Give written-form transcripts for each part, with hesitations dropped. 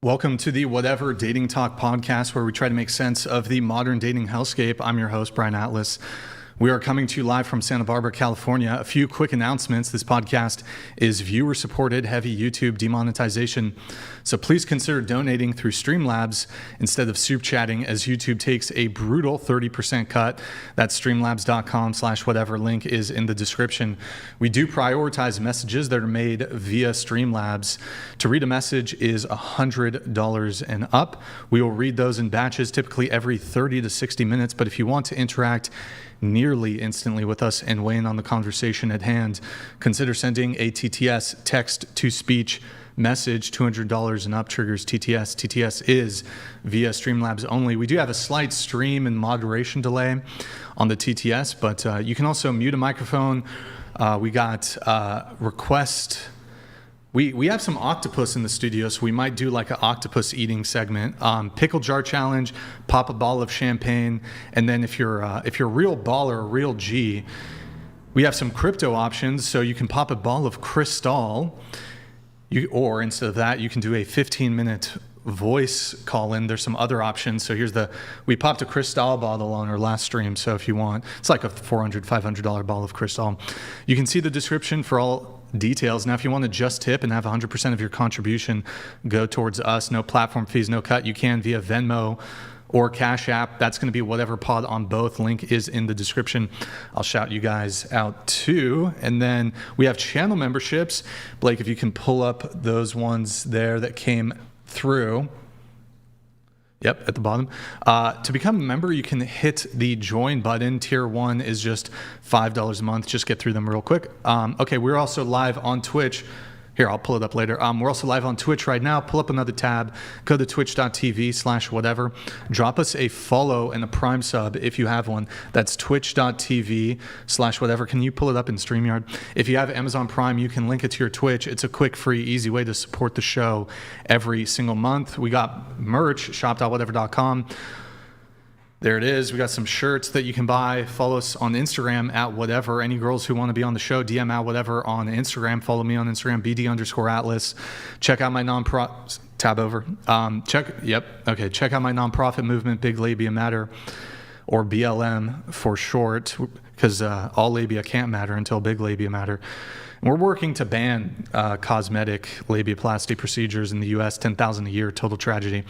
Welcome to the Whatever Dating Talk podcast, where we try to make sense of the modern dating hellscape. I'm your host, Brian Atlas. We are coming to you live from Santa Barbara, California. A few quick announcements. This podcast is viewer-supported, heavy YouTube demonetization. So please consider donating through Streamlabs instead of soup chatting, as YouTube takes a brutal 30% cut. That's streamlabs.com/whatever. Link is in the description. We do prioritize messages that are made via Streamlabs. To read a message is $100 and up. We will read those in batches, typically every 30 to 60 minutes. But if you want to interact nearly instantly with us and weigh in on the conversation at hand, consider sending a TTS, text-to-speech message. $200 and up triggers TTS. TTS is via Streamlabs only. We do have a slight stream and moderation delay on the TTS, but you can also mute a microphone. We got request. We have some octopus in the studio, so we might do like an octopus eating segment. Pickle jar challenge, pop a ball of champagne, and then if you're a real baller, a real G, we have some crypto options. So you can pop a ball of crystal, or instead of that, you can do a 15-minute voice call in. There's some other options. So we popped a crystal bottle on our last stream. So if you want, it's like a $400, $500 ball of crystal. You can see the description for all details. Now, if you want to just tip and have 100% of your contribution go towards us, no platform fees, no cut, you can via Venmo or Cash App. That's going to be whatever pod on both. Link is in the description. I'll shout you guys out too. And then we have channel memberships. Blake, if you can pull up those ones there that came through. Yep, at the bottom. To become a member, you can hit the join button. Tier 1 is just $5 a month. Just get through them real quick. Okay, we're also live on Twitch. Here, I'll pull it up later. We're also live on Twitch right now. Pull up another tab. Go to twitch.tv/whatever. Drop us a follow and a Prime sub if you have one. That's twitch.tv/whatever. Can you pull it up in StreamYard? If you have Amazon Prime, you can link it to your Twitch. It's a quick, free, easy way to support the show every single month. We got merch, shop.whatever.com. There it is. We got some shirts that you can buy. Follow us on Instagram at whatever. Any girls who want to be on the show, DM at whatever on Instagram. Follow me on Instagram, BD_Atlas. Check out my nonprofit. Tab over. Check out my nonprofit movement, Big Labia Matter, or BLM for short, because all labia can't matter until big labia matter. We're working to ban cosmetic labiaplasty procedures in the U.S. 10,000 a year, total tragedy.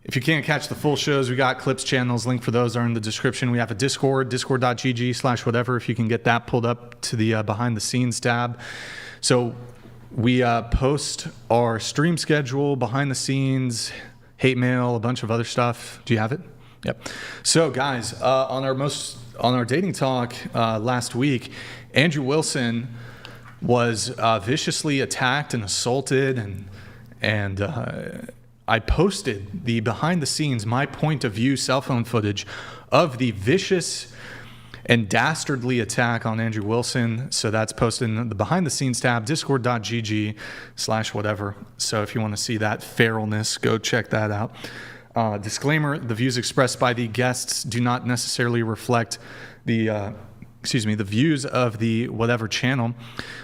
If you can't catch the full shows, we got clips channels. Link for those are in the description. We have a Discord, discord.gg/whatever, if you can get that pulled up to the behind the scenes tab. So we post our stream schedule, behind the scenes, hate mail, a bunch of other stuff. Do you have it? Yep. So guys, on our dating talk last week, Andrew Wilson was viciously attacked and assaulted, and I posted the behind the scenes, my point of view cell phone footage of the vicious and dastardly attack on Andrew Wilson. So that's posted in the behind the scenes tab, discord.gg/whatever. So if you want to see that feralness, go check that out. Disclaimer, the views expressed by the guests do not necessarily reflect the views of the whatever channel.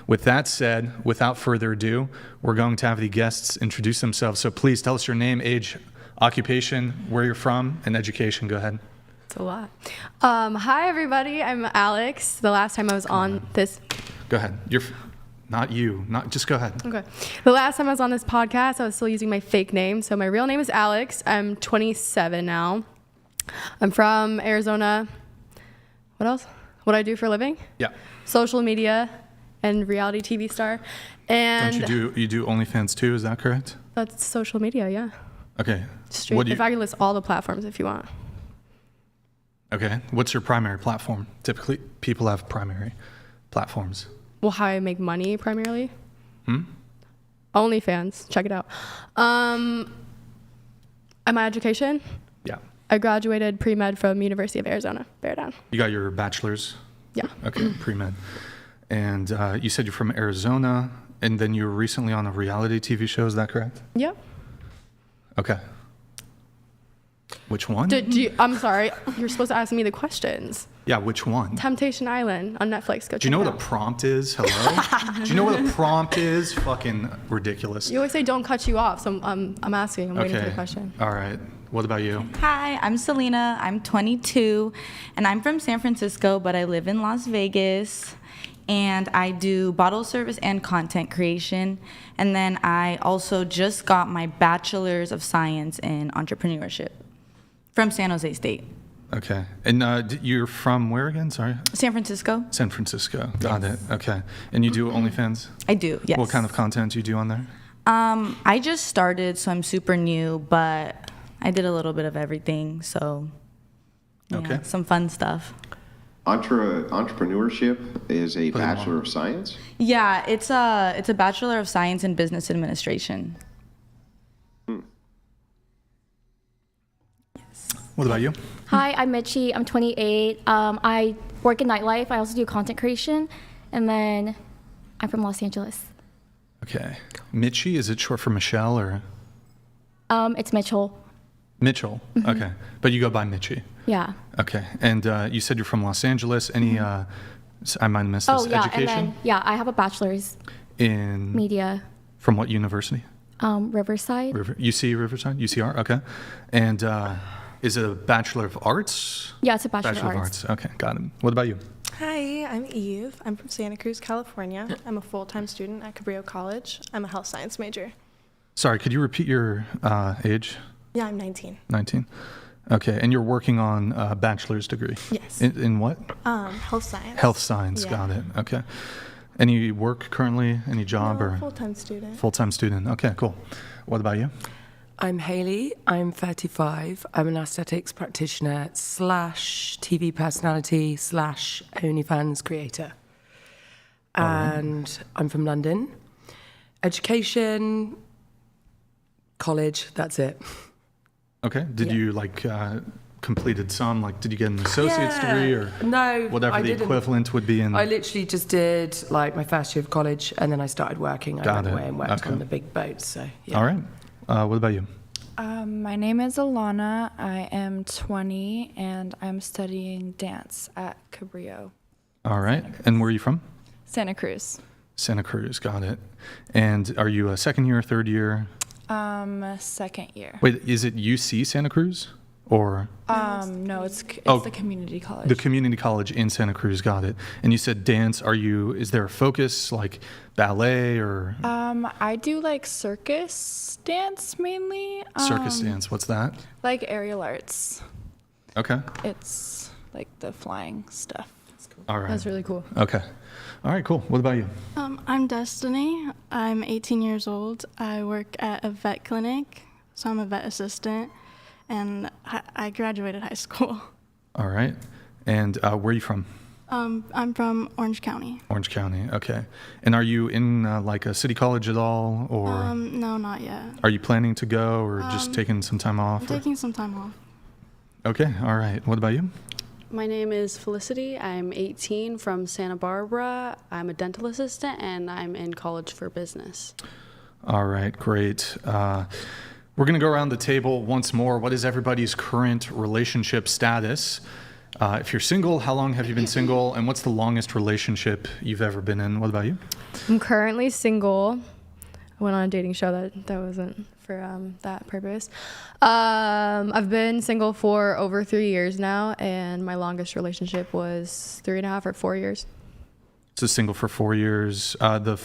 With that said, without further ado, we're going to have the guests introduce themselves. So please tell us your name, age, occupation, where you're from, and education. Go ahead. It's a lot. Hi, everybody. I'm Alex. The last time I was on this... Go ahead. Just go ahead. Okay. The last time I was on this podcast, I was still using my fake name. So my real name is Alex. I'm 27 now. I'm from Arizona. What else? What do I do for a living? Yeah. Social media and reality TV star. And Don't you do OnlyFans too? Is that correct? That's social media, yeah. Okay. Straight. If I can list all the platforms if you want. Okay. What's your primary platform? Typically, people have primary platforms. Well, how I make money primarily? OnlyFans. Check it out. And my education? Yeah. I graduated pre-med from University of Arizona. Bear down. You got your bachelor's? Yeah. Okay, pre-med. And you said you're from Arizona, and then you were recently on a reality TV show. Is that correct? Yep. Okay. Which one? I'm sorry. You're supposed to ask me the questions. Yeah, which one? Temptation Island on Netflix. Go check it out. Do you know what a prompt is? Hello? Do you know what a prompt is? Fucking ridiculous. You always say don't cut you off, so I'm asking. I'm waiting for the question. All right. What about you? Hi, I'm Selena. I'm 22, and I'm from San Francisco, but I live in Las Vegas. And I do bottle service and content creation. And then I also just got my bachelor's of science in entrepreneurship from San Jose State. Okay. And you're from where again? Sorry. San Francisco. San Francisco. Got it. Okay. And you do OnlyFans? I do, yes. What kind of content do you do on there? I just started, so I'm super new, but I did a little bit of everything, so yeah, Okay. some fun stuff. Entrepreneurship is a Put them Bachelor on. of Science? Yeah, it's a Bachelor of Science in Business Administration. What about you? Hi, I'm Mitchie. I'm 28. I work in nightlife. I also do content creation. And then I'm from Los Angeles. Okay. Mitchie, is it short for Michelle or It's Mitchell. Mitchell? Okay. But you go by Mitchie. Yeah. Okay. And you said you're from Los Angeles. Any, I might have missed this, Oh, yeah. education? And then, I have a bachelor's In, media, from what university? Riverside. UC Riverside? UCR? Okay. And is it a Bachelor of Arts? Yeah, it's a Bachelor, Bachelor of Arts. Okay, got it. What about you? Hi, I'm Eve. I'm from Santa Cruz, California. I'm a full-time student at Cabrillo College. I'm a health science major. Sorry, could you repeat your age? Yeah, I'm 19. 19. Okay, and you're working on a bachelor's degree? Yes. In what? Health science. Health science, Yeah. got it. Okay. Any work currently? Any job No, or? full-time student. Full-time student. Okay, cool. What about you? I'm Hayley. I'm 35. I'm an aesthetics practitioner / TV personality / OnlyFans creator. And I'm from London. Education, college, that's it. Okay. Did Yeah. you completed some? Did you get an associate's degree or No, whatever I the didn't. equivalent would be in? I literally just did my first year of college, and then I started working. I Got went it. away and worked Okay. on the big boats. So yeah. All right. What about you? My name is Alana. I am 20 and I'm studying dance at Cabrillo. All right. And where are you from? Santa Cruz. Santa Cruz. Got it. And are you a second year, third year? Second year. Wait, is it UC Santa Cruz or No, it's Oh, the community college. the community college in Santa Cruz? Got it. And you said dance. Is there a focus like ballet or I do circus dance mainly. circus dance? What's that? Like aerial arts. Okay. It's like the flying stuff. All right. That's really cool. Okay. All right, cool. What about you? I'm Destiny. I'm 18 years old. I work at a vet clinic, so I'm a vet assistant, and I graduated high school. All right. And where are you from? I'm from Orange County. Orange County. Okay. And are you in a city college at all, or No, not yet. are you planning to go, or just taking some time off? I'm taking some time off. Okay. All right. What about you? My name is Felicity. I'm 18 from Santa Barbara. I'm a dental assistant and I'm in college for business. All right, great. We're going to go around the table once more. What is everybody's current relationship status? If you're single, how long have you been single? And what's the longest relationship you've ever been in? What about you? I'm currently single. I went on a dating show that wasn't for that purpose. I've been single for over 3 years now, and my longest relationship was 3.5 or 4 years. So single for 4 years. The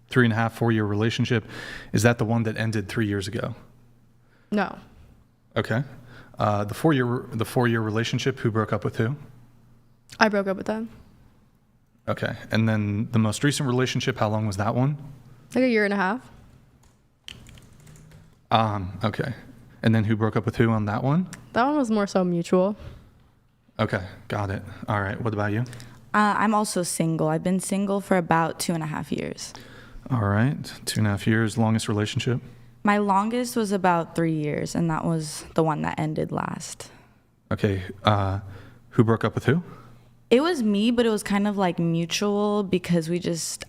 3.5, 4 year relationship, is that the one that ended 3 years ago? No. Okay. The 4 year relationship, who broke up with who? I broke up with them. Okay. And then the most recent relationship, how long was that one? Like 1.5 years. Okay. And then who broke up with who on that one? That one was more so mutual. Okay, got it. All right. What about you? I'm also single. I've been single for about 2.5 years. All right. 2.5 years. Longest relationship? My longest was about 3 years, and that was the one that ended last. Okay. Who broke up with who? It was me, but it was kind of mutual because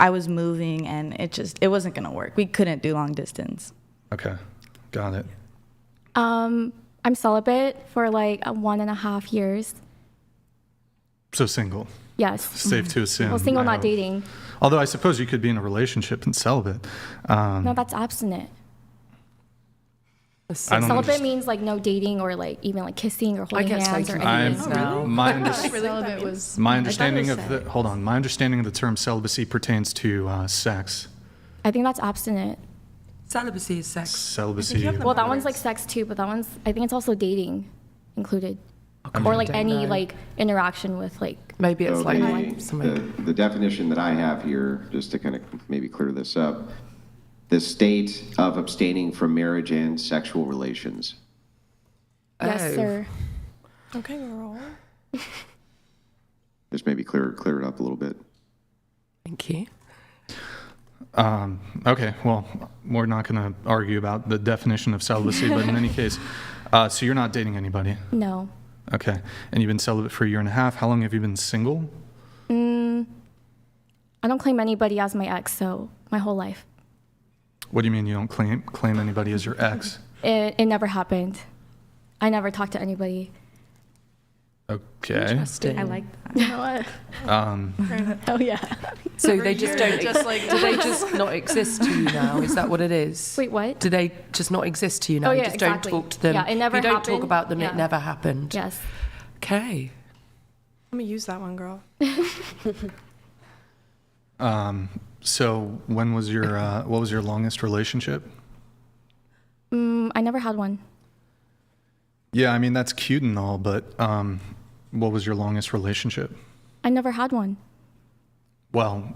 I was moving and it wasn't going to work. We couldn't do long distance. Okay, got it. I I'm celibate for like 1.5 years. So single. Yes. Safe to assume. Well, single, I not hope. dating. Although I suppose you could be in a relationship and celibate. No, that's abstinent. I don't Celibate understand. means like no dating or like even like kissing or I holding get hands or taken anything. now. My, Celibate was my understanding of the my understanding of the term celibacy pertains to sex. I think that's abstinent. Celibacy is sex. Celibacy. Well, that one's like sex too, but that one's, I think it's also dating included. Or like don't any know. like interaction with like, Maybe it's like maybe something. the definition that I have here, just to kind of maybe clear this up, the state of abstaining from marriage and sexual relations. yes, Oh. sir. Okay, girl. Just maybe clear it up a little bit. Thank you. Okay, well, we're not going to argue about the definition of celibacy, but in any case, so you're not dating anybody. No. Okay, and you've been celibate for 1.5 years. How long have you been single? I don't claim anybody as my ex, so my whole life. What do you mean you don't claim anybody as your ex? It never happened. I never talked to anybody. Okay. Interesting. I like that. You know what? Oh yeah. So they just don't. Do they just not exist to you now? Is that what it is? Wait, what? Do they just not exist to you now? Oh, You yeah, just exactly. don't talk to them. Yeah, it never If you don't talk happened. about them, Yeah. it never happened. Yes. Okay. I'm gonna use that one, girl. So when was your what was your longest relationship? I never had one. Yeah, I mean that's cute and all, but what was your longest relationship? I never had one. Well,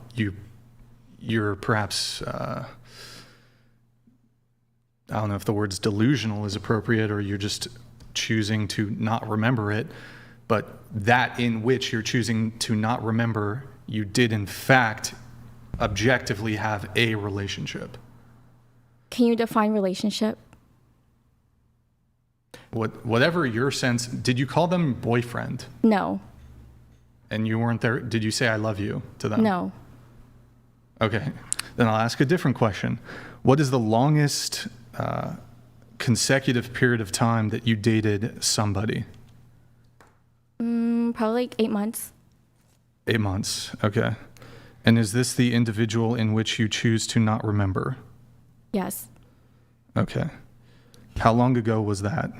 you're perhaps I don't know if the words delusional is appropriate, or you're just choosing to not remember it. But that in which you're choosing to not remember, you did in fact objectively have a relationship. Can you define relationship? Whatever your sense, did you call them boyfriend? No. And you weren't there? Did you say I love you to them? No. Okay. Then I'll ask a different question. What is the longest consecutive period of time that you dated somebody? Probably like 8 months. 8 months. Okay. And is this the individual in which you choose to not remember? Yes. Okay. How long ago was that?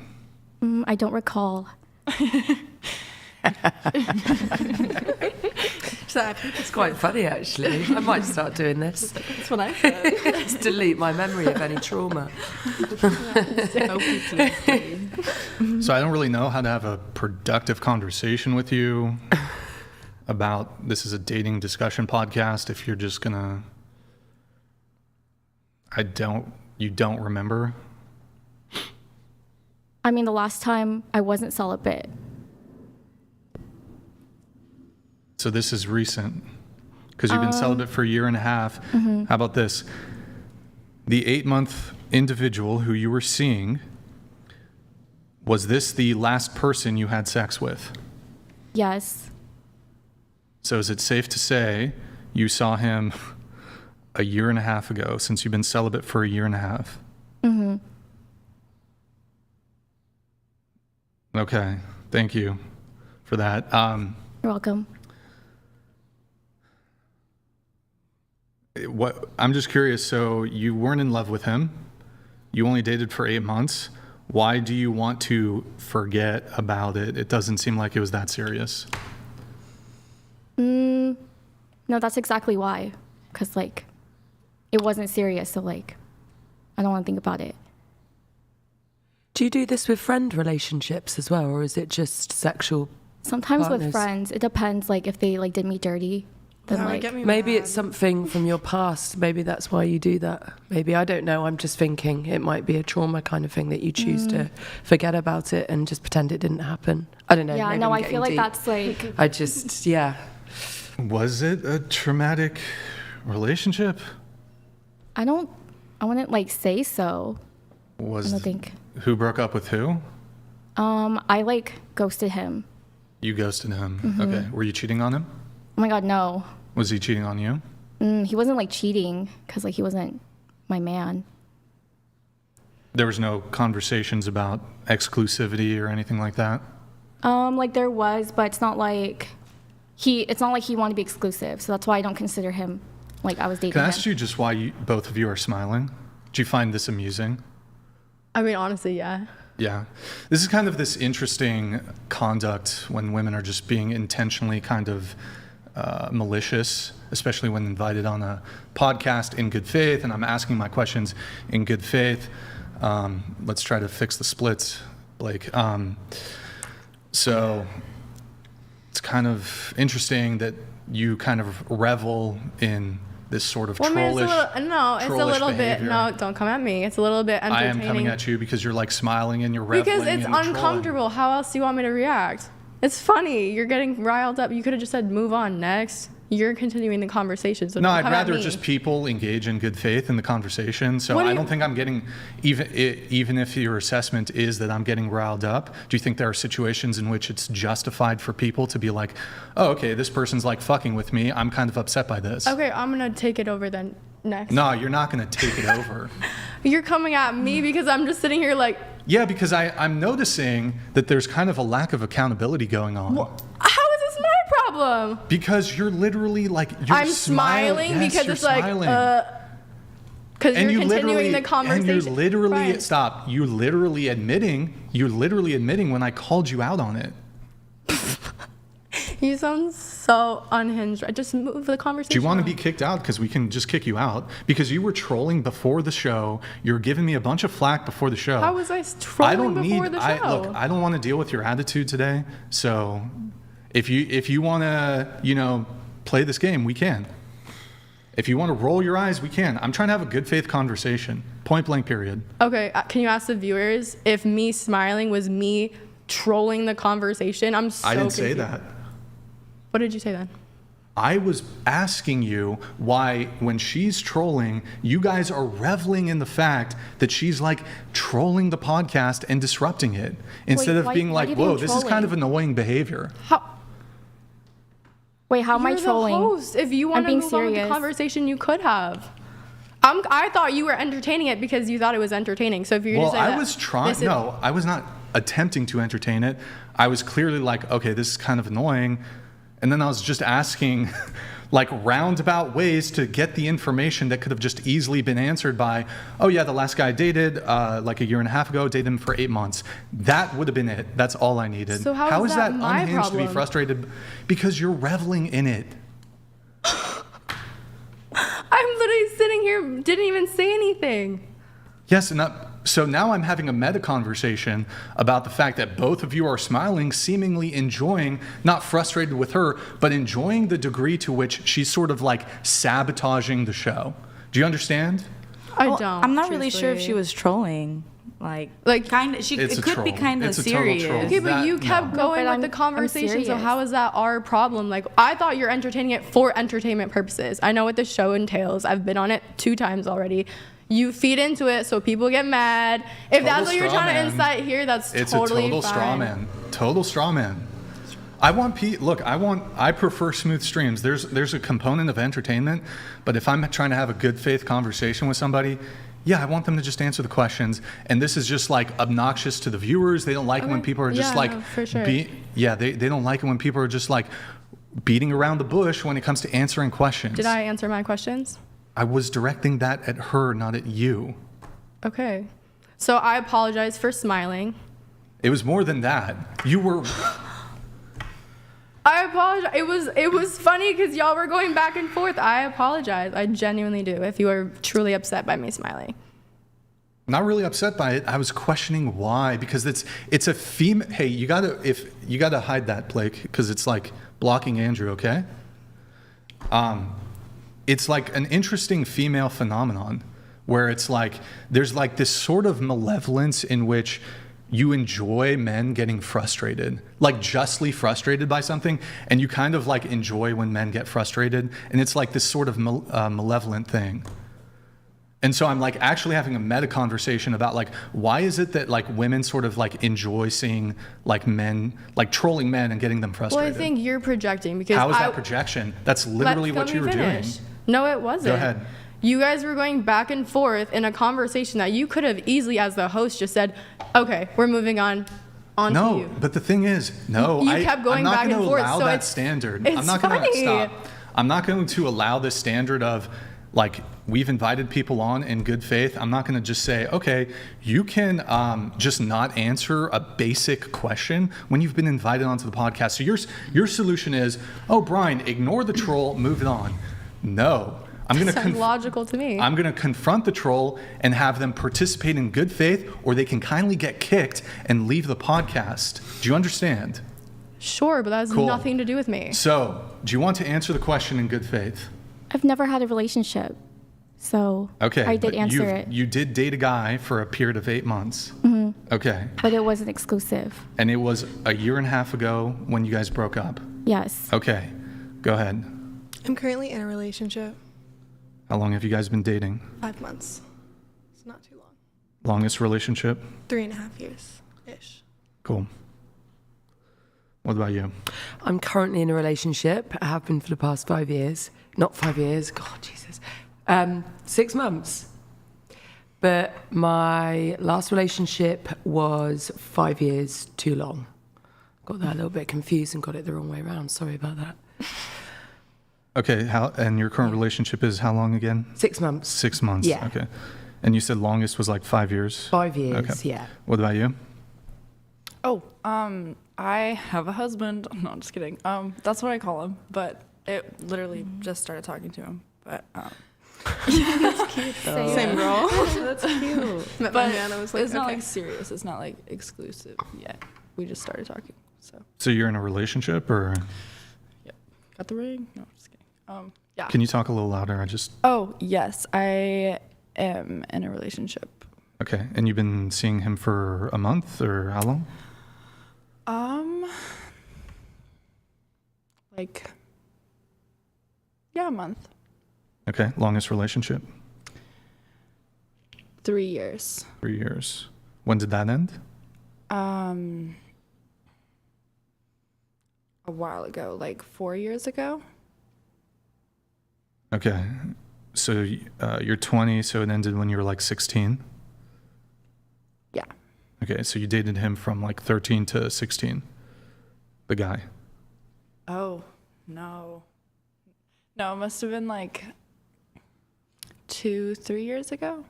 I don't recall. It's quite funny, actually. I might start doing this. That's what I said. Just delete my memory of any trauma. So I don't really know how to have a productive conversation with you about, this is a dating discussion podcast, if you're just gonna, you don't remember? I mean, the last time I wasn't celibate. So this is recent, because you've been celibate for 1.5 years. How about this? The 8-month individual who you were seeing, was this the last person you had sex with? Yes. So is it safe to say you saw him 1.5 years ago, since you've been celibate for 1.5 years? Mm-hmm. Okay, thank you for that. You're welcome. I'm just curious, so you weren't in love with him, you only dated for 8 months. Why do you want to forget about it? It doesn't seem like it was that serious. No, that's exactly why. Because, like, it wasn't serious, so, like, I don't want to think about it. Do you do this with friend relationships as well, or is it just sexual? Sometimes Partners. with friends, it depends, like, if they, like, did me dirty. Then, That would like, get me Maybe mad. it's something from your past. Maybe that's why you do that. Maybe, I don't know. I'm just thinking it might be a trauma kind of thing that you choose to forget about it and just pretend it didn't happen. I don't know. yeah, maybe no, I'm I feel getting like deep. that's, like, I just, yeah. Was it a traumatic relationship? I wouldn't, like, say so. I don't think. Who broke up with who? I, like, ghosted him. You ghosted him. Okay. Were you cheating on him? Oh my God, no. Was he cheating on you? He wasn't, like, cheating because, like, he wasn't my man. There was no conversations about exclusivity or anything like that? Like there was, but it's not like he wanted to be exclusive. So that's why I don't consider him like I was dating Can I him. ask you just why both of you are smiling? Do you find this amusing? I mean, honestly, yeah. Yeah. This is kind of this interesting conduct when women are just being intentionally kind of malicious, especially when invited on a podcast in good faith, and I'm asking my questions in good faith. Let's try to fix the splits, Blake. So it's kind of interesting that you kind of revel in this sort of trollish it's a little bit. No, don't come at me. It's a little bit I entertaining. am coming at you because you're like smiling and you're reveling Because it's in the uncomfortable. How else do you want me to react? It's funny. You're getting riled up. You could have just said, move on, next. You're continuing the conversation. So No, don't I'd come at rather me. just people engage in good faith in the conversation. So What do I you- don't think I'm getting, even if your assessment is that I'm getting riled up, do you think there are situations in which it's justified for people to be like, oh, okay, this person's like fucking with me. I'm kind of upset by this. Okay, I'm going to take it over then next. No, you're not going to take it over. You're coming at me because I'm just sitting here like, Yeah, because I'm noticing that there's kind of a lack of accountability going on. how is this my problem? Because you're literally like, you're I'm smiling Yes, because you're it's like, smiling. because And you're you continuing literally, the conversation. and you're literally, Fine. stop, you're literally admitting when I called you out on it. You sound so unhinged. I just move the conversation. Do you want to on. be kicked out? Because we can just kick you out. Because you were trolling before the show. You were giving me a bunch of flack before the show. How was I trolling before the show? Look, I don't want to deal with your attitude today. So if you want to, play this game, we can. If you want to roll your eyes, we can. I'm trying to have a good faith conversation. Point blank, period. Okay, can you ask the viewers if me smiling was me trolling the conversation? I'm so I didn't say confused. that. What did you say then? I was asking you why, when she's trolling, you guys are reveling in the fact that she's like trolling the podcast and disrupting it instead of being why like, do you think whoa, I'm this is kind of trolling? annoying behavior. Wait, how am I You're trolling? the host. If you want to being move on with the serious. conversation, you could have. I thought you were entertaining it because you thought it was entertaining. So if you're Well, just saying I was trying, no, I was not attempting to entertain it. I was clearly like, okay, this is kind of annoying. And then I was just asking like roundabout ways to get the information that could have just easily been answered by, oh yeah, the last guy I dated like a year and a half ago, dated him for 8 months. That would have been it. That's all I needed. So how is that my unhinged to problem? be frustrated? Because you're reveling in it. I'm literally sitting here, didn't even say anything. Yes, and so now I'm having a meta conversation about the fact that both of you are smiling, seemingly enjoying, not frustrated with her, but enjoying the degree to which she's sort of like sabotaging the show. Do you understand? I Well, don't. I'm not really sure if she truthfully. was trolling. Like kind of. It's It a could be troll. kind of It's a total serious. troll. Okay, but That- you kept no. going but with the I'm conversation, so serious. how is that our problem? Like, I thought you're entertaining it for entertainment purposes. I know what the show entails. I've been on it 2 times already. You feed into it so people get mad. If that's what you're straw totally trying man. to incite here, that's It's totally a total fine. straw man. Total straw man. I prefer smooth streams. There's a component of entertainment, but if I'm trying to have a good faith conversation with somebody, yeah, I want them to just answer the questions. And this is just like obnoxious to the viewers. They don't like it when Okay. people are just Yeah, like, no, for sure. they don't like it when people are just like beating around the bush when it comes to answering questions. Did I answer my questions? I was directing that at her, not at you. Okay. So I apologize for smiling. It was more than that. You were. I apologize. It was funny because y'all were going back and forth. I apologize. I genuinely do. If you are truly upset by me smiling. Not really upset by it. I was questioning why, because it's a female. Hey, you gotta hide that, Blake, because it's like blocking Andrew. Okay. It's like an interesting female phenomenon, where it's like there's like this sort of malevolence in which you enjoy men getting frustrated, like justly frustrated by something, and you kind of like enjoy when men get frustrated, and it's like this sort of malevolent thing. And so I'm like actually having a meta conversation about like, why is it that like women sort of like enjoy seeing like men, like trolling men and getting them Well, frustrated? I think you're projecting because How is that projection? That's literally what you were doing. No, it wasn't. Go ahead. You guys were going back and forth in a conversation that you could have easily, as the host, just said, okay, we're moving on to No, you. but the thing is, no, You kept going I'm not back going and to forth, allow so that it's- standard. it's I'm not going to funny. stop. I'm not going to allow the standard of, like, we've invited people on in good faith. I'm not going to just say, okay, you can just not answer a basic question when you've been invited onto the podcast. So your solution is, oh, Brian, ignore the troll, move it on. No. I'm going Sounds logical to me. I'm going to confront the troll and have them participate in good faith, or they can kindly get kicked and leave the podcast. Do you understand? Sure, but that has Cool. nothing to do with me. So, do you want to answer the question in good faith? I've never had a relationship, so Okay. I did but answer it. You did date a guy for a period of 8 months. Okay. But it wasn't exclusive. And it was a year and a half ago when you guys broke up. Yes. Okay. Go ahead. I'm currently in a relationship. How long have you guys been dating? 5 months. It's not too long. Longest relationship? 3.5 years-ish. Cool. What about you? I'm currently in a relationship. I have been for the past 5 years. Not 5 years. God, Jesus. 6 months. But my last relationship was 5 years too long. Got that a little bit confused and got it the wrong way around. Sorry about that. Okay. And your current relationship is how long again? 6 months. 6 months. Yeah. Okay. And you said longest was like 5 years? 5 years, Okay. yeah. What about you? Oh, I have a husband. No, I'm just kidding. That's what I call him, but it literally just started talking to him. But That's cute though. Same girl. that's cute. Met But my man, I was like, it's not okay. like serious. It's not like exclusive yet. We just started talking. So So you're in a relationship, or got the ring? No, I'm just kidding. Yeah. can you talk a little louder? Oh yes, I am in a relationship. Okay. And you've been seeing him for a month, or how long? Yeah, a month. Okay. Longest relationship? 3 years. 3 years. When did that end? A while ago, like 4 years ago. Okay. So you're 20, so it ended when you were like 16? Yeah. Okay. So you dated him from like 13 to 16? The guy? Oh, no. No, it must have been like 2-3 years ago.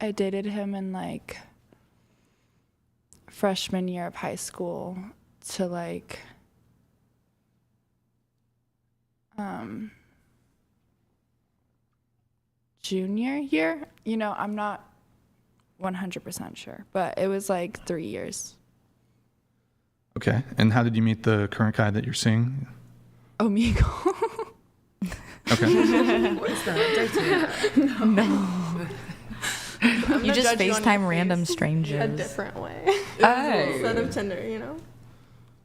I dated him in like freshman year of high school to like junior year. You know, I'm not 100% sure, but it was like 3 years. Okay. And how did you meet the current guy that you're seeing? Omegle. Okay. What is that? Dating? You gonna just judge you on FaceTime your random face strangers. A different way. Oh. Instead of Tinder, you know?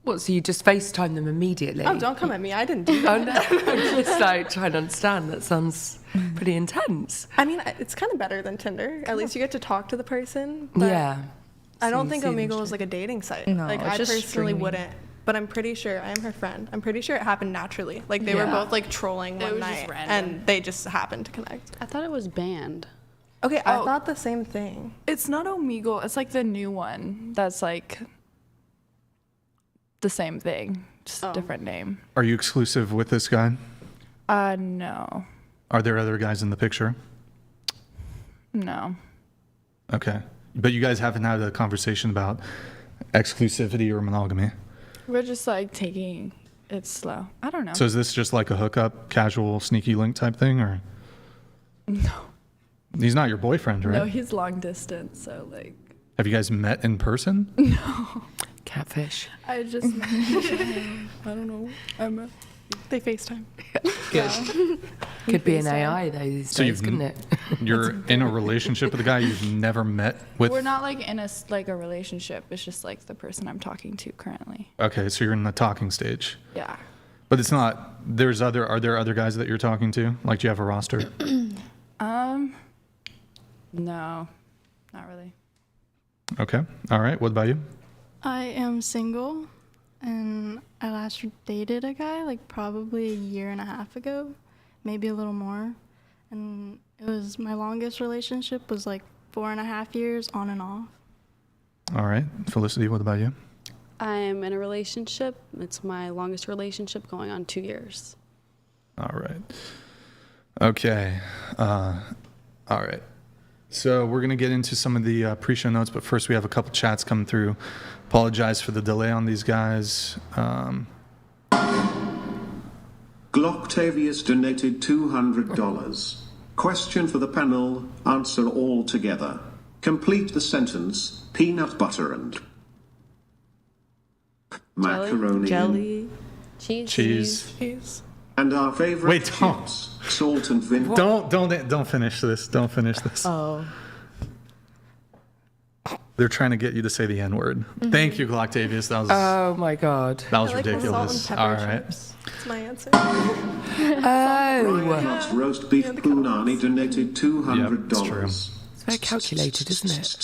What, so you just FaceTime them immediately? Oh, don't come at me. I didn't do that. Oh, no. I'm just like trying to understand. That sounds pretty intense. I mean, it's kind of better than Tinder. At least you get to talk to the person. But Yeah. I So don't you think see them Omegle is straight. like a dating site. No, like it's I just personally streaming. wouldn't. But I'm pretty sure I am her friend. I'm pretty sure it happened naturally. Like they were Yeah. both like trolling It one was just night, random. and they just happened to connect. I thought it was banned. Okay, I Oh. thought the same thing. It's not Omegle. It's like the new one that's like the same thing, just a different name. Are you exclusive with this guy? No. Are there other guys in the picture? No. Okay. But you guys haven't had a conversation about exclusivity or monogamy. We're just like taking it slow. I don't know. So is this just like a hookup, casual, sneaky link type thing, or? No. He's not your boyfriend, right? No, he's long distance, so like Have you guys met in person? Catfish. I just I don't know. They FaceTime. Could be an AI though these So days, you've couldn't it? You're in a relationship with a guy you've never met with? We're not like in a relationship. It's just like the person I'm talking to currently. Okay, so you're in the talking stage. Yeah. But it's not, are there other guys that you're talking to? Like, do you have a roster? No, not really. Okay. All right. What about you? I am single, and I last dated a guy like probably a year and a half ago, maybe a little more. And it was my longest relationship was like 4.5 years on and off. All right. Felicity, what about you? I'm in a relationship. It's my longest relationship, going on 2 years. All right. Okay. All right. So we're going to get into some of the pre-show notes, but first we have a couple chats coming through. Apologize for the delay on these guys. Glocktavius donated $200. Question for the panel, answer all together. Complete the sentence, peanut butter and... macaroni Jelly. Cheese. and our favorite Wait, don't. chips, salt and vinegar. Don't finish this. Don't finish this. Oh. They're trying to get you to say the N-word. Thank you, Octavius. That was Oh my God. that was I like the ridiculous. salt and All pepper right. chips. That's my answer. Oh. Knott's roast beef punani donated $200. Yep, it's true. It's very calculated, isn't it?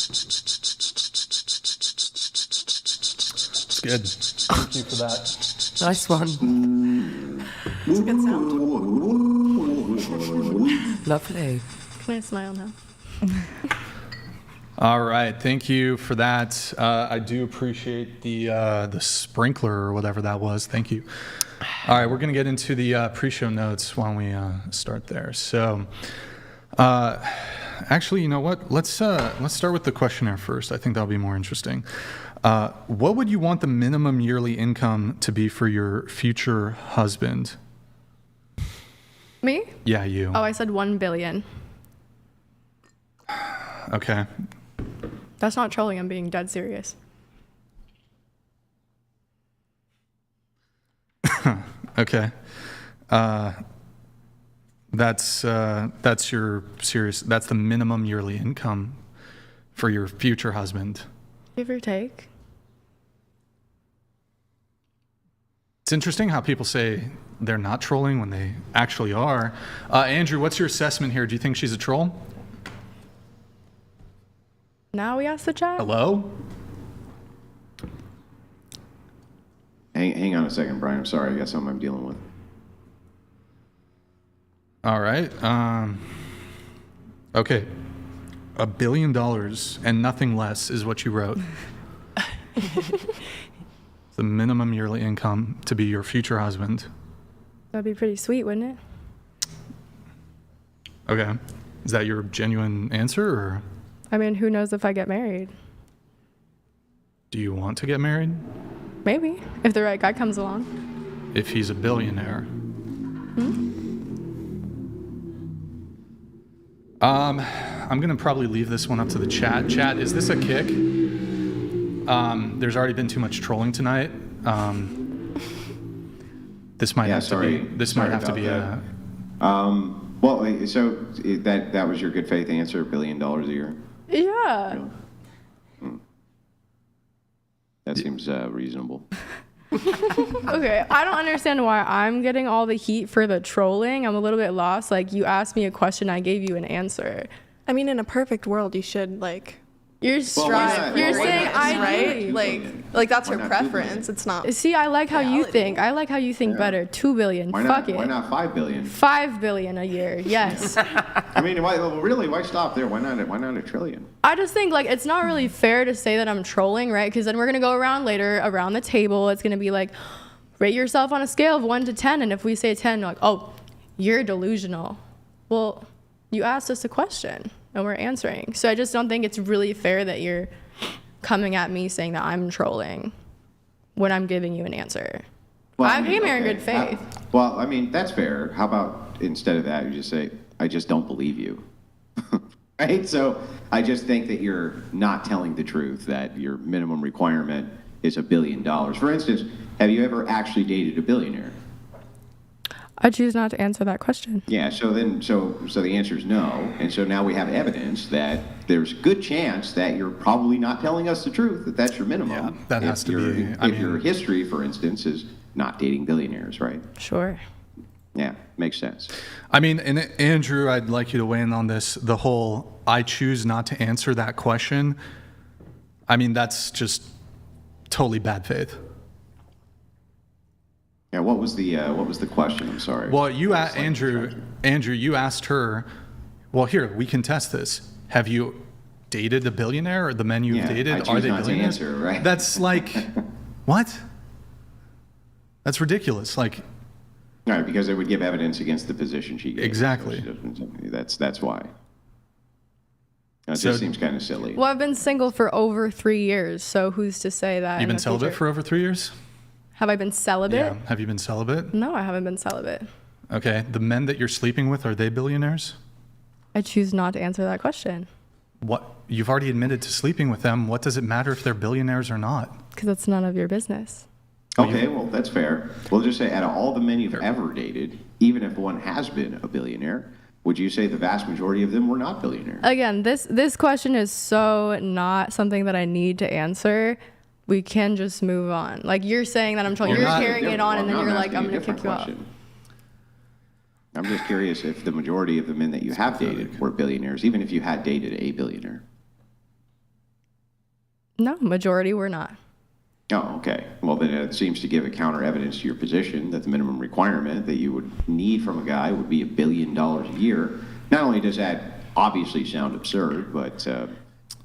It's good. Thank you for that. Nice one. It's a good sound. Lovely. Can I smile now? All right. Thank you for that. I do appreciate the sprinkler or whatever that was. Thank you. All right. We're going to get into the pre-show notes when we start there. So, actually, you know what? Let's start with the questionnaire first. I think that'll be more interesting. What would you want the minimum yearly income to be for your future husband? Me? Yeah, you. Oh, I said 1 billion. Okay. That's not trolling. I'm being dead serious. Okay. That's your serious. That's the minimum yearly income for your future husband. Give or take. It's interesting how people say they're not trolling when they actually are. Andrew, what's your assessment here? Do you think she's a troll? Now we ask the chat. Hello? Hang on a second, Brian. I'm sorry. I got something I'm dealing with. All right. Okay. $1 billion and nothing less is what you wrote. The minimum yearly income to be your future husband. That'd be pretty sweet, wouldn't it? Okay. Is that your genuine answer, or I mean, who knows if I get married? do you want to get married? Maybe, if the right guy comes along. If he's a billionaire. I'm going to probably leave this one up to the chat. Chat, is this a kick? There's already been too much trolling tonight. This might have to be. This might have to be a. Well, so that was your good faith answer, $1 billion a year? Yeah. Really? That seems reasonable. Okay, I don't understand why I'm getting all the heat for the trolling. I'm a little bit lost. Like, you asked me a question, I gave you an answer. I mean, in a perfect world, you should You're not? You're Why saying not? I right? Like that's Why her not preference. It's not. See, I like how you reality. think. I like how you think better. 2 billion. Why Fuck not? it. Why not 5 billion? 5 billion a year. Yes. I mean, why stop there? Why not a trillion? I just think like it's not really fair to say that I'm trolling, right? Because then we're gonna go around later around the table. It's gonna be like, rate yourself on a scale of 1 to 10, and if we say 10, like, oh, you're delusional. Well, you asked us a question and we're answering. So I just don't think it's really fair that you're coming at me saying that I'm trolling when I'm giving you an answer. Well, I came here in good faith. Well, I mean, that's fair. How about instead of that, you just say, I just don't believe you. Right? So I just think that you're not telling the truth, that your minimum requirement is $1 billion. For instance, have you ever actually dated a billionaire? I choose not to answer that question. Yeah, so the answer is no. And so now we have evidence that there's a good chance that you're probably not telling us the truth, that that's your minimum. Yeah, that has to be. If your history, for instance, is not dating billionaires, right? Sure. Yeah, makes sense. I mean, and Andrew, I'd like you to weigh in on this. The whole I choose not to answer that question. I mean, that's just totally bad faith. Yeah, what was the question? I'm sorry. Well, Andrew, you asked her, well, here, we can test this. Have you dated a billionaire, or the men you've dated, are they billionaires? To answer, right? That's like, what? That's ridiculous. Like, all right, because it would give evidence against the position she gave. Exactly. That's why. It just seems kind of silly. Well, I've been single for over 3 years, so who's to say that? You've been celibate for over 3 years? Have I been celibate? Yeah. Have you been celibate? No, I haven't been celibate. Okay. The men that you're sleeping with, are they billionaires? I choose not to answer that question. What? You've already admitted to sleeping with them. What does it matter if they're billionaires or not? Because it's none of your business. Okay, well, that's fair. We'll just say, out of all the men you've ever dated, even if one has been a billionaire, would you say the vast majority of them were not billionaires? Again, this question is so not something that I need to answer. We can just move on. Like, you're saying that I'm trolling. You're carrying it on, and then you're like, I'm going to kick you out. I'm just curious if the majority of the men that you have dated were billionaires, even if you had dated a billionaire. No, majority were not. Oh, okay. Well, then it seems to give a counter evidence to your position that the minimum requirement that you would need from a guy would be $1 billion a year. Not only does that obviously sound absurd, but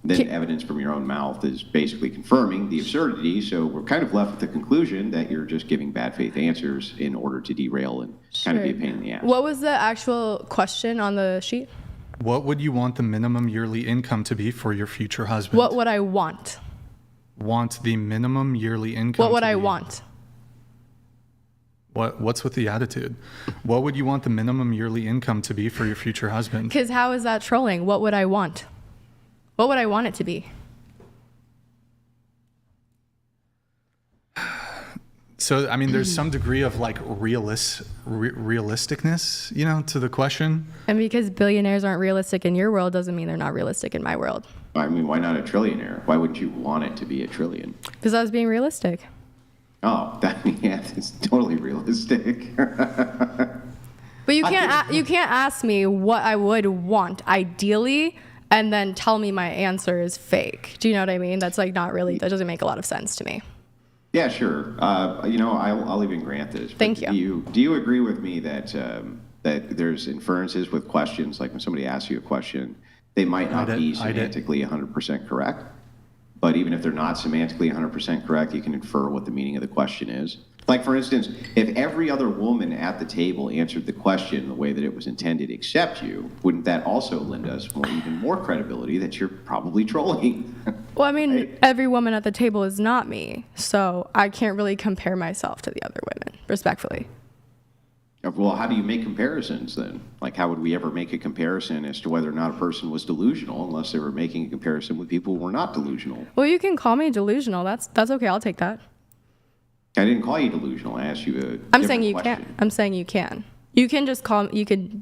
then evidence from your own mouth is basically confirming the absurdity. So we're kind of left with the conclusion that you're just giving bad faith answers in order to derail and kind of be a pain in the ass. What was the actual question on the sheet? What would you want the minimum yearly income to be for your future husband? What would I want? Want the minimum yearly income. What would I want? What's with the attitude? What would you want the minimum yearly income to be for your future husband? Because how is that trolling? What would I want? What would I want it to be? So, I mean, there's some degree of like realisticness, you know, to the question. And because billionaires aren't realistic in your world doesn't mean they're not realistic in my world. I mean, why not a trillionaire? Why wouldn't you want it to be a trillion? Because I was being realistic. Oh, it's totally realistic. But you can't ask me what I would want ideally and then tell me my answer is fake. Do you know what I mean? That's like not really, that doesn't make a lot of sense to me. Yeah, sure. I'll even grant this. Thank you. Do you agree with me that that there's inferences with questions, like when somebody asks you a question, they might not be semantically 100% correct, but even if they're not semantically 100% correct, you can infer what the meaning of the question is. Like, for instance, if every other woman at the table answered the question the way that it was intended except you, wouldn't that also lend us even more credibility that you're probably trolling? Well, I mean, right? Every woman at the table is not me, so I can't really compare myself to the other women, respectfully. Well, how do you make comparisons then? Like, how would we ever make a comparison as to whether or not a person was delusional unless they were making a comparison with people who were not delusional? Well, you can call me delusional. That's okay. I'll take that. I didn't call you delusional. I asked you I'm saying you can. I'm saying you can. You can just you could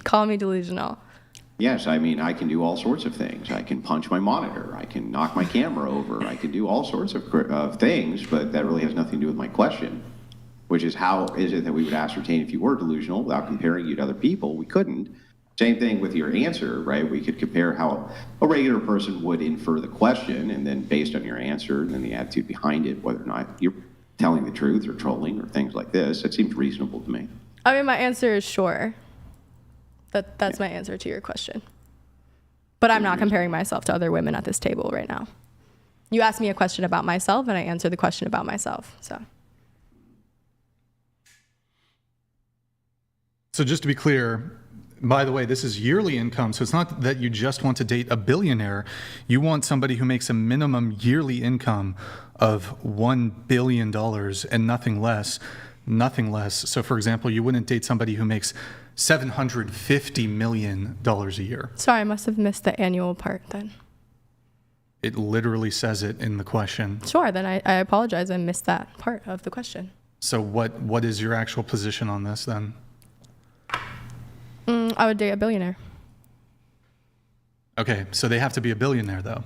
call me delusional. Yes, I mean, I can do all sorts of things. I can punch my monitor. I can knock my camera over. I can do all sorts of things, but that really has nothing to do with my question, which is how is it that we would ascertain if you were delusional without comparing you to other people? We couldn't. Same thing with your answer, right? We could compare how a regular person would infer the question, and then based on your answer and then the attitude behind it, whether or not you're telling the truth or trolling or things like this, it seems reasonable to me. I mean, my answer is sure. That's my answer to your question. But I'm not comparing myself to other women at this table right now. You asked me a question about myself, and I answered the question about myself. So just to be clear, by the way, this is yearly income. So it's not that you just want to date a billionaire. You want somebody who makes a minimum yearly income of $1 billion and nothing less. Nothing less. So for example, you wouldn't date somebody who makes $750 million a year. Sorry, I must have missed the annual part then. It literally says it in the question. Sure, then I apologize. I missed that part of the question. So what is your actual position on this then? I would date a billionaire. Okay, so they have to be a billionaire though.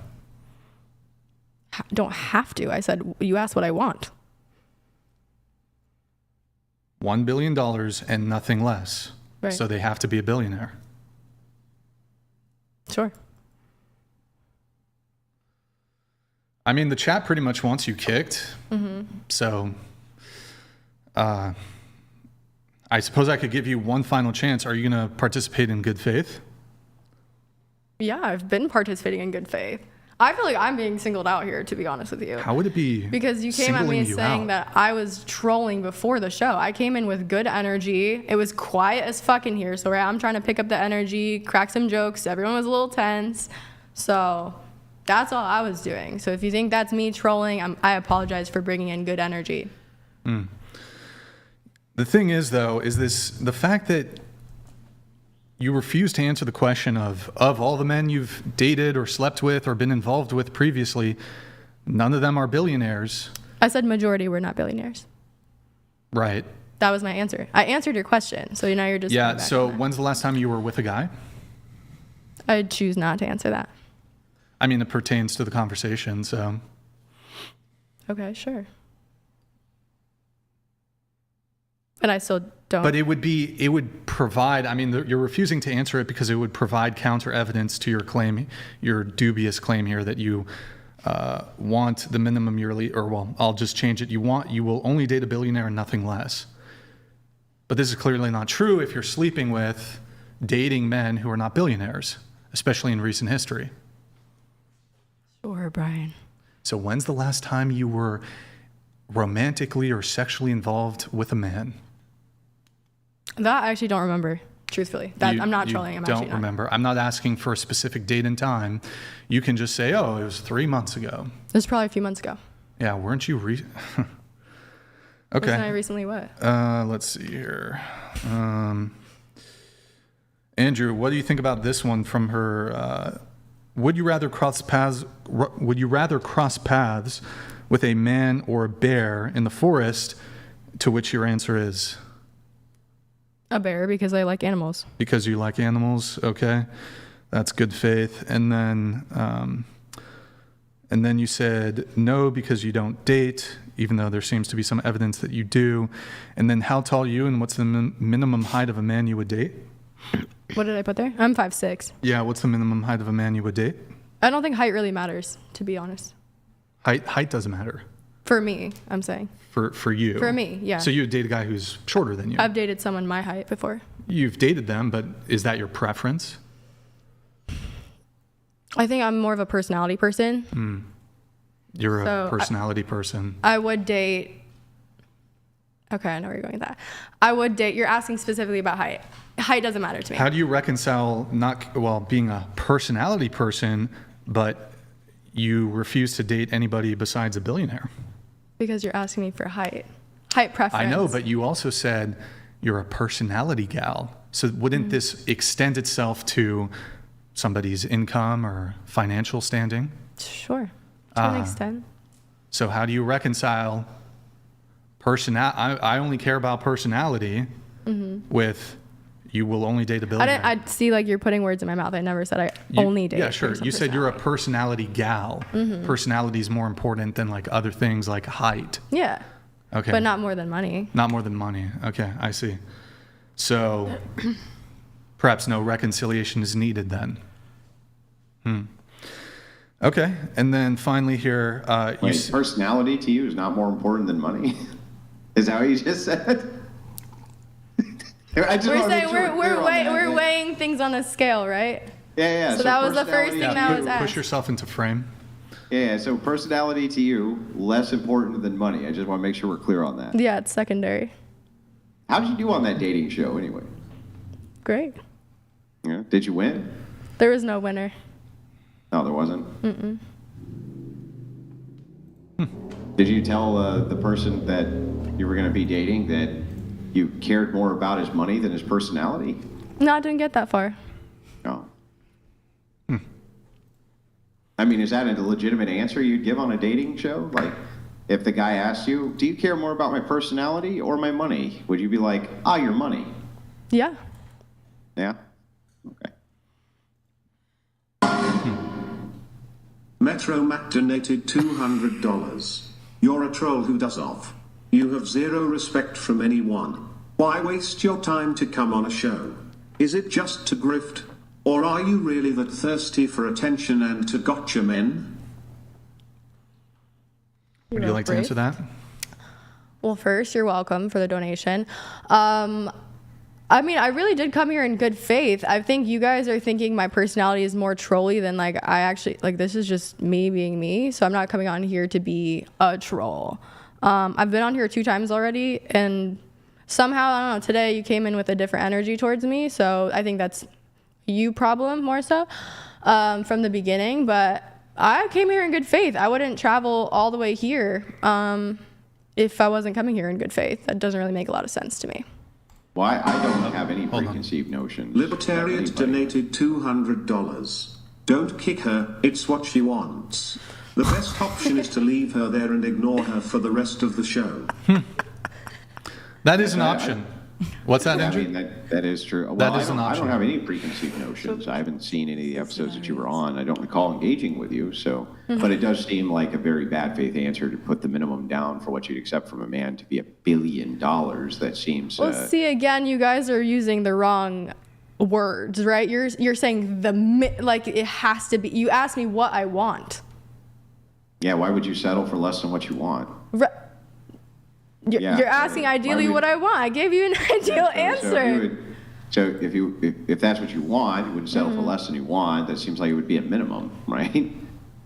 Don't have to. I said, you asked what I want. $1 billion and nothing less. Right. So they have to be a billionaire. Sure. I mean, the chat pretty much wants you kicked. Mm-hmm. So I suppose I could give you one final chance. Are you going to participate in good faith? Yeah, I've been participating in good faith. I feel like I'm being singled out here, to be honest with you. How would it be? Because you came at me saying out? that I was trolling before the show. I came in with good energy. It was quiet as fuck in here. So right, I'm trying to pick up the energy, crack some jokes. Everyone was a little tense. So that's all I was doing. So if you think that's me trolling, I apologize for bringing in good energy. The thing is, though, the fact that you refuse to answer the question of all the men you've dated or slept with or been involved with previously, none of them are billionaires. I said majority were not billionaires. Right. That was my answer. I answered your question. So now you're just... Yeah, so when's the last time you were with a guy? I choose not to answer that. I mean, it pertains to the conversation, so... Okay, sure. And I still don't... But it would provide, I mean, you're refusing to answer it because it would provide counter evidence to your claim, your dubious claim here that you want the minimum yearly, or well, I'll just change it. You will only date a billionaire and nothing less. But this is clearly not true if you're sleeping with, dating men who are not billionaires, especially in recent history. Sure, Brian. So when's the last time you were romantically or sexually involved with a man? That I actually don't remember, truthfully. I'm not trolling. I'm actually don't remember. I'm not asking for a specific date and time. You can just say, oh, it was 3 months ago. It was probably a few months ago. Yeah, weren't you Okay. Wasn't I recently what? Let's see here. Andrew, what do you think about this one from her? Would you rather cross paths with a man or a bear in the forest? To which your answer is a bear, because I like animals. Because you like animals, okay, that's good faith. And then you said no because you don't date, even though there seems to be some evidence that you do. And then how tall are you, and what's the minimum height of a man you would date? What did I put there? I'm 5'6". Yeah, what's the minimum height of a man you would date? I don't think height really matters, to be honest. Height doesn't matter. For me, I'm saying. For you. For me, yeah. So you would date a guy who's shorter than you. I've dated someone my height before. You've dated them, but is that your preference? I think I'm more of a personality person. You're a personality person. I would date... Okay, I know where you're going with that. I would date... You're asking specifically about height. Height doesn't matter to me. How do you reconcile being a personality person, but you refuse to date anybody besides a billionaire? Because you're asking me for height preference. I know, but you also said you're a personality gal. So wouldn't this extend itself to somebody's income or financial standing? Sure, to an extent. So how do you reconcile I only care about personality with you will only date a billionaire? I see like you're putting words in my mouth. I never said I only date. Yeah, sure. You said you're a personality gal. Personality is more important than like other things like height. Yeah. Okay. But not more than money. Not more than money. Okay, I see. So perhaps no reconciliation is needed then. Okay, and then finally here... Wait, personality to you is not more important than money? Is that what you just said? We're weighing things on a scale, right? Yeah. So that was the first thing that was asked. Push yourself into frame. Yeah, so personality to you, less important than money. I just want to make sure we're clear on that. Yeah, it's secondary. How did you do on that dating show anyway? Great. Yeah. Did you win? There was no winner. No, there wasn't? Did you tell the person that you were going to be dating that you cared more about his money than his personality? No, I didn't get that far. No. I mean, is that a legitimate answer you'd give on a dating show? Like, if the guy asked you, do you care more about my personality or my money? Would you be like, your money? Yeah. Yeah? Okay. Metro Matt donated $200. You're a troll who does off. You have zero respect from anyone. Why waste your time to come on a show? Is it just to grift? Or are you really that thirsty for attention and to gotcha men? Would you like to answer that? Well, first, you're welcome for the donation. I mean, I really did come here in good faith. I think you guys are thinking my personality is more trolly than like I actually like. This is just me being me. So I'm not coming on here to be a troll. I've been on here 2 times already, and somehow I don't know. Today you came in with a different energy towards me. So I think that's you problem more so from the beginning. But I came here in good faith. I wouldn't travel all the way here if I wasn't coming here in good faith. That doesn't really make a lot of sense to me. Well, I don't have any preconceived notions. Libertarian donated $200. Don't kick her, it's what she wants. The best option is to leave her there and ignore her for the rest of the show. That is an option. What's that, Andrew? I mean, that is true. Well, That is an I option. don't have any preconceived notions. I haven't seen any of the episodes that you were on. I don't recall engaging with you. So, but it does seem like a very bad faith answer to put the minimum down for what you'd accept from a man to be $1 billion. That seems. Well, see, again, you guys are using the wrong words, right? You're saying like it has to be. You asked me what I want. Yeah. Why would you settle for less than what you want? You're asking ideally what I want. I gave you an ideal answer. So if that's what you want, you would settle for less than you want. That seems like it would be a minimum, right? It'd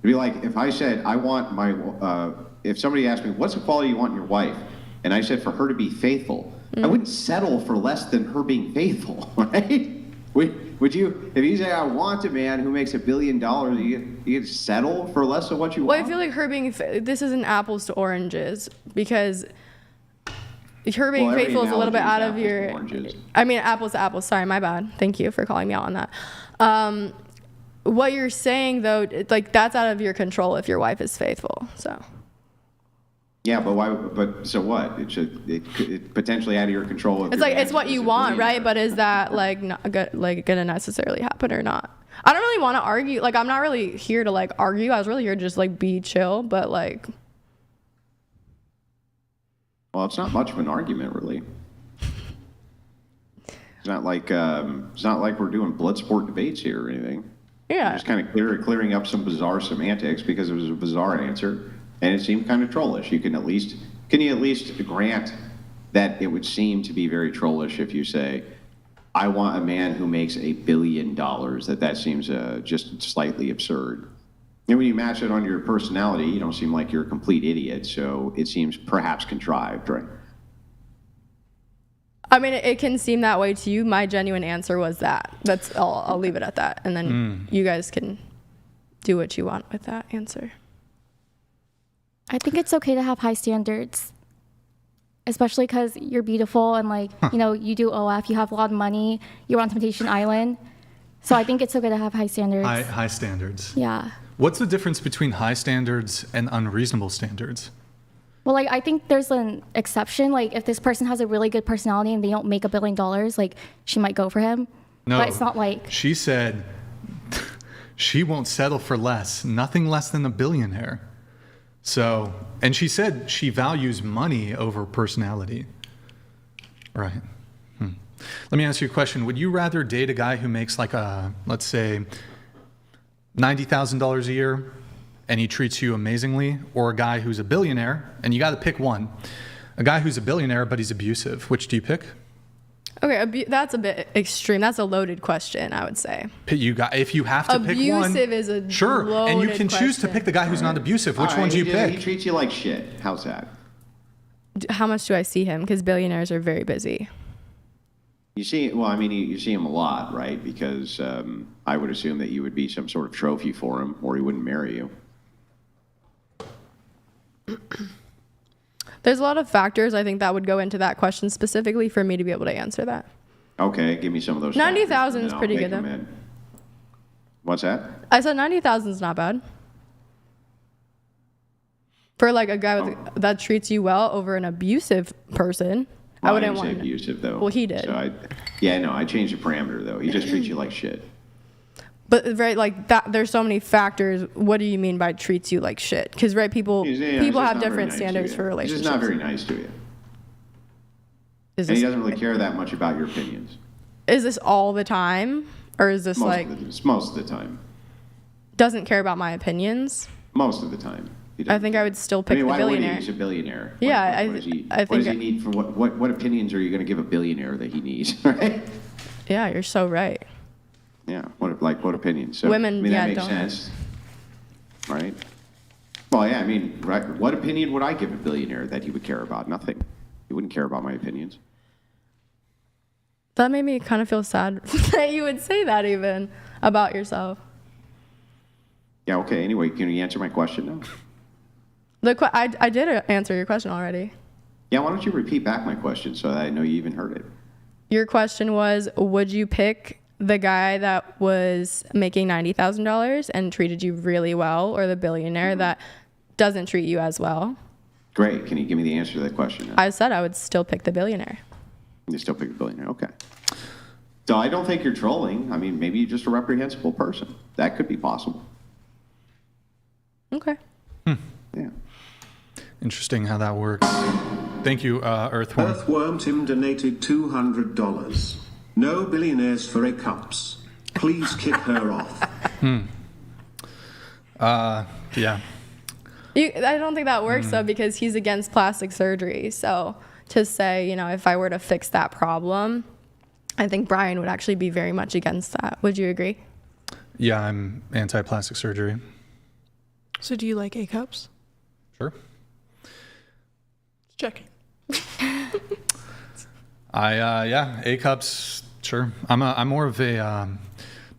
be like if I said I want my if somebody asked me what's the quality you want in your wife, and I said for her to be faithful, I wouldn't settle for less than her being faithful, right? Would you, if you say I want a man who makes $1 billion, you settle for less than what you want? Well, I feel like her being this isn't apples to oranges because her being faithful is a little bit out of your. I mean, apples to apples. Sorry, my bad. Thank you for calling me out on that. What you're saying though, like that's out of your control if your wife is faithful. So. Yeah, but why? But so what? It potentially out of your control. It's like it's what you want, right? But is that like not gonna necessarily happen or not? I don't really want to argue. Like I'm not really here to like argue. I was really here to just like be chill. But like. Well, it's not much of an argument, really. It's not like we're doing blood sport debates here or anything. Yeah. We're just kind of clearing up some bizarre semantics because it was a bizarre answer, and it seemed kind of trollish. Can you at least grant that it would seem to be very trollish if you say, "I want a man who makes $1 billion." That seems just slightly absurd. And when you match it on your personality, you don't seem like you're a complete idiot, so it seems perhaps contrived, right? I mean, it can seem that way to you. My genuine answer was that. I'll leave it at that, and then you guys can do what you want with that answer. I think it's okay to have high standards, especially because you're beautiful and like you do OF, you have a lot of money, you're on Temptation Island, so I think it's okay to have high standards. High standards. Yeah. What's the difference between high standards and unreasonable standards? Well, like I think there's an exception. Like if this person has a really good personality and they don't make $1 billion, like she might go for him. No, but it's not like she said she won't settle for less, nothing less than a billionaire. So, and she said she values money over personality. Right. Let me ask you a question. Would you rather date a guy who makes like let's say, $90,000 a year and he treats you amazingly, or a guy who's a billionaire, and you got to pick one? A guy who's a billionaire but he's abusive. Which do you pick? Okay, that's a bit extreme. That's a loaded question, I would say. If you have to pick one. Abusive is a sure, loaded and you can choose to question. pick the guy who's not abusive. Which one do you pick? He treats you like shit. How's that? How much do I see him? Because billionaires are very busy. You see him a lot, right? Because I would assume that you would be some sort of trophy for him, or he wouldn't marry you. There's a lot of factors I think that would go into that question specifically for me to be able to answer that. Okay, give me some of those. 90,000 is pretty good though. What's that? I said 90,000 is not bad. For like a guy that treats you well over an abusive person. Well, I wouldn't say want abusive though. Well, he did. So I changed the parameter though. He just treats you like shit. But right, like that, there's so many factors. What do you mean by treats you like shit? Because right, people have different standards for relationships. He's just not very nice to you. And he doesn't really care that much about your opinions. Is this all the time, or is this Most of the time. doesn't care about my opinions? Most of the time. I think I would still pick the why billionaire. Would he? He's a billionaire. Yeah, what does he I think need for what opinions are you going to give a billionaire that he needs, right? Yeah, you're so right. Yeah, what opinions? So, Women, that makes sense, right? Well, yeah, right. What opinion would I give a billionaire that he would care about? Nothing. He wouldn't care about my opinions. That made me kind of feel sad that you would say that even about yourself. Yeah, okay, anyway, can you answer my question now? I did answer your question already. Yeah, why don't you repeat back my question so that I know you even heard it? Your question was, would you pick the guy that was making $90,000 and treated you really well, or the billionaire that doesn't treat you as well? Great. Can you give me the answer to that question? I said I would still pick the billionaire. You still pick the billionaire, okay. So I don't think you're trolling. Maybe you're just a reprehensible person. That could be possible. Okay. Yeah. Interesting how that works. Thank you, Earthworm. Earthworm Tim donated $200. No billionaires for a cups. Please kick her off. Yeah. I don't think that works though, because he's against plastic surgery. So to say, if I were to fix that problem, I think Brian would actually be very much against that. Would you agree? Yeah, I'm anti-plastic surgery. So do you like A cups? Sure. Just checking. A cups, sure. I'm more of a,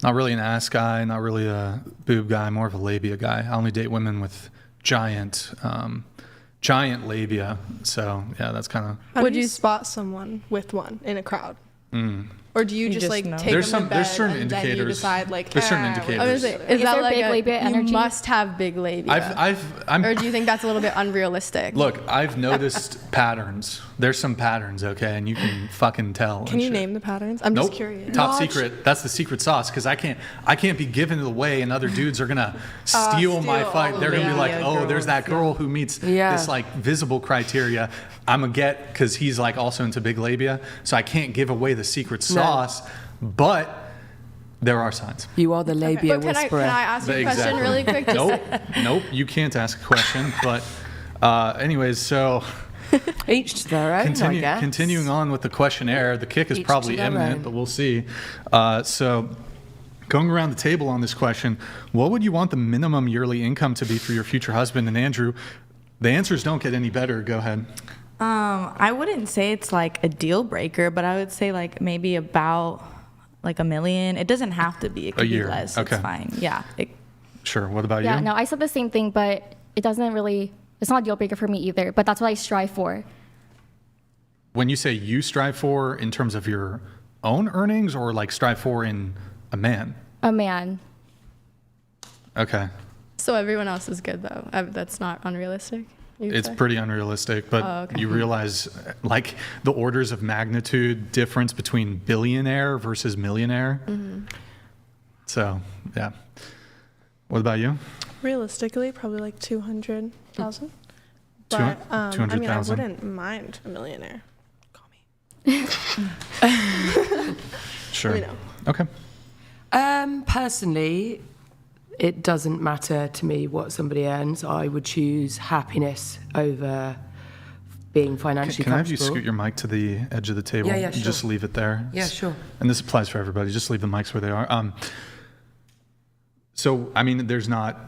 not really an ass guy, not really a boob guy, more of a labia guy. I only date women with giant labia. So yeah, that's kind of. How do you spot someone with one in a crowd? Or do you just take there's them to bed there's certain and indicators. then you decide there's certain indicators. I was gonna say, is that there like big labia energy? You must have big labia. Or do you think that's a little bit unrealistic? Look, I've noticed patterns. There's some patterns, okay, and you can fucking tell. Can you name the patterns? I'm just curious. Top secret. That's the secret sauce, because I can't be giving it away, and other dudes are gonna steal my fight. They're gonna be like, oh, there's that girl who meets this like visible criteria. I'm gonna get, because he's like also into big labia, so I can't give away the secret sauce, but there are signs. You are the labia But whisperer. can I ask you a question really quick? Nope, you can't ask a question. But anyways, so each to their own, I guess. Continuing on with the questionnaire, the kick is Each probably to their imminent, own. but we'll see. So going around the table on this question, what would you want the minimum yearly income to be for your future husband? And Andrew, the answers don't get any better. Go ahead. I wouldn't say it's like a deal breaker, but I would say like maybe about like $1 million. It doesn't have to be. It could year. be less. Okay. It's fine. Yeah. Sure. What about Yeah, you? no, I said the same thing, but it's not a deal breaker for me either, but that's what I strive for. When you say you strive for in terms of your own earnings, or like strive for in a man? A man. Okay. So everyone else is good though. That's not unrealistic. It's pretty unrealistic, but okay. you realize like the orders of magnitude difference between billionaire versus millionaire. So yeah. What about you? Realistically, probably like 200,000. But I 200,000. wouldn't mind a millionaire. Call me. Sure. Let me know. Okay. Personally, it doesn't matter to me what somebody earns. I would choose happiness over being financially Can I have you comfortable. scoot your mic to the edge of the table? Yeah, sure. Just leave it there. Yeah, sure. And this applies for everybody. Just leave the mics where they are. So, there's not,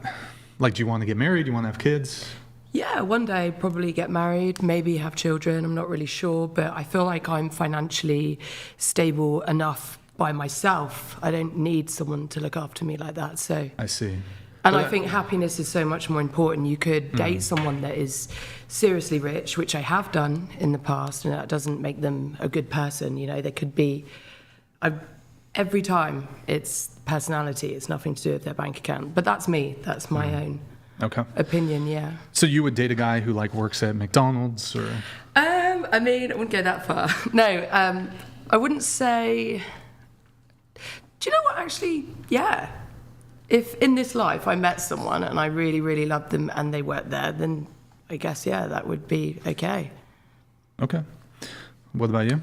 like, do you want to get married? Do you want to have kids? Yeah, one day probably get married, maybe have children. I'm not really sure, but I feel like I'm financially stable enough by myself. I don't need someone to look after me like that. So I see. And I think happiness is so much more important. You could date someone that is seriously rich, which I have done in the past, and that doesn't make them a good person. They could be. Every time it's personality. It's nothing to do with their bank account. But that's me. That's my own opinion. Yeah. So you would date a guy who like works at McDonald's, or? I wouldn't go that far. No, I wouldn't say. Do you know what? Actually, yeah. If in this life I met someone and I really, really loved them and they worked there, then I guess, yeah, that would be okay. Okay. What about you?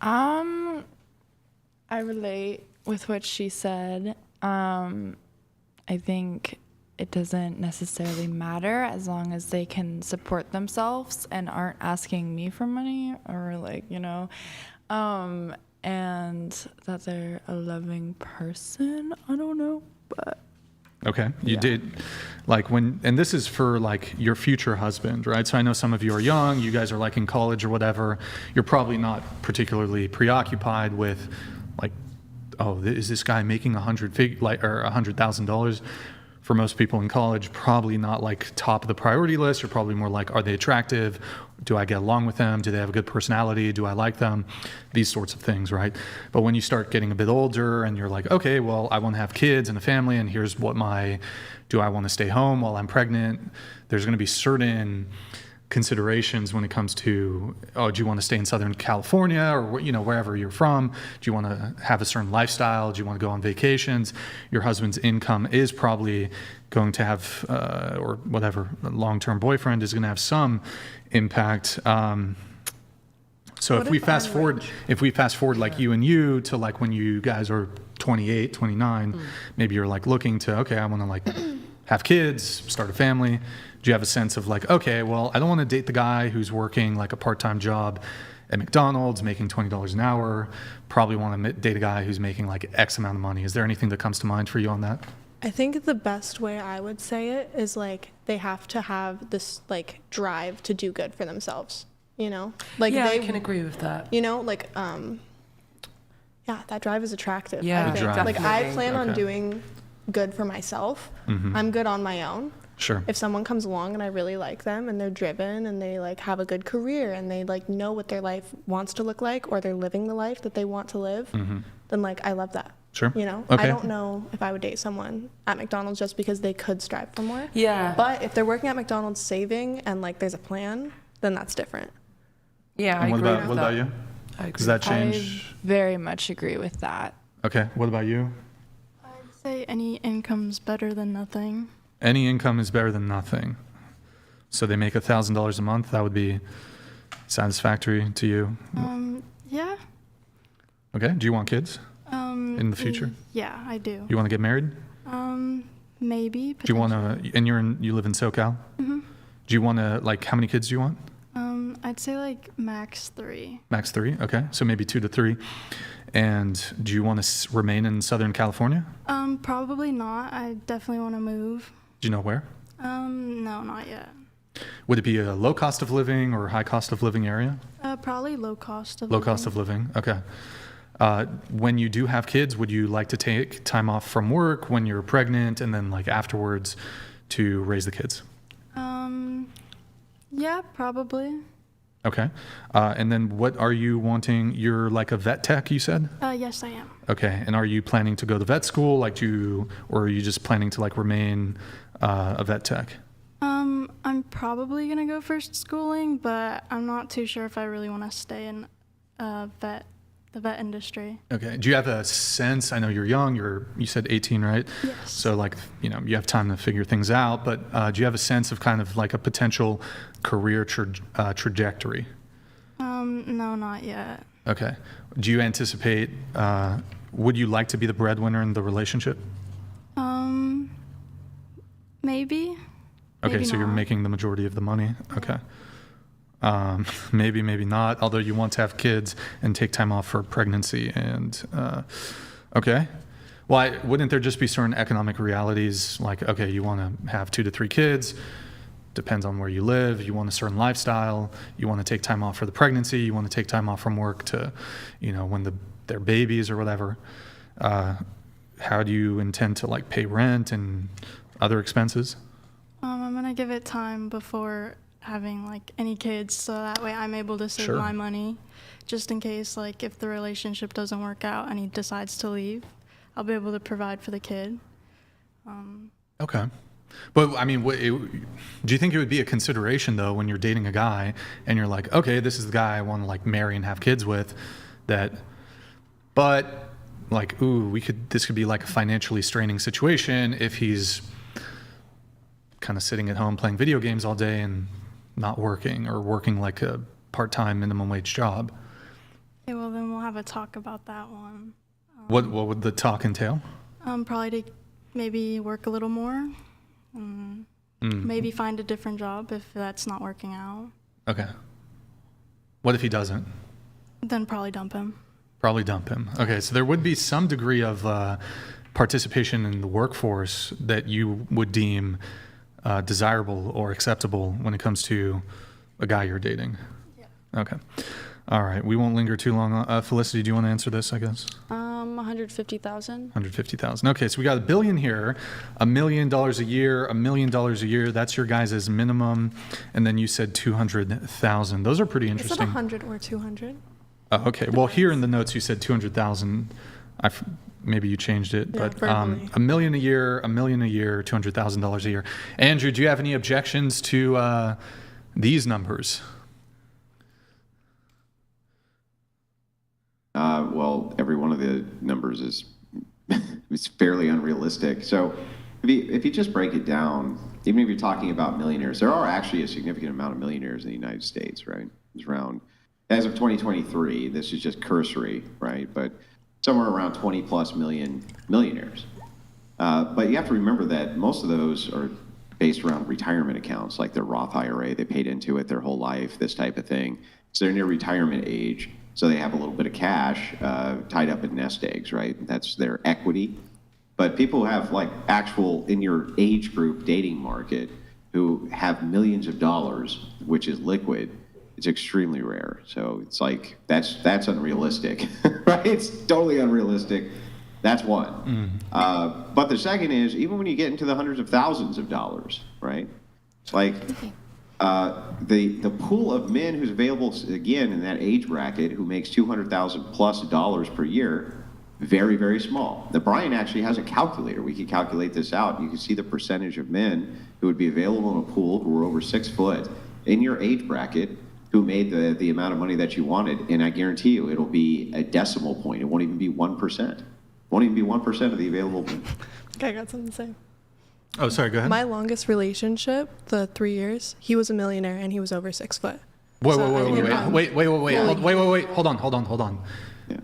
I relate with what she said. I think it doesn't necessarily matter as long as they can support themselves and aren't asking me for money or like, you know, and that they're a loving person. I don't know, but. Okay. You did like and this is for like your future husband, right? So I know some of you are young, you guys are like in college or whatever. You're probably not particularly preoccupied with like, oh, is this guy making $100,000? For most people in college, probably not like top of the priority list. You're probably more like, are they attractive? Do I get along with them? Do they have a good personality? Do I like them? These sorts of things, right? But when you start getting a bit older and you're like, okay, well, I want to have kids and a family, and here's what do I want to stay home while I'm pregnant? There's going to be certain considerations when it comes to, oh, do you want to stay in Southern California or, you know, wherever you're from? Do you want to have a certain lifestyle? Do you want to go on vacations? Your husband's income is probably going to have, or whatever, long-term boyfriend is going to have some impact. So if we fast forward like you to like when you guys are 28, 29, maybe you're like looking to, okay, I want to like have kids, start a family. Do you have a sense of like, okay, well, I don't want to date the guy who's working like a part-time job at McDonald's, making $20 an hour. Probably want to date a guy who's making like X amount of money. Is there anything that comes to mind for you on that? I think the best way I would say it is like they have to have this like drive to do good for themselves, you know? Like I can agree with that. You know, like yeah, that drive is attractive. Yeah, I think. Like I plan on Okay. doing good for myself. Mm-hmm. I'm good on my own. Sure. If someone comes along and I really like them and they're driven and they like have a good career and they like know what their life wants to look like or they're living the life that they want to live, then like I love that. Sure. You know, Okay. I don't know if I would date someone at McDonald's just because they could strive for more. Yeah. But if they're working at McDonald's saving and like there's a plan, then that's different. Yeah, I And what agree about with what that. about you? I agree. Does that change? I very much agree with that. Okay. What about you? I'd say any income's better than nothing. Any income is better than nothing. So they make $1,000 a month. That would be satisfactory to you. Yeah. Okay. Do you want kids in the future? Yeah, I do. You want to get married? Maybe. Do you want to? And you live in SoCal. Mm-hmm. Do you want to like? How many kids do you want? I'd say like max 3. Max 3. Okay. So maybe 2 to 3. And do you want to remain in Southern California? Probably not. I definitely want to move. Do you know where? No, not yet. Would it be a low cost of living or high cost of living area? Probably low cost of Low living. cost of living. Okay. When you do have kids, would you like to take time off from work when you're pregnant and then like afterwards to raise the kids? Yeah, probably. Okay. And then what are you wanting? You're like a vet tech, you said? Yes, I am. Okay. And are you planning to go to vet school or are you just planning to like remain a vet tech? I'm probably gonna go for schooling, but I'm not too sure if I really want to stay in the vet industry. Okay. Do you have a sense? I know you're young. You said 18, right? Yes. So like, you have time to figure things out, but do you have a sense of kind of like a potential career trajectory? No, not yet. Okay. Do you anticipate, would you like to be the breadwinner in the relationship? Maybe. Okay, Maybe so you're not. making the majority of the money. Okay. Maybe not, although you want to have kids and take time off for pregnancy and, okay. Well, wouldn't there just be certain economic realities like, okay, you want to have 2 to 3 kids, depends on where you live, you want a certain lifestyle, you want to take time off for the pregnancy, you want to take time off from work to, when they're babies or whatever. How do you intend to like pay rent and other expenses? I'm gonna give it time before having like any kids, so that way I'm able to save Sure. my money, just in case like if the relationship doesn't work out and he decides to leave, I'll be able to provide for the kid. Okay. But I mean, do you think it would be a consideration though when you're dating a guy and you're like, okay, this is the guy I want to like marry and have kids with, but like, this could be like a financially straining situation if he's kind of sitting at home playing video games all day and not working or working like a part-time minimum wage job. Okay, well then we'll have a talk about that one. What would the talk entail? Probably to maybe work a little more, Maybe find a different job if that's not working out. Okay. What if he doesn't? Then probably dump him. Probably dump him. Okay, so there would be some degree of participation in the workforce that you would deem desirable or acceptable when it comes to a guy you're dating. Yeah. Okay. All right. We won't linger too long. Felicity, do you want to answer this, I guess? 150,000. 150,000. Okay, so we got $1 billion here, $1 million a year, $1 million a year. That's your guys' minimum. And then you said 200,000. Those are pretty Is it interesting. 100 or 200? Oh, okay. Well, here in the notes you said 200,000. Maybe you changed it, Yeah, but verbally. $1 million a year, $1 million a year, $200,000 a year. Andrew, do you have any objections to these numbers? Well, every one of the numbers is fairly unrealistic. So if you just break it down, even if you're talking about millionaires, there are actually a significant amount of millionaires in the United States, right? It's around, as of 2023, this is just cursory, right? But somewhere around 20 plus million millionaires. But you have to remember that most of those are based around retirement accounts, like their Roth IRA. They paid into it their whole life, this type of thing. So they're near retirement age. So they have a little bit of cash tied up in nest eggs, right? That's their equity. But people who have like actual, in your age group dating market, who have millions of dollars, which is liquid, it's extremely rare. So it's like, that's unrealistic, right? It's totally unrealistic. That's one. But the second is, even when you get into the hundreds of thousands of dollars, right? Like, the pool of men who's available, again, in that age bracket, who makes $200,000 plus per year, very, very small. The Brian actually has a calculator. We could calculate this out. You can see the percentage of men who would be available in a pool who were over 6 foot in your age bracket who made the amount of money that you wanted. And I guarantee you, it'll be a decimal point. It won't even be 1%. Won't even be 1% of the available men. Okay, I got something to say. Oh, sorry, go ahead. My longest relationship, the 3 years, he was a millionaire and he was over 6 foot. Wait. So I didn't know. Wait. Hold on. Yeah.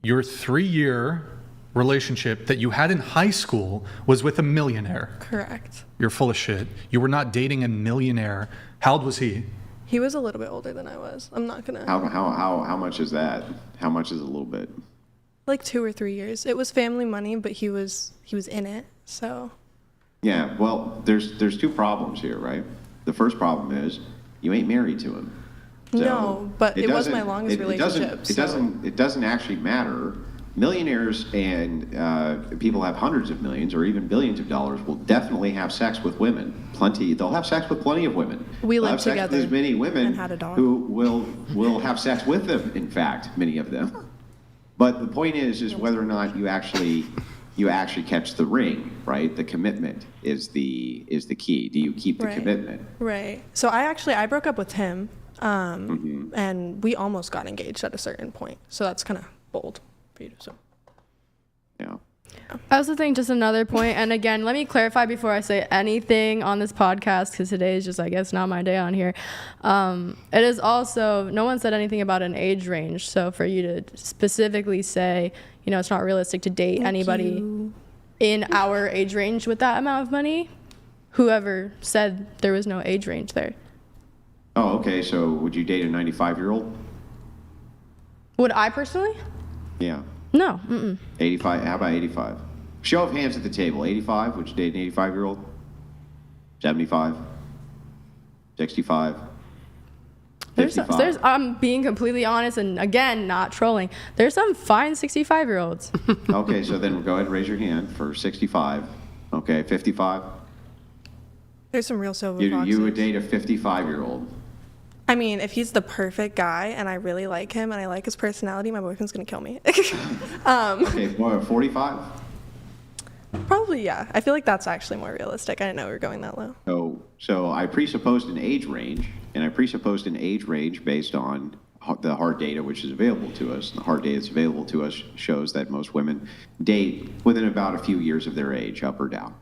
Your 3-year relationship that you had in high school was with a millionaire. Correct. You're full of shit. You were not dating a millionaire. How old was he? He was a little bit older than I was. I'm not gonna. How much is that? How much is a little bit? Like 2 or 3 years. It was family money, but he was in it. So. Yeah. Well, there's 2 problems here, right? The first problem is you ain't married to him. So No, but it was my longest relationship. It doesn't actually matter. Millionaires and people have hundreds of millions or even billions of dollars will definitely have sex with women. They'll have sex with plenty of women. We They'll lived have sex together with as many women and had a dog. who will have sex with them. In fact, many of them. But the point is whether or not you actually catch the ring, right? The commitment is the key. Do you keep the Right. commitment? Right. So I broke up with him, and we almost got engaged at a certain point. So that's kind of bold for you to assume. Yeah. I also think just another point, and again, let me clarify before I say anything on this podcast, because today is just, I guess, not my day on here. It is also, no one said anything about an age range. So for you to specifically say, it's not realistic to date anybody in our age range with that amount of money, whoever said there was no age range there. Oh, okay. So would you date a 95-year-old? Would I personally? Yeah. No. 85. How about 85? Show of hands at the table. 85. Would you date an 85-year-old? 75. 65. 55. I'm being completely honest, and again, not trolling. There's some fine 65-year-olds. Okay, so then go ahead and raise your hand for 65. Okay, 55. There's some real silver You foxes. would date a 55-year-old. I mean, if he's the perfect guy and I really like him and I like his personality, my boyfriend's gonna kill me. Okay, 45. Probably, yeah. I feel like that's actually more realistic. I didn't know we were going that low. So I presupposed an age range, and I presupposed an age range based on the hard data which is available to us. The hard data that's available to us shows that most women date within about a few years of their age, up or down.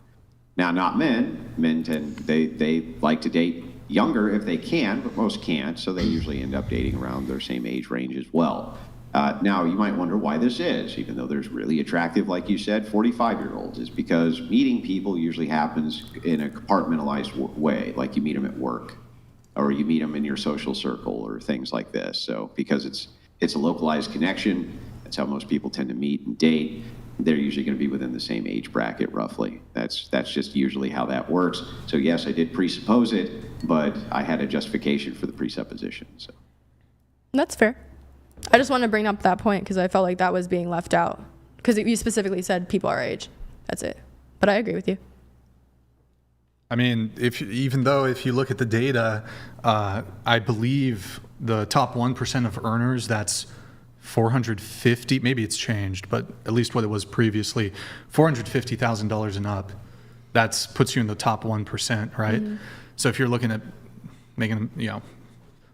Now, not men. Men they like to date younger if they can, but most can't, so they usually end up dating around their same age range as well. Now, you might wonder why this is, even though there's really attractive, like you said, 45-year-olds, is because meeting people usually happens in a compartmentalized way, like you meet them at work, or you meet them in your social circle, or things like this. So because it's a localized connection, that's how most people tend to meet and date. They're usually going to be within the same age bracket, roughly. That's just usually how that works. So yes, I did presuppose it, but I had a justification for the presupposition. So That's fair. I just wanted to bring up that point because I felt like that was being left out. Because you specifically said people our age. That's it. But I agree with you. I mean, even though if you look at the data, I believe the top 1% of earners, that's 450, maybe it's changed, but at least what it was previously, $450,000 and up. That puts you in the top 1%, right? Mm-hmm. So if you're looking at making,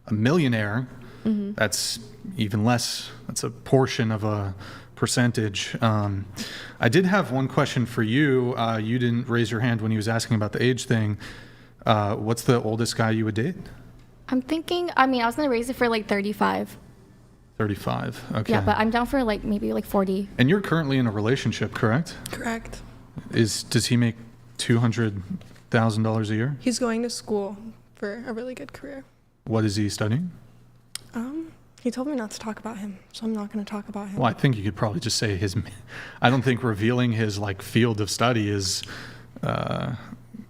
a millionaire, mm-hmm. that's even less. That's a portion of a percentage. I did have one question for you. You didn't raise your hand when he was asking about the age thing. What's the oldest guy you would date? I'm thinking, I was going to raise it for like 35. 35, okay. Yeah, but I'm down for like maybe like 40. And you're currently in a relationship, correct? Correct. Does he make $200,000 a year? He's going to school for a really good career. What is he studying? He told me not to talk about him, so I'm not going to talk about him. Well, I think you could probably just say I don't think revealing his field of study is going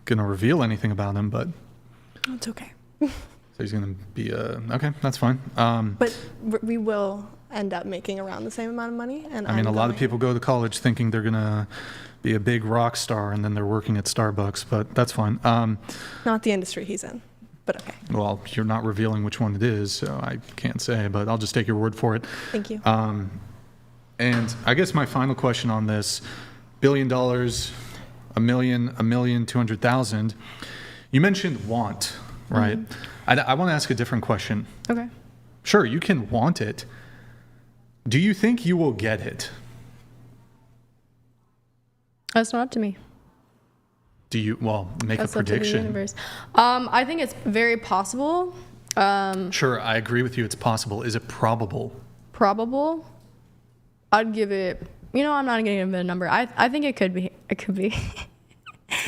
to reveal anything about him, but it's okay. So he's going to be okay, that's fine. But we will end up making around the same amount of money. And a lot of people go to college thinking they're going to be a big rock star, and then they're working at Starbucks, but that's fine. Not the industry he's in. But okay. Well, you're not revealing which one it is, so I can't say, but I'll just take your word for it. Thank you. And I guess my final question on this, $1 billion, $1,200,000. You mentioned want, right? Mm-hmm. I want to ask a different question. Okay. Sure, you can want it. Do you think you will get it? That's not up to me. Do you, make That's a prediction? Up to the universe. I think it's very possible. Sure, I agree with you. It's possible. Is it probable? Probable? I'd give it, I'm not going to give it a number. I think it could be. It could be.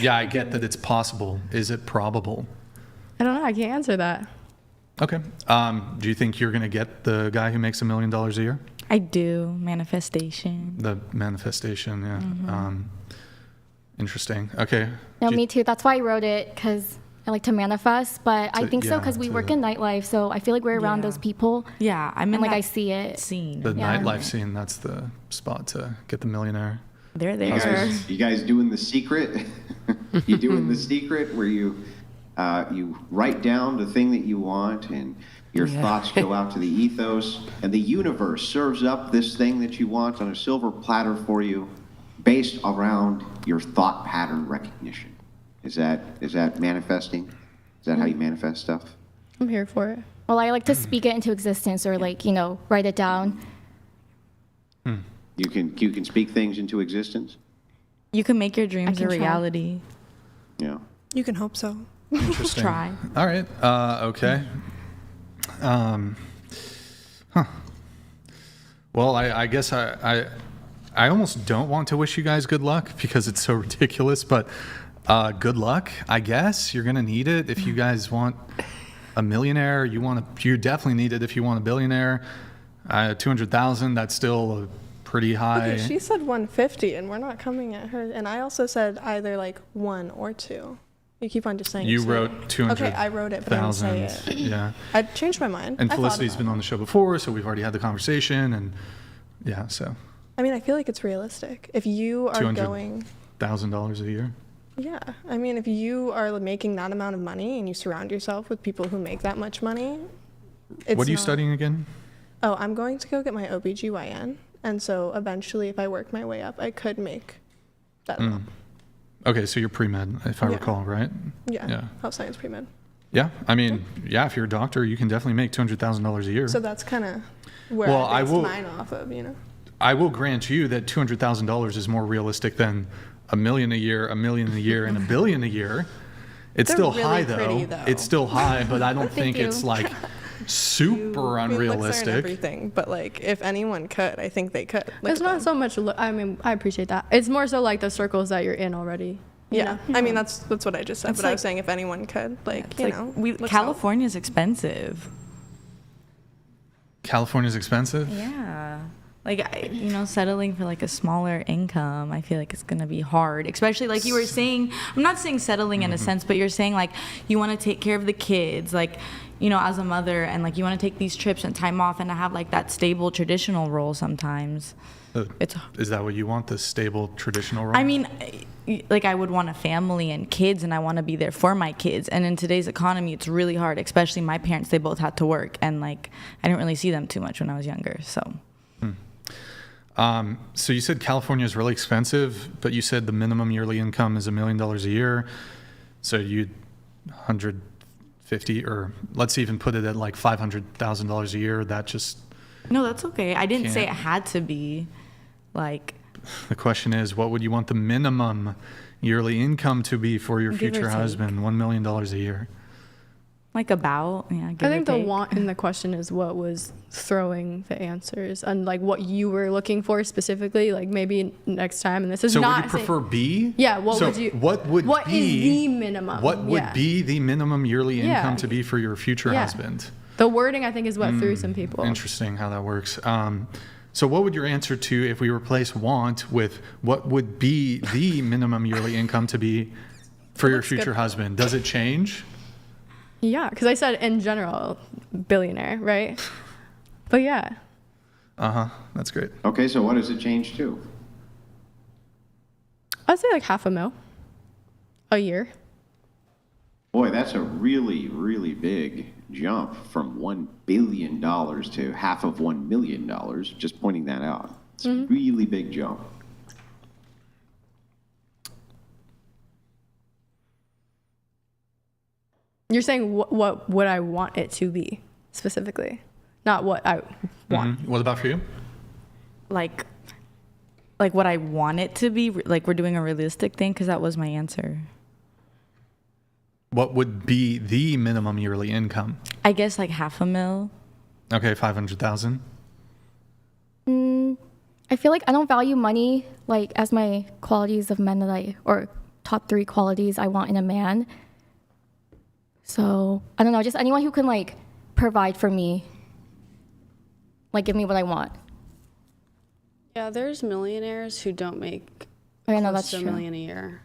Yeah, I get that it's possible. Is it probable? I don't know. I can't answer that. Okay. Do you think you're going to get the guy who makes $1 million a year? I do. Manifestation. The manifestation, yeah. Mm-hmm. Interesting. Okay. No, me too. That's why I wrote it, because I like to manifest. But I think so because we work in nightlife, so I feel like we're around those people. Yeah, I'm in I see it. Scene. The nightlife scene. That's the spot to get the millionaire. They're there. You guys doing The Secret? You doing The Secret where you write down the thing that you want and your thoughts go out to the ethos and the universe serves up this thing that you want on a silver platter for you based around your thought pattern recognition. Is that manifesting? Is that how you manifest stuff? I'm here for it. Well, I like to speak it into existence or write it down. You can speak things into existence? You can make your dreams a reality. Yeah. You can hope so. Interesting. Try. All right. Okay. Well, I guess I almost don't want to wish you guys good luck because it's so ridiculous, but good luck, I guess. You're going to need it if you guys want a millionaire. You definitely need it if you want a billionaire. 200,000, that's still a pretty high. Okay, she said 150 and we're not coming at her. And I also said either 1 or 2. You keep on just saying you wrote 200,000. Okay, I wrote it, but I didn't say it. Yeah. I changed my mind. And Felicity's been on the show before, so we've already had the conversation, and yeah, so. I feel like it's realistic. If you are going $200,000 a year. Yeah, if you are making that amount of money and you surround yourself with people who make that much money, what are you studying again? Oh, I'm going to go get my OBGYN, and so eventually, if I work my way up, I could make that amount. Okay, so you're pre-med, if I recall, right? Yeah. Health science pre-med. Yeah, if you're a doctor, you can definitely make $200,000 a year. So that's kind of where I base mine off of, I will grant you that $200,000 is more realistic than $1 million a year, $1 million a year, and $1 billion a year. It's still high, though. It's still high, but I don't think it's super I mean, looks aren't unrealistic. everything, but like if anyone could, I think they could. Look It's at not them. so much. I mean, I appreciate that. It's more so like the circles that you're in already. you Yeah, know? I mean that's what I just said. It's But I like- was saying if anyone could, like It's you like know, we looks California's expensive. California's expensive. Yeah. Like, settling for like a smaller income, I feel like it's going to be hard. Especially like you were saying, I'm not saying settling in a sense, but you're saying like you want to take care of the kids, like, as a mother, and like you want to take these trips and time off and to have like that stable traditional role sometimes. Is that what you want, the stable traditional role? I mean, like I would want a family and kids, and I want to be there for my kids. And in today's economy, it's really hard, especially my parents, they both had to work, and like I didn't really see them too much when I was younger, so. So you said California is really expensive, but you said the minimum yearly income is $1 million a year. So you 150, or let's even put it at like $500,000 a year. That just... No, that's okay. I didn't say it Can't. had to be like... The question is, what would you want the minimum yearly income to be for your Give or future take. husband? $1 million a year. Like about, yeah. I think the want in the question is what was throwing the answers and like what you were looking for specifically. Like maybe next time, and this is So not. would you prefer B? Yeah. What So would you? What would What be is the minimum? What would Yeah. be the minimum yearly Yeah. income to be for your future Yeah. husband? The wording, I think, is what threw some people. Interesting how that works. So what would your answer to if we replace want with what would be the minimum yearly income to be for your future husband? Does it change? Yeah, because I said in general, billionaire, right? But yeah, That's great. Okay, so what does it change to? I'd say like $500,000 a year. Boy, that's a really, really big jump from $1 billion to half of $1 million. Just pointing that out. It's a really big jump. You're saying what would I want it to be specifically, not what I want. What about for you? like what I want it to be. Like we're doing a realistic thing, because that was my answer. What would be the minimum yearly income? I guess like $500,000. Okay, 500,000. I feel like I don't value money like as my qualities of men or top 3 qualities I want in a man. So I don't know, just anyone who can like provide for me, like give me what I want. Yeah, there's millionaires who don't make I know close that's to true. $1 million a year,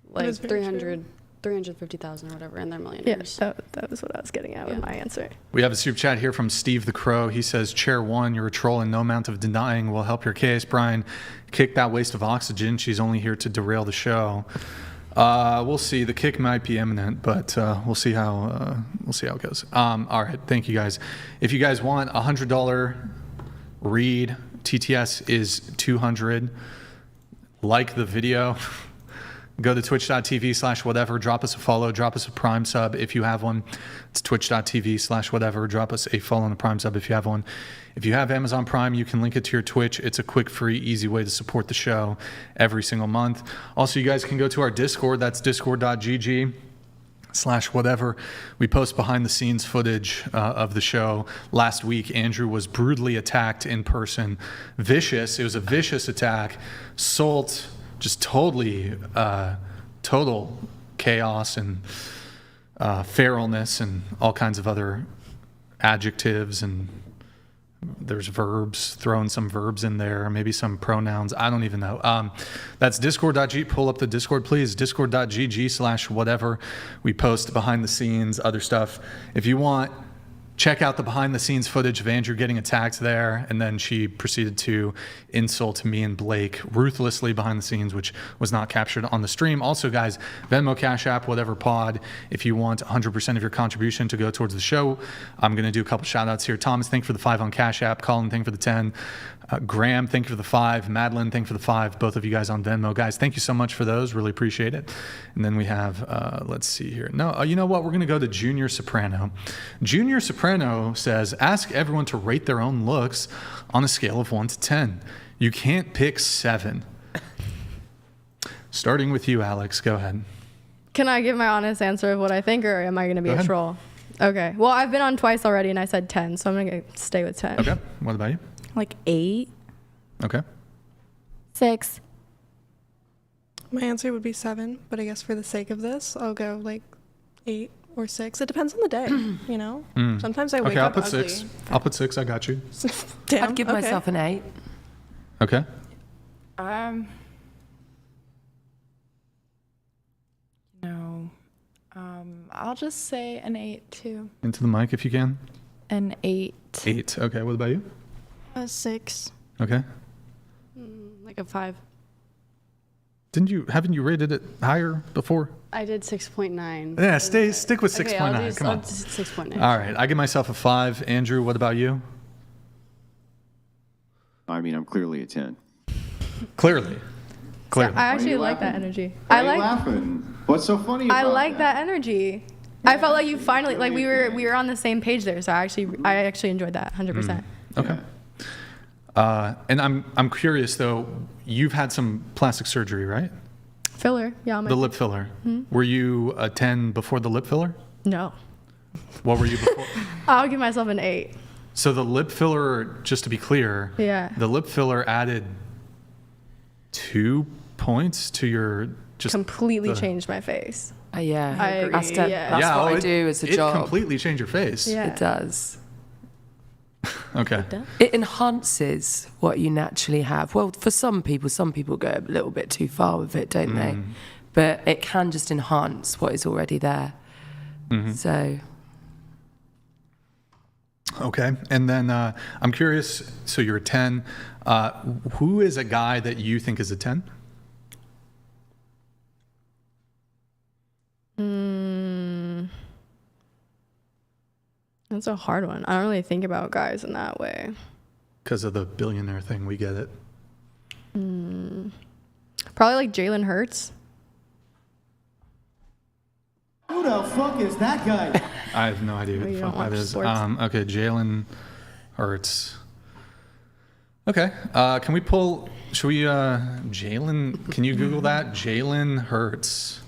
That like is very true. 350,000 or whatever, and they're Yeah, millionaires. that was what I was getting at with Yeah. my answer. We have a super chat here from Steve the Crow. He says, Chair 1, you're a troll and no amount of denying will help your case. Brian, kick that waste of oxygen. She's only here to derail the show. We'll see. The kick might be imminent, but we'll see how it goes. All right, thank you guys. If you guys want a $100 read, TTS is $200. Like the video. Go to twitch.tv/whatever, drop us a follow, drop us a Prime sub if you have one. It's twitch.tv/whatever, drop us a follow and a Prime sub if you have one. If you have Amazon Prime, you can link it to your Twitch. It's a quick, free, easy way to support the show every single month. Also, you guys can go to our Discord. That's discord.gg/whatever. We post behind the scenes footage of the show. Last week, Andrew was brutally attacked in person. Vicious. It was a vicious attack. Salt, just totally, total chaos and feralness and all kinds of other adjectives, and there's verbs, throwing some verbs in there, maybe some pronouns. I don't even know. That's discord.g. Pull up the Discord, please. Discord.gg/whatever. We post behind the scenes, other stuff. If you want, check out the behind the scenes footage of Andrew getting attacked there, and then she proceeded to insult me and Blake ruthlessly behind the scenes, which was not captured on the stream. Also, guys, Venmo, Cash App, whatever pod, if you want 100% of your contribution to go towards the show. I'm going to do a couple shout outs here. Thomas, thank you for the 5 on Cash App. Colin, thank you for the 10. Graham, thank you for the 5. Madeline, thank you for the 5. Both of you guys on Venmo. Guys, thank you so much for those. Really appreciate it. And then we have, let's see here. No, you know what? We're going to go to Junior Soprano. Junior Soprano says, ask everyone to rate their own looks on a scale of 1 to 10. You can't pick 7. Starting with you, Alex. Go ahead. Can I give my honest answer of what I think, or am I going to be Go a ahead. troll? Okay. Well, I've been on twice already, and I said 10, so I'm gonna stay with 10. Okay. What about you? Like 8. Okay. 6. My answer would be 7, but I guess for the sake of this, I'll go like 8 or 6. It depends on the day, you know? Sometimes I wake Okay, I'll up put ugly. 6. I'll put 6. I got you. Damn, I'd give okay. myself an 8. Okay. No. I'll just say an 8 too. Into the mic if you can. An 8. 8. Okay. What about you? A 6. Okay. Like a 5. Haven't you rated it higher before? I did 6.9. Yeah, stick with 6.9. Okay, I'll Come on. do 6.9. All right. I give myself a 5. Andrew, what about you? I mean, I'm clearly a 10. Clearly. I actually like that energy. Why are you laughing? What's so funny about I like that energy. I felt like you finally like we were on the same page there, so I actually enjoyed that 100%. Okay. And I'm curious though. You've had some plastic surgery, right? Filler, yeah. The lip filler. Were you a 10 before the lip filler? No. What were you before? I'll give myself an 8. So the lip filler, just to be clear, Yeah. the lip filler added 2 points to your just Completely changed my face. Yeah, I agree, that's, yeah. that's what I do as a job. It completely changed your face. Yeah. It does. Okay. It enhances what you naturally have. Well, for some people go a little bit too far with it, don't they? But it can just enhance what is already there. So. Okay. And then I'm curious, so you're a 10. Who is a guy that you think is a 10? That's a hard one. I don't really think about guys in that way. Because of the billionaire thing, we get it. Probably like Jalen Hurts. Who the fuck is that guy? I have no idea who Oh, the you fuck don't watch that is. sports? Okay, Jalen Hurts. Okay, can we pull? Should we? Jalen? Can you Google that? Jalen Hurts.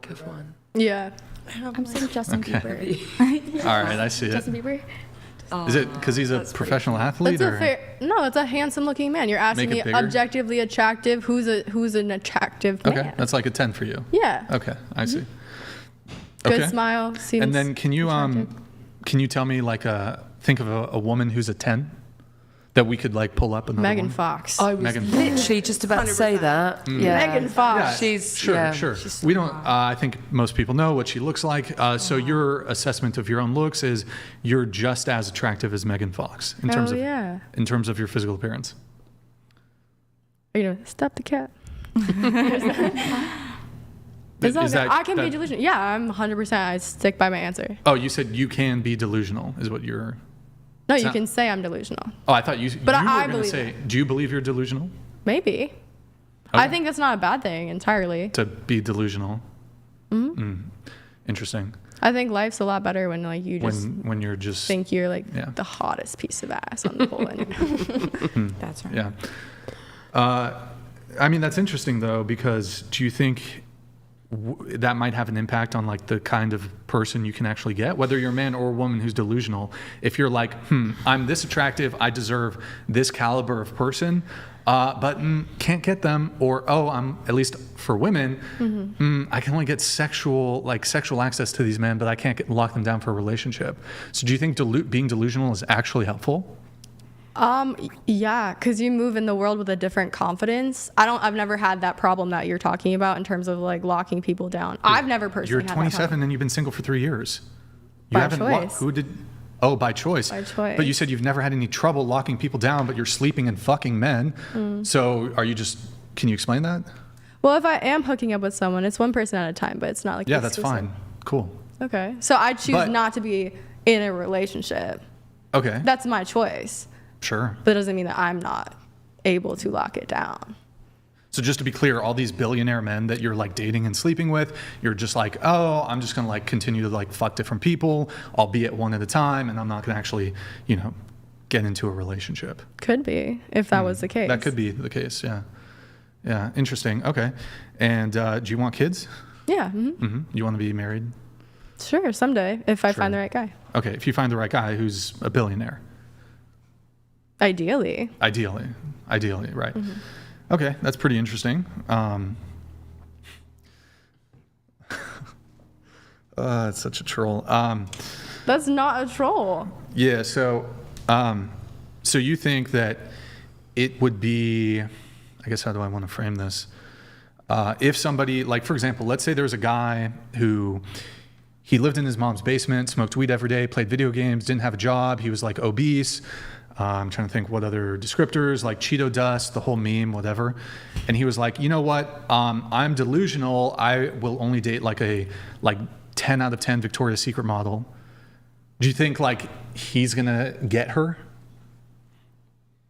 Good one. Yeah. I'm saying Justin Bieber. All right, I see it. Justin Bieber? Is it because he's a professional athlete? That's Or? a fair. No, it's a handsome-looking man. You're asking Make me it bigger? objectively attractive. Who's an attractive man? Okay, that's like a 10 for you. Yeah. Okay, I see. Good Okay. smile. Seems And then can you tell me like think of a woman who's a 10 that we could like pull up another Megan one? Fox. I was Megan Fox. literally just about to say that. Yeah. Megan Fox. She's Sure, yeah, sure. she's We don't. I think most people know what she looks like. So your assessment of your own looks is you're just as attractive as Megan Fox in terms of in terms of your physical appearance. You know, stop the cat. Is that I can be delusional. Yeah, I'm 100%. I stick by my answer. Oh, you said you can be delusional, is what you're. No, you can say I'm delusional. Oh, I thought you. But you I were going to believe say, it. do you believe you're delusional? Maybe. Okay. I think that's not a bad thing entirely. To be delusional. Interesting. I think life's a lot better when like you just When you're just think you're like the hottest piece of ass on the planet. That's right. Yeah. I mean, that's interesting though, because do you think that might have an impact on like the kind of person you can actually get, whether you're a man or a woman who's delusional? If you're like, I'm this attractive, I deserve this caliber of person, but can't get them, or I'm at least for women, I can only get sexual access to these men, but I can't lock them down for a relationship. So do you think being delusional is actually helpful? Yeah, because you move in the world with a different confidence. I've never had that problem that you're talking about in terms of like locking people down. I've never personally You're had that 27 problem. and you've been single for 3 years. You By haven't choice. who did? Oh, by choice. By choice. But you said you've never had any trouble locking people down, but you're sleeping and fucking men. So are you just? Can you explain that? Well, if I am hooking up with someone, it's one person at a time, but it's not like Yeah, that's exclusive. fine. Cool. Okay, so I choose But- not to be in a relationship. Okay. That's my choice. Sure. But it doesn't mean that I'm not able to lock it down. So just to be clear, all these billionaire men that you're like dating and sleeping with, you're just like, oh, I'm just gonna like continue to like fuck different people, albeit one at a time, and I'm not gonna actually, get into a relationship. Could be, if that was the case. That could be the case. Yeah. Yeah. Interesting. Okay. And do you want kids? Yeah. You want to be married? Sure, someday if I find the right guy. Okay, if you find the right guy who's a billionaire. Ideally, right. Okay, that's pretty interesting. It's such a troll. That's not a troll. Yeah, so you think that it would be, I guess, how do I want to frame this? If somebody, like, for example, let's say there's a guy who, he lived in his mom's basement, smoked weed every day, played video games, didn't have a job, he was like obese. I'm trying to think what other descriptors, like Cheeto dust, the whole meme, whatever. And he was like, you know what? I'm delusional. I will only date like a 10 out of 10 Victoria's Secret model. Do you think like he's gonna get her?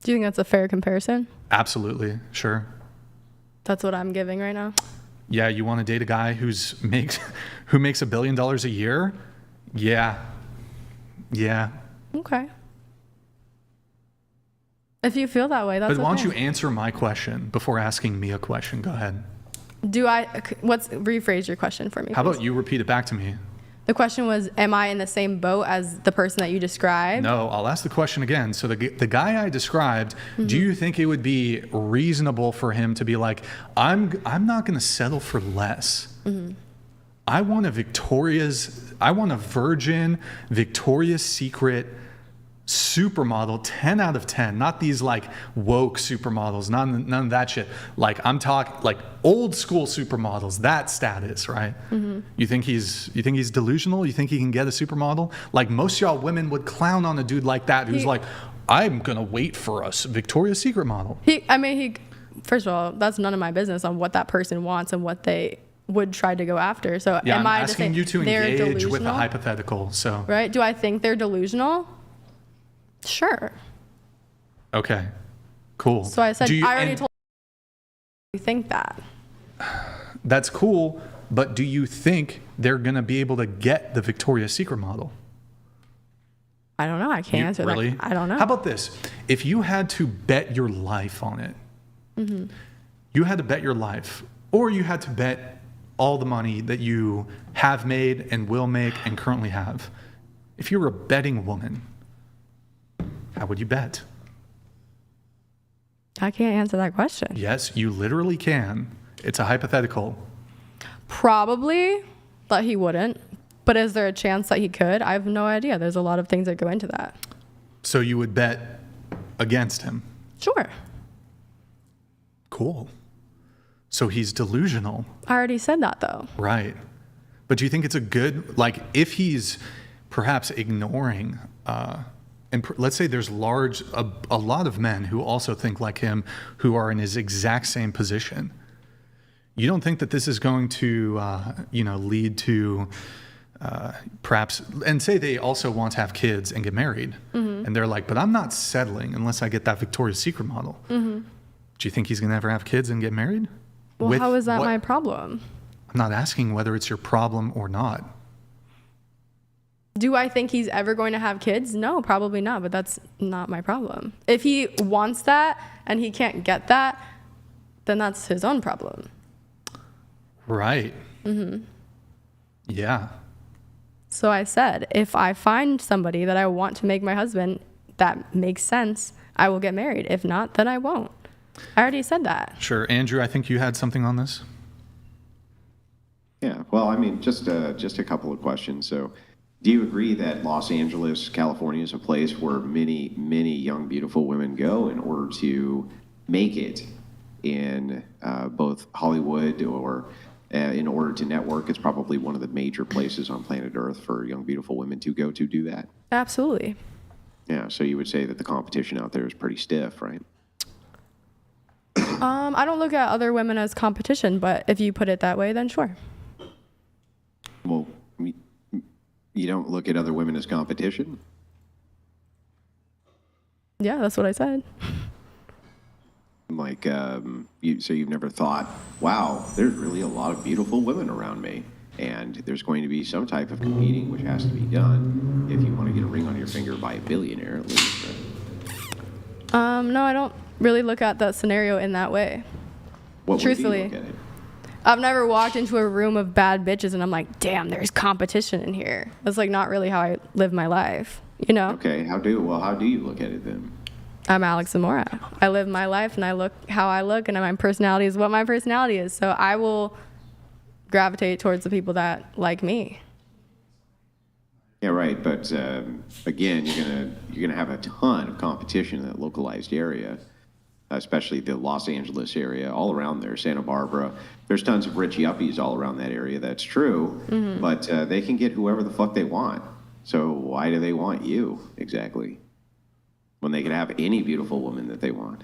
Do you think that's a fair comparison? Absolutely, sure. That's what I'm giving right now. Yeah, you want to date a guy who makes $1 billion a year? Yeah. Okay. If you feel that way, that's But why don't okay. you answer my question before asking me a question? Go ahead. Rephrase your question for me, How please. about you repeat it back to me? The question was, am I in the same boat as the person that you described? No, I'll ask the question again. So the guy I described, do you think it would be reasonable for him to be like, I'm not going to settle for less. I want a virgin Victoria's Secret supermodel, 10 out of 10, not these like woke supermodels, none of that shit. Like I'm talking like old school supermodels, that status, right? You think he's delusional? You think he can get a supermodel? Like most y'all women would clown on a dude like that who's like, I'm gonna wait for us Victoria's Secret model. First of all, that's none of my business on what that person wants and what they would try to go after. So Yeah, am I'm I to say asking you to they're engage delusional? with a hypothetical. So Right? Do I think they're delusional? Sure. Okay, cool. So I said, I already told you think that. That's cool, but do you think they're going to be able to get the Victoria's Secret model? I don't know. I can't answer really? that. I don't know. How about this? If you had to bet your life on it, you had to bet your life, or you had to bet all the money that you have made and will make and currently have. If you were a betting woman, how would you bet? I can't answer that question. Yes, you literally can. It's a hypothetical. Probably, but he wouldn't. But is there a chance that he could? I have no idea. There's a lot of things that go into that. So you would bet against him? Sure. Cool. So he's delusional. I already said that, though. Right. But do you think it's a good, like, if he's perhaps ignoring, let's say there's a lot of men who also think like him, who are in his exact same position. You don't think that this is going to, lead to perhaps, and say they also want to have kids and get married, and they're like, but I'm not settling unless I get that Victoria's Secret model. Do you think he's going to ever have kids and get married? Well, how is that my problem? I'm not asking whether it's your problem or not. Do I think he's ever going to have kids? No, probably not, but that's not my problem. If he wants that and he can't get that, then that's his own problem. Right. Yeah. So I said, if I find somebody that I want to make my husband, that makes sense, I will get married. If not, then I won't. I already said that. Sure. Andrew, I think you had something on this. Yeah, well, I mean, just a couple of questions. So, do you agree that Los Angeles, California is a place where many, many young, beautiful women go in order to make it in both Hollywood or in order to network? It's probably one of the major places on planet Earth for young, beautiful women to go to do that. Absolutely. Yeah, so you would say that the competition out there is pretty stiff, right? I don't look at other women as competition, but if you put it that way, then sure. Well, you don't look at other women as competition? Yeah, that's what I said. Like, so you've never thought, wow, there's really a lot of beautiful women around me, and there's going to be some type of competing which has to be done if you want to get a ring on your finger by a billionaire at least. No, I don't really look at that scenario in that way. What Truthfully. way do you look at it? I've never walked into a room of bad bitches and I'm like, damn, there's competition in here. That's like not really how I live my life, you know? Okay, how do you look at it then? I'm Alex Zamora. I live my life and I look how I look, and my personality is what my personality is. So I will gravitate towards the people that like me. Yeah, right. But again, you're gonna have a ton of competition in that localized area, especially the Los Angeles area, all around there, Santa Barbara. There's tons of rich yuppies all around that area. That's true. Mm-hmm. But they can get whoever the fuck they want. So why do they want you exactly? When they can have any beautiful woman that they want.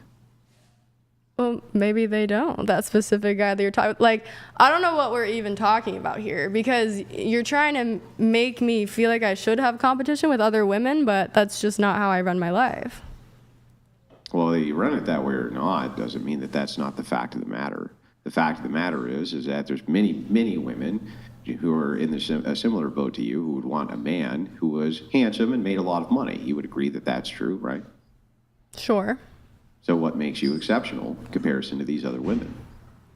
Well, maybe they don't. That specific guy that you're talking, like, I don't know what we're even talking about here, because you're trying to make me feel like I should have competition with other women, but that's just not how I run my life. Well, you run it that way or not doesn't mean that that's not the fact of the matter. The fact of the matter is that there's many women who are in a similar boat to you who would want a man who was handsome and made a lot of money. You would agree that that's true, right? Sure. So what makes you exceptional in comparison to these other women?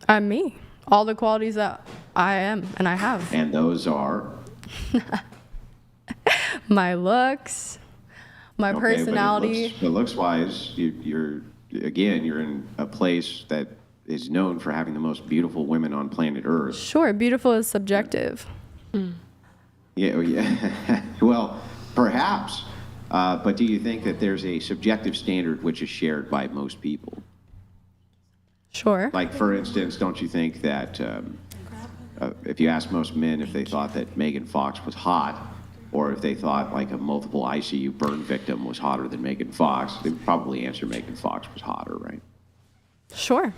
I'm me. All the qualities that I am and I have. And those are? My looks, my personality. But looks-wise, you're in a place that is known for having the most beautiful women on planet Earth. Sure, beautiful is subjective. Yeah. Well, perhaps. But do you think that there's a subjective standard which is shared by most people? Sure. Like, for instance, don't you think that if you ask most men if they thought that Megan Fox was hot, or if they thought like a multiple ICU burn victim was hotter than Megan Fox, they would probably answer Megan Fox was hotter, right? Sure.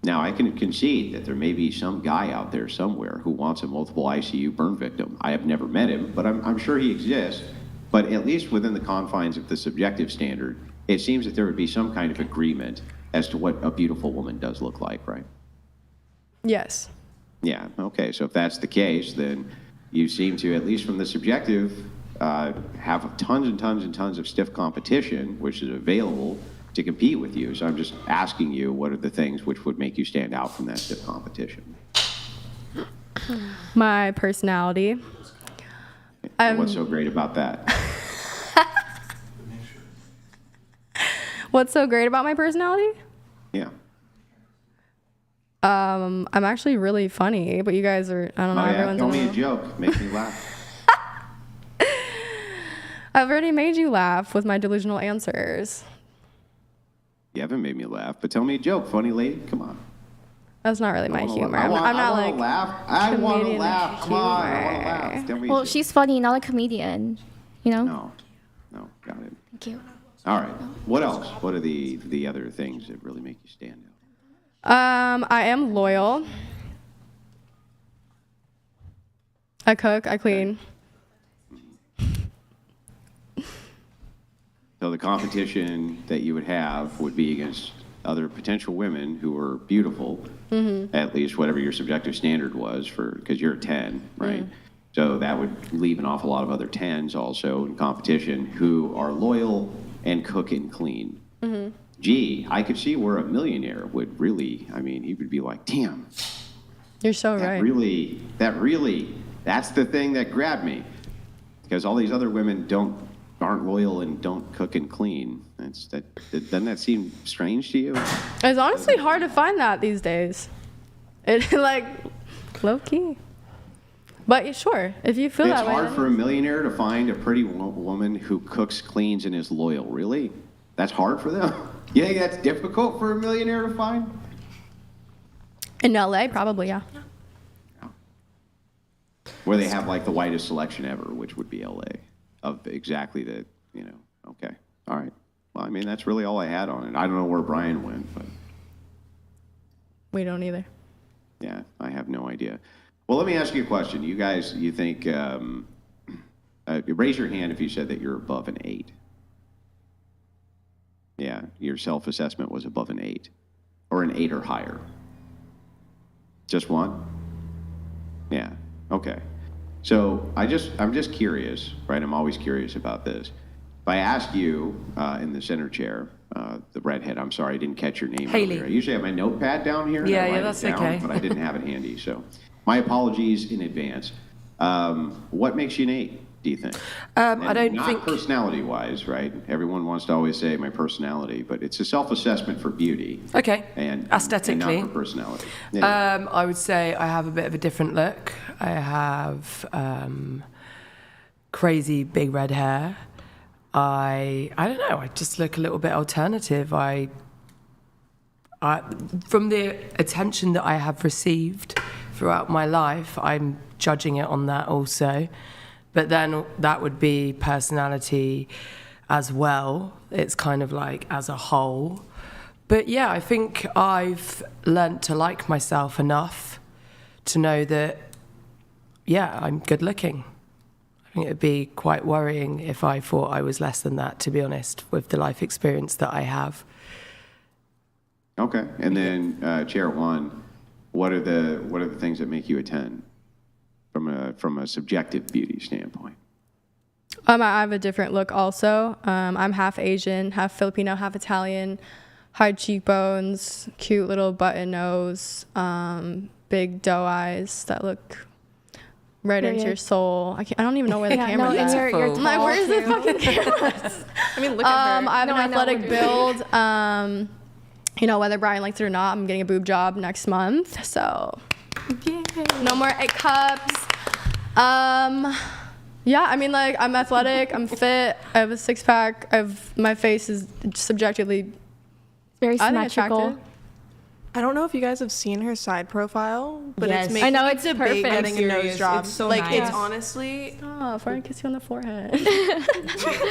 Now, I can concede that there may be some guy out there somewhere who wants a multiple ICU burn victim. I have never met him, but I'm sure he exists. But at least within the confines of the subjective standard, it seems that there would be some kind of agreement as to what a beautiful woman does look like, right? Yes. Yeah, okay. So if that's the case, then you seem to, at least from the subjective, have tons and tons and tons of stiff competition, which is available to compete with you. So I'm just asking you, what are the things which would make you stand out from that stiff competition? My personality. What's so great about that? What's so great about my personality? Yeah. I'm actually really funny, but you guys are, I don't know, everyone's Tell me a joke. Make me laugh. I've already made you laugh with my delusional answers. You haven't made me laugh, but tell me a joke, funny lady. Come on. That's not really my humor. I want like to laugh. I want to laugh. Come on. I want to laugh. Tell me a Well, joke. she's funny, not a comedian. You know? No, got it. Thank you. All right. What else? What are the other things that really make you stand out? I am loyal. I cook, I clean. So the competition that you would have would be against other potential women who are beautiful, at least whatever your subjective standard was, because you're a 10, right? So that would leave an awful lot of other 10s also in competition who are loyal and cook and clean. Gee, I could see where a millionaire would really, he would be like, damn. You're so right. That's the thing that grabbed me. Because all these other women aren't loyal and don't cook and clean. Doesn't that seem strange to you? It's honestly hard to find that these days. It like low key. But sure, if you feel that way. It's hard for a millionaire to find a pretty woman who cooks, cleans, and is loyal. Really? That's hard for them? You think that's difficult for a millionaire to find? In LA, probably, yeah. Where they have like the widest selection ever, which would be LA, of exactly the, okay. All right. Well, that's really all I had on it. I don't know where Brian went, but. We don't either. Yeah, I have no idea. Well, let me ask you a question. You guys, you think, raise your hand if you said that you're above an 8. Yeah, your self-assessment was above an 8, or an 8 or higher. Just one? Yeah, okay. So I'm just curious, right? I'm always curious about this. If I ask you in the center chair, the redhead. I'm sorry, I didn't catch your name Haley. earlier. I usually have my notepad down here. and Yeah, I yeah, write it that's down, okay. But I didn't have it handy, so my apologies in advance. What makes you an 8, do you think? I don't not think. personality-wise, right? Everyone wants to always say my personality, but it's a self-assessment for beauty. Okay. And Aesthetically. not for personality. Yeah. I would say I have a bit of a different look. I have crazy big red hair. I don't know. I just look a little bit alternative. I from the attention that I have received throughout my life, I'm judging it on that also. But then that would be personality as well. It's kind of like as a whole. But yeah, I think I've learnt to like myself enough to know that, yeah, I'm good looking. I think it'd be quite worrying if I thought I was less than that, to be honest, with the life experience that I have. Okay, and then Chair 1, what are the things that make you a 10 from a subjective beauty standpoint? I have a different look also. I'm half Asian, half Filipino, half Italian, high cheekbones, cute little button nose, big doe eyes that look right into your soul. I don't even know where the camera's at. You're I'm like, where's the fucking cameras? I mean, look at her. I have an I know, athletic we're build. You know, whether Brian likes it or not, I'm getting a boob job next month. So, no more 8 cups. Yeah, I mean, like, I'm athletic, I'm fit, I have a 6-pack, my face is subjectively, Very I think, symmetrical. attractive. I don't know if you guys have seen her side profile, but Yes. it's making I know, me it's debate perfect. getting a I'm nose serious. job. It's so like, nice. it's honestly, Oh, before I kiss you on the forehead.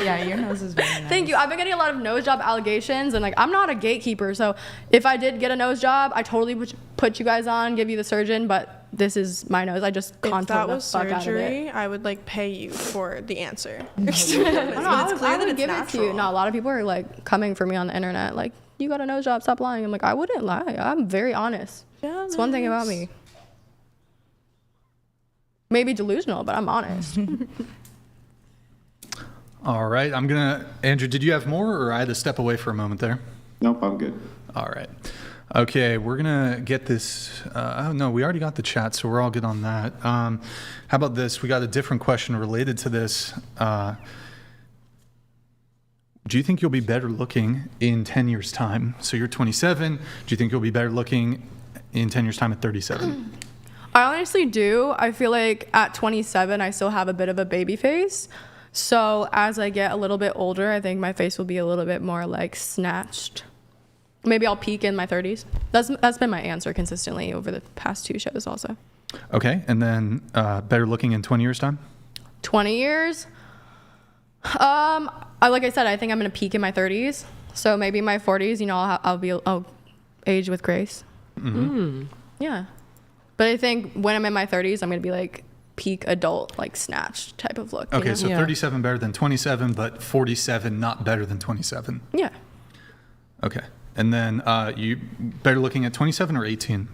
Yeah, your nose is very nice. Thank you. I've been getting a lot of nose job allegations, and like, I'm not a gatekeeper, so if I did get a nose job, I totally would put you guys on, give you the surgeon, but this is my nose. I just if contour that the was fuck out of it. surgery, I would like pay you for the answer. No, But I it's would, clear I that would it's give it to you. natural. No, a lot of people are like coming for me on the internet, like, you got a nose job, stop lying. I'm like, I wouldn't lie. I'm very honest. It's one thing about me. Maybe delusional, but I'm honest. All right. Andrew, did you have more, or I had to step away for a moment there? Nope, I'm good. All right. Okay, we're going to get this. Oh, no, we already got the chat, so we're all good on that. How about this? We got a different question related to this. Do you think you'll be better looking in 10 years' time? So you're 27. Do you think you'll be better looking in 10 years' time at 37? I honestly do. I feel like at 27, I still have a bit of a baby face. So as I get a little bit older, I think my face will be a little bit more like snatched. Maybe I'll peak in my 30s. That's been my answer consistently over the past 2 shows also. Okay, and then better looking in 20 years' time? 20 years? Like I said, I think I'm gonna peak in my 30s. So maybe my 40s, you know, I'll age with grace. Mm-hmm. Yeah. But I think when I'm in my 30s, I'm gonna be like peak adult, like snatched type of look. Okay, you know? so 37 better than 27, but 47 not better than 27. Yeah. Okay, and then you better looking at 27 or 18?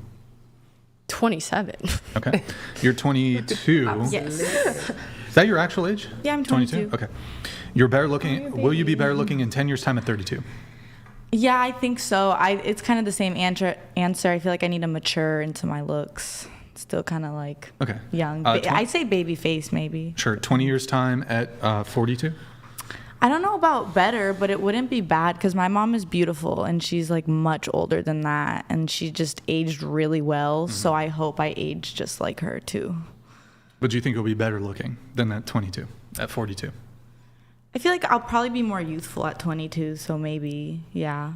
27. Okay, you're 22. Yes. Is that your actual age? Yeah, I'm 22. Okay. You're better looking. Will you be better looking in 10 years' time at 32? Yeah, I think so. It's kind of the same answer. I feel like I need to mature into my looks. Still kind of like Okay. young. 20 I'd say baby face maybe. Sure. 20 years' time at 42? I don't know about better, but it wouldn't be bad because my mom is beautiful and she's like much older than that, and she just aged really well. Mm-hmm. So I hope I age just like her too. But do you think you'll be better looking than at 22, at 42? I feel like I'll probably be more youthful at 22, so maybe, yeah.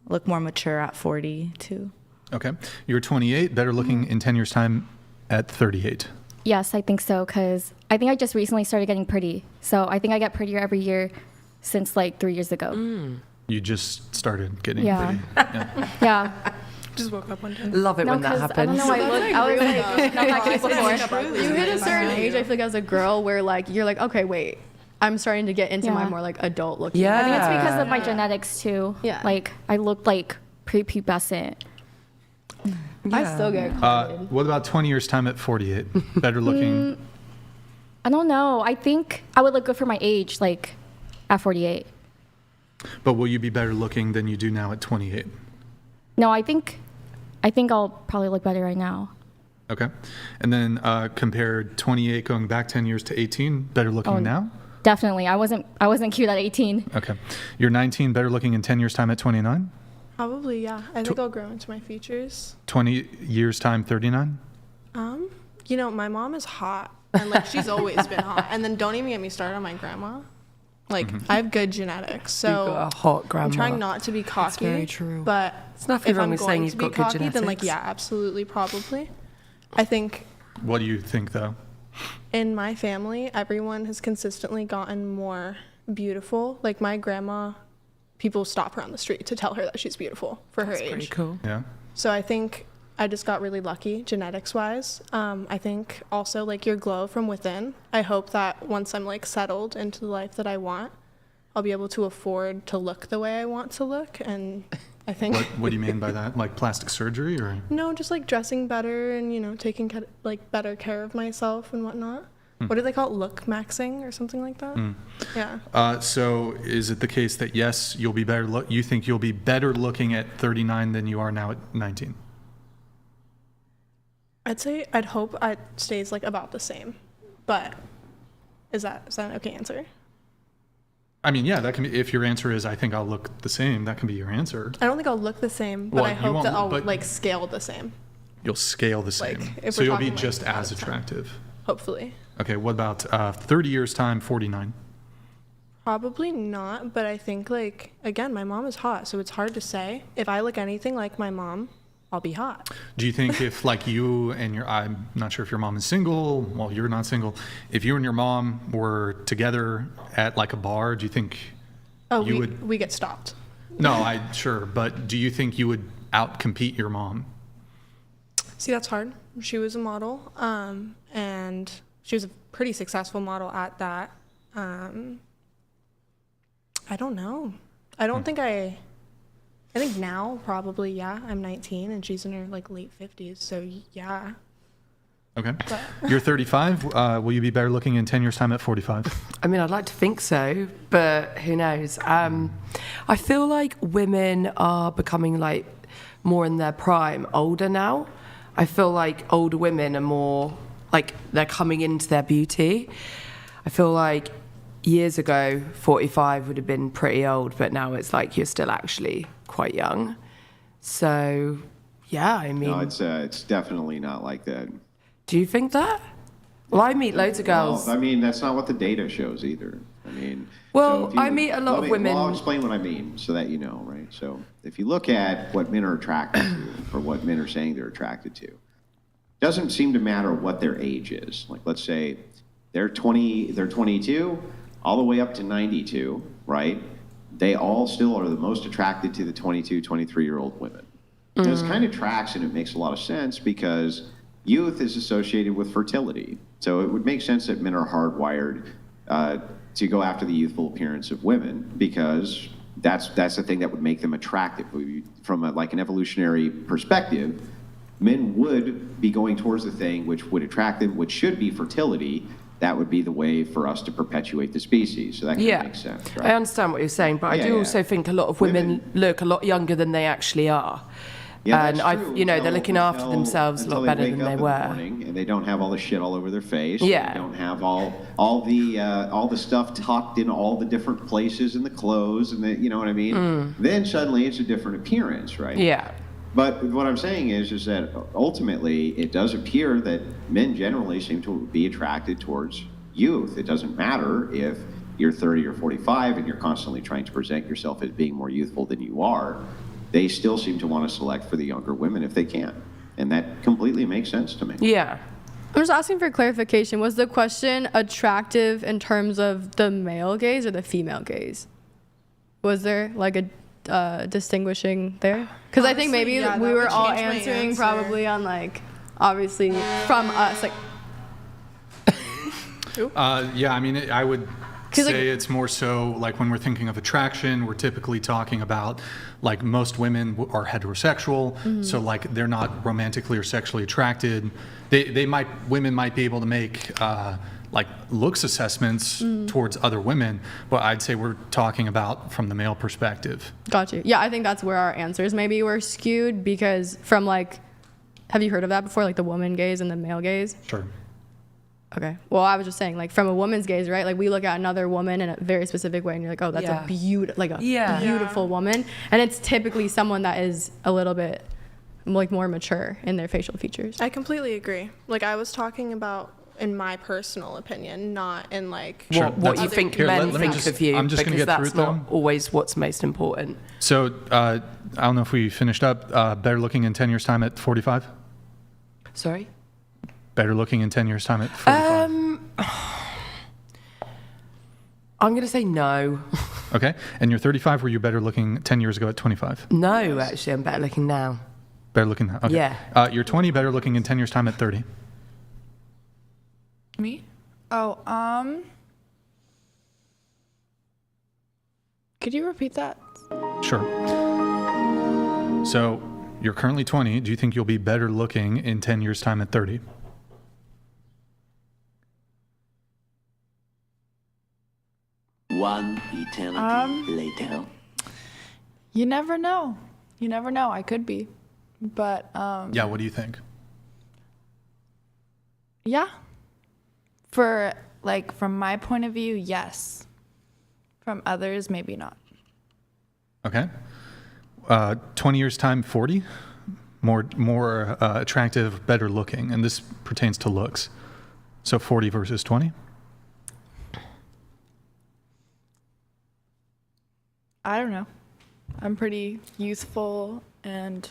Look more mature at 40 too. Okay. You're 28, better looking in 10 years' time at 38. Yes, I think so, because I think I just recently started getting pretty. So I think I get prettier every year since like 3 years ago. You just started getting Yeah. pretty. Yeah. Yeah. Just woke up one day. Love it when that 'cause happens. I don't know, I was like, not that cute before. You hit a certain age, I feel like as a girl, where like you're like, okay, wait, I'm starting to get into my more like adult looking. Yeah. I think it's because of my genetics too. Yeah. Like I looked like prepubescent. I still get clouded. What about 20 years' time at 48? Better looking? I don't know. I think I would look good for my age, like at 48. But will you be better looking than you do now at 28? No, I think I'll probably look better right now. Okay. And then compare 28 going back 10 years to 18, better looking now? Definitely. I wasn't cute at 18. Okay. You're 19, better looking in 10 years time at 29? Probably, yeah. I think I'll grow into my features. 20 years time, 39? You know, my mom is hot, and like she's always been hot. And then don't even get me started on my grandma. Like I have good genetics, so You've got a hot grandma. I'm trying not to be cocky. That's very true. But It's nothing if wrong I'm with going saying to you've be got good cocky, then like genetics. yeah, absolutely, probably. I think What do you think, though? in my family, everyone has consistently gotten more beautiful. Like my grandma, people stop her on the street to tell her that she's beautiful for her That's age. pretty cool. Yeah. So I think I just got really lucky genetics wise. I think also like your glow from within. I hope that once I'm like settled into the life that I want, I'll be able to afford to look the way I want to look. And I think What do you mean by that? Like plastic surgery or? no, just like dressing better and, you know, taking like better care of myself and whatnot. What do they call it? Look maxing or something like that? Yeah. So is it the case that yes, you'll be better you think you'll be better looking at 39 than you are now at 19? I'd hope it stays like about the same, but is that an okay answer? I mean, yeah, that can be, if your answer is I think I'll look the same, that can be your answer. I don't think I'll look the same, but Well, I you hope won't, that I'll but- like scale the same, You'll scale the same. Like, if So we're you'll be talking, like, just out as of time. attractive. hopefully. Okay, what about 30 years time, 49? Probably not, but I think like, again, my mom is hot, so it's hard to say. If I look anything like my mom, I'll be hot. Do you think if like you and I'm not sure if your mom is single, well, you're not single, if you and your mom were together at like a bar, do you think Oh, you we get stopped. No, sure, but do you think you would outcompete your mom? See, that's hard. She was a model, and she was a pretty successful model at that. I don't know. I don't think I think now probably, yeah, I'm 19 and she's in her like late 50s. So yeah. Okay. You're 35. Will you be better looking in 10 years time at 45? I mean, I'd like to think so, but who knows? I feel like women are becoming like more in their prime, older now. I feel like older women are more like they're coming into their beauty. I feel like years ago, 45 would have been pretty old, but now it's like you're still actually quite young. So, yeah, I mean... No, it's definitely not like that. Do you think that? Well, I meet loads of girls. Well, I mean, that's not what the data shows either. I mean... Well, so if you- I meet a lot of women... Well, I'll explain what I mean so that you know, right? So if you look at what men are attracted to or what men are saying they're attracted to, it doesn't seem to matter what their age is. Like, let's say they're 22, all the way up to 92, right? They all still are the most attracted to the 22, 23-year-old women. And this kind of tracks, and it makes a lot of sense because youth is associated with fertility. So it would make sense that men are hardwired to go after the youthful appearance of women because that's the thing that would make them attractive. From like an evolutionary perspective, men would be going towards the thing which would attract them, which should be fertility. That would be the way for us to perpetuate the species. So that kind of makes sense, right? I understand what you're saying, but I do also think a lot of women look a lot younger than they actually are. Yeah, and that's true. they're looking after themselves a lot better than they were. And they don't have all the shit all over their face. Yeah. They don't have all the stuff tucked in all the different places in the clothes, and you know what I mean. Then suddenly it's a different appearance, right? Yeah. But what I'm saying is that ultimately it does appear that men generally seem to be attracted towards youth. It doesn't matter if you're 30 or 45 and you're constantly trying to present yourself as being more youthful than you are. They still seem to want to select for the younger women if they can. And that completely makes sense to me. Yeah. I'm just asking for clarification. Was the question attractive in terms of the male gaze or the female gaze? Was there like a distinguishing there? Because I think maybe yeah, we that were would all change my answering answer. probably on like, obviously from us, like. Yeah, I mean, I would say it's more so like when we're thinking of attraction, we're typically talking about like most women are heterosexual, so like they're not romantically or sexually attracted. Women might be able to make like looks assessments towards other women, but I'd say we're talking about from the male perspective. Got you. Yeah, I think that's where our answers maybe were skewed, because from like, have you heard of that before, like the woman gaze and the male gaze? Sure. Okay. Well, I was just saying, like, from a woman's gaze, right? Like, we look at another woman in a very specific way, and you're like, oh, that's a beautiful woman. And it's typically someone that is a little bit, like, more mature in their facial features. I completely agree. Like, I was talking about in my personal opinion, not in, like... Sure, what you think men think of you, I'm just going to get through it, though. Not always what's most important. So, I don't know if we finished up. Better looking in 10 years' time at 45? Sorry? Better looking in 10 years' time at 45? I'm going to say no. Okay. And you're 35, were you better looking 10 years ago at 25? No, actually, I'm better looking now. Better looking now? Okay. Yeah. You're 20, better looking in 10 years' time at 30? Me? Oh, could you repeat that? Sure. So, you're currently 20. Do you think you'll be better looking in 10 years' time at 30? One eternity later. You never know. You never know. I could be. But, Yeah, what do you think? yeah. For, like, from my point of view, yes. From others, maybe not. Okay. 20 years' time, 40? More attractive, better looking. And this pertains to looks. So 40 versus 20? I don't know. I'm pretty youthful and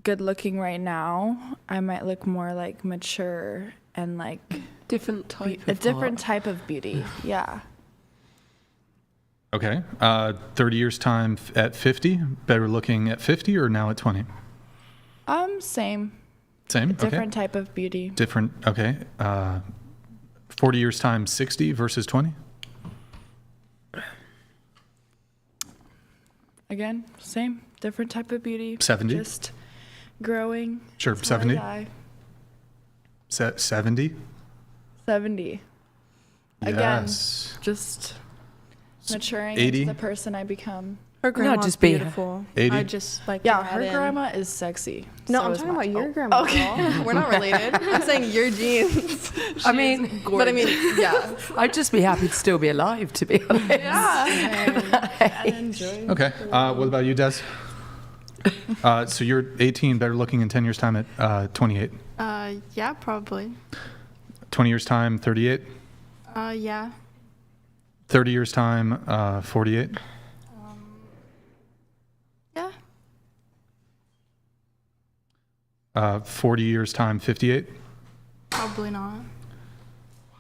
good looking right now. I might look more like mature and like different type a different type of beauty. Yeah. Okay. 30 years' time at 50? Better looking at 50 or now at 20? Same. Same? A different type of beauty. Different, okay. 40 years' time, 60 versus 20? Again, same. Different type of beauty. 70? Just growing. Sure, That's how I 70? die. 70? 70. Again, Yes. just maturing 80? into the person I become. Her grandma's just be beautiful. 80? I just like Yeah, to her add in. grandma is sexy. No, So I'm is talking mine. about your Oh, grandma. okay. Girl. We're not related. I'm saying your genes. I mean, But I mean, yeah. I'd just be happy to still be alive, to be honest. Yeah. Enjoy. Okay. What about you, Des? So you're 18, better looking in 10 years' time at 28. Yeah, probably. 20 years' time, 38. Yeah. 30 years' time, 48. Yeah. 40 years' time, 58. Probably not.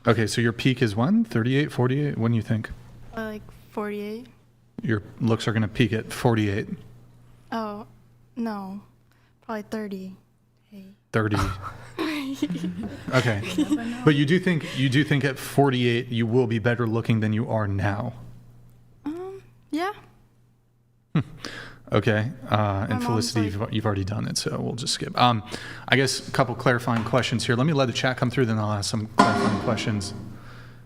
Okay, so your peak is when? 38, 48? What do you think? Like 48. Your looks are going to peak at 48. Oh, no. Probably 30. 30. Okay. But you do think at 48 you will be better looking than you are now. Yeah. Okay. And mom's Felicity, you've already done it, so we'll just skip. I guess a couple clarifying questions here. Let me let the chat come through, then I'll ask some clarifying questions.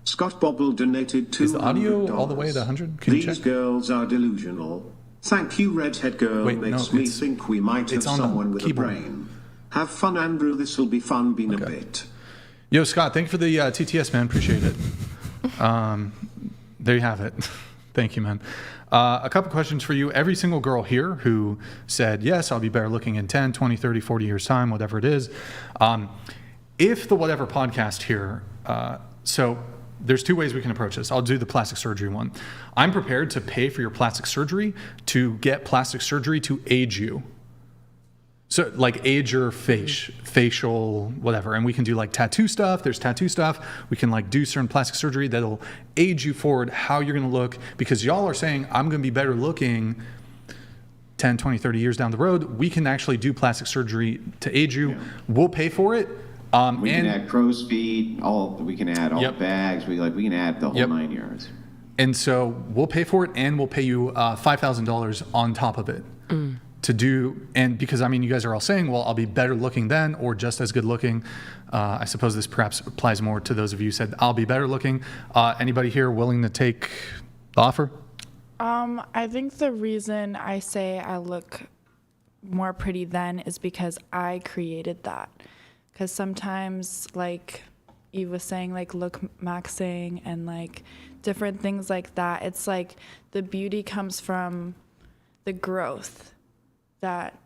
Scott Bobble donated $200. Is the audio all the way to 100? Can you These check? girls are delusional. Thank you, redhead girl. Wait, makes no, me think we might have it's on the someone with keyboard. a brain. Have fun, Andrew. This'll be fun being a bit. Yo, Scott, thank you for the TTS, man. Appreciate it. There you have it. Thank you, man. A couple questions for you. Every single girl here who said, yes, I'll be better looking in 10, 20, 30, 40 years' time, whatever it is. If the Whatever podcast here, so there's two ways we can approach this. I'll do the plastic surgery one. I'm prepared to pay for your plastic surgery to get plastic surgery to age you. So like age your facial, whatever. And we can do like tattoo stuff. There's tattoo stuff. We can like do certain plastic surgery that'll age you forward how you're going to look, because y'all are saying I'm going to be better looking 10, 20, 30 years down the road. We can actually do plastic surgery to age you. Yeah. We'll pay for it. We can add crow's feet. We can add all the bags. We can add the whole 9 yards. And so we'll pay for it, and we'll pay you $5,000 on top of it to do. And because you guys are all saying, well, I'll be better looking then, or just as good looking. I suppose this perhaps applies more to those of you who said I'll be better looking. Anybody here willing to take the offer? I think the reason I say I look more pretty then is because I created that. Because sometimes, like Eve was saying, like look maxing and like different things like that, it's like the beauty comes from the growth that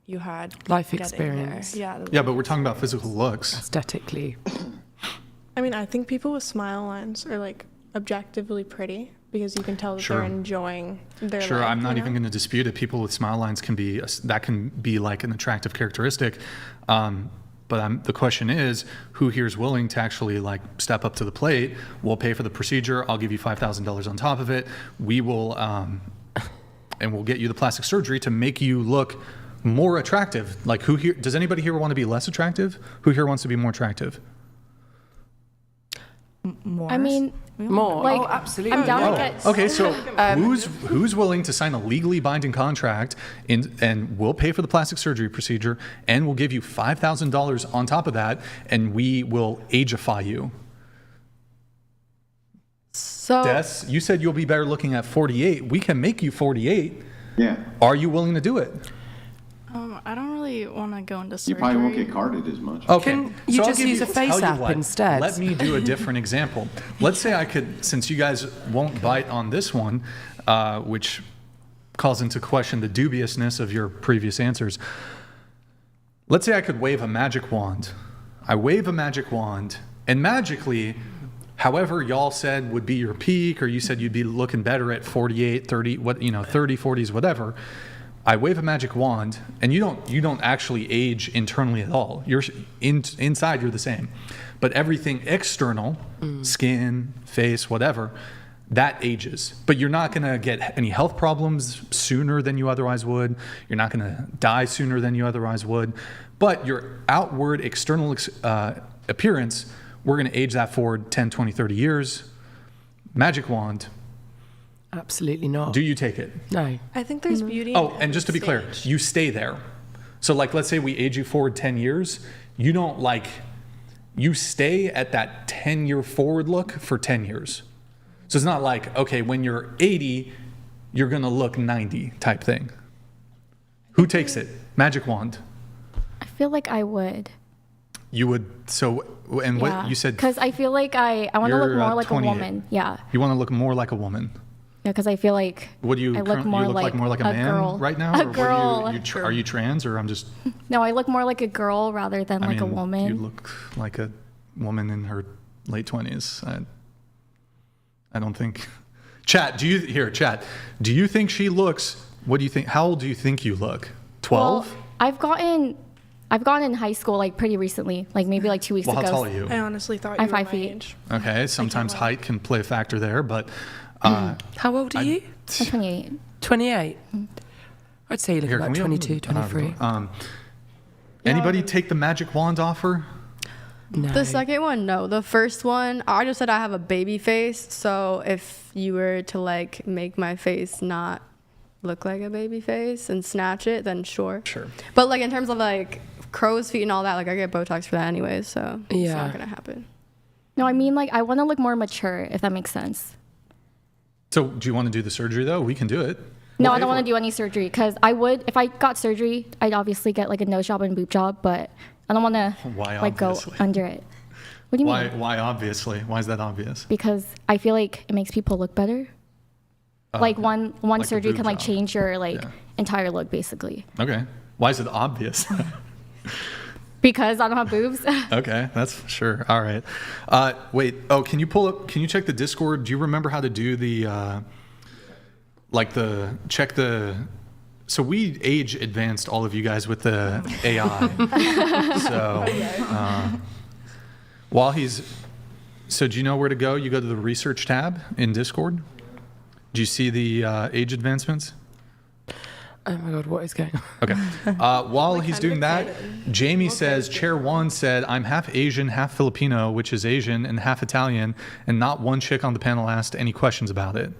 you had. Life experience. There. Yeah, but we're talking about physical looks. Aesthetically. I think people with smile lines are like objectively pretty because you can tell that they're enjoying their life. Sure, I'm not even going to dispute it. People with smile lines can be like an attractive characteristic. But the question is, who here is willing to actually like step up to the plate? We'll pay for the procedure. I'll give you $5,000 on top of it. We will, and we'll get you the plastic surgery to make you look more attractive. Like who here? Does anybody here want to be less attractive? Who here wants to be more attractive? More. I mean, more. Like, absolutely. I'm down to get. Okay, so who's willing to sign a legally binding contract and we'll pay for the plastic surgery procedure and we'll give you $5,000 on top of that and we will ageify you? So Des, you said you'll be better looking at 48. We can make you 48. Yeah. Are you willing to do it? I don't really want to go into surgery. You probably won't get carded as much. Okay. Can you just use a face app instead? Let me do a different example. Let's say I could, since you guys won't bite on this one, which calls into question the dubiousness of your previous answers. Let's say I could wave a magic wand. I wave a magic wand, and magically, however y'all said would be your peak, or you said you'd be looking better at 48, 30, 30, 40s, whatever. I wave a magic wand, and you don't actually age internally at all. You're inside, you're the same, but everything external, skin, face, whatever, that ages. But you're not going to get any health problems sooner than you otherwise would. You're not going to die sooner than you otherwise would. But your outward external appearance, we're going to age that forward 10, 20, 30 years. Magic wand. Absolutely not. Do you take it? No. I think there's beauty. Oh, and just to be clear, you stay there. So like, let's say we age you forward 10 years. You don't you stay at that 10-year forward look for 10 years. So it's not like, okay, when you're 80, you're going to look 90 type thing. Who takes it? Magic wand. I feel like I would. You would, so, and what you said? Because I feel like I want to look more like 28. a woman. Yeah. You want to look more like a woman. Yeah, because I feel like What do you I look you more look like more like a man girl. right now? A or girl. What are you trans, or I'm just? No, I look more like a girl rather than like a woman. You look like a woman in her late 20s. I don't think. Chat, do you think she looks? What do you think? How old do you think you look? 12? Well, I've gotten in high school like pretty recently, like maybe like 2 weeks ago. How tall are you? I honestly thought I'm you were 5 my feet. age. Okay, sometimes height can play a factor there, but. How old are you? I'm 28. 28? I'd say you look about 22, 23. Anybody take the magic wand offer? No. The second one, no. The first one, I just said I have a baby face. So if you were to like make my face not look like a baby face and snatch it, then sure. Sure. But like in terms of like crow's feet and all that, like I get Botox for that anyways, so it's Yeah. not gonna happen. No, I mean like I want to look more mature, if that makes sense. So do you want to do the surgery though? We can do it. No, I don't want to do any surgery because I would, if I got surgery, I'd obviously get like a nose job and boob job, but I don't want to like go under it. What do you mean? Why obviously? Why is that obvious? Because I feel like it makes people look better. Like one like a surgery boob can like job. change your like entire look basically. Okay. Why is it obvious? Because I don't have boobs. Okay, that's sure. All right. Wait. Oh, can you check the Discord? Do you remember how to do the so we age advanced all of you guys with the AI. So do you know where to go? You go to the research tab in Discord. Do you see the age advancements? Oh my God, what is going on? Okay. While he's doing that, Jamie says, Chair 1 said, I'm half Asian, half Filipino, which is Asian, and half Italian, and not one chick on the panel asked any questions about it.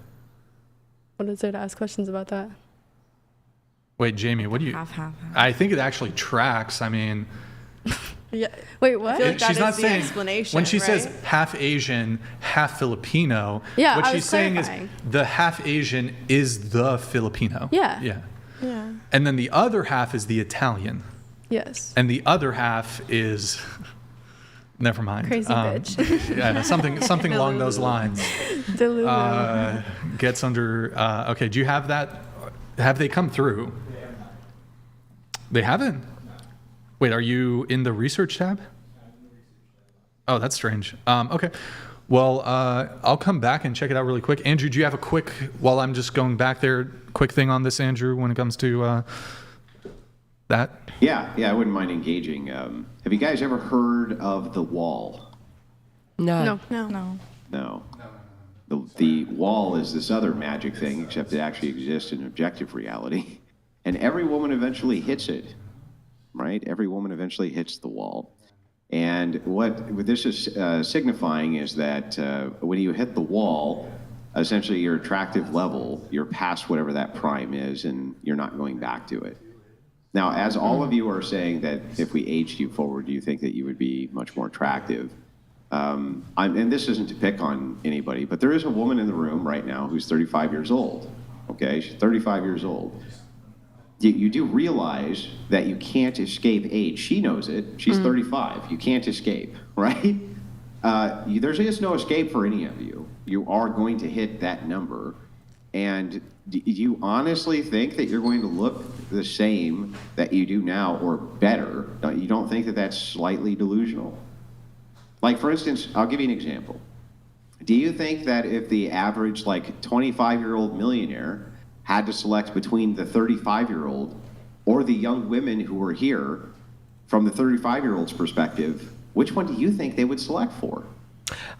What is there to ask questions about that? Wait, Jamie, what do you... Half. I think it actually tracks. I mean... Yeah. Wait, what? I feel like that she's not is the saying... explanation, When she right? says half Asian, half Filipino, Yeah, what I she's was saying clarifying. is the half Asian is the Filipino. Yeah. Yeah. And then the other half is the Italian. Yes. And the other half is... Never mind. Crazy bitch. Yeah, something along those lines. Delusional. Gets under... okay, do you have that? Have they come through? They haven't? Wait, are you in the research tab? Oh, that's strange. Okay. Well, I'll come back and check it out really quick. Andrew, do you have a quick, while I'm just going back there, quick thing on this, Andrew, when it comes to that? Yeah, I wouldn't mind engaging. Have you guys ever heard of the wall? No. No. The wall is this other magic thing, except it actually exists in objective reality. And every woman eventually hits it, right? Every woman eventually hits the wall. And what this is signifying is that when you hit the wall, essentially your attractive level, you're past whatever that prime is, and you're not going back to it. Now, as all of you are saying that if we aged you forward, you think that you would be much more attractive. And this isn't to pick on anybody, but there is a woman in the room right now who's 35 years old. Okay, she's 35 years old. You do realize that you can't escape age. She knows it. She's 35. You can't escape, right? There is no escape for any of you. You are going to hit that number. And do you honestly think that you're going to look the same that you do now or better? You don't think that that's slightly delusional? Like, for instance, I'll give you an example. Do you think that if the average, 25-year-old millionaire had to select between the 35-year-old or the young women who were here, from the 35-year-old's perspective, which one do you think they would select for?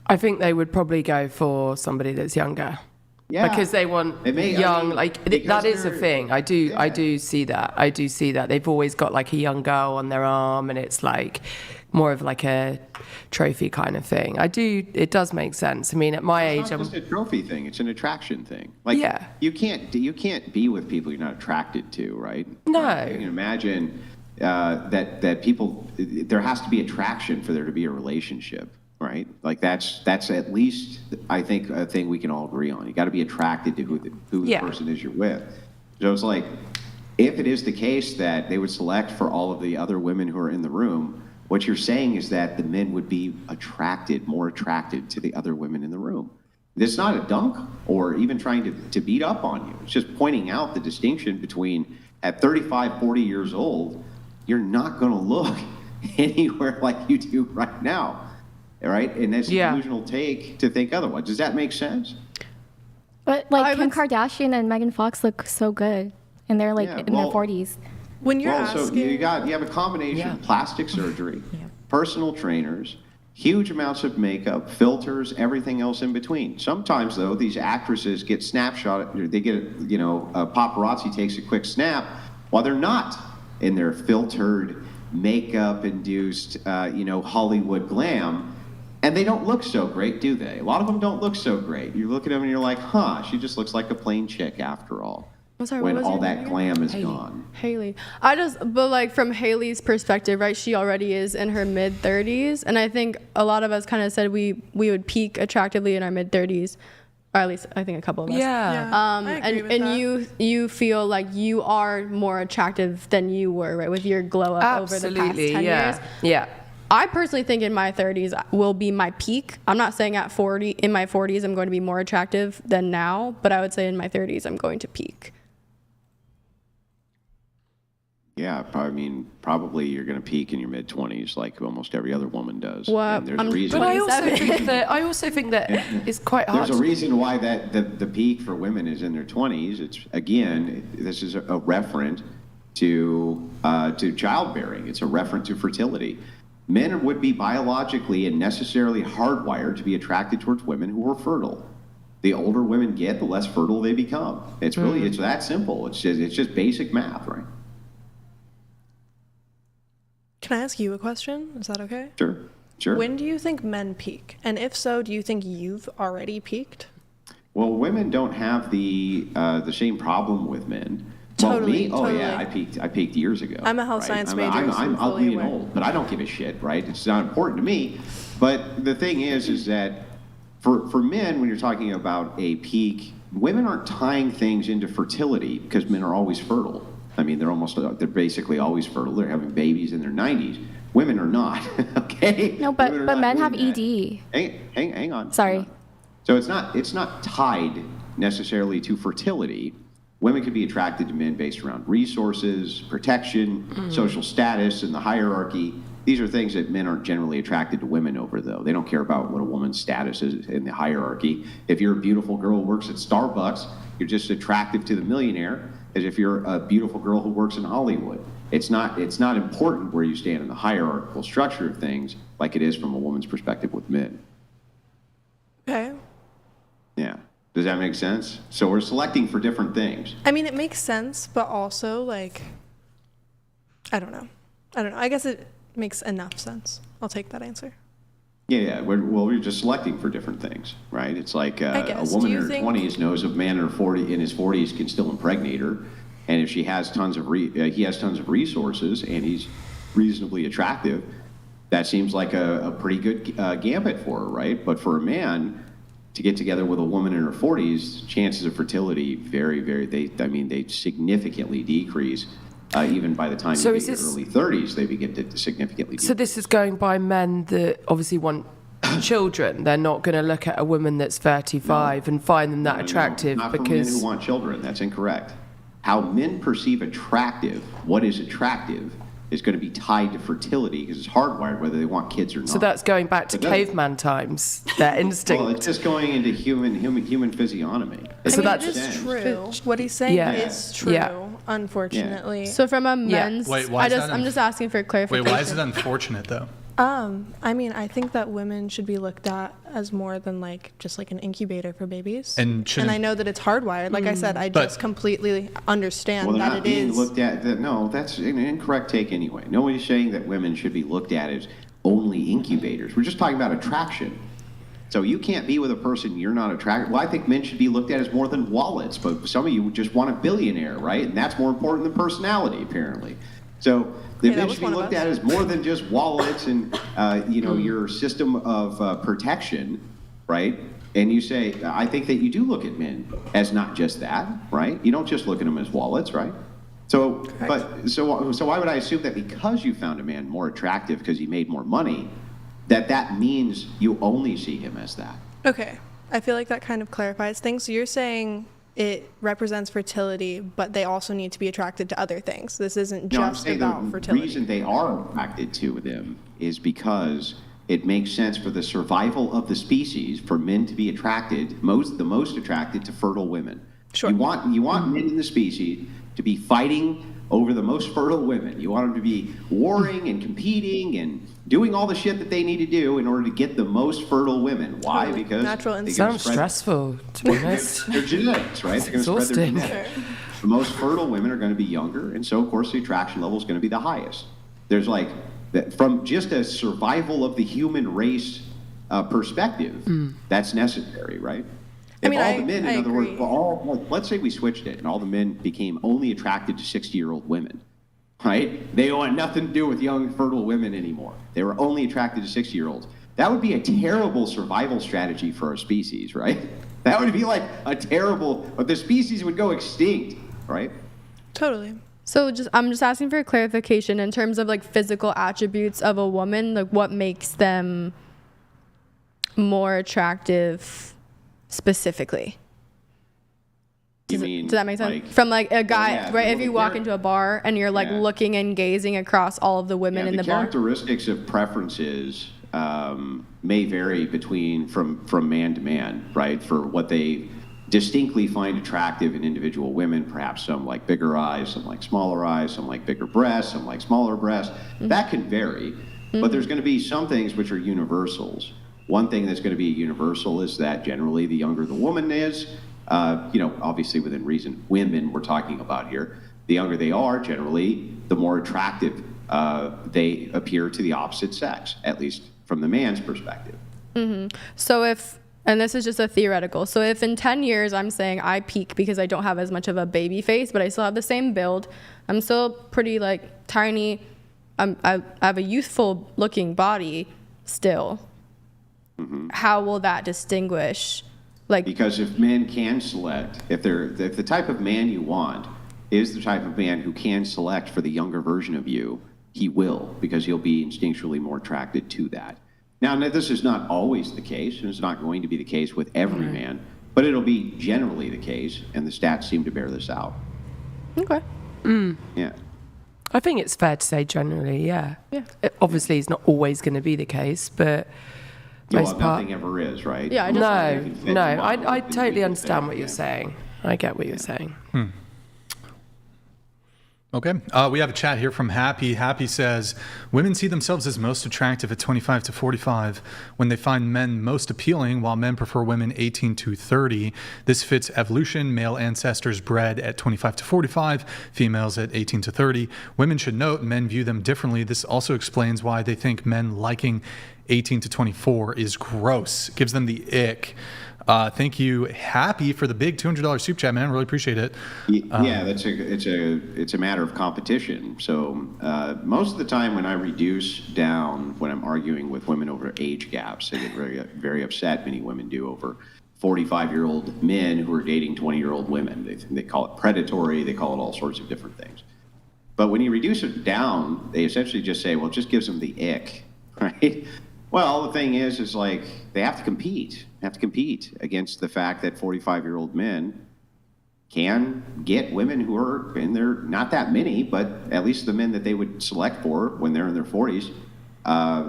I think they would probably go for somebody that's younger. Yeah. Because they want young, that is a thing. I do see that. I do see that. They've always got a young girl on their arm, and it's more of a trophy kind of thing. It does make sense. I mean, at my age, it's not just a trophy thing, it's an attraction thing. Yeah. You can't be with people you're not attracted to, right? No. You can imagine that people, there has to be attraction for there to be a relationship. Right? That's at least, I think, a thing we can all agree on. You got to be attracted to who the person is you're with. So it's if it is the case that they would select for all of the other women who are in the room, what you're saying is that the men would be more attracted to the other women in the room. It's not a dunk or even trying to beat up on you. It's just pointing out the distinction between at 35, 40 years old, you're not going to look anywhere like you do right now. Right? And that's a delusional take to think otherwise. Does that make sense? But Kim Kardashian and Megan Fox look so good, and they're in their 40s. When you're asking, so you have a combination of plastic surgery, personal trainers, huge amounts of makeup, filters, everything else in between. Sometimes though, these actresses get snapshot. They get a paparazzi takes a quick snap while they're not in their filtered, makeup-induced, Hollywood glam. And they don't look so great, do they? A lot of them don't look so great. You look at them and you're like, she just looks like a plain chick after all. I'm sorry, when what was all your that name glam is again? gone. Haley. But from Haley's perspective, right, she already is in her mid-30s. And I think a lot of us kind of said we would peak attractively in our mid-30s. Or at least I think a couple of us. I agree with that. You feel like you are more attractive than you were, right, with your glow up over the past 10 years. Yeah. I personally think in my 30s will be my peak. I'm not saying in my 40s I'm going to be more attractive than now, but I would say in my 30s I'm going to peak. Yeah, probably you're going to peak in your mid-20s like almost every other woman does. Well, and there's a reason. But I also think that it's quite hard. There's a reason why that the peak for women is in their 20s. It's, again, this is a referent to childbearing. It's a referent to fertility. Men would be biologically and necessarily hardwired to be attracted towards women who were fertile. The older women get, the less fertile they become. It's really, it's that simple. It's just basic math, right? Can I ask you a question? Is that okay? Sure. When do you think men peak? And if so, do you think you've already peaked? Well, women don't have the same problem with men. Totally, Well, me, totally. I peaked years ago. I'm a health science major, so I'm I'm fully ugly and aware. old, but I don't give a shit, right? It's not important to me. But the thing is that for men, when you're talking about a peak, women aren't tying things into fertility because men are always fertile. I mean, they're basically always fertile. They're having babies in their 90s. Women are not, okay? No, but Women are not men have doing that. ED. Hang on. Sorry. Hang on. So it's not tied necessarily to fertility. Women can be attracted to men based around resources, protection, social status, and the hierarchy. These are things that men aren't generally attracted to women over, though. They don't care about what a woman's status is in the hierarchy. If you're a beautiful girl who works at Starbucks, you're just attractive to the millionaire as if you're a beautiful girl who works in Hollywood. It's not important where you stand in the hierarchical structure of things like it is from a woman's perspective with men. Okay. Yeah. Does that make sense? So we're selecting for different things. I mean, it makes sense, but also, like, I don't know. I guess it makes enough sense. I'll take that answer. Yeah. We're just selecting for different things, right? It's like a guess. woman Do in you her think- 20s knows a man in his 40s can still impregnate her, and if she has he has tons of resources and he's reasonably attractive, that seems like a pretty good gambit for her, right? But for a man to get together with a woman in her 40s, chances of fertility they significantly decrease. Even by the time you get your early 30s, they begin to significantly decrease. So this is going by men that obviously want children. They're not going to look at a woman that's 35 and find them that attractive not for men because who want children. That's incorrect. How men perceive attractive, what is attractive, is going to be tied to fertility because it's hardwired whether they want kids or not. so that's going back to caveman times. Their instinct. Well, it's just going into human physiognomy. I mean, it is true. What he's saying is true, unfortunately. So from a men's, Wait, why is that I'm just asking for clarification. Wait, why is it unfortunate though? I mean, I think that women should be looked at as more than like just like an incubator for babies. And I know that it's hardwired. Like I said, I just completely understand Well, they're that not it being is. looked at. No, that's an incorrect take anyway. Nobody's saying that women should be looked at as only incubators. We're just talking about attraction. So you can't be with a person you're not attracted. Well, I think men should be looked at as more than wallets, but some of you just want a billionaire, right? And that's more important than personality, apparently. So the men should be looked at as more than just wallets and your system of protection, right? And you say, I think that you do look at men as not just that, right? You don't just look at them as wallets, right? So, so why would I assume that because you found a man more attractive because he made more money, that means you only see him as that? Okay, I feel like that kind of clarifies things. So you're saying it represents fertility, but they also need to be attracted to other things. This isn't just about fertility. The reason they are attracted to them is because it makes sense for the survival of the species for men to be attracted, the most attracted to fertile women. Sure. You want men in the species to be fighting over the most fertile women. You want them to be warring and competing and doing all the shit that they need to do in order to get the most fertile women. Why? Because natural It sounds stressful, to be honest. They're genetics, right? They're going to spread their Exhausting. genetics. The most fertile women are going to be younger, and so of course the attraction level is going to be the highest. There's from just a survival of the human race perspective, that's necessary, right? If all the men, in other words, let's say we switched it and all the men became only attracted to 60-year-old women, right? They want nothing to do with young, fertile women anymore. They were only attracted to 60-year-olds. That would be a terrible survival strategy for our species, right? That would be like but the species would go extinct, right? Totally. So I'm just asking for clarification in terms of like physical attributes of a woman, like what makes them more attractive specifically. Does that make sense? From like a guy, right? If you walk into a bar and you're like looking and gazing across all of the women in the bar. Characteristics of preferences may vary from man to man, right? For what they distinctly find attractive in individual women. Perhaps some like bigger eyes, some like smaller eyes, some like bigger breasts, some like smaller breasts. That can vary, but there's going to be some things which are universals. One thing that's going to be universal is that generally the younger the woman is, obviously within reason, women we're talking about here, the younger they are, generally, the more attractive they appear to the opposite sex, at least from the man's perspective. Mm-hmm. So and this is just a theoretical, so if in 10 years I'm saying I peak because I don't have as much of a baby face, but I still have the same build, I'm still pretty like tiny, I have a youthful looking body still. Mm-hmm. How will that distinguish? Because if men can select, if the type of man you want is the type of man who can select for the younger version of you, he will, because he'll be instinctually more attracted to that. Now, this is not always the case, and it's not going to be the case with every man, but it'll be generally the case, and the stats seem to bear this out. Okay. Yeah. I think it's fair to say generally, yeah. Yeah. Obviously, it's not always going to be the case, but most part... Nothing ever is, right? Yeah, I totally understand what you're saying. I get what you're saying. Okay. We have a chat here from Happy. Happy says, women see themselves as most attractive at 25 to 45 when they find men most appealing, while men prefer women 18 to 30. This fits evolution. Male ancestors bred at 25 to 45, females at 18 to 30. Women should note men view them differently. This also explains why they think men liking 18 to 24 is gross. It gives them the ick. Thank you, Happy, for the big $200 super chat, man. Really appreciate it. Yeah, it's a matter of competition. So most of the time when I reduce down, when I'm arguing with women over age gaps, they get very, very upset. Many women do over 45-year-old men who are dating 20-year-old women. They call it predatory. They call it all sorts of different things. But when you reduce it down, they essentially just say, well, it just gives them the ick, right? Well, the thing is like they have to compete. They have to compete against the fact that 45-year-old men can get women who are in their, not that many, but at least the men that they would select for when they're in their 40s,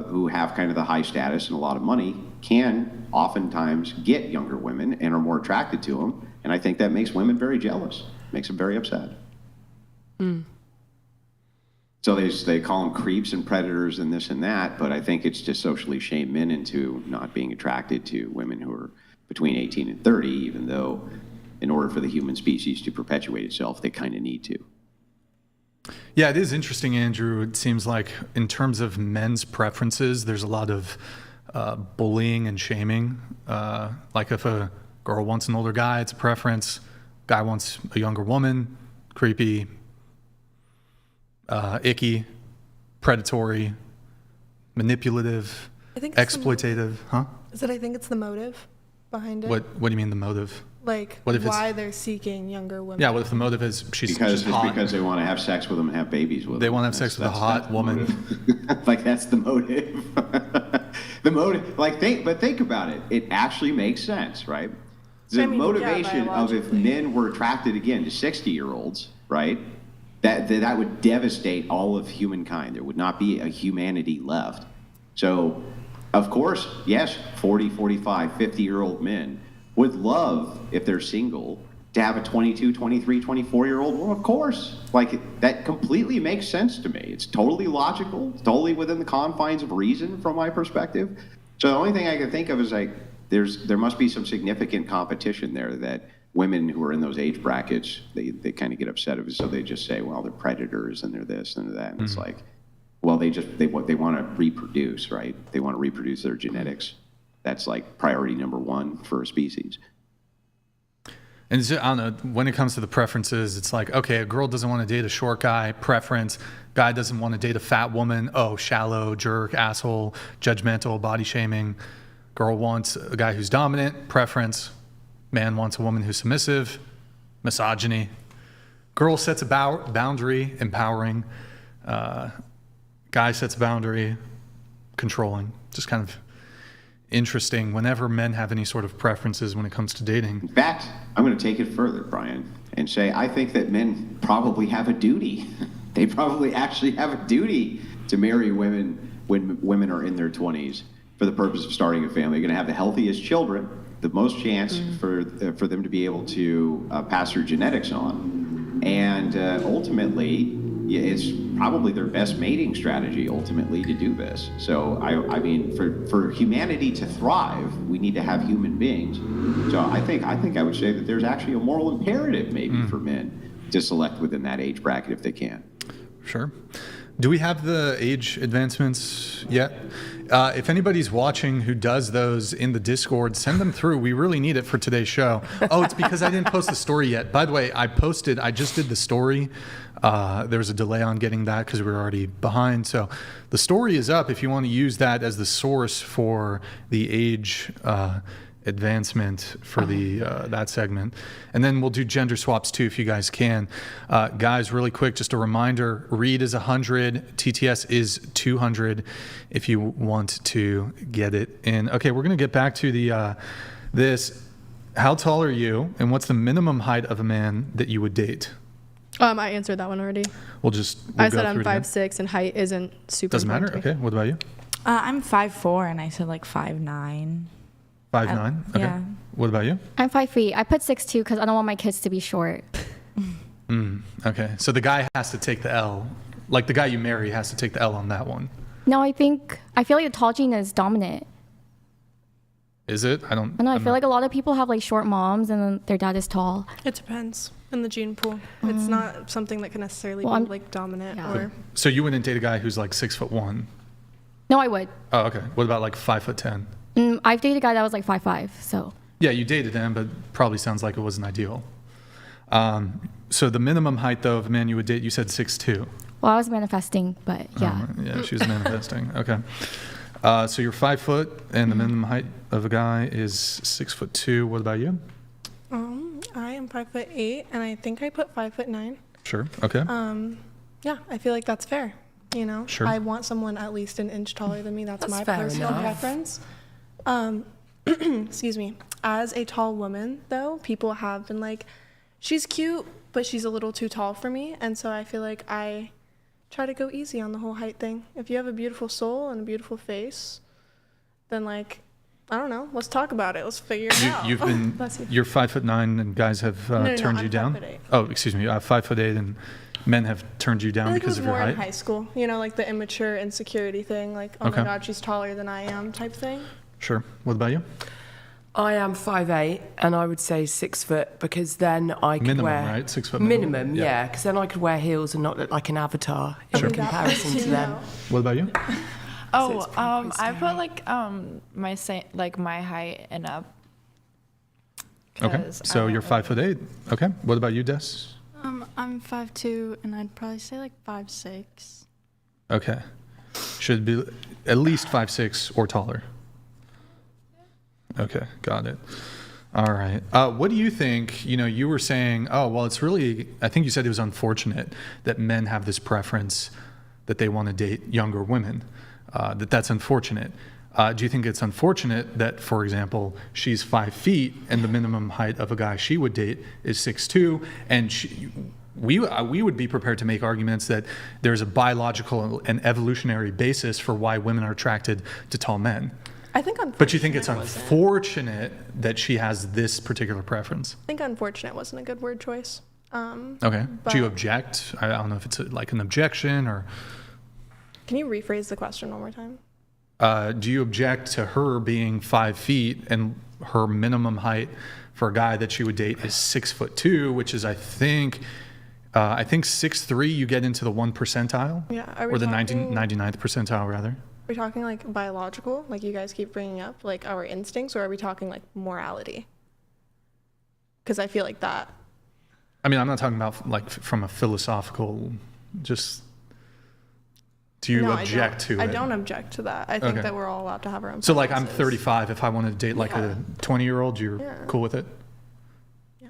who have kind of the high status and a lot of money, can oftentimes get younger women and are more attracted to them. And I think that makes women very jealous, makes them very upset. So they call them creeps and predators and this and that, but I think it's to socially shame men into not being attracted to women who are between 18 and 30, even though in order for the human species to perpetuate itself, they kind of need to. Yeah, it is interesting, Andrew. It seems like in terms of men's preferences, there's a lot of bullying and shaming. Like if a girl wants an older guy, it's a preference. Guy wants a younger woman, creepy, icky, predatory, manipulative, exploitative, huh? I think it's the motive behind it. What do you mean the motive? Like why they're seeking younger women. Yeah, what if the motive is she's just hot? Because they want to have sex with them and have babies with them. They want to have sex with a hot woman. Like that's the motive. The motive, but think about it. It actually makes sense, right? The motivation of if men were attracted again to 60-year-olds, right? That would devastate all of humankind. There would not be a humanity left. So, of course, yes, 40, 45, 50-year-old men would love, if they're single, to have a 22, 23, 24-year-old woman. Of course. That completely makes sense to me. It's totally logical. It's totally within the confines of reason from my perspective. So the only thing I can think of is there must be some significant competition there that women who are in those age brackets, they kind of get upset of it. So they just say, well, they're predators and they're this and they're that. And it's like, well, they want to reproduce, right? They want to reproduce their genetics. That's like priority number one for a species. And I don't know, when it comes to the preferences, it's like, okay, a girl doesn't want to date a short guy, preference. Guy doesn't want to date a fat woman. Oh, shallow, jerk, asshole, judgmental, body shaming. Girl wants a guy who's dominant, preference. Man wants a woman who's submissive, misogyny. Girl sets a boundary, empowering. Guy sets a boundary, controlling. Just kind of interesting whenever men have any sort of preferences when it comes to dating. In fact, I'm going to take it further, Brian, and say I think that men probably have a duty. They probably actually have a duty to marry women when women are in their 20s for the purpose of starting a family. They're going to have the healthiest children, the most chance for them to be able to pass their genetics on. And ultimately, yeah, it's probably their best mating strategy ultimately to do this. So I mean, for humanity to thrive, we need to have human beings. So I think I would say that there's actually a moral imperative maybe for men to select within that age bracket if they can. Sure. Do we have the age advancements yet? If anybody's watching who does those in the Discord, send them through. We really need it for today's show. Oh, it's because I didn't post the story yet. By the way, I just did the story. There was a delay on getting that because we were already behind. So the story is up if you want to use that as the source for the age advancement for the that segment. And then we'll do gender swaps too if you guys can. Guys, really quick, just a reminder, read is 100, TTS is 200 if you want to get it in. Okay, we're going to get back to the this. How tall are you, and what's the minimum height of a man that you would date? I answered that one already. I said I'm 5'6", and height isn't super Doesn't matter? important to me. Okay, what about you? I'm 5'4", and I said like 5'9". 5'9"? Okay. Yeah. What about you? I'm 5 feet. I put 6'2" because I don't want my kids to be short. Okay. So the guy has to take the L. Like the guy you marry has to take the L on that one. No, I feel like the tall gene is dominant. Is it? I don't I know. I I'm feel not- like a lot of people have like short moms and then their dad is tall. It depends in the gene pool. It's not something that can necessarily Well, be I'm- like dominant Yeah. or. So you wouldn't date a guy who's like 6'1"? No, I would. Oh, okay. What about like 5'10"? I've dated a guy that was like 5'5", so. Yeah, you dated him, but probably sounds like it wasn't ideal. So the minimum height though of a man you would date, you said 6'2". Well, I was manifesting, but yeah. Yeah, she was manifesting. Okay. So you're 5 foot, and the minimum height of a guy is 6'2". What about you? I am 5'8", and I think I put 5'9". Sure. Okay. Yeah, I feel like that's fair. You know, Sure. I want someone at least an inch taller than me. That's my fair personal enough. preference. Excuse me. As a tall woman, though, people have been like, she's cute, but she's a little too tall for me. And so I feel like I try to go easy on the whole height thing. If you have a beautiful soul and a beautiful face, then like, I don't know. Let's talk about it. Let's figure it out. You've been, Bless you. you're 5'9", and guys have No, turned I'm you down. 5'8". Oh, excuse me. 5'8", and men have turned you I down think it because was of your more in height. high school. You know, like the immature insecurity thing. Like, oh Okay. my God, she's taller than I am type thing. Sure. What about you? I am 5'8", and I would say 6 foot because then I could Minimum, wear right? 6 foot minimum, yeah, because then I could wear heels and not look like an avatar in comparison to them. What about you? Oh, I put like my height and up. Okay. 'Cause I So don't you're really- 5'8". Okay. What about you, Des? I'm 5'2", and I'd probably say like 5'6". Okay. Should be at least 5'6" or taller. Okay, got it. All right. What do you think? You know, you were saying, oh, well, it's really, I think you said it was unfortunate that men have this preference that they want to date younger women, that's unfortunate. Do you think it's unfortunate that, for example, she's 5 feet and the minimum height of a guy she would date is 6'2", and we would be prepared to make arguments that there's a biological and evolutionary basis for why women are attracted to tall men. I think unfortunate. But you think it's wasn't. unfortunate that she has this particular preference? I think unfortunate wasn't a good word choice. Okay. Do you object? I don't know if it's like an objection or. Can you rephrase the question one more time? Do you object to her being 5 feet and her minimum height for a guy that she would date is 6'2", which is I think 6'3", you get into the 1 percentile? Yeah. Are we Or the talking, 99th percentile rather. Are we talking like biological, like you guys keep bringing up, like our instincts, or are we talking like morality? Because I feel like that. I mean, I'm not talking about like from a philosophical, just. Do you object to it? I don't object to that. I think Okay. that we're all allowed to have our own. So like I'm preferences. 35. If I wanted to date like a 20-year-old, you're cool with it?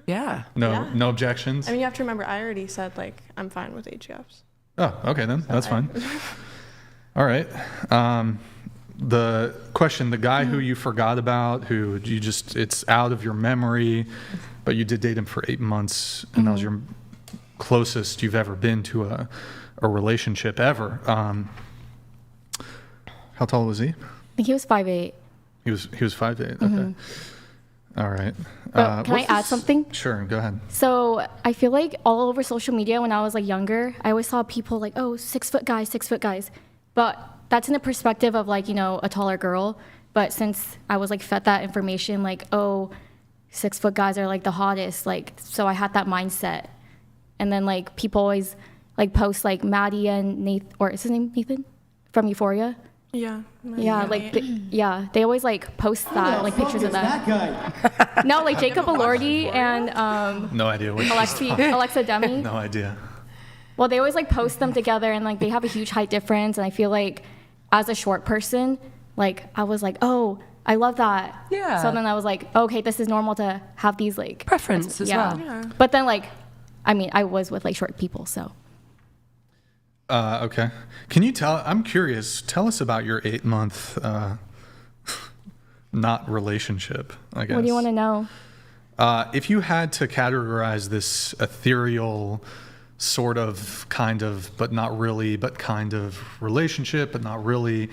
Yeah. No objections? I mean, you have to remember, I already said like I'm fine with age gaps. Oh, okay then. That's fine. All right. The question, the guy who you forgot about, who you just, it's out of your memory, but you did date him for 8 months, and that was your closest you've ever been to a relationship ever. How tall was he? I think he was 5'8". He was 5'8". Okay. All right. But can I add something? Sure, go ahead. So I feel like all over social media when I was like younger, I always saw people like, oh, 6 foot guys, 6 foot guys. But that's in the perspective of like, you know, a taller girl. But since I was like fed that information, like, oh, 6 foot guys are like the hottest, like, so I had that mindset. And then like people always like post like Maddie and Nathan, or is his name Nathan from Euphoria? Yeah. Yeah, like they always like post that, like pictures of that. That guy. No, like Jacob Elordi and No idea what Alexa Demi. No idea. Well, they always like post them together, and like they have a huge height difference. And I feel like as a short person, like I was like, oh, I love that. Yeah. So then I was like, okay, this is normal to have these like Preference as well. Yeah. But then like, I mean, I was with like short people, so. Okay. Can you I'm curious, tell us about your 8-month not relationship, I guess. What do you want to know? If you had to categorize this ethereal sort of, kind of, but not really, but kind of relationship, but not really,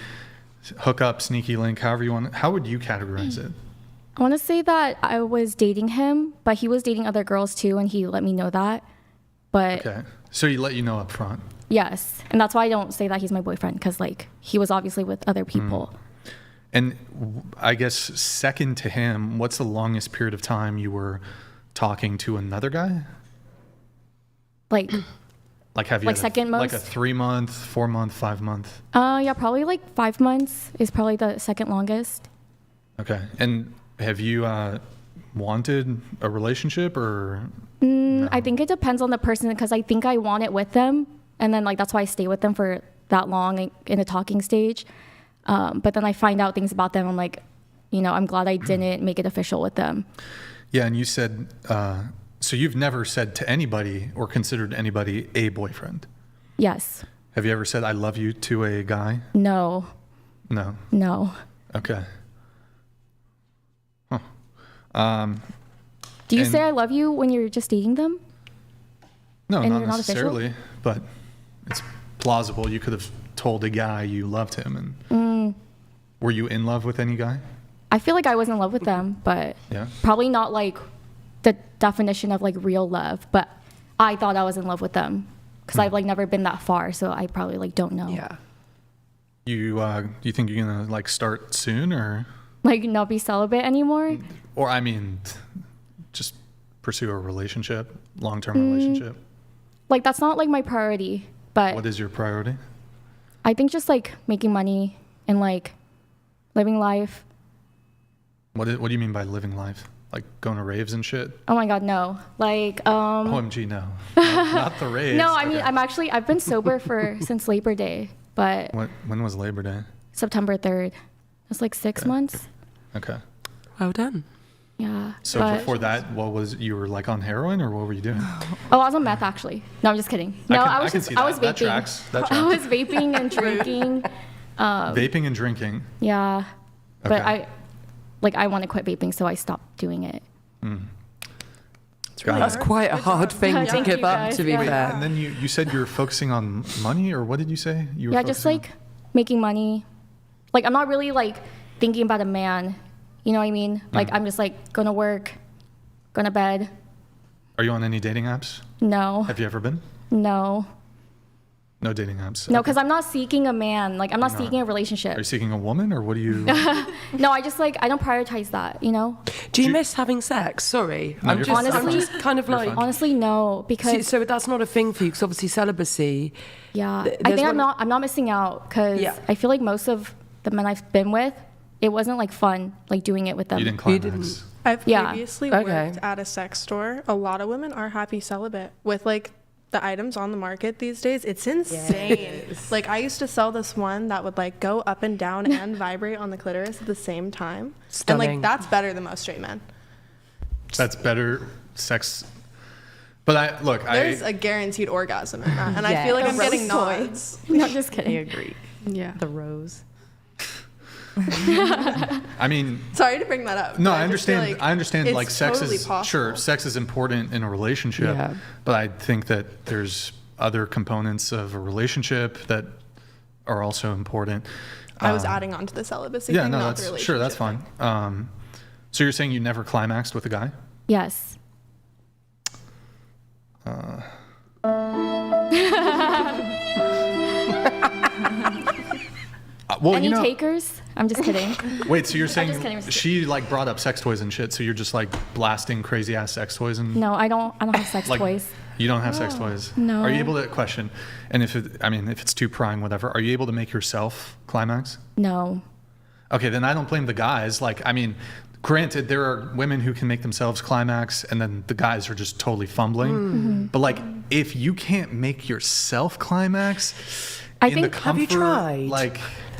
hook up, sneaky link, however you want, how would you categorize it? I want to say that I was dating him, but he was dating other girls too, and he let me know that. But Okay. So he let you know up front. yes, and that's why I don't say that he's my boyfriend, because like he was obviously with other people. And I guess second to him, what's the longest period of time you were talking to another guy? Like, Have you like had second like a most? 3-month, 4-month, 5-month? Yeah, probably like 5 months is probably the second longest. Okay. And have you wanted a relationship or? I think it depends on the person, because I think I want it with them, and then like that's why I stay with them for that long in a talking stage. But then I find out things about them. I'm like, you know, I'm glad I didn't make it official with them. Yeah, and you said, so you've never said to anybody or considered anybody a boyfriend? Yes. Have you ever said I love you to a guy? No. No. No. Okay. Huh. Do you And- say I love you when you're just dating them? No, And not you're not official? necessarily, but it's plausible you could have told a guy you loved him. And were you in love with any guy? I feel like I was in love with them, but Yeah. probably not like the definition of like real love, but I thought I was in love with them because I've like never been that far, so I probably like don't know. Yeah. You think you're gonna like start soon or Like not be celibate anymore? I mean, just pursue a relationship, long-term relationship? Like that's not like my priority, but What is your priority? I think just like making money and like living life. What do you mean by living life? Like going to raves and shit? Oh my God, no. Like, OMG, no. Not the raves. no, I mean, Okay. I've been sober since Labor Day, but When was Labor Day? September 3rd. It's like 6 months. Okay. Well done. Yeah. So but- before that, you were like on heroin or what were you doing? Oh, I was on meth actually. No, I'm just kidding. No, I was can just, see I was that. vaping. That tracks. That I tracks. was vaping and drinking. Vaping and drinking. Yeah. But Okay. I want to quit vaping, so I stopped doing it. That's quite a hard thing to Thank give you, up, guys. to be Yeah. fair. And then you said you were focusing on money, or what did you say? You were Yeah, just focusing like making money. Like I'm not really like thinking about a man. You know what I mean? Like I'm just like going to work, going to bed. Are you on any dating apps? No. Have you ever been? No. No dating apps. No, because I'm not seeking a man. Like I'm not You're not. seeking a relationship. Are you seeking a woman, or what do you? No, I just like I don't prioritize that. You know. Do you miss having sex? Sorry. No, I'm you're just, fine. I'm just kind of You're like. fine. Honestly, no, because So that's not a thing for you, because obviously celibacy. yeah, Th- I there's think one- I'm not missing out because Yeah. I feel like most of the men I've been with, it wasn't like fun like doing it with them. You didn't You climax. I've Yeah. previously Okay. worked at a sex store. A lot of women are happy celibate with like the items on the market these days. It's insane. Like I used to sell this one that would like go up and down and vibrate on the clitoris at the same time. Stunning. And like that's better than most straight men. That's better sex. But There's a guaranteed orgasm in that. And I feel like The I'm getting rose toy. nods. No, just I kidding. agree. Yeah. The rose. I mean, Sorry to bring that up. no, but I just feel understand. I understand. it's Like sex totally is possible. sure, sex is important in a relationship, Yeah. but I think that there's other components of a relationship that are also important. I was adding on to the celibacy Yeah, thing, no, not that's the sure, that's relationship fine. So you're saying you never climaxed with a guy? Yes. Well, Any takers? I'm just kidding. Wait, so you're saying just kidding. she like brought up sex toys and shit, so you're just like blasting crazy ass sex toys and No, I don't have sex like, toys. You don't have sex toys? No. Are you able to question? And if it's too prying, whatever, are you able to make yourself climax? No. Okay, then I don't blame the guys. Like, I mean, granted, there are women who can make themselves climax, and then the guys are just totally fumbling. Mm-hmm. But like, if you can't make yourself climax, Have you tried?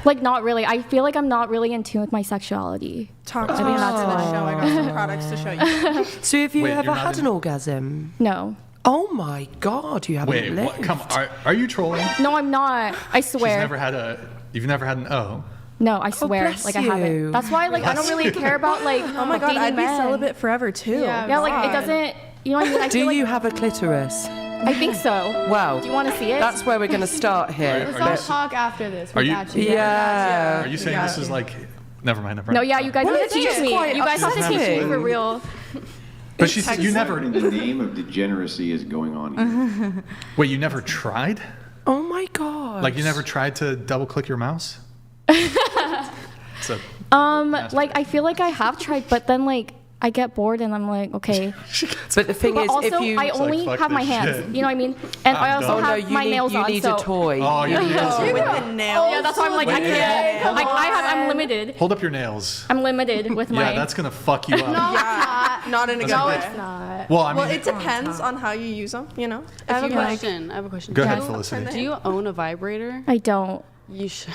Like, not really. I feel like I'm not really in tune with my sexuality. Talk to I think me that's after the why. show. I got some products to show you. So have you Wait, ever you're not had in- an orgasm? No. Oh my God, you haven't wait, lived. what, come on, are you trolling? No, I'm not. I swear. You've never had an O. No, I swear. bless Like, I haven't. you. That's why, like, I don't really care about, like, Oh my god, dating I'd be men. celibate forever too. Yeah, like, it doesn't, you know what I mean? I Do feel you like, have a clitoris? I think so. Wow. Do you want to see it? That's where we're going to start here. Are you- Let's talk after this. Are We you- got you. Yeah. Are you saying this is like? Never mind. No, yeah, you guys Well, have it's to teach just me. quite You guys have to teach me upsetting. for real. But she said you never. In the name of degeneracy is going on here. Wait, you never tried? Oh my God. Like you never tried to double click your mouse? So, Like, I feel like I have tried, but then, like, I get bored and I'm like, okay. But the thing But is, also, if you... I only fuck have my this hands. shit. You know what I mean? And I also done. have my nails you on. need so a toy. oh, your nails are With wet. the nails. Yeah, that's why I'm like, I can't. Like, I'm limited. Hold up your nails. I'm limited with my. Yeah, that's gonna fuck you up. Yeah, not in a good No, way. it's not. Well, I mean, Well, it depends on how you use them. You know. I have If a you question. I have a question. go ahead, Yes. Felicity. Do you own a vibrator? I don't. You should.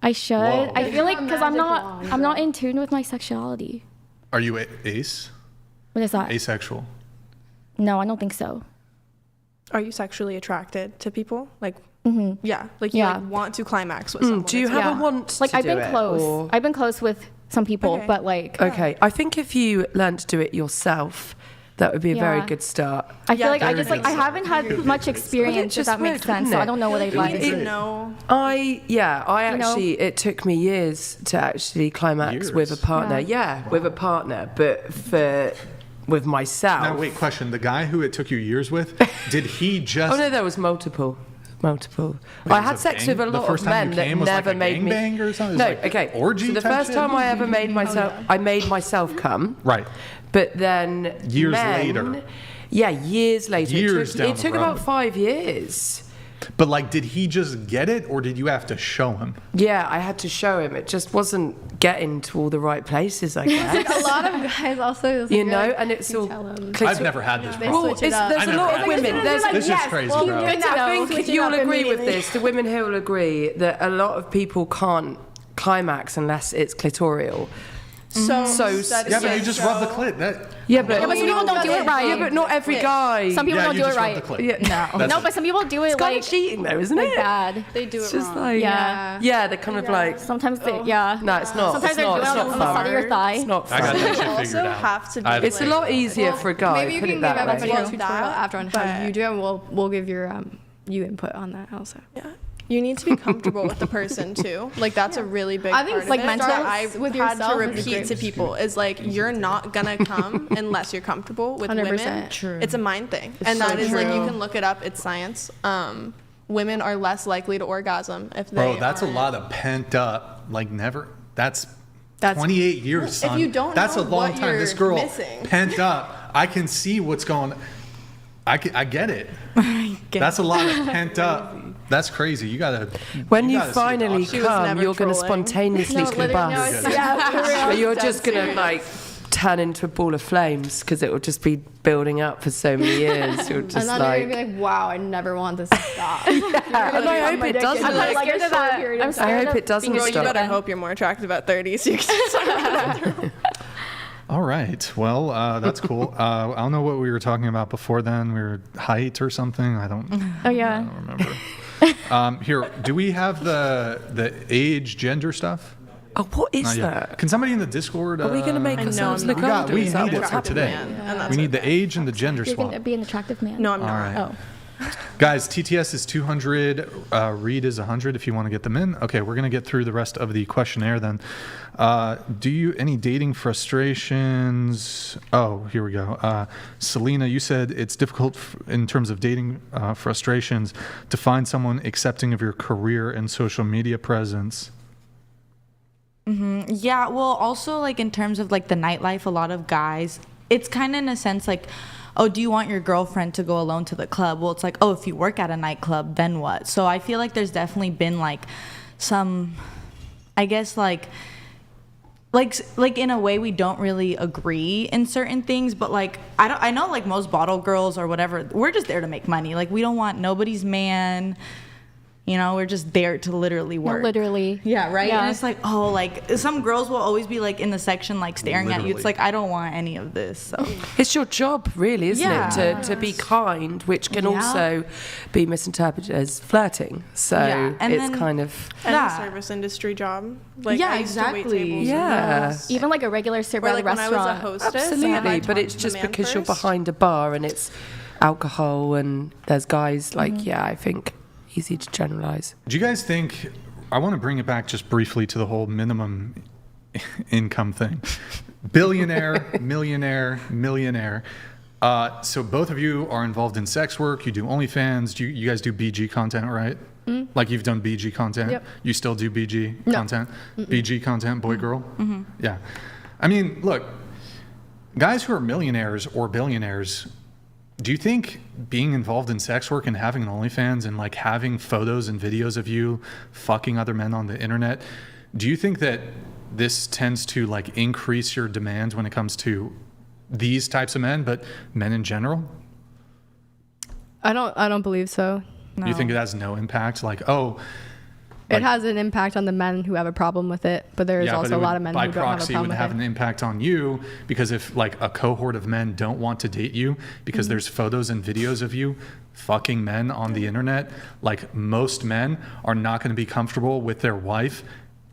I should. Whoa. I feel like because I'm Magic not. wand, I'm not in tune with my sexuality. Are you ace? What is that? Asexual? No, I don't think so. Are you sexually attracted to people? Like, yeah, like you Yeah. like, want to climax with someone. Do you It's- have a want Like, to I've do been it, close. or- I've been close with some people, Okay. but like. Okay, I think if you learned to do it yourself, that would be a very Yeah. good start. I feel Yeah, like I very just like good I haven't had much experience, if just that makes would, sense. wouldn't So I it? don't know what I'd You like. need to know. I You know? actually, it took me years to actually climax with a Years? partner. Yeah, with a partner, but with myself. Now, wait, question. The guy who it took you years with, did he just... Oh no, there was multiple. Wait, I was had it sex gang- with a the lot first of time men you that came was never like a made me. gangbang or something? It No, was like okay. orgy So the type first shit? time I ever made myself, I made myself come. Right. But then Years men- later. Yeah, years later. Years it down took, the it took road. about 5 years. But like, did he just get it, or did you have to show him? Yeah, I had to show him. It just wasn't getting to all the right places, I guess. A lot of guys also. You know, and it's all. I've never had this They problem. switch it up. There's I've a never lot had of this women. problem. There's This is crazy, bro. I think you'll agree with this. The women here will agree that a lot of people can't climax unless it's clitoral. So, Yeah, but you just rub the clit. Yeah, but Yeah, but some people don't do it right. Yeah, but not every guy. Some people Yeah, don't you do it just rub right. the clit. Yeah, no. No, but some people do it It's kind like of cheating, though, isn't like it? bad. They do it It's just wrong. like Yeah. yeah, they're kind of like. Sometimes they, yeah. No, it's not. Sometimes it's they're not. doing It's it not on the side of your fun. thigh. It's not I got fun. that shit also figured out. have to do I've- It's a lot easier for a guy. Maybe you put can it give that everybody way. a tutorial after on how but- you do it, and we'll give your you input on that also. Yeah. You need to be comfortable with the person too. Like that's a really big I think part like of it mental that health I've with had to yourself is a repeat great- to people is like you're not gonna come unless you're comfortable with 100%. women. True. It's a mind thing, It's and so that is like you true. can look it up. It's science. Women are less likely to orgasm if they. Bro, that's a aren't- lot of pent up. Like never. That's That's 28 years, son. If you don't That's know a long what time. This you're girl missing. pent up. I can see what's going. I get it. That's a lot of pent up. That's crazy. You gotta. When you gotta see a finally doctor. She was come, never you're going to trolling. spontaneously combust. Yeah, for real. But you're just going to like turn into a ball of flames because it will just be building up for so many years. You're And just then like. you're gonna be like, wow, I never want this to stop. And I hope it doesn't. I'm kind of scared of that. I'm I scared hope of it doesn't being Girl, you stop. better hope you're more attractive at 30 so you can. All right. Well, that's cool. I don't know what we were talking about before then. We were height or something. I don't Oh yeah. remember. Here, do we have the age, gender stuff? Oh, what is Not yet. that? Can somebody in the Discord? Are we going to make ourselves look we got- older? we Is that need it what's for happening? today. We need the age and the gender You're swap. gonna be an attractive man. No, I'm All not. right. Oh. Guys, TTS is 200. Read is 100 if you want to get them in. Okay, we're going to get through the rest of the questionnaire then. Do you any dating frustrations? Oh, here we go. Selena, you said it's difficult in terms of dating frustrations to find someone accepting of your career and social media presence. Yeah, well, also like in terms of like the nightlife, a lot of guys, it's kind of in a sense like, oh, do you want your girlfriend to go alone to the club? Well, it's like, oh, if you work at a nightclub, then what? So I feel like there's definitely been like some, I guess like in a way we don't really agree in certain things, but like I know like most bottle girls or whatever, we're just there to make money. Like we don't want nobody's man. You know, we're just there to literally work. Literally. Yeah, right? Yeah. And it's like, oh, like, some girls will always be, like, in the section, like, staring at you. It's like, I don't want any of this, so. It's your job, really, isn't Yeah. it? To be kind, which can also be misinterpreted as flirting. So And it's then- kind of... And a service industry job. Like, Yeah, I used to wait exactly. tables. Yeah. Even like a regular server Or at like a when I was a restaurant. hostess. I Absolutely, but talked it's to the just man because you're first. behind a bar and it's alcohol and there's guys like, I think easy to generalize. Do you guys think, I want to bring it back just briefly to the whole minimum income thing. Billionaire, millionaire. So both of you are involved in sex work. You do OnlyFans. You guys do BG content, right? Like you've done BG content. Yep. You still do BG No. content? BG content, boy, girl? Yeah. I mean, look, guys who are millionaires or billionaires, do you think being involved in sex work and having an OnlyFans and like having photos and videos of you fucking other men on the internet, do you think that this tends to like increase your demands when it comes to these types of men, but men in general? I don't believe so. You think it has no impact? Like, oh, It has an impact on the men who have a problem with it, but there is but also it a lot would- of men by who don't have a proxy problem would with have it. an impact on you, because if like a cohort of men don't want to date you because there's photos and videos of you fucking men on the internet, like most men are not going to be comfortable with their wife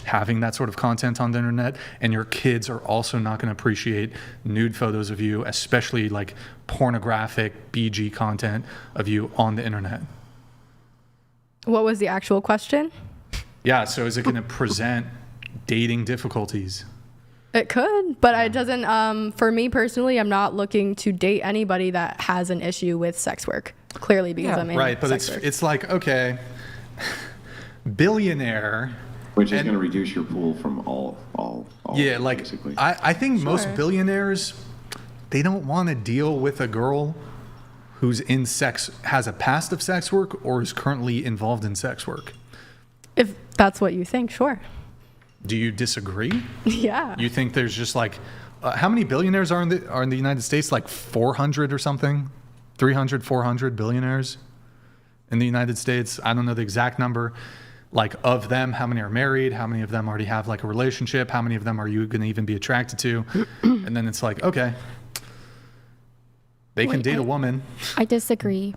having that sort of content on the internet, and your kids are also not going to appreciate nude photos of you, especially like pornographic BG content of you on the internet. What was the actual question? Yeah, so is it going to present dating difficulties? It could, but it doesn't. For me personally, I'm not looking to date anybody that has an issue with sex work. Clearly, because I'm in right, but sex work. it's like, okay, billionaire, Which is going to reduce your pool from all yeah, like basically. I think most billionaires, they don't want to deal with a girl who's in sex, has a past of sex work, or is currently involved in sex work. If that's what you think, sure. Do you disagree? Yeah. You think there's just like, how many billionaires are in the United States? Like 400 or something? 300, 400 billionaires in the United States? I don't know the exact number. Like of them, how many are married? How many of them already have like a relationship? How many of them are you going to even be attracted to? And then it's like, okay, they can date a woman. I disagree.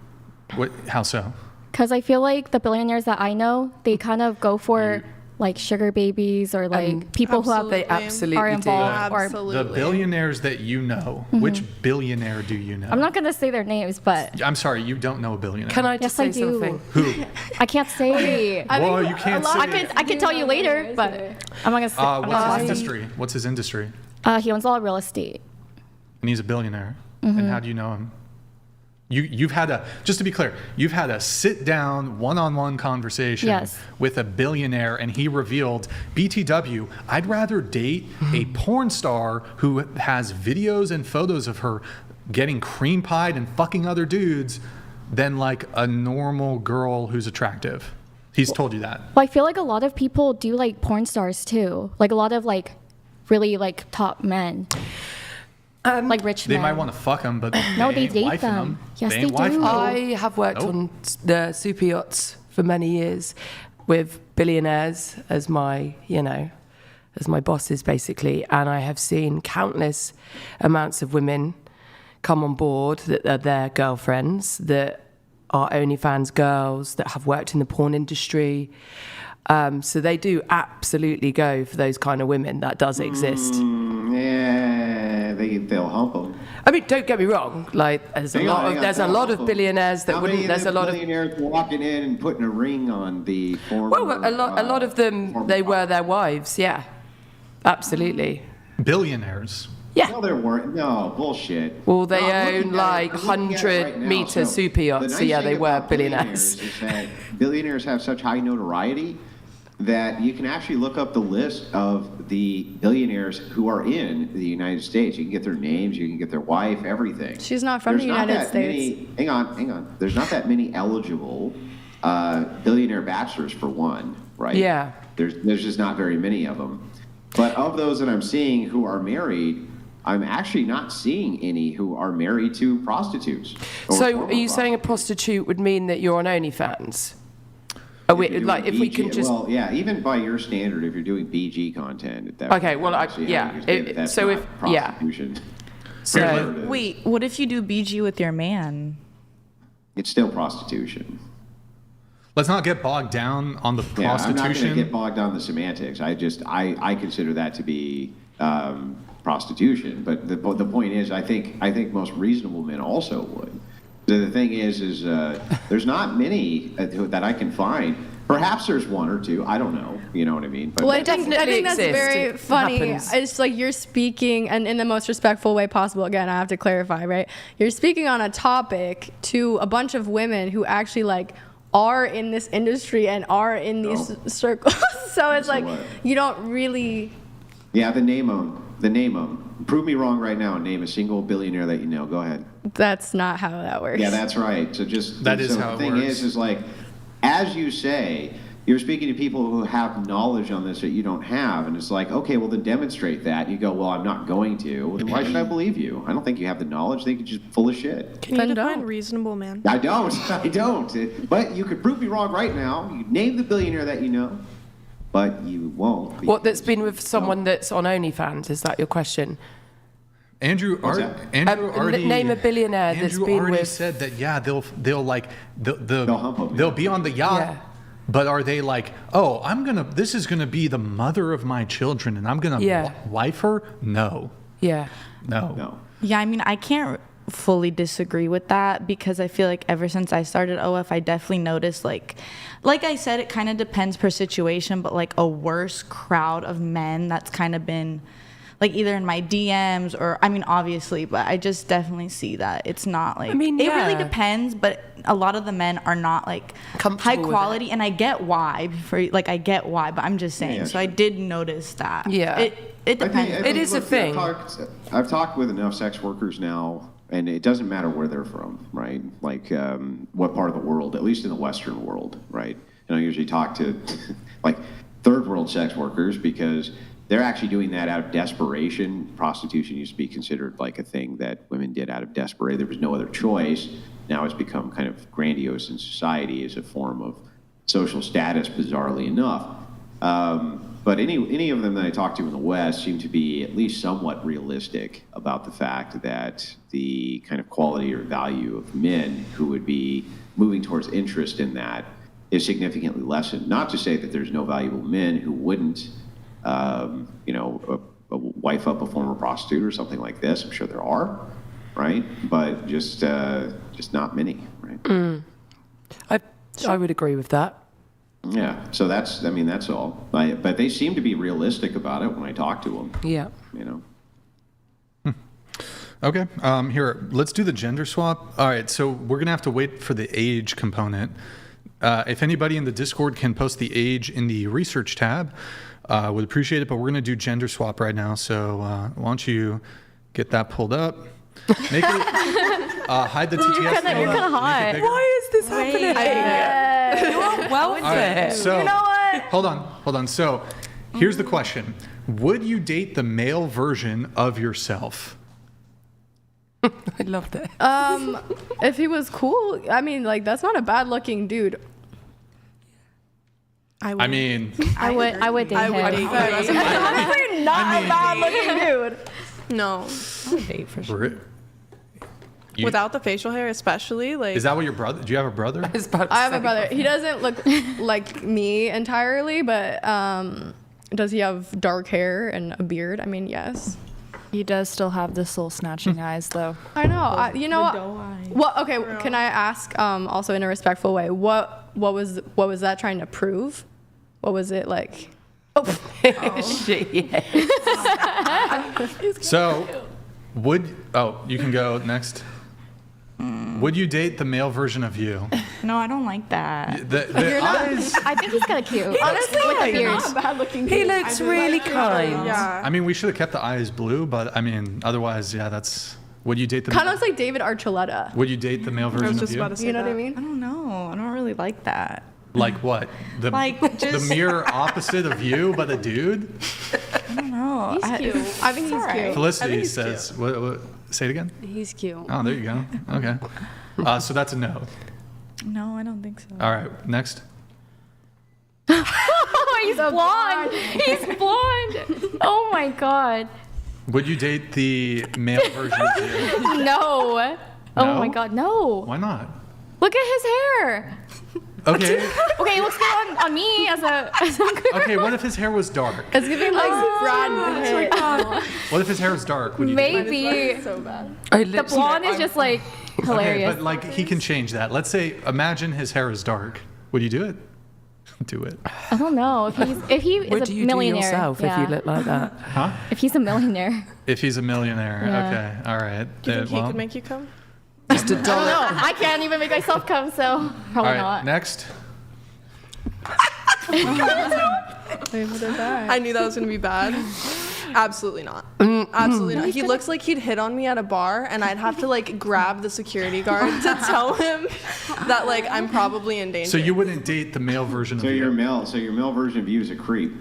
What? How so? Because I feel like the billionaires that I know, they kind of go for like sugar babies or like people who have They absolutely are involved. do. Or Absolutely. The billionaires that you know, which billionaire do you know? I'm not gonna say their names, but I'm sorry, you don't know a billionaire. Can I just Yes, I say do. something? Who? I can't say. Well, you can't say I can tell you later, but I'm not gonna say. I'm What's not his gonna say. industry? What's his industry? He owns a lot of real estate. And he's a billionaire. And how do you know him? You've had just to be clear, you've had a sit down one-on-one conversation Yes. with a billionaire, and he revealed, BTW, I'd rather date a porn star who has videos and photos of her getting cream pied and fucking other dudes than like a normal girl who's attractive. He's told you that. Well, I feel like a lot of people do like porn stars too. Like a lot of like really like top men. Like rich They men. might want to fuck them, but No, they they ain't date wifing them. Yes, They ain't they do. wifing them. I have worked Nope. on the super yachts for many years with billionaires as my, as my bosses basically. And I have seen countless amounts of women come on board that are their girlfriends, that are OnlyFans girls, that have worked in the porn industry. So they do absolutely go for those kind of women. That does exist. Yeah, think they'll hump them. I mean, don't get me wrong. Like, there's a lot of billionaires that wouldn't. There's a lot of billionaires walking in and putting a ring on the former. Well, a lot of them, they were their wives. Yeah, absolutely. Billionaires. Yeah. No, there weren't. No, bullshit. Well, they No, I'm looking own at it- like I'm looking at it right now. 100-meter So, super yachts. the So nice yeah, thing they were about billionaires. Is that billionaires have such high notoriety that you can actually look up the list of the billionaires who are in the United States. You can get their names, you can get their wife, everything. She's not from the United States. Hang on. There's not that many eligible billionaire bachelors for one, right? Yeah. There's just not very many of them. But of those that I'm seeing who are married, I'm actually not seeing any who are married to prostitutes. So are you saying a prostitute would mean that you're on OnlyFans? Are we, like, if we can just... Well, yeah, even by your standard, if you're doing BG content... At that Okay, well, that's so not if... prostitution. So, Wait, what if you do BG with your man? It's still prostitution. Let's not get bogged down on the Yeah, I'm not going prostitution. to get bogged down the semantics. I consider that to be prostitution. But the point is, I think most reasonable men also would. So the thing is there's not many that I can find. Perhaps there's one or two. I don't know. You know what I mean? But Well, I think that's very It funny. happens. It's like you're speaking, and in the most respectful way possible. Again, I have to clarify, right? You're speaking on a topic to a bunch of women who actually like are in this industry and are in these circles. So it's like what? you don't really. Yeah, the name them. Prove me wrong right now and name a single billionaire that you know. Go ahead. That's not how that works. Yeah, that's right. So That is how it the thing works. is like, as you say, you're speaking to people who have knowledge on this that you don't have, and it's like, okay, well then demonstrate that. You go, well, I'm not going to. Well, then why should I believe you? I don't think you have the knowledge. I think you're just full of shit. Can you define reasonable man? I don't. But you could prove me wrong right now. You name the billionaire that you know, but you won't. what, that's been with someone that's on OnlyFans? Is that your question? Andrew already name a billionaire that's Andrew been already with... said that. Yeah, they'll hump 'em, they'll be on the yacht. Yeah. But are they like, oh, this is gonna be the mother of my children, and I'm gonna wife her? No. Yeah. No. Yeah, I mean, I can't fully disagree with that because I feel like ever since I started OF, I definitely noticed like I said, it kind of depends per situation, but like a worse crowd of men that's kind of been like either in my DMs or, I mean, obviously, but I just definitely see that it's not like, I mean, it really yeah. depends, but a lot of the men are not like high Comfortable with quality, and I get why, I get why, but I'm just saying, Yeah, so I did notice that. Yeah. It depends. It is a thing. I've talked with enough sex workers now, and it doesn't matter where they're from, right? Like what part of the world, at least in the Western world, right? And I usually talk to like third world sex workers because they're actually doing that out of desperation. Prostitution used to be considered like a thing that women did out of desperation. There was no other choice. Now it's become kind of grandiose in society as a form of social status, bizarrely enough. But any of them that I talk to in the West seem to be at least somewhat realistic about the fact that the kind of quality or value of men who would be moving towards interest in that is significantly lessened. Not to say that there's no valuable men who wouldn't, wife up a former prostitute or something like this. I'm sure there are, right? But just not many, right? I would agree with that. Yeah, so that's all. But they seem to be realistic about it when I talk to them. Yeah. Okay. Here, let's do the gender swap. All right. So we're gonna have to wait for the age component. If anybody in the Discord can post the age in the research tab, would appreciate it. But we're gonna do gender swap right now. So why don't you get that pulled up? Make it hide the TTS. You're kind of hot. Why is this happening? You are well fit. So, You know what? Hold on. So, here's the question: would you date the male version of yourself? I love that. If he was cool, I mean, like that's not a bad looking dude. I would I would date him. Honestly, not a bad looking dude. No. I would date for sure. Without the facial hair, especially, like. Is that what your brother? Do you have a brother? I have a brother. He doesn't look like me entirely, but does he have dark hair and a beard? I mean, yes. He does still have the soul snatching eyes, though. I know. You know what? Well, okay. Can I ask, also in a respectful way, what was that trying to prove? What was it like? So, you can go next. Would you date the male version of you? No, I don't like that. The eyes. I think he's kind of cute. Honestly, with the beard. He looks really kind. Yeah. I mean, we should have kept the eyes blue, but I mean, otherwise, yeah, that's. Would you date the? Kind of looks like David Archuleta. Would you date the male version of you? You know what I mean? I don't know. I don't really like that. Like what? The mirror opposite of you, but a dude? I don't know. He's cute. I think he's cute. Felicity says, what, say it again? He's cute. Oh, there you go. Okay. So that's a no. No, I don't think so. All right, next. Oh, he's blonde. He's blonde. Oh my God. Would you date the male version of you? No. Oh No? my God, no. Why not? Look at his hair. Okay. Okay, it looks good on me as a Okay, what if his hair was dark? It's giving like Brad Pitt. What if his hair was dark? Would you date him? Maybe. So bad. The blonde is just like hilarious. Okay, but like he can change that. Let's say, imagine his hair is dark. Would you do it? Do it. I don't know if he is Would a you do millionaire. yourself if you look like that? Huh? If he's a millionaire. If he's a millionaire. Yeah. Okay. All right. Do you think he could make you come? Just a I don't dollar. know. I can't even make myself come, so all probably right. not. Next. I knew that was gonna be bad. Absolutely not. Absolutely not. He looks like he'd hit on me at a bar, and I'd have to like grab the security guard to tell him that like I'm probably in danger. So you wouldn't date the male version So of your you? male version of you is a creep.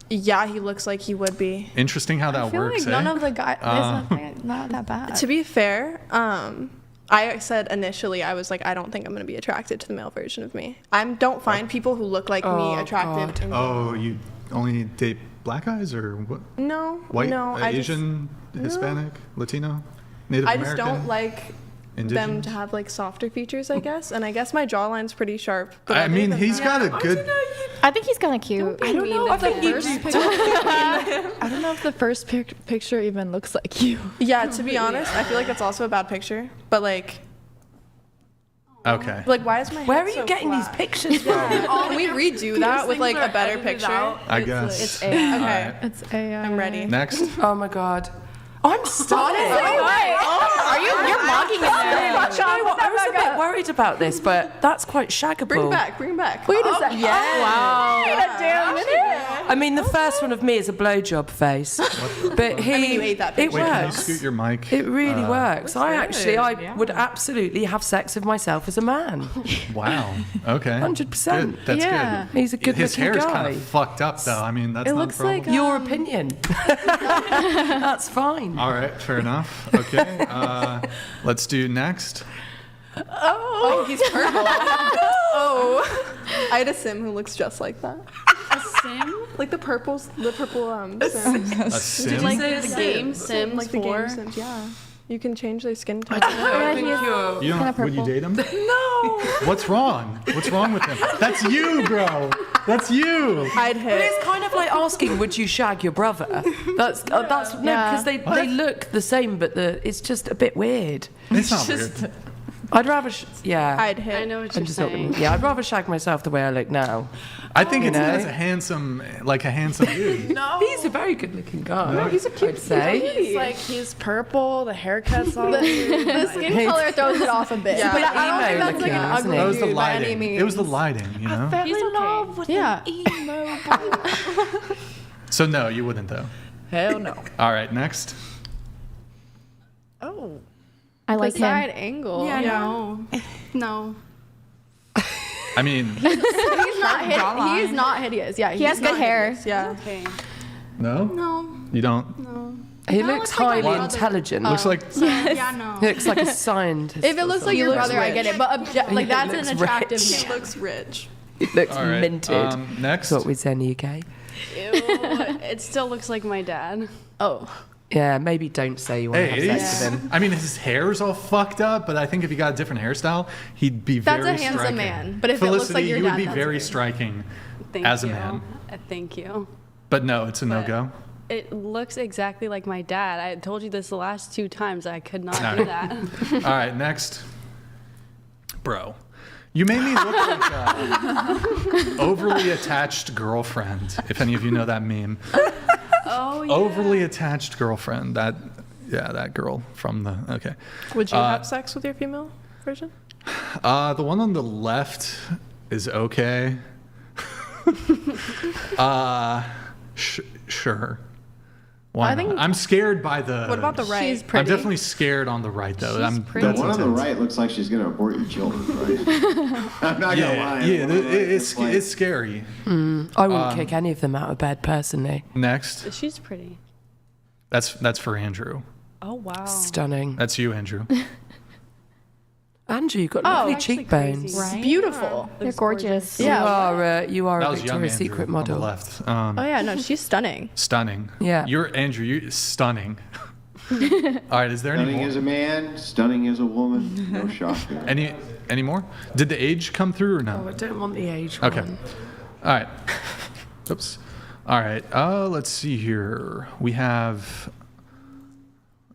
Yeah, he looks like he would be. Interesting how that I feel works. like none eh? of the guys. It's not that bad. To be fair, I said initially I was like I don't think I'm gonna be attracted to the male version of me. I don't find people who look like me attractive. in Oh, you only date black guys or what? No, White, no, I just- Asian, Hispanic, Latino, Native I American? just don't like them Indigenous? to have like softer features, I guess. And I guess my jawline's pretty sharp. But I other mean, than he's that- got a good. I think he's kind of cute. I don't know if the first picture. I I don't know if the first picture even looks like you. Yeah, to be honest, I feel like it's also a bad picture. But like Okay. why is my Where head are you so getting flat? these pictures from? Can we redo that with like a better picture? I guess. It's AI. Okay, It's AI. I'm ready. Next. Oh my God. I'm stunning. Are you? You're mocking him there. Do you know what? I was a bit worried about this, but that's quite shaggable. Bring it back. Wait a second. Yeah. Wow. I mean, the first one of me is a blowjob face, but he. I mean, you ate that it picture. Wait, can you works. scoot your mic? It really works. I would absolutely have sex with myself as a man. Wow. Okay. 100%. Good. That's Yeah. good. He's a good His looking hair is guy. kind of fucked up, though. I mean, that's It not looks a problem. like, Your opinion. That's fine. All right, fair enough. Okay. Let's do next. Oh, he's purple. Oh, I had a sim who looks just like that. A sim? Like the purple Sims. A sim? Like the game Sims Like the 4? game Sims, yeah. You can change their skin tone. I think you're. You kinda don't, would you purple. date him? No. What's wrong? What's wrong with him? That's you, bro. That's you. I'd But hit. it's kind of like asking, would you shag your brother? That's no, because they look the same, but it's just a bit weird. It's not weird. I'd rather, yeah. I'd hit. I know what I'm you're just not saying. gonna, yeah, I'd rather shag myself the way I look now. I think it's know? as a handsome dude. He's a very good-looking guy. No, he's a cute I'd say. He's like he's purple. The haircut's all The skin color throws it off a bit. Yeah. But I don't Emo think that's like an looking, isn't ugly it? It was the dude by any lighting. means. It was the lighting, you know? He's okay. with Yeah. emo. So no, you wouldn't though. Hell no. All right, next. Oh. I like the side him. angle. Yeah, no. I mean, He's not hideous. Yeah, He has good hair. Yeah. Okay. no? No. You don't? He looks looks like my highly brother. intelligent. Looks like Yeah, no. He looks like a scientist. If it looks like your brother, I get it. But like that's looks an attractive rich. He man. looks rich. He looks all right. minted. Next. That's what we say in the UK. Ew, it still looks like my dad. Oh. Yeah, maybe don't say you want to Hey, have sex with him. I mean, his hair's all fucked up, but I think if he got a different hairstyle, he'd be That's very a handsome striking. man, but if it Felicity, looks like your you dad, would be that's very weird. striking Thank as you. a man. Thank you. But no, it's a no-go. It looks exactly like my dad. I told you this the last 2 times. I could not No. do that. All right, next. Bro, you made me look like an overly attached girlfriend, if any of you know that meme. Oh, yeah. Overly attached girlfriend. That girl from the, okay. Would you have sex with your female version? The one on the left is okay. Sure. Why I think- not? I'm scared by the. What about the right? She's I'm pretty. definitely scared on the right, though. She's pretty. The That's one on the intense. right looks like she's going to abort your children, right? I'm not going to lie. Yeah, The one on the right it's looks like- scary. I wouldn't kick any of them out of bed personally. Next, She's pretty. that's for Andrew. Oh wow. Stunning. That's you, Andrew. Andrew, you've got lovely actually cheekbones. crazy. It's beautiful. They're gorgeous. Yeah. You are That a was young Victoria's Andrew Secret on model. the left. Oh yeah, no, she's stunning. Stunning. Yeah. You're Andrew. You're stunning. All right. Is there any Stunning more? as a man, stunning as a woman. No shock there. Any more? Did the age come through or no? Oh, I don't want the age Okay. one. All right. Oops. All right. Let's see here. We have.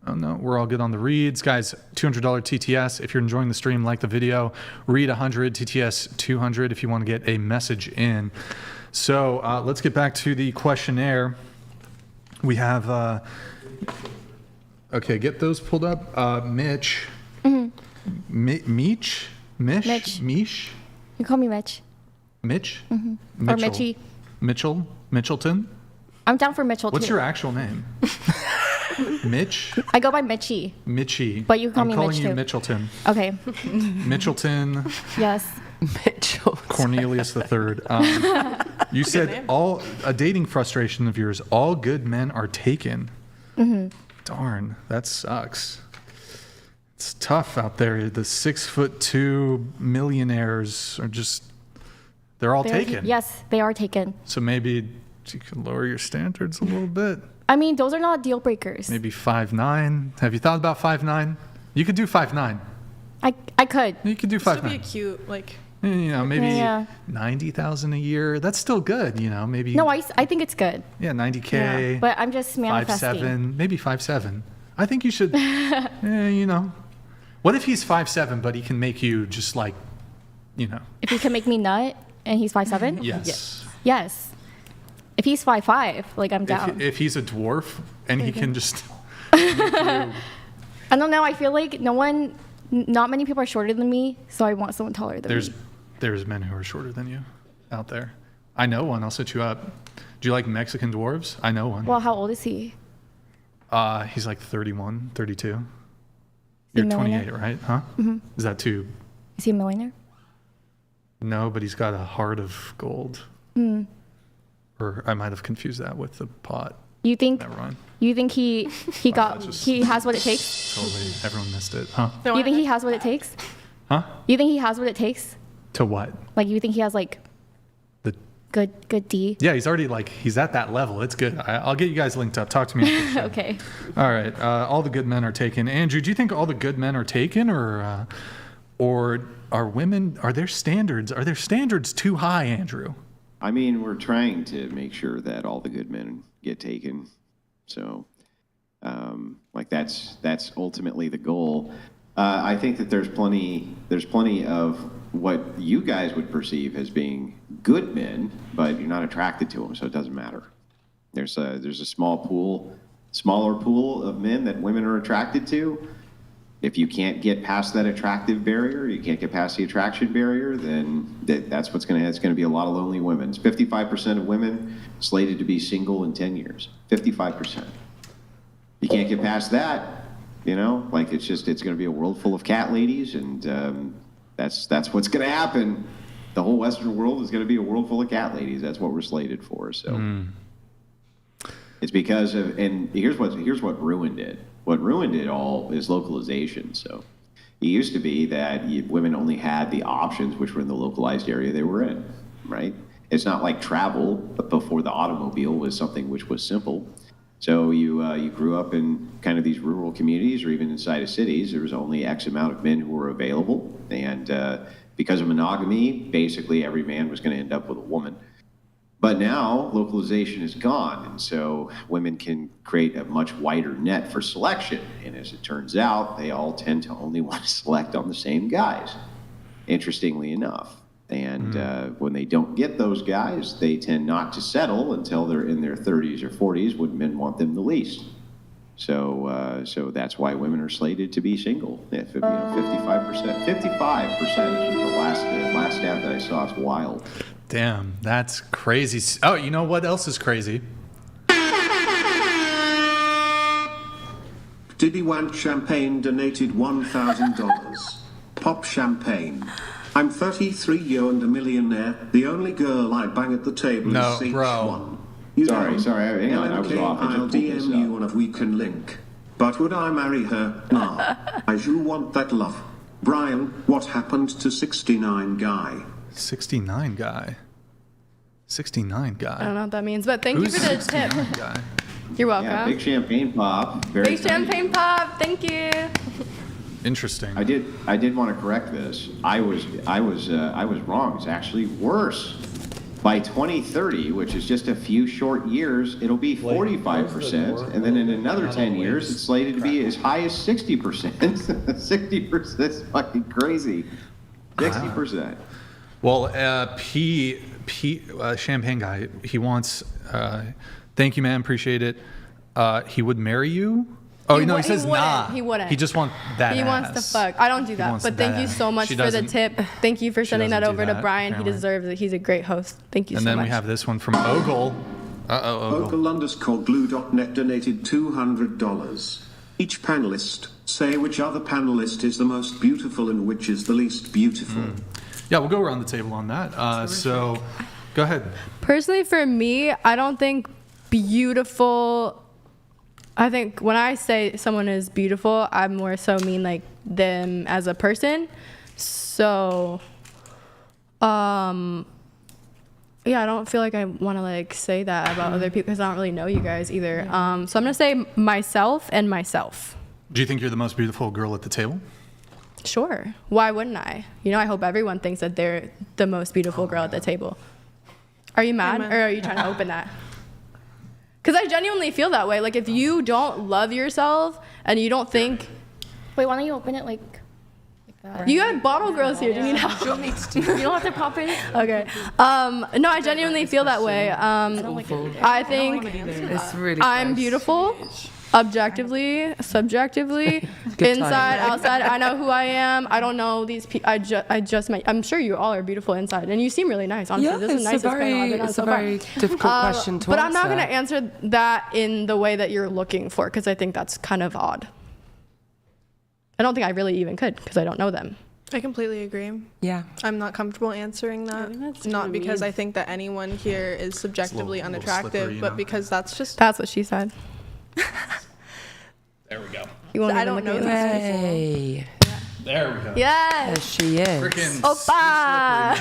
Oh no, we're all good on the reads, guys. $200 TTS. If you're enjoying the stream, like the video. Read 100 TTS 200 if you want to get a message in. So let's get back to the questionnaire. We have. Okay, get those pulled up. Mitch. Meech. Mish. Mitch. Mish. You call me Mitch. Mitch. Or Mitchell. Mitchie. Mitchell. Mitchelton. I'm down for Mitchell What's too. your actual name? Mitch? I go by Mitchie. Mitchie. But you call I'm me calling Mitch you too. Mitchelton. Okay. Mitchelton Yes. Mitchell. Cornelius III. You said a dating frustration of yours. All good men are taken. Darn, that sucks. It's tough out there. The 6'2" millionaires are just. They're all taken. Yes, they are taken. So maybe you can lower your standards a little bit. I mean, those are not deal breakers. Maybe 5'9". Have you thought about 5'9"? You could do 5'9". I could. You could do This would be a 5'9". cute like. You know, maybe Yeah. 90,000 a year. That's still good. You know, maybe. No, I think it's good. Yeah, 90K. But I'm just manifesting. 5'7", maybe 5'7". I think you should. You know, what if he's 5'7", but he can make you just like, you know. If he can make me nut and he's 5'7"? Yes. Yes. If he's 5'5", like I'm down. If he's a dwarf and he can just. I don't know. I feel like not many people are shorter than me, so I want someone taller than me. There's men who are shorter than you out there. I know one. I'll set you up. Do you like Mexican dwarves? I know one. Well, how old is he? He's like 31, 32. he You're a 28, millionaire? right? Huh? Mm-hmm. Is that too? Is he a millionaire? No, but he's got a heart of gold. Or I might have confused that with the pot. You think? Never mind. You think he has what it takes? Totally, everyone missed it, huh? No, You think he has what it takes? Huh? You think he has what it takes? To what? Like you think he has like The good D? yeah, he's at that level. It's good. I'll get you guys linked up. Talk to me after the show. Okay. All right. All the good men are taken. Andrew, do you think all the good men are taken, or are women? Are their standards too high, Andrew? I mean, we're trying to make sure that all the good men get taken. So, like that's ultimately the goal. I think that there's plenty of what you guys would perceive as being good men, but you're not attracted to them, so it doesn't matter. There's a smaller pool of men that women are attracted to. If you can't get past that attractive barrier, you can't get past the attraction barrier, then that's what's it's going to be a lot of lonely women. It's 55% of women slated to be single in 10 years. 55%. You can't get past that, you know, like it's going to be a world full of cat ladies, and that's what's going to happen. The whole Western world is going to be a world full of cat ladies. That's what we're slated for. So it's because of, and here's what ruined it. What ruined it all is localization. So it used to be that women only had the options which were in the localized area they were in, right? It's not like travel before the automobile was something which was simple. So you grew up in kind of these rural communities or even inside of cities. There was only X amount of men who were available. And because of monogamy, basically every man was going to end up with a woman. But now localization is gone, and so women can create a much wider net for selection. And as it turns out, they all tend to only want to select on the same guys, interestingly enough. And when they don't get those guys, they tend not to settle until they're in their 30s or 40s, when men want them the least. So that's why women are slated to be single. If 55%, 55% is the last stat that I saw. It's wild. Damn, that's crazy. Oh, you know what else is crazy? Diddy Want Champagne donated $1,000. Pop champagne. I'm 33 yo and a millionaire. The only girl I bang at the table No, is bro. CH1. Sorry, hang on, I was off. I I'll just pulled this DM you up. and we can link. But would I marry her? Nah. I do want that love. Brian, what happened to 69 guy? 69 guy. 69 guy. I don't know what that means, but thank you Who's for the 69 tip. guy? You're welcome. Yeah, big champagne pop. Very Big champagne pop. Thank you. Interesting. I did want to correct this. I was wrong. It's actually worse. By 2030, which is just a few short years, it'll be 45%, and then in another 10 years, it's slated to be as high as 60%. 60% is fucking crazy. 60%. Well, champagne guy, he wants, thank you, man, appreciate it. He would marry you? Oh, He no, he wouldn't. says nah. He wouldn't. He just wants that He wants to ass. fuck. I don't do that. wants But that thank you ass. so much She for the doesn't- tip. Thank you for sending that doesn't do over to that, Brian. apparently. He deserves it. He's a great host. Thank you And so then much. we have this one from Ogle. Ogle. Ogle_glue.net donated $200. Each panelist, say which other panelist is the most beautiful and which is the least beautiful. Yeah, we'll go around the table on that. So, go ahead. Personally, for me, I don't think beautiful. I think when I say someone is beautiful, I more so mean like them as a person. So, yeah, I don't feel like I want to like say that about other people because I don't really know you guys either. So I'm gonna say myself and myself. Do you think you're the most beautiful girl at the table? Sure. Why wouldn't I? You know, I hope everyone thinks that they're the most beautiful girl at the table. Are you mad, or are you trying to open that? Because I genuinely feel that way. Like, if you don't love yourself and you don't think... Wait, why don't you open it like that? You got bottle girls here. Do you need help? You don't have to pop it. Okay. No, I genuinely feel that way. I think It's really I'm gross. beautiful. Objectively, subjectively, Good inside, timing. outside. I know who I am. I don't know these people. I just met. I'm sure you all are beautiful inside, and you seem really nice. Honestly, Yeah, this is the it's a nicest panel I've been on it's so a far. very difficult question to But answer. I'm not going to answer that in the way that you're looking for, because I think that's kind of odd. I don't think I really even could, because I don't know them. I completely agree. Yeah. I'm not comfortable answering that. that's Not kinda because mean. I think that anyone here is subjectively little unattractive, slippery, you but know? because that's just. That's what she said. There we go. You won't I even don't look know at me. Hey, There we go. Yes. there she is. Freaking Opa.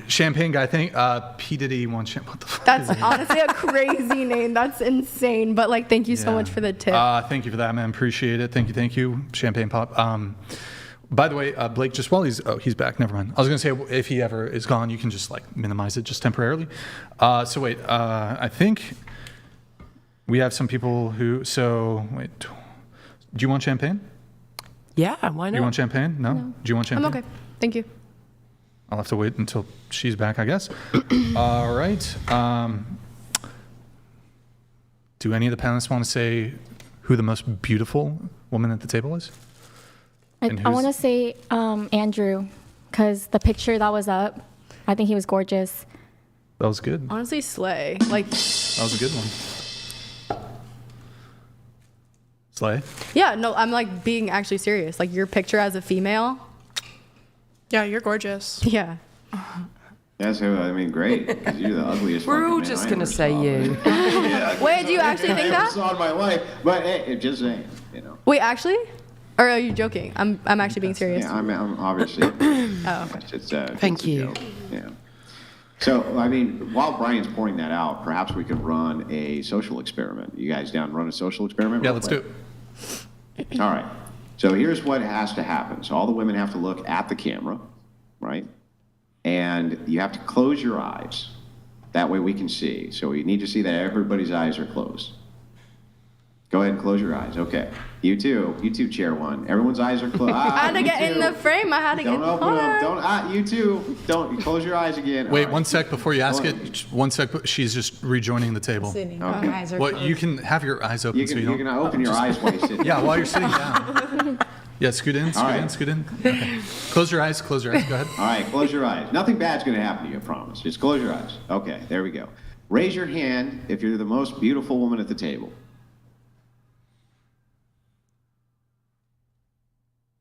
champagne guy thing. P. Diddy wants champagne. What the fuck That's is it? honestly a crazy name. That's insane. But like, thank you so Yeah. much for the tip. Thank you for that, man. Appreciate it. Thank you. Champagne pop. By the way, Blake, just while he's back. Never mind. I was gonna say if he ever is gone, you can just like minimize it just temporarily. So wait, I think we have some people who. So wait, do you want champagne? Yeah, why Do you not? want champagne? No. Do you want champagne? I'm okay. Thank you. I'll have to wait until she's back, I guess. All right. Do any of the panelists want to say who the most beautiful woman at the table is? And I who's- want to say Andrew, because the picture that was up, I think he was gorgeous. That was good. Honestly, slay. Like, That was a good one. Slay. yeah, no, I'm like being actually serious. Like, your picture as a female. Yeah, you're gorgeous. Yeah. That's, I mean, great. 'Cause you're the ugliest. We're fucking all man just I gonna ever say saw. you. Wait, do you actually think I ever that? saw in my life, but hey, just saying, you know. Wait, actually? Or are you joking? I'm actually being serious. Yeah, I'm obviously. Oh, okay. It's, Thank it's a you. joke. Yeah. So, I mean, while Brian's pointing that out, perhaps we could run a social experiment. You guys down to run a social experiment? Yeah, real let's quick? do it. All right. So here's what has to happen. So all the women have to look at the camera, right? and you have to close your eyes. That way we can see. So we need to see that everybody's eyes are closed. Go ahead and close your eyes. Okay. You too, chair one. Everyone's eyes are closed. I had to get in the frame. I had to Don't open them. Don't. You too. Don't. Close your eyes again. Wait, All right. 1 sec before you ask it. 1 sec. She's just rejoining the table. Okay. My eyes are Well, closed. you can have your eyes open. You so can, you you don't. can open your eyes while you sit. Yeah, while you're sitting down. Yeah, scoot in, All right. scoot in. Okay. Close your eyes. Close your eyes. Go ahead. All right, close your eyes. Nothing bad's going to happen to you, I promise. Just close your eyes. Okay, there we go. Raise your hand if you're the most beautiful woman at the table.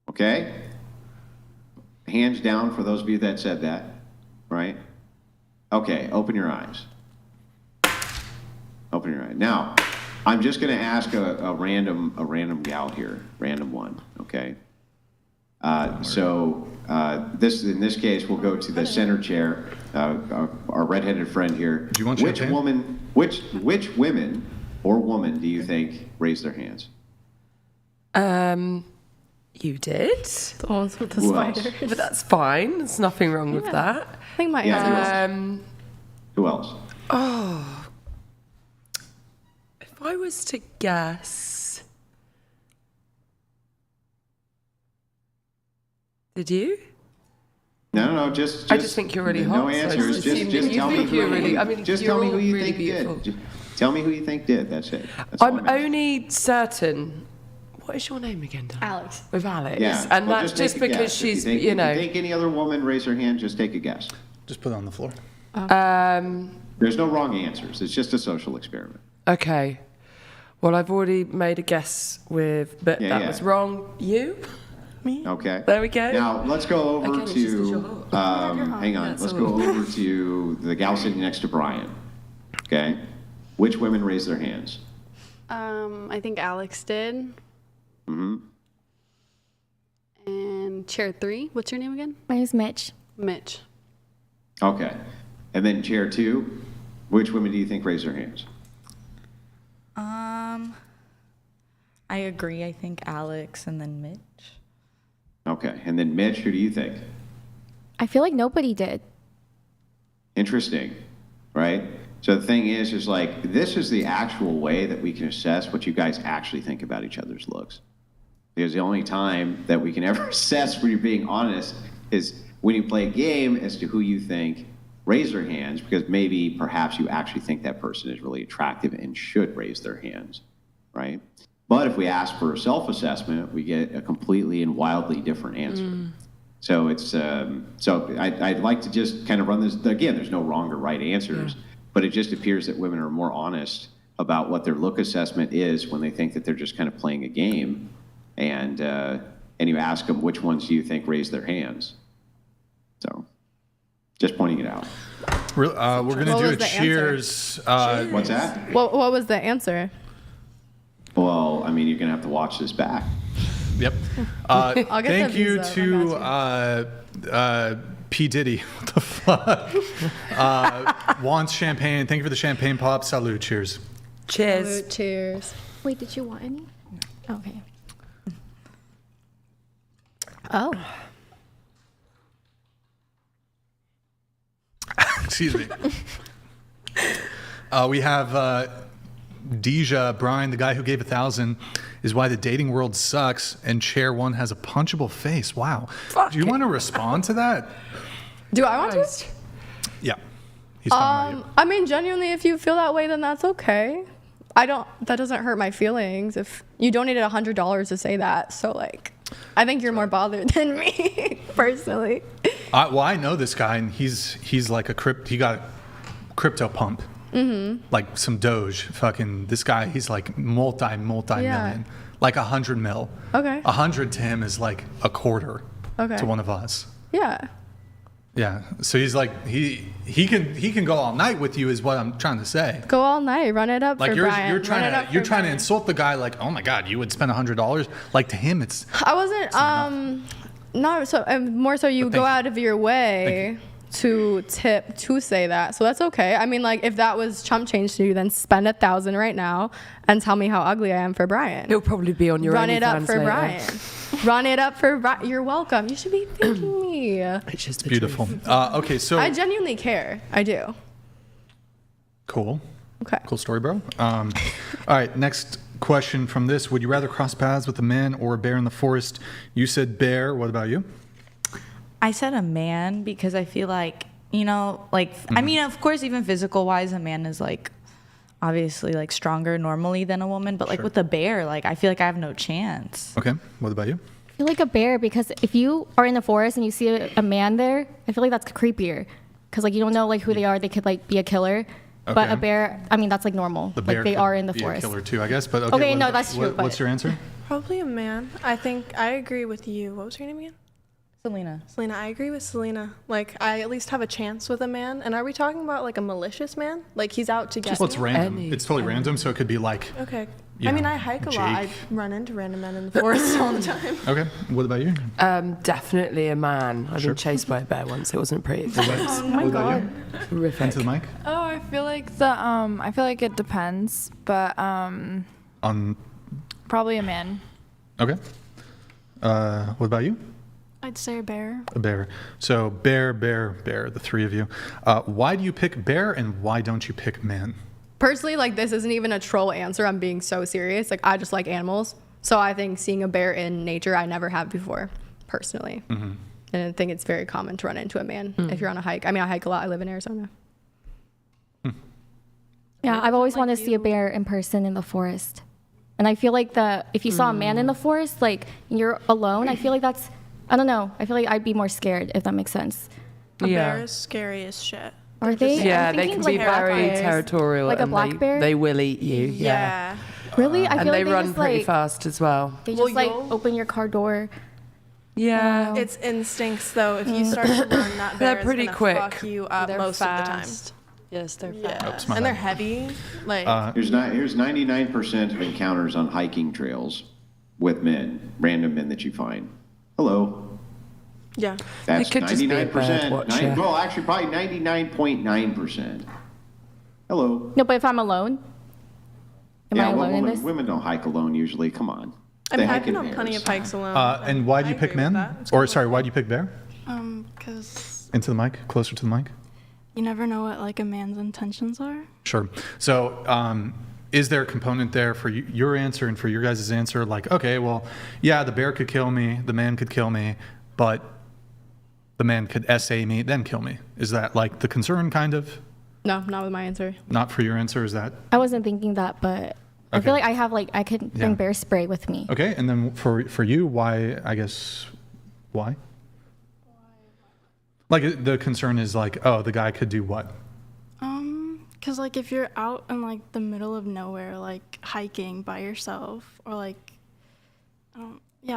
Okay? Hands down for those of you that said that, right? Okay, open your eyes. Open your eyes. Now, I'm just going to ask a random gal here, random one, okay? In this case, we'll go to the center chair, our redheaded friend here. Do you want which champagne? which women or woman do you think raised their hands? You did, The ones with the Who else? spiders. but that's fine. There's nothing wrong with that. I think my Yeah, answer who else? Oh, if I was to guess, did you? No, just. I just think you're really no hot, so I answers. just assumed that Just you tell me think who you're really- I mean, just you're tell me all who you really think beautiful. did. Just tell me who you think did. That's it. That's all I'm I'm asking. only certain. What is your name again, Dan? Alex. With Alex. Yeah, And well, that's take just a because guess. If she's, think, you if know. you think any other woman raise her hand, just take a guess. Just put it on the floor. There's no wrong answers. It's just a social experiment. Okay. Well, I've already made a guess but Yeah, that yeah. was wrong. You? Okay. There we go. Now let's go over Again, it's just 'cause you're to. hot. Hang on. That's Let's all. go over to the gal sitting next to Brian. Okay. Which women raised their hands? I think Alex did. Mm-hmm. And chair 3, what's your name again? My name's Mitch. Mitch. Okay. And then chair 2, which women do you think raised their hands? I agree. I think Alex and then Mitch. Okay. And then Mitch, who do you think? I feel like nobody did. Interesting, right? So the thing is like, this is the actual way that we can assess what you guys actually think about each other's looks. Because the only time that we can ever assess when you're being honest is when you play a game as to who you think raise their hands, because maybe perhaps you actually think that person is really attractive and should raise their hands, right? But if we ask for a self-assessment, we get a completely and wildly different answer. So it's I'd like to just kind of run this again. There's no wrong or right answers, but it just appears that women are more honest about what their look assessment is when they think that they're just kind of playing a game, and you ask them which ones do you think raise their hands. So, just pointing it out. We're gonna What do was a the cheers. What's that? What was the answer? Well, I mean, you're gonna have to watch this back. Yep. I'll get Thank the you visa. I to P. Diddy. What the fuck? Wants champagne. Thank you for the champagne pop. Salute. Cheers. Cheers. Cheers. Wait, did you want any? Okay. Oh. Excuse me. We have Deja, Brian, the guy who gave 1,000, is why the dating world sucks, and chair 1 has a punchable face. Wow. Do you want to respond to that? Do I want to? Yeah. He's talking about you. I mean, genuinely, if you feel that way, then that's okay. That doesn't hurt my feelings. If you donated $100 to say that, so like, I think you're more bothered than me, personally. Well, I know this guy, and he's like he got a crypto pump. Mm-hmm. Like some Doge. Fucking this guy, he's like multi-million. Like 100 mil. Okay. 100 to him is like a quarter Okay. to one of us. Yeah. Yeah. So he's like he can go all night with you is what I'm trying to say. Go all night. Run it up Like for you're Brian. trying to insult the guy like, oh my God, you would spend $100. Like to him it's I wasn't not so more so you But go thank out of your way to tip to say that, so that's okay. I mean, like if that was chump change to you, then spend 1,000 right now and tell me how ugly I am for Brian. It'll probably be on your Run it up OnlyFans for later. Brian. Run it up for you're welcome. You should be thanking me. It's just the Beautiful. truth. Okay, so I genuinely care. I do. cool. Okay. Cool story, bro. All right, next question from this. Would you rather cross paths with a man or a bear in the forest? You said bear. What about you? I said a man because I feel like, you know, like, I mean, of course, even physical wise, a man is like obviously like stronger normally than a woman. But like Sure. with a bear, like I feel like I have no chance. Okay. What about you? I feel like a bear because if you are in the forest and you see a man there, I feel like that's creepier because like you don't know like who they are. They could like be a killer. But Okay. a bear, I mean, that's like normal. The bear Like they could are in the be forest. a killer too, I guess. But okay, Okay, what no, about- that's true, but- What's your answer? Probably a man. I think I agree with you. What was your name again? Selena. Selena. I agree with Selena. Like, I at least have a chance with a man. And are we talking about like a malicious man? Like he's out to get Well, it's me? random. Any- It's totally random, so it could be like. Okay. you I mean, know, I hike a lot. I Jake. run into random men in the forest all the time. Okay. What about you? Definitely a man. I've Sure. been chased by a bear once. It wasn't pretty. It was Oh my What about god. horrific. Into the mic. Oh, I feel like it depends, but On. probably a man. Okay. What about you? I'd say a bear. A bear. So bear, the three of you. Why do you pick bear and why don't you pick man? Personally, like this isn't even a troll answer. I'm being so serious. Like I just like animals. So I think seeing a bear in nature, I never have before, personally. And I think it's very common to run into a man if you're on a hike. I mean, I hike a lot. I live in Arizona. Yeah, I've always wanted to see a bear in person in the forest. And I feel like if you saw a man in the forest, like and you're alone, I feel like I don't know. I feel like I'd be more scared if that makes sense. A Yeah. bear is scary as shit. Are they? Yeah, I'm they thinking can be like black very bears. territorial. Like a and black bear? They will eat you. Yeah. Really? I And feel they like run just, pretty like, fast as well. They Well, just like you'll- open your car door. Yeah. It's instincts though. If you start to run that They're bear, pretty it's gonna quick. fuck you up They're most fast. of the time. Yes, they're Yeah. fast. my And they're bad. heavy. Like Here's 99% of encounters on hiking trails with men, random men that you find. Hello. yeah. That's could just be a 99%. bird watcher. Well, actually, probably 99.9%. Hello. No, but if I'm alone, am I well, alone in this? women don't hike alone usually. Come on. I They mean, I've hike in been on plenty pairs. of hikes alone. And why do you I pick agree with men? that. It's Or cool. sorry, why do you pick bear? Because Into the mic, closer to the mic. you never know what like a man's intentions are. Sure. So, is there a component there for your answer and for your guys' answer? Like, okay, well, yeah, the bear could kill me, the man could kill me, but the man could SA me, then kill me. Is that like the concern, kind of? No, not with my answer. Not for your answer, is that? I wasn't thinking that, but I feel Okay. like I could bring Yeah. bear spray with me. Okay, and then for you, why, I guess, why? Like, the concern is like, oh, the guy could do what? Because like if you're out in like the middle of nowhere, like hiking by yourself, or like,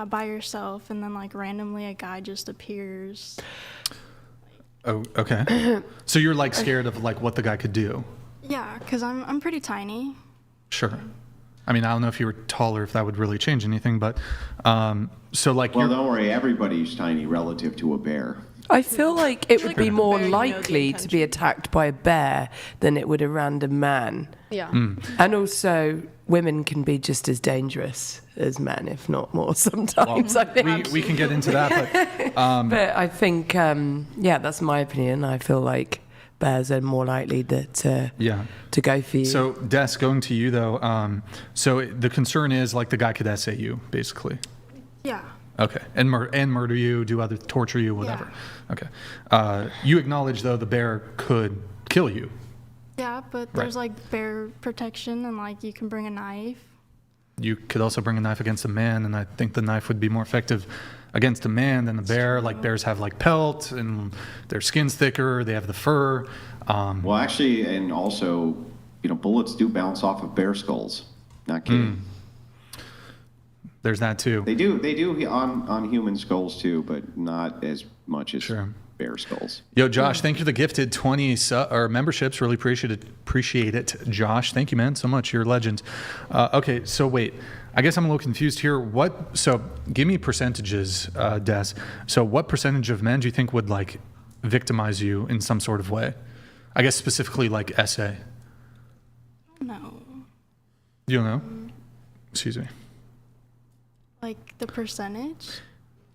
by yourself, and then like randomly a guy just appears. Oh, okay. So you're like scared of like what the guy could do? Yeah, because I'm pretty tiny. Sure. I mean, I don't know if you were taller, if that would really change anything, but so like Well, you're, don't worry. Everybody's tiny relative to a bear. I feel like it would like be with a more bear, you know the likely to be attacked by a bear than it would a random man. Yeah. And also, women can be just as dangerous as men, if not more sometimes, I think. we can get into that, but But I think, that's my opinion. I feel like bears are more likely to go for you. So, Des, going to you though. So the concern is like the guy could SA you, basically. Yeah. Okay, and murder you, torture you, whatever. Okay. You acknowledge though the bear could kill you. Yeah, but there's like bear protection, and like you can bring a knife. You could also bring a knife against a man, and I think the knife would be more effective against a man than a bear. Like bears have like pelt, and their skin's thicker. They have the fur. Well, actually, and also, bullets do bounce off of bear skulls. Not kidding. There's that too. They do on human skulls too, but not as much as bear skulls. Yo, Josh, thank you for the gifted 20 memberships. Really appreciate it, Josh. Thank you, man, so much. You're a legend. Okay, so wait. I guess I'm a little confused here. So give me percentages, Des. So what percentage of men do you think would like victimize you in some sort of way? I guess specifically like SA. No. You don't know? Excuse me. Like the percentage?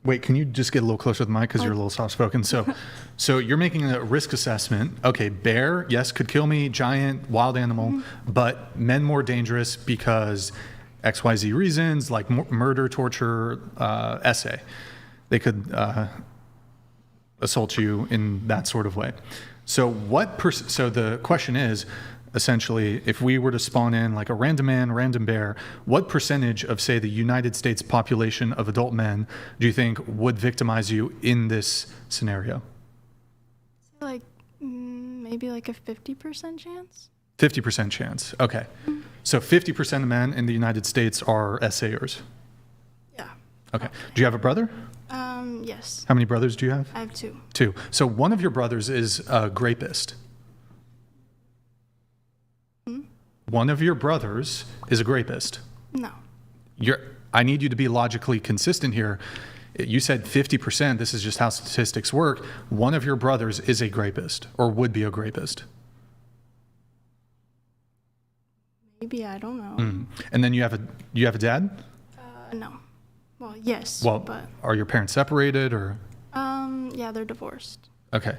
Wait, can you just get a little closer to the mic because you're a little soft-spoken? So you're making a risk assessment. Okay, bear, yes, could kill me, giant, wild animal, but men more dangerous because XYZ reasons, like murder, torture, essay. They could assault you in that sort of way. So so the question is, essentially, if we were to spawn in like a random man, random bear, what percentage of, say, the United States population of adult men do you think would victimize you in this scenario? Like maybe like a 50% chance. 50% chance. Okay. So 50% of men in the United States are essayers. Yeah. Okay. Do you have a brother? Yes. How many brothers do you have? I have 2. 2. So one of your brothers is a rapist. One of your brothers is a rapist. No. I need you to be logically consistent here. You said 50%. This is just how statistics work. One of your brothers is a rapist or would be a rapist. Maybe, I don't know. And then you have a dad? No. Well, yes. Well, but are your parents separated or? yeah, they're divorced. Okay.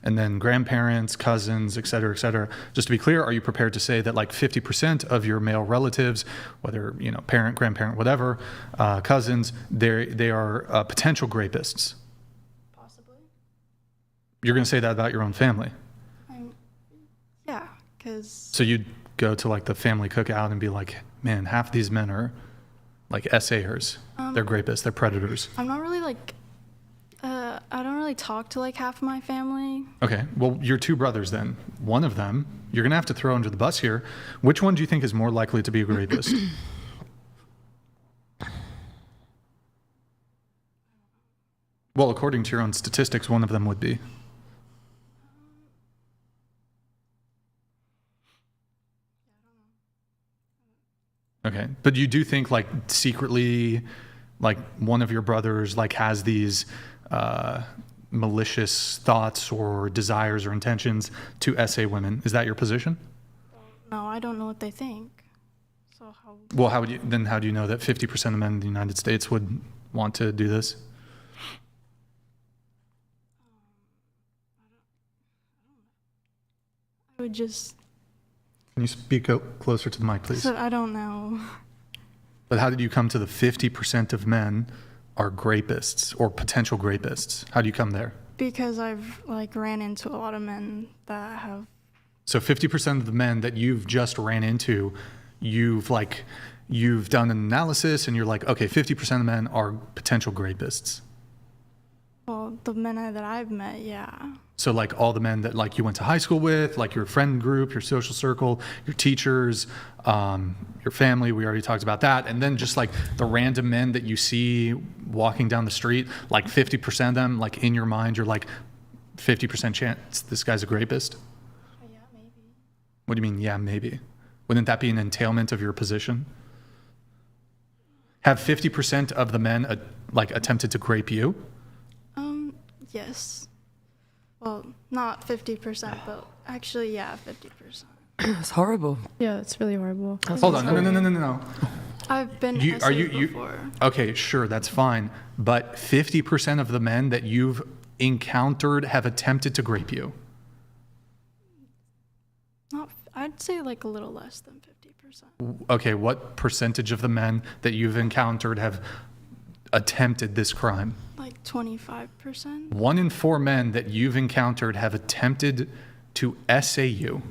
And then grandparents, cousins, et cetera, et cetera. Just to be clear, are you prepared to say that like 50% of your male relatives, whether, parent, grandparent, whatever, cousins, they are potential rapists? Possibly. You're going to say that about your own family? Yeah, because... So you'd go to like the family cookout and be like, man, half these men are like essayers. They're rapists, they're predators. I'm not really like... I don't really talk to like half of my family. Okay, well, your 2 brothers then. One of them, you're going to have to throw under the bus here. Which one do you think is more likely to be a rapist? Well, according to your own statistics, one of them would be. Okay, but you do think like secretly, like one of your brothers like has these malicious thoughts or desires or intentions to essay women. Is that your position? No, I don't know what they think. So how? Well, how do you know that 50% of men in the United States would want to do this? I would just... Can you speak up closer to the mic, please? So I don't know. But how did you come to the 50% of men are rapists or potential rapists? How do you come there? Because I've like ran into a lot of men that have... So 50% of the men that you've just ran into, you've done an analysis and you're like, okay, 50% of men are potential rapists. Well, the men that I've met, yeah. So like all the men that like you went to high school with, like your friend group, your social circle, your teachers, your family, we already talked about that. And then just like the random men that you see walking down the street, like 50% of them, like in your mind, you're like 50% chance this guy's a rapist? Yeah, maybe. What do you mean, yeah, maybe? Wouldn't that be an entailment of your position? Have 50% of the men attempted to rape you? Yes. Well, not 50%, but actually, yeah, 50%. It's horrible. Yeah, it's really horrible. Hold on, no. I've been essayed before. Okay, sure, that's fine. But 50% of the men that you've encountered have attempted to rape you? I'd say like a little less than 50%. Okay, what percentage of the men that you've encountered have attempted this crime? Like 25%. 1 in 4 men that you've encountered have attempted to essay you.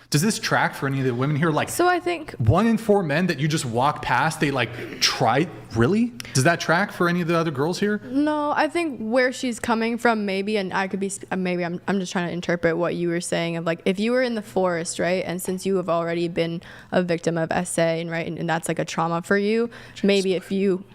Does this track for any of the women here? Like, so I think 1 in 4 men that you just walk past, they like try. Really? Does that track for any of the other girls here? No, I think where she's coming from, maybe, and I could be, maybe I'm just trying to interpret what you were saying of like, if you were in the forest, right, and since you have already been a victim of essay, and that's like a trauma for you, maybe if you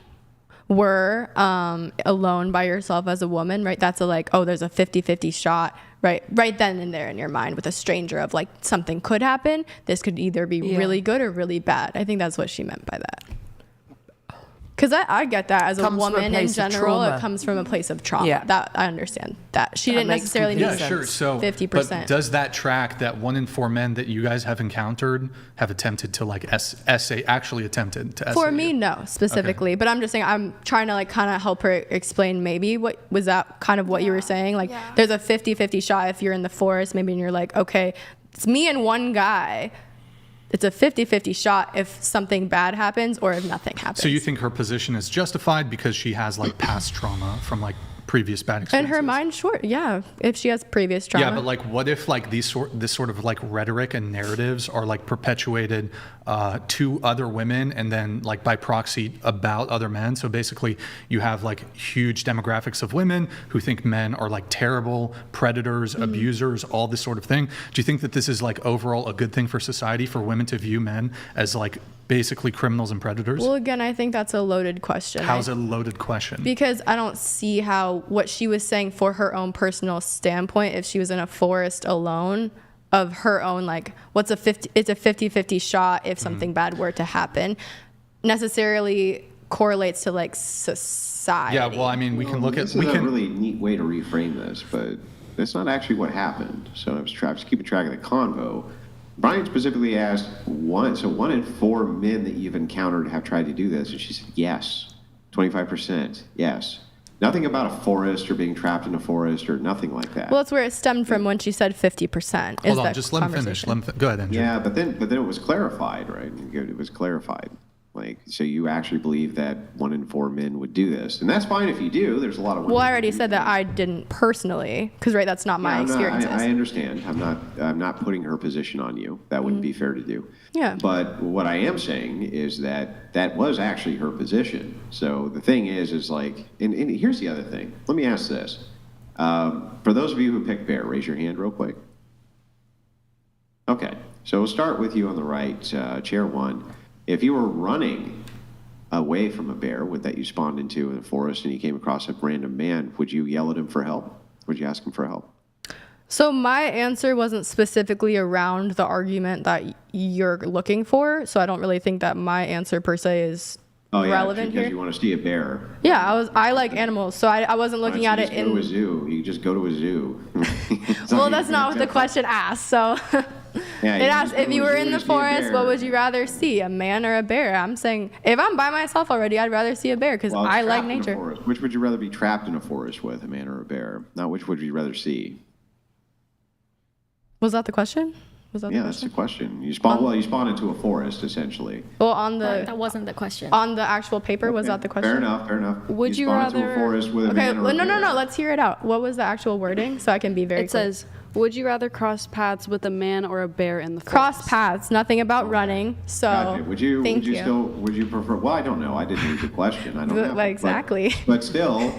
were alone by yourself as a woman, right, that's a like, oh, there's a 50-50 shot right then and there in your mind with a stranger of like something could happen. This could either be really good or really bad. I think that's what she meant by that. Because I get that as a Comes from a woman in place of general, trauma. it comes from a place of trauma. Yeah. That I understand that. She That didn't makes necessarily complete need Yeah, sure. So, 50%. but does that track that 1 in 4 men that you guys have encountered have attempted to like actually attempted to For essay me, you? no, specifically. But I'm just saying, I'm trying to like kind of help her explain maybe what was that kind of what you were saying? Like there's a 50-50 shot if you're in the forest, maybe, and you're like, okay, it's me and one guy. It's a 50-50 shot if something bad happens or if nothing happens. So you think her position is justified because she has like past trauma from like previous bad in experiences? her mind, sure, yeah. If she has previous trauma. Yeah, but like, what if like this sort of like rhetoric and narratives are like perpetuated to other women and then like by proxy about other men? So basically, you have like huge demographics of women who think men are like terrible predators, abusers, all this sort of thing. Do you think that this is like overall a good thing for society for women to view men as like basically criminals and predators? Well, again, I think that's a loaded question. How's a loaded question? Because I don't see how what she was saying for her own personal standpoint, if she was in a forest alone, of her own, like, it's a 50-50 shot if something bad were to happen, necessarily correlates to like society. Yeah, well, I mean, we can look at... This is a really neat way to reframe this, but that's not actually what happened. So I was keeping track of the convo. Brian specifically asked, one in 4 men that you've encountered have tried to do this, and she said yes. 25%, yes. Nothing about a forest or being trapped in a forest or nothing like that. Well, that's where it stemmed from when she said 50%. Hold on, just let him finish. Go ahead, Andrew. Yeah, but then it was clarified, right? It was clarified. Like, so you actually believe that 1 in 4 men would do this, and that's fine if you do. There's a lot of women. Well, I already said that I didn't personally, because that's not my experiences. I understand. I'm not putting her position on you. That wouldn't be fair to do. Yeah. But what I am saying is that was actually her position. So the thing is like, and here's the other thing. Let me ask this. For those of you who picked bear, raise your hand real quick. Okay. So we'll start with you on the right, chair 1. If you were running away from a bear that you spawned into in the forest and you came across a random man, would you yell at him for help? Would you ask him for help? So my answer wasn't specifically around the argument that you're looking for. So I don't really think that my answer per se is relevant because here. you want to see a bear. Yeah, I like animals, so I wasn't looking at it in. Go to a zoo. You just go to a zoo. Well, that's not what the question asked. So it asked if you were in the forest, what would you rather see, a man or a bear? I'm saying if I'm by myself already, I'd rather see a bear because I like nature. Which would you rather be trapped in a forest with, a man or a bear? Not which would you rather see? Was that the question? That's the question. You spawn into a forest essentially. Well, that wasn't the question. On the actual paper, was that the question? Fair enough. Would you spawn rather into a forest with a man or a bear. No. Let's hear it out. What was the actual wording so I can be very It clear? says, would you rather cross paths with a man or a bear in the forest? Cross paths, nothing about running. So Gotcha. Would you you. would you prefer? Well, I don't know. I didn't read the question. I don't know. Exactly. But still,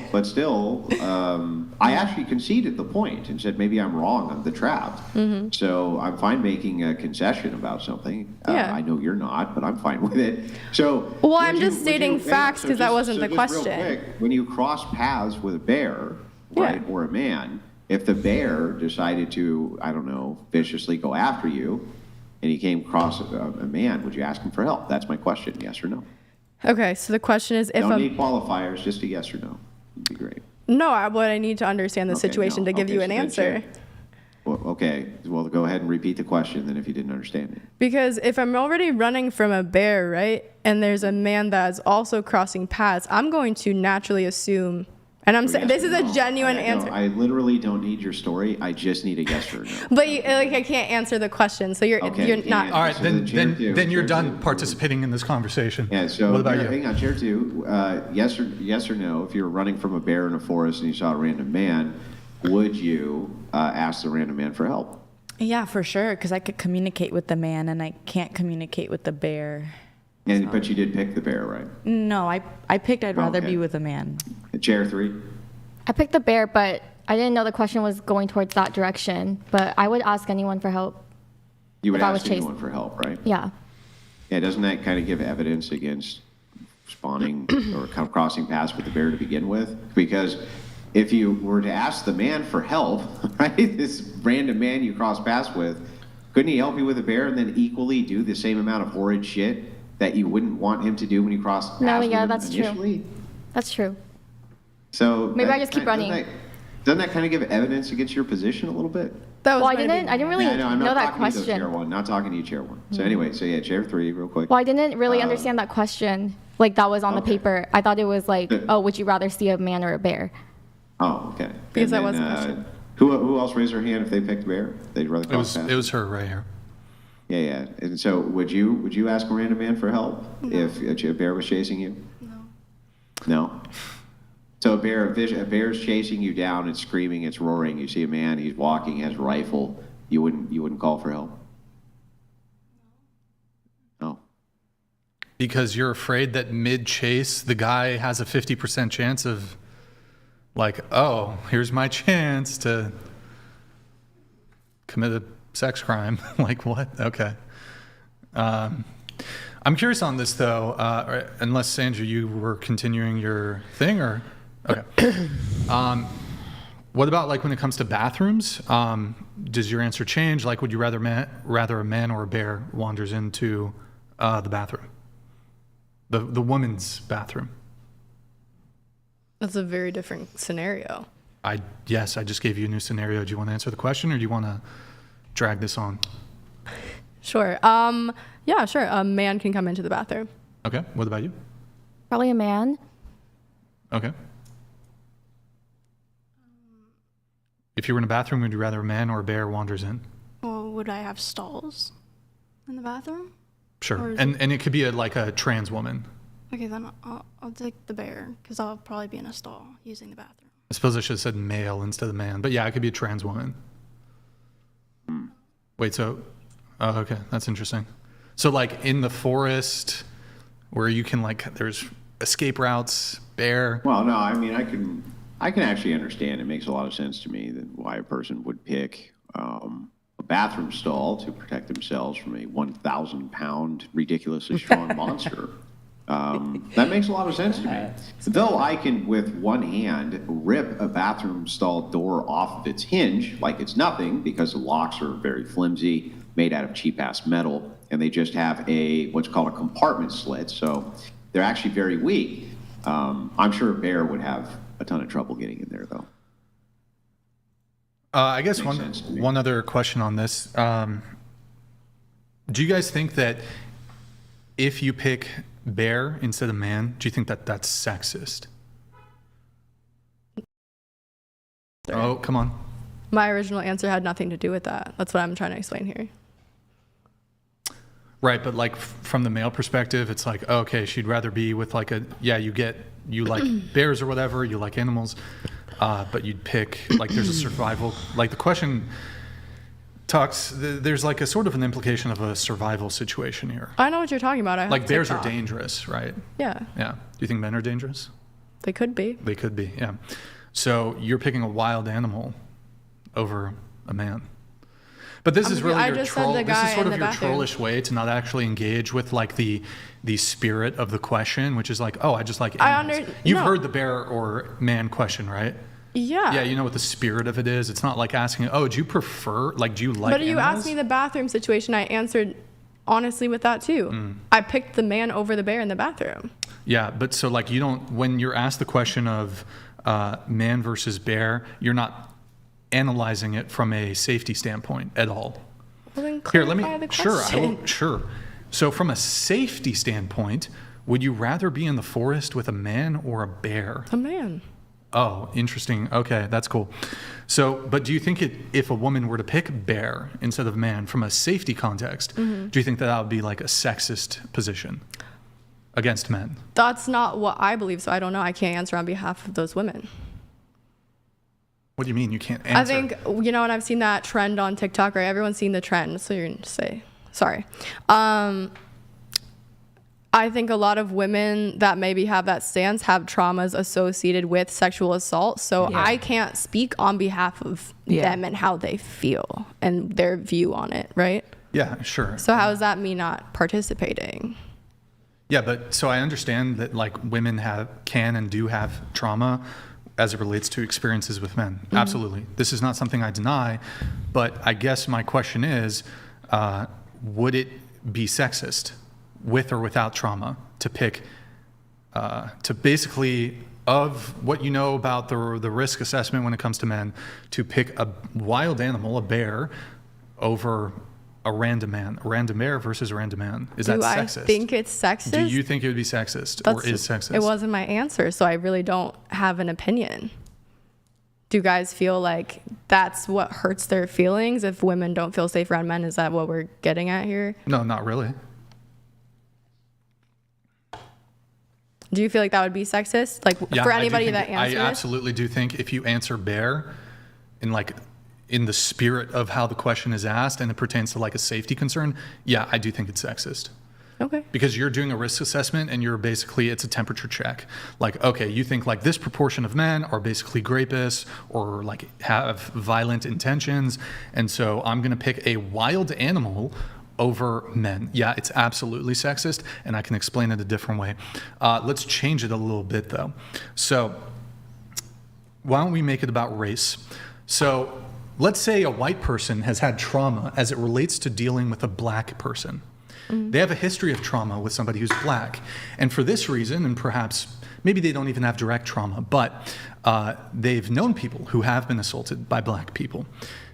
I actually conceded the point and said maybe I'm wrong on the trapped. Mm-hmm. So I'm fine making a concession about something. Yeah. I know you're not, but I'm fine with it. So. Well, I'm just stating facts because that wasn't the question. Real quick, when you cross paths with a bear, right, or a man, if the bear decided to, I don't know, viciously go after you, and he came across a man, would you ask him for help? That's my question. Yes or no? Okay, so the question is if Don't need qualifiers, just a yes or no. Would be great. No, but I need to understand the situation to give you an answer. Well, okay, well, go ahead and repeat the question then if you didn't understand it. Because if I'm already running from a bear, right, and there's a man that's also crossing paths, I'm going to naturally assume, and I'm saying this is a genuine answer. I literally don't need your story. I just need a yes or no. But I can't answer the question, so you're not. All right, then you're done participating in this conversation. Yeah. So what about you? Hang on, chair 2. Yes or no? If you're running from a bear in a forest and you saw a random man, would you ask the random man for help? Yeah, for sure, because I could communicate with the man and I can't communicate with the bear. But you did pick the bear, right? No, I picked I'd rather be with a man. Chair 3. I picked the bear, but I didn't know the question was going towards that direction. But I would ask anyone for help. You would if I was ask anyone for help, right? Yeah. Yeah, doesn't that kind of give evidence against spawning or crossing paths with the bear to begin with? Because if you were to ask the man for help, right, this random man you cross paths with, couldn't he help you with a bear and then equally do the same amount of horrid shit that you wouldn't want him to do when you cross paths No, with yeah, him that's initially? true. That's true. So Maybe I just keep running. Doesn't that kind of give evidence against your position a little bit? That was Well, I my didn't really Yeah, I know. I'm know not that talking to you, though, question. Chair 1. Not talking to you, Chair 1. So anyway, so yeah, Chair 3, real quick. Well, I didn't really understand that question. Like that was on the paper. I thought it was like, oh, would you rather see a man or a bear? Oh, okay. Because And that was then, the question. Who else raised their hand if they picked bear? They'd rather cross paths? It was her right here. Yeah, yeah. And so would you ask a random man for help if a bear was chasing you? No. So a bear's chasing you down, it's screaming, it's roaring. You see a man, he's walking, has a rifle. You wouldn't call for help? No. Because you're afraid that mid-chase, the guy has a 50% chance of, like, oh, here's my chance to commit a sex crime. Like, what? Okay. I'm curious on this, though, unless, Sandra, you were continuing your thing, or... Okay. What about, like, when it comes to bathrooms? Does your answer change? Like, would you rather a man or a bear wanders into the bathroom? The woman's bathroom? That's a very different scenario. Yes, I just gave you a new scenario. Do you want to answer the question, or do you want to drag this on? Sure. Yeah, sure. A man can come into the bathroom. Okay. What about you? Probably a man. Okay. If you were in a bathroom, would you rather a man or a bear wanders in? Well, would I have stalls in the bathroom? Sure. And it could be like a trans woman. Okay, then I'll take the bear because I'll probably be in a stall using the bathroom. I suppose I should have said male instead of man. But yeah, it could be a trans woman. Wait, so... Oh, okay. That's interesting. So like in the forest where you can like... There's escape routes, bear... Well, no, I mean, I can actually understand. It makes a lot of sense to me that why a person would pick a bathroom stall to protect themselves from a 1,000-pound ridiculously strong monster. That makes a lot of sense to me. Though I can, with one hand, rip a bathroom stall door off of its hinge like it's nothing because the locks are very flimsy, made out of cheap-ass metal, and they just have what's called a compartment slit, so they're actually very weak. I'm sure a bear would have a ton of trouble getting in there, though. I guess one other question on this. Do you guys think that if you pick bear instead of man, do you think that that's sexist? Oh, come on. My original answer had nothing to do with that. That's what I'm trying to explain here. Right, but like from the male perspective, it's like, okay, she'd rather be with like you like bears or whatever, you like animals, but you'd pick, like there's a survival, like the question talks, there's like a sort of an implication of a survival situation here. I know what you're talking about. Like bears are dangerous, right? Yeah. Yeah. Do you think men are dangerous? They could be. They could be, yeah. So you're picking a wild animal over a man. But this is really your troll. This is sort of your trollish way to not actually engage with like the spirit of the question, which is like, oh, I just like animals. You've heard the bear or man question, right? Yeah. Yeah, you know what the spirit of it is. It's not like asking, oh, do you prefer, like, do you like But you animals? asked me the bathroom situation. I answered honestly with that too. I picked the man over the bear in the bathroom. Yeah, but so like you don't, when you're asked the question of man versus bear, you're not analyzing it from a safety standpoint at all. Well, then Here, let me, the sure, I question. will, sure. So from a safety standpoint, would you rather be in the forest with a man or a bear? A man. Oh, interesting. Okay, that's cool. So, but do you think if a woman were to pick bear instead of man from a safety context, do you think that would be like a sexist position against men? That's not what I believe, so I don't know. I can't answer on behalf of those women. What do you mean you can't answer? I think, you know, and I've seen that trend on TikTok, right? Everyone's seen the trend, so you're going to say, sorry. I think a lot of women that maybe have that stance have traumas associated with sexual assault, so I can't speak on behalf of them and how they feel and their view on it, right? Yeah, sure. So how is that me not participating? Yeah, but so I understand that like women can and do have trauma as it relates to experiences with men. Absolutely. This is not something I deny, but I guess my question is, would it be sexist with or without trauma, to pick, to basically, of what you know about the risk assessment when it comes to men, to pick a wild animal, a bear, over a random man, a random bear versus a random man? Is that sexist? Do I think it's sexist? Do you think it would be sexist or is sexist? It wasn't my answer, so I really don't have an opinion. Do you guys feel like that's what hurts their feelings if women don't feel safe around men? Is that what we're getting at here? No, not really. Do you feel like that would be sexist? Like for anybody that answers? I absolutely do think if you answer bear in the spirit of how the question is asked and it pertains to like a safety concern, yeah, I do think it's sexist. Okay. Because you're doing a risk assessment and you're basically, it's a temperature check. Like, okay, you think like this proportion of men are basically rapists or like have violent intentions. And so I'm going to pick a wild animal over men. Yeah, it's absolutely sexist, and I can explain it a different way. Let's change it a little bit though. So why don't we make it about race? So let's say a white person has had trauma as it relates to dealing with a black person. They have a history of trauma with somebody who's black. And for this reason, and perhaps maybe they don't even have direct trauma, but they've known people who have been assaulted by black people.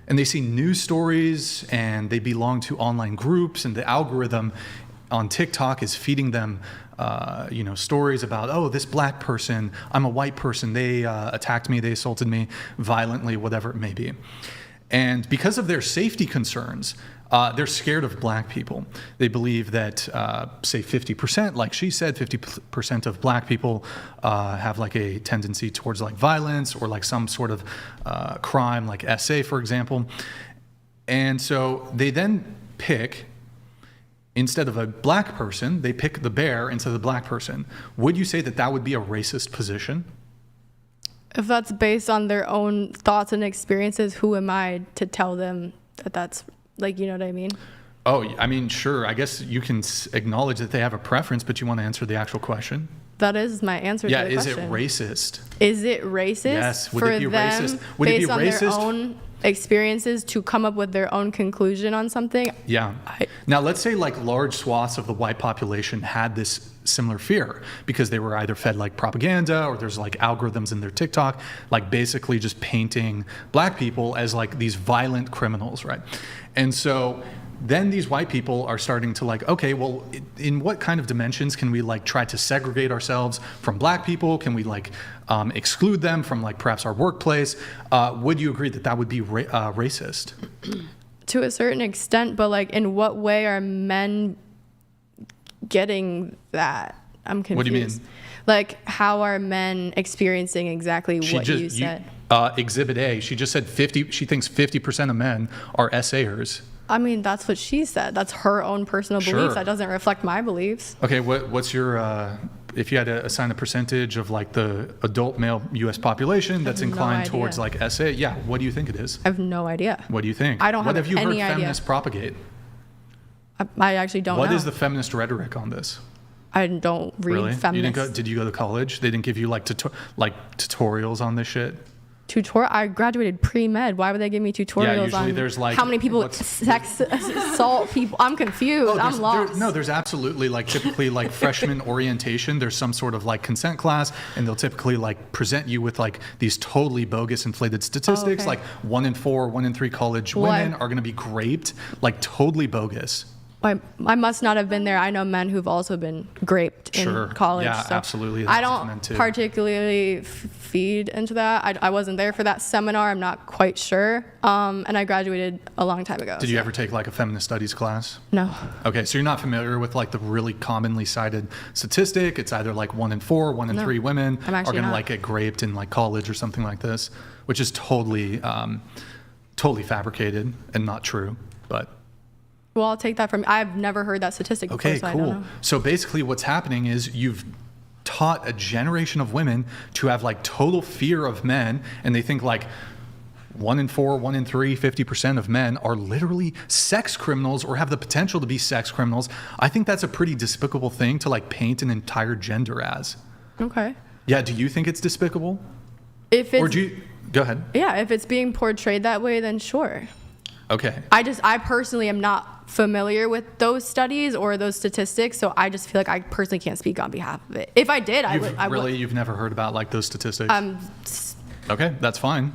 And they see news stories and they belong to online groups, and the algorithm on TikTok is feeding them stories about, oh, this black person, I'm a white person, they attacked me, they assaulted me violently, whatever it may be. And because of their safety concerns, they're scared of black people. They believe that, say 50%, like she said, 50% of black people have like a tendency towards like violence or like some sort of crime, like SA, for example. And so they then pick, instead of a black person, they pick the bear instead of the black person. Would you say that that would be a racist position? If that's based on their own thoughts and experiences, who am I to tell them that that's, like, you know what I mean? Oh, I mean, sure. I guess you can acknowledge that they have a preference, but you want to answer the actual question? That is my answer to the question. Yeah, is it racist? Is it racist? Yes. Would for it be them, racist? Would it be based on racist? their own experiences to come up with their own conclusion on something? Yeah. Now, let's say like large swaths of the white population had this similar fear because they were either fed like propaganda or there's like algorithms in their TikTok, like basically just painting black people as like these violent criminals, right? And so then these white people are starting to like, okay, well, in what kind of dimensions can we like try to segregate ourselves from black people? Can we like exclude them from like perhaps our workplace? Would you agree that that would be racist? To a certain extent, but like in what way are men getting that? I'm confused. What do you mean? Like, how are men experiencing exactly what you said? Exhibit A, she just said she thinks 50% of men are SAers. I mean, that's what she said. That's her own personal beliefs. That doesn't reflect my beliefs. Okay, what's your, if you had to assign a percentage of like the adult male U.S. population that's inclined towards like SA, yeah, what do you think it is? I have no idea. What do you think? I don't have any idea. What have you heard feminists propagate? I actually don't know. What is the feminist rhetoric on this? I don't read really? feminist. Did you go to college? They didn't give you like tutorials on this shit? I graduated pre-med. Why would they give me tutorials on there's like, how many people sex assault people? I'm confused. I'm lost. There's absolutely like typically like freshman orientation. There's some sort of like consent class, and they'll typically like present you with like these totally bogus inflated statistics. Like 1 in 4, 1 in 3 college women are going to be raped. Like totally bogus. I must not have been there. I know men who've also been raped in college. Yeah, so absolutely. I don't particularly feed into that. I wasn't there for that seminar. I'm not quite sure. And I graduated a long time ago. Did you ever take like a feminist studies class? No. Okay, so you're not familiar with like the really commonly cited statistic. It's either like 1 in 4, 1 in 3 women are going to like get raped in like college or something like this, which is totally fabricated and not true, but. Well, I'll take that from. I've never heard that statistic before. Okay, so cool. I don't know. So basically what's happening is you've taught a generation of women to have like total fear of men, and they think like 1 in 4, 1 in 3, 50% of men are literally sex criminals or have the potential to be sex criminals. I think that's a pretty despicable thing to like paint an entire gender as. Okay. Yeah, do you think it's despicable? If it's, go ahead. Yeah, if it's being portrayed that way, then sure. Okay. I personally am not familiar with those studies or those statistics, so I just feel like I personally can't speak on behalf of it. If I did, I would. You've never heard about like those statistics? Okay, that's fine.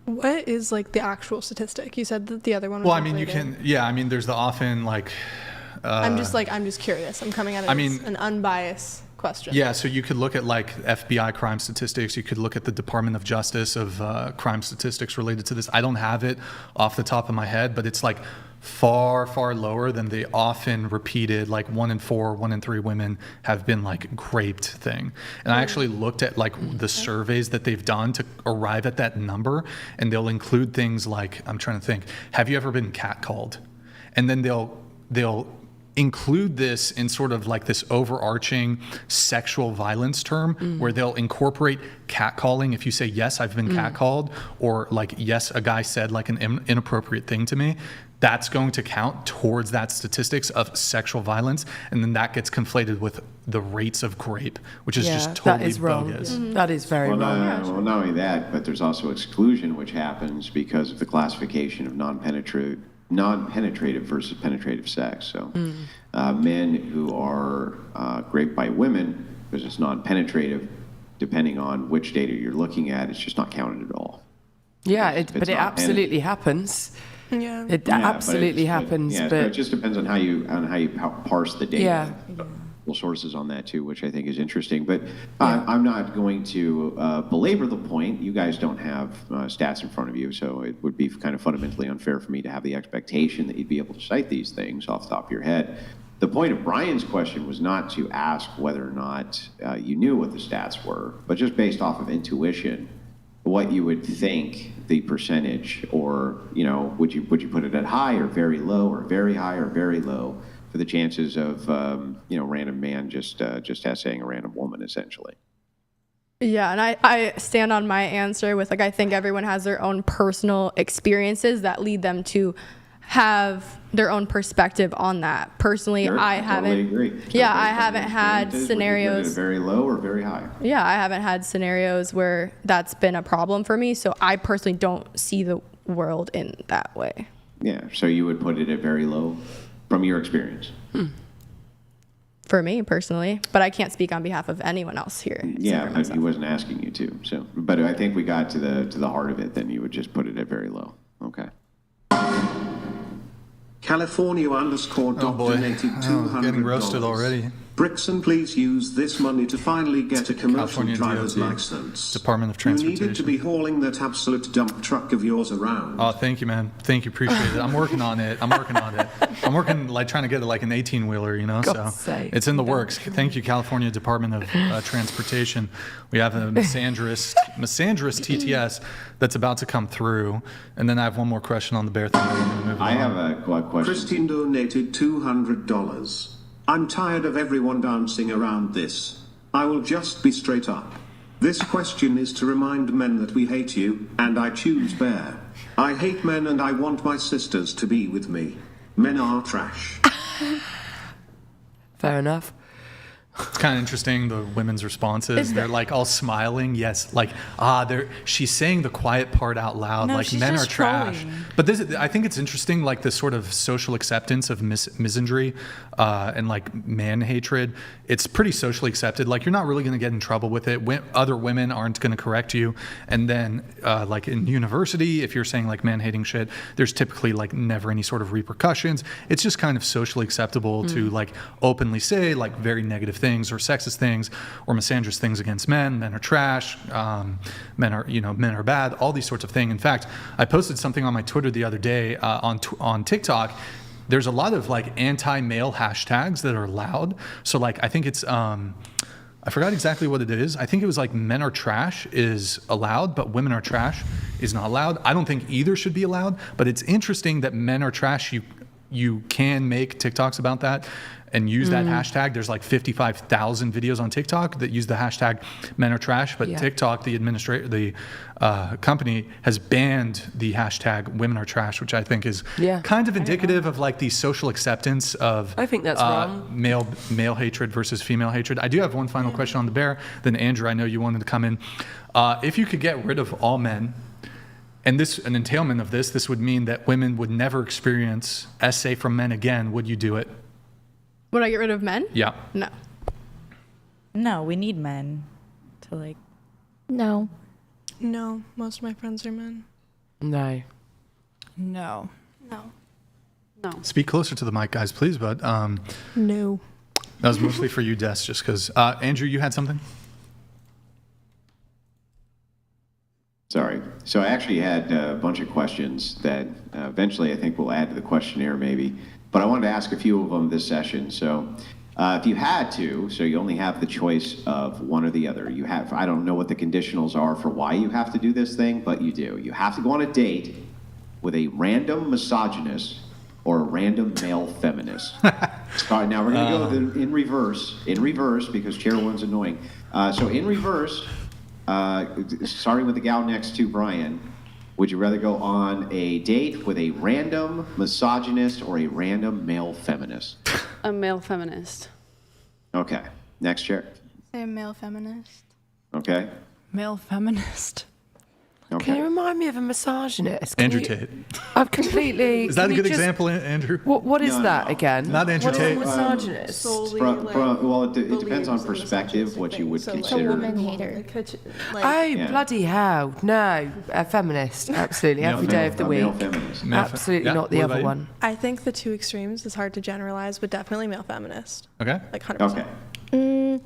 What is like the actual statistic? You said that the other one was Well, I mean, inflated. there's the often like. I'm just curious. I'm coming at it as an unbiased question. Yeah, so you could look at like FBI crime statistics. You could look at the Department of Justice of crime statistics related to this. I don't have it off the top of my head, but it's like far, far lower than the often repeated like 1 in 4, 1 in 3 women have been like raped thing. And I actually looked at like the surveys that they've done to arrive at that number, and they'll include things like, I'm trying to think, have you ever been catcalled? And then they'll include this in sort of like this overarching sexual violence term where they'll incorporate catcalling. If you say, yes, I've been catcalled, or like, yes, a guy said like an inappropriate thing to me, that's going to count towards that statistics of sexual violence. And then that gets conflated with the rates of grape, which is just totally bogus. That is very wrong. Well, not only that, but there's also exclusion, which happens because of the classification of non-penetrative versus penetrative sex. So men who are raped by women, because it's non-penetrative, depending on which data you're looking at, it's just not counted at all. Yeah, but it absolutely happens. Yeah. It absolutely happens. But it just depends on how you parse the data. Yeah. Sources on that too, which I think is interesting. But I'm not going to belabor the point. You guys don't have stats in front of you, so it would be kind of fundamentally unfair for me to have the expectation that you'd be able to cite these things off the top of your head. The point of Brian's question was not to ask whether or not you knew what the stats were, but just based off of intuition, what you would think the percentage, or would you put it at high or very low, or very high or very low, for the chances of random man just essaying a random woman, essentially. Yeah, and I stand on my answer with like, I think everyone has their own personal experiences that lead them to have their own perspective on that. Personally, Sure, I totally agree. Yeah, I haven't had scenarios. Would you put it very low or very high? Yeah, I haven't had scenarios where that's been a problem for me. So I personally don't see the world in that way. Yeah, so you would put it at very low from your experience. For me personally, but I can't speak on behalf of anyone else here. Yeah, but he wasn't asking you to. So, but I think we got to the heart of it. Then you would just put it at very low. Okay. California _ Oh boy, donated $200. getting roasted already. Brixan, please use this money to finally get a commercial California driver's DOT, license. Department of You Transportation. needed to be hauling that absolute dump truck of yours around. Oh, thank you, man. Thank you. Appreciate it. I'm working on it. I'm working like trying to get it like an 18-wheeler, God's so sake. it's in the works. Thank you, California Department of Transportation. We have a misandrist TTS that's about to come through. And then I have one more question on the bear thing. I have a question. Christine donated $200. I'm tired of everyone dancing around this. I will just be straight up. This question is to remind men that we hate you, and I choose bear. I hate men and I want my sisters to be with me. Men are trash. Fair enough. It's kind of interesting, the women's responses. They're like all smiling. Yes, like, she's saying the quiet part out loud. No, like, she's men are just trash. trolling. But I think it's interesting, like, the sort of social acceptance of misandry and, like, man hatred. It's pretty socially accepted. Like, you're not really going to get in trouble with it. Other women aren't going to correct you. And then, like, in university, if you're saying, like, man-hating shit, there's typically, like, never any sort of repercussions. It's just kind of socially acceptable to, like, openly say, like, very negative things or sexist things or misandrous things against men. Men are trash. Men are bad. All these sorts of things. In fact, I posted something on my Twitter the other day on TikTok. There's a lot of like anti-male hashtags that are allowed. So like I think it's I forgot exactly what it is. I think it was like men are trash is allowed, but women are trash is not allowed. I don't think either should be allowed, but it's interesting that men are trash. You can make TikToks about that and use that hashtag. There's like 55,000 videos on TikTok that use the hashtag men are trash, but TikTok, the company, has banned the hashtag women are trash, which I think is kind of indicative of like the social acceptance of I think that's wrong. male hatred versus female hatred. I do have one final question on the bear. Then Andrew, I know you wanted to come in. If you could get rid of all men And an entailment of this would mean that women would never experience SA from men again. Would you do it? Would I get rid of men? Yeah. No. No, we need men to like. No. No, most of my friends are men. No. No. No. No. Speak closer to the mic, guys, please. But No. that was mostly for you, Des, just because. Andrew, you had something? Sorry. So I actually had a bunch of questions that eventually I think we'll add to the questionnaire maybe. But I wanted to ask a few of them this session. So if you had to, so you only have the choice of one or the other. You have, I don't know what the conditionals are for why you have to do this thing, but you do. You have to go on a date with a random misogynist or a random male feminist. Now we're going to go in reverse because chair one's annoying. So in reverse, starting with the gal next to Brian, would you rather go on a date with a random misogynist or a random male feminist? A male feminist. Okay. Next chair. Say a male feminist. Okay. Male feminist. Okay. Can you remind me of a misogynist? Andrew Tate. I've completely. Is that a can good you just- example, Andrew? What is No, that no. again? Not Andrew What is a Tate. misogynist? Solely, Well, it depends believes on in perspective what you would so, consider. A woman hater. Oh, Yeah. bloody hell. No, a feminist. Absolutely. Every day of the a week. male feminist. Absolutely Yeah, not the what other about you? one. I think the two extremes is hard to generalize, but definitely male feminist. Okay. Like 100%. Okay.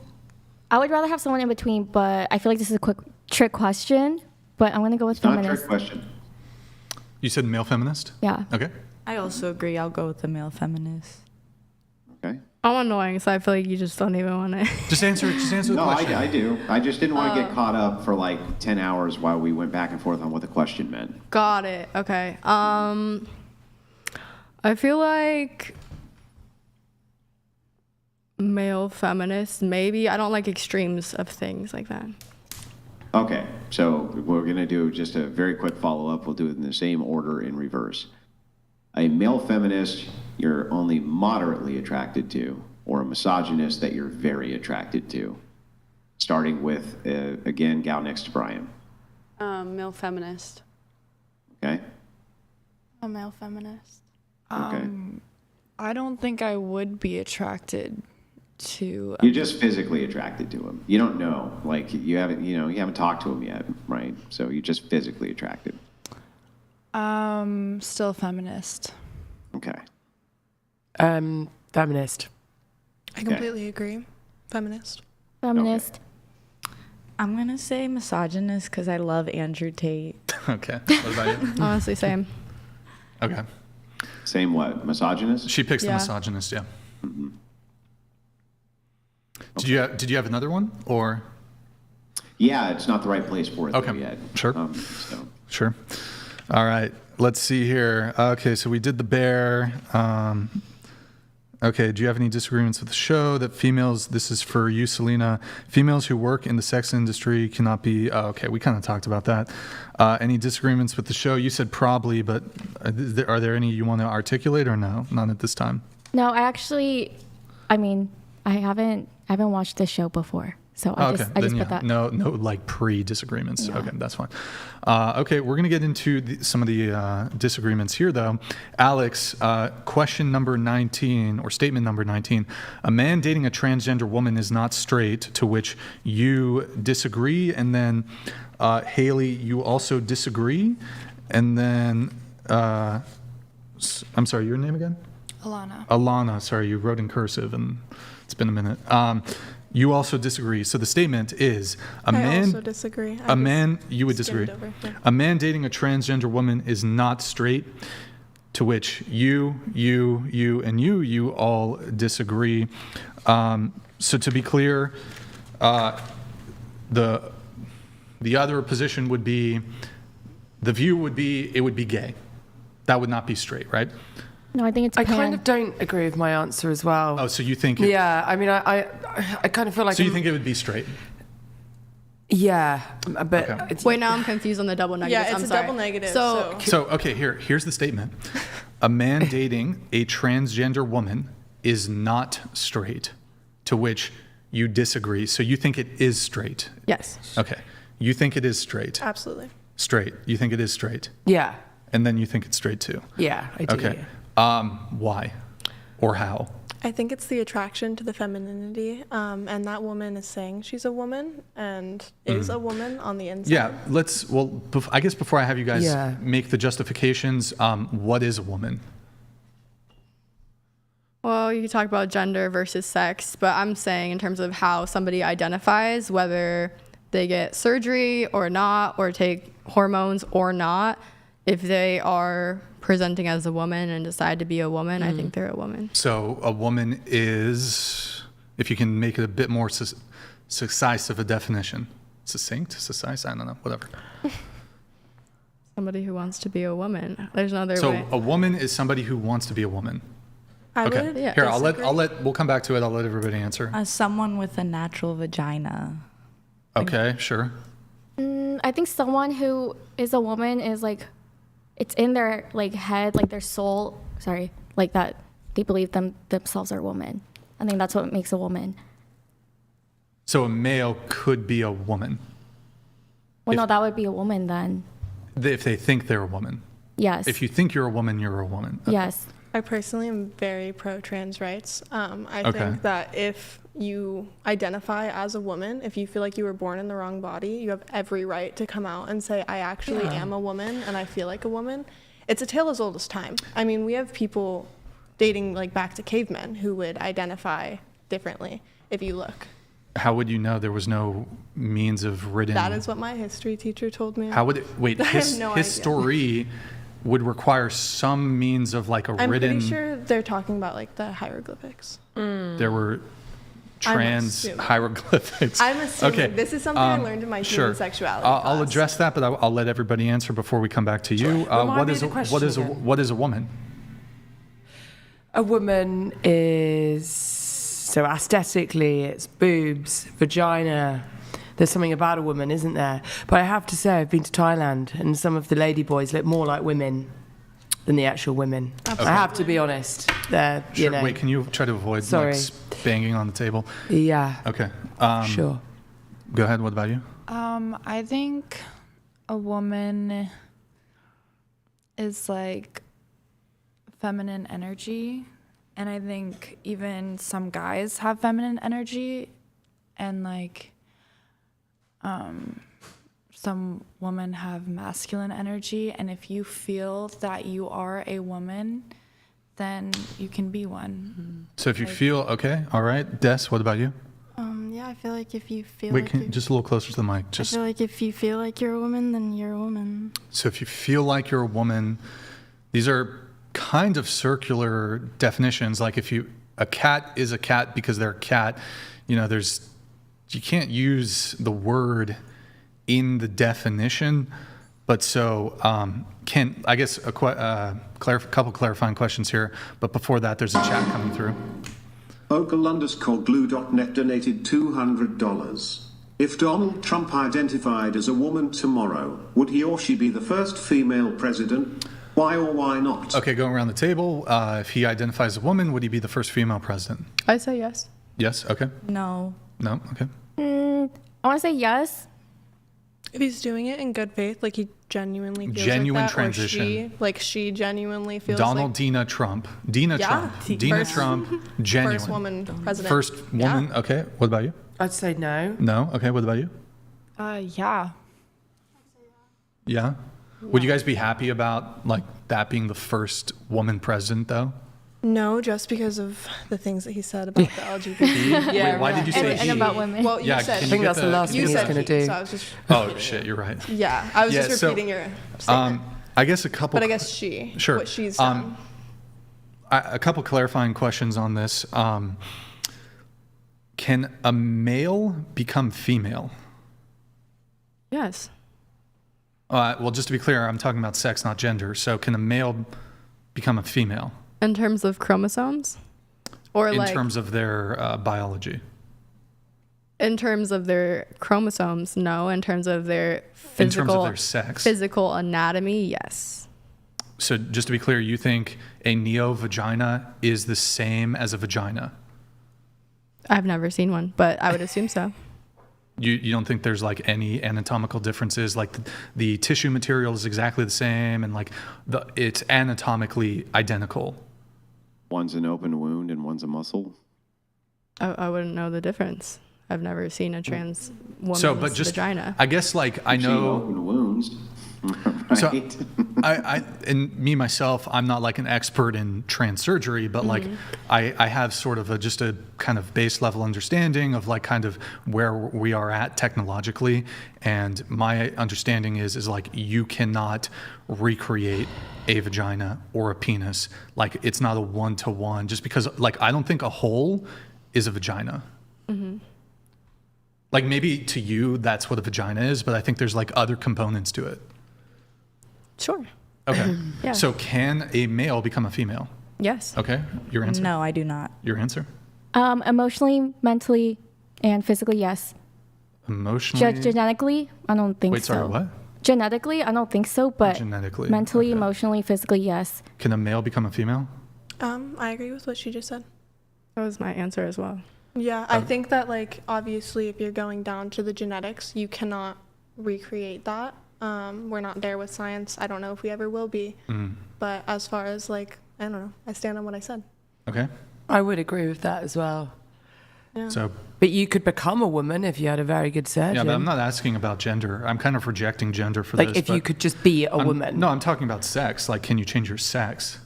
I would rather have someone in between, but I feel like this is a quick trick question. But I'm gonna go with Not a feminist. trick question. You said male feminist? Yeah. Okay. I also agree. I'll go with the male feminist. Okay. I'm annoying, so I feel like you just don't even want to. Just answer the No, question. I do. I just didn't want to get caught up for like 10 hours while we went back and forth on what the question meant. Got it. Okay. I feel like male feminist, maybe. I don't like extremes of things like that. Okay, so we're going to do just a very quick follow-up. We'll do it in the same order in reverse. A male feminist you're only moderately attracted to, or a misogynist that you're very attracted to. Starting with, again, gal next to Brian. Male feminist. Okay? A male feminist. Okay. I don't think I would be attracted to. You're just physically attracted to him. You don't know. Like, you haven't talked to him yet, right? So you're just physically attracted. Still feminist. Okay. Feminist. I completely agree. Feminist. Feminist. I'm going to say misogynist because I love Andrew Tate. Okay. What about you? Honestly, same. Okay. Same what? Misogynist? She picks the Yeah. misogynist, yeah. Did you have another one, or? Yeah, it's not the right place for it though Okay. yet. Sure. So. Sure. All right. Let's see here. Okay, so we did the bear. Okay, do you have any disagreements with the show that females, this is for you, Selena, females who work in the sex industry cannot be, okay, we kind of talked about that. Any disagreements with the show? You said probably, but are there any you want to articulate or no? Not at this time. No, I haven't watched this show before. So I just put that. No, like pre-disagreements. Yeah. Okay, that's fine. Okay, we're gonna get into some of the disagreements here, though. Alex, question number 19 or statement number 19: a man dating a transgender woman is not straight. To which you disagree, and then Haley, you also disagree, and then I'm sorry, your name again? Alana. Sorry, you wrote in cursive, and it's been a minute. You also disagree. So the statement is I also disagree. You would disagree. Over, yeah. A man dating a transgender woman is not straight. To which you, and you all disagree. So to be clear, the other position would be, the view would be, it would be gay. That would not be straight, right? No, I think it's I pan. kind of don't agree with my answer as well. Oh, so you think? Yeah, I mean, I kind of feel like. So you think it would be straight? Yeah, but Okay. it's, Wait, now I'm confused on the double negative. Yeah, it's I'm a sorry. double negative. So, Okay, here's the statement. A man dating a transgender woman is not straight. To which you disagree. So you think it is straight? yes. Okay. You think it is straight? absolutely. Straight. You think it is straight. Yeah. And then you think it's straight too. Yeah, I do. Okay. Why? Or how? I think it's the attraction to the femininity, and that woman is saying she's a woman and is a woman on the inside. Yeah, I guess before I have you guys make the justifications, what is a woman? Well, you could talk about gender versus sex, but I'm saying in terms of how somebody identifies, whether they get surgery or not, or take hormones or not, if they are presenting as a woman and decide to be a woman, I think they're a woman. So a woman is, if you can make it a bit more concise of a definition. Succinct? Concise? I don't know. Whatever. Somebody who wants to be a woman. There's no other way. So a woman is somebody who wants to be a woman. I Okay. would Here, disagree. we'll come back to it. I'll let everybody answer. Someone with a natural vagina. Okay, sure. I think someone who is a woman is like, it's in their like head, like their soul. Sorry, like that they believe themselves are a woman. I think that's what makes a woman. So a male could be a woman. Well, no, that would be a woman then. If they think they're a woman. Yes. If you think you're a woman, you're a woman. Okay. Yes. I personally am very pro trans rights. I Okay. think that if you identify as a woman, if you feel like you were born in the wrong body, you have every right to come out and say, I actually am a woman and I feel like a woman. It's a tale as old as time. I mean, we have people dating like back to cavemen who would identify differently if you look. How would you know there was no means of written? That is what my history teacher told me. How would it? Wait, I have no idea. history would require some means of like a I'm written. pretty sure they're talking about like the hieroglyphics. There were I'm trans assuming. hieroglyphics. I'm assuming. Okay. This is something I learned in my human sexuality I'll class. address that, but I'll let everybody answer before we come back to you. Remind me of the question again. What is a woman? A woman is, so aesthetically, it's boobs, vagina. There's something about a woman, isn't there? But I have to say, I've been to Thailand, and some of the lady boys look more like women than the actual women. I have to be honest. They're, Sure. you know. Wait, can you try to avoid Sorry. like banging on the table? Yeah. Okay. Sure. Go ahead. What about you? I think a woman is like feminine energy, and I think even some guys have feminine energy, and like some women have masculine energy, and if you feel that you are a woman, then you can be one. So if you feel okay, all right. Des, what about you? Yeah, I feel like if you feel Wait, like just a little closer to the mic. I Just feel like if you feel like you're a woman, then you're a woman. so if you feel like you're a woman, these are kind of circular definitions. Like if a cat is a cat because they're a cat, you know, you can't use the word in the definition. But so I guess a couple clarifying questions here. But before that, there's a chat coming through. Ogle_glue.net donated $200. If Donald Trump identified as a woman tomorrow, would he or she be the first female president? Why or why not? Okay, going around the table. If he identifies as a woman, would he be the first female president? I say yes. Yes. Okay. No. No. Okay. I want to say yes. If he's doing it in good faith, like he genuinely feels Genuine like that, transition. or she genuinely feels Donald like Dina Trump. Dina Trump. Dina First- Trump. Genuine. first woman president. First woman. Yeah. Okay. What about you? I'd say no. No. Okay. What about you? Yeah. Yeah. Would you guys be happy about like that being the first woman president though? No, just because of the things that he said about the LGBT. Wait, why did you say And he? about women. Well, you Yeah, said can I think you that's get the last you thing he's said going to he, do. so I was just Oh shit, you're right. yeah, I was Yeah, just so, repeating your statement. I guess a couple. But I guess she, Sure. what she's done. A couple clarifying questions on this. Can a male become female? Yes. Well, just to be clear, I'm talking about sex, not gender. So can a male become a female In terms of chromosomes? Or in like terms of their biology? in terms of their chromosomes, no. In terms of their In terms of physical their sex? physical anatomy, yes. So just to be clear, you think a neo-vagina is the same as a vagina? I've never seen one, but I would assume so. You don't think there's like any anatomical differences? Like the tissue material is exactly the same, and like it's anatomically identical. One's an open wound and one's a muscle. I wouldn't know the difference. I've never seen a trans woman's But just vagina. I guess like I know open wounds. Right? So I and me myself, I'm not like an expert in trans surgery, but like I have sort of just a kind of base level understanding of like kind of where we are at technologically. And my understanding is like you cannot recreate a vagina or a penis. Like it's not a 1-to-1, just because like I don't think a hole is a vagina. Like maybe to you that's what a vagina is, but I think there's like other components to it. Sure. Okay. Yeah. So can a male become a female? Yes. Okay. Your answer? No, I do not. Your answer? Emotionally, mentally, and physically, yes. Emotionally? Genetically, I don't think so. Wait, sorry, what? Genetically, I don't think so, but Genetically. mentally, Okay. emotionally, physically, yes. Can a male become a female? I agree with what she just said. That was my answer as well. Yeah, I think that, like, obviously, if you're going down to the genetics, you cannot recreate that. We're not there with science. I don't know if we ever will be. But as far as, like, I don't know, I stand on what I said. Okay. I would agree with that as well. Yeah. So, But you could become a woman if you had a very good surgeon. yeah, but I'm not asking about gender. I'm kind of rejecting gender for like this. if you could just be a woman. No, I'm talking about sex. Like, can you change your sex?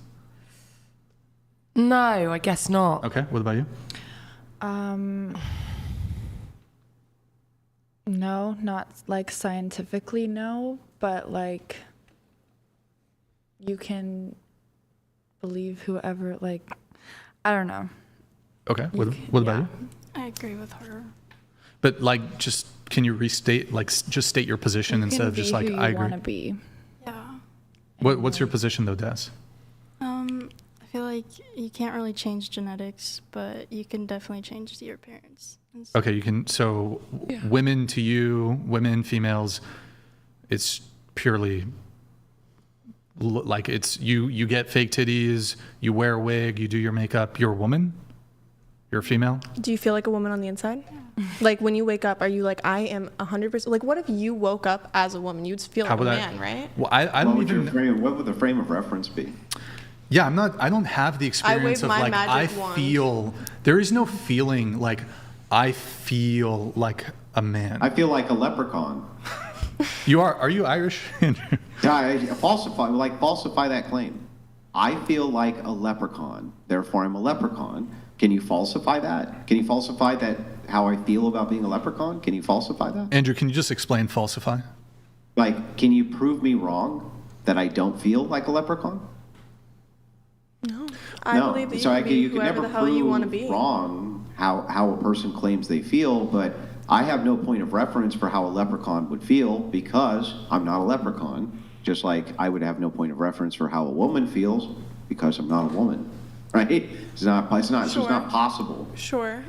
No, I guess not. Okay. What about you? No, not like scientifically, no, but like you can believe whoever, like, I don't know. Okay. What about you? I agree with her. But like, just can you restate, like, just state your position instead of just like, I agree. Want to be. Yeah. What's your position though, Des? I feel like you can't really change genetics, but you can definitely change your appearance. Okay, you can. So, women to you, women, females, it's purely like it's you get fake titties, you wear a wig, you do your makeup. You're a woman. You're a female. Do you feel like a woman on the inside? Like, when you wake up, are you like, I am 100%? Like, what if you woke up as a woman? You'd feel like a man, right? Well, I don't even. What would the frame of reference be? Yeah, I don't have the experience of my like magic I wand. feel. There is no feeling like I feel like a man. I feel like a leprechaun. Are you Irish? Falsify that claim. I feel like a leprechaun, therefore I'm a leprechaun. Can you falsify that? Can you falsify that how I feel about being a leprechaun? Can you falsify that? Andrew, can you just explain falsify? Like, can you prove me wrong that I don't feel like a leprechaun? No. I believe that you so can be you can whoever never the hell you want to prove be. wrong how a person claims they feel, but I have no point of reference for how a leprechaun would feel because I'm not a leprechaun. Just like I would have no point of reference for how a woman feels because I'm not a woman, right? It's not possible. Sure.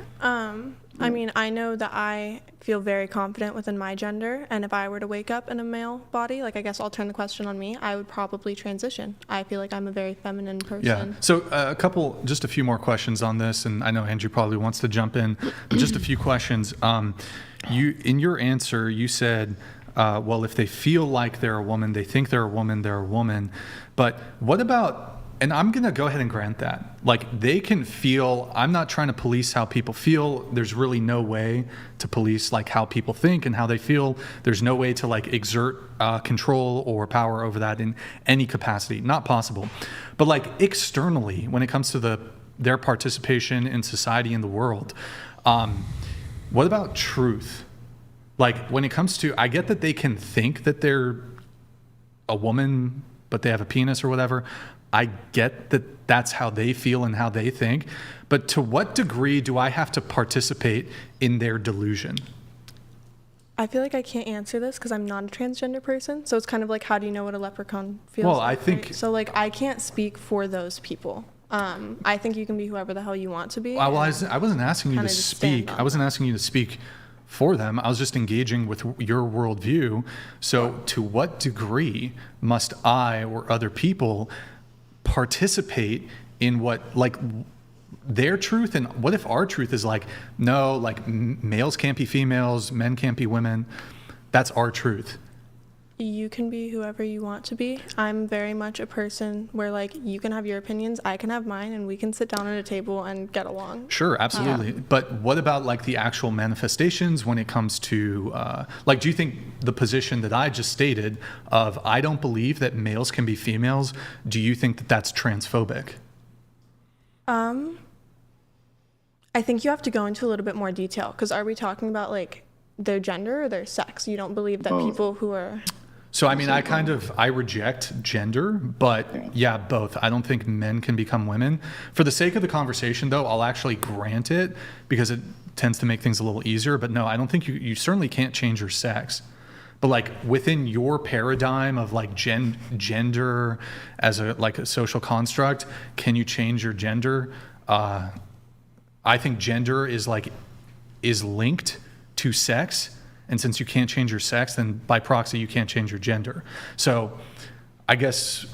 I mean, I know that I feel very confident within my gender, and if I were to wake up in a male body, like, I guess I'll turn the question on me, I would probably transition. I feel like I'm a very feminine person. Yeah. So just a few more questions on this, and I know Andrew probably wants to jump in, but just a few questions. In your answer, you said, well, if they feel like they're a woman, they think they're a woman, they're a woman. But what about, and I'm going to go ahead and grant that, like, they can feel, I'm not trying to police how people feel. There's really no way to police like how people think and how they feel. There's no way to like exert control or power over that in any capacity. Not possible. But like externally, when it comes to their participation in society and the world, what about truth? Like, when it comes to, I get that they can think that they're a woman, but they have a penis or whatever. I get that that's how they feel and how they think. But to what degree do I have to participate in their delusion? I feel like I can't answer this because I'm not a transgender person. So it's kind of like, how do you know what a leprechaun feels Well, like? I think- right? So, like, I can't speak for those people. I think you can be whoever the hell you want to be. Well, I wasn't asking you to kinda just stand speak. on I wasn't asking you to speak for them. I was just engaging with your worldview. So to what degree must I or other people participate in what, like, their truth and what if our truth is like, no, like males can't be females, men can't be women. That's our truth. You can be whoever you want to be. I'm very much a person where like you can have your opinions, I can have mine, and we can sit down at a table and get along. Sure, absolutely. But what about like the actual manifestations when it comes to like, do you think the position that I just stated of I don't believe that males can be females, do you think that that's transphobic? I think you have to go into a little bit more detail, because are we talking about like their gender or their sex? You don't believe that people who are... So, I mean, I reject gender, but yeah, both. I don't think men can become women. For the sake of the conversation, though, I'll actually grant it because it tends to make things a little easier. But no, I don't think you certainly can't change your sex. But like within your paradigm of like gender as a social construct, can you change your gender? I think gender is linked to sex. And since you can't change your sex, then by proxy, you can't change your gender. So I guess,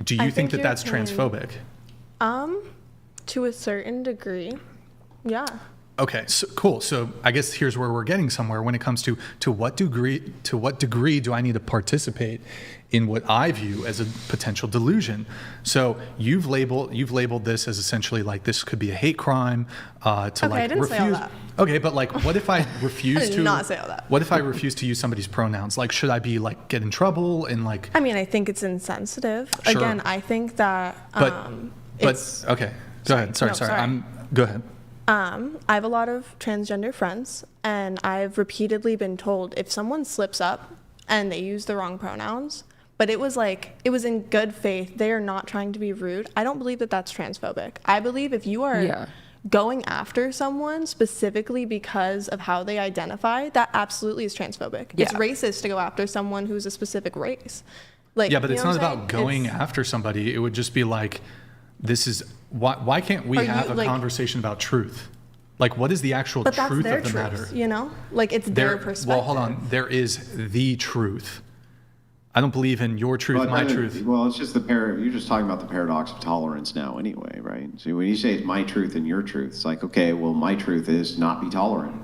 do you think that that's transphobic? To a certain degree, yeah. Okay, so cool. So I guess here's where we're getting somewhere when it comes to what degree do I need to participate in what I view as a potential delusion. So you've labeled this as essentially like this could be a hate crime to I didn't say all that. Okay, but like what if I refuse I did not say all that. What if I refuse to use somebody's pronouns? Like should I be like get in trouble and like I mean, I think it's insensitive. Sure. Again, I think that but okay. Go ahead. Sorry. Go ahead. I have a lot of transgender friends, and I've repeatedly been told if someone slips up and they use the wrong pronouns, but it was in good faith, they are not trying to be rude. I don't believe that that's transphobic. I believe if you are going after someone specifically because of how they identify, that absolutely is transphobic. Yeah. It's racist to go after someone who's a specific race. Like, yeah, but it's not about going after somebody. It would just be like, this is why can't we have a conversation about truth? Like, what is the actual truth of the matter? You know, like it's their perspective. Well, hold on. There is the truth. I don't believe in your truth, my truth. Well, it's just you're just talking about the paradox of tolerance now, anyway, right? So when you say it's my truth and your truth, it's like, okay, well, my truth is not be tolerant.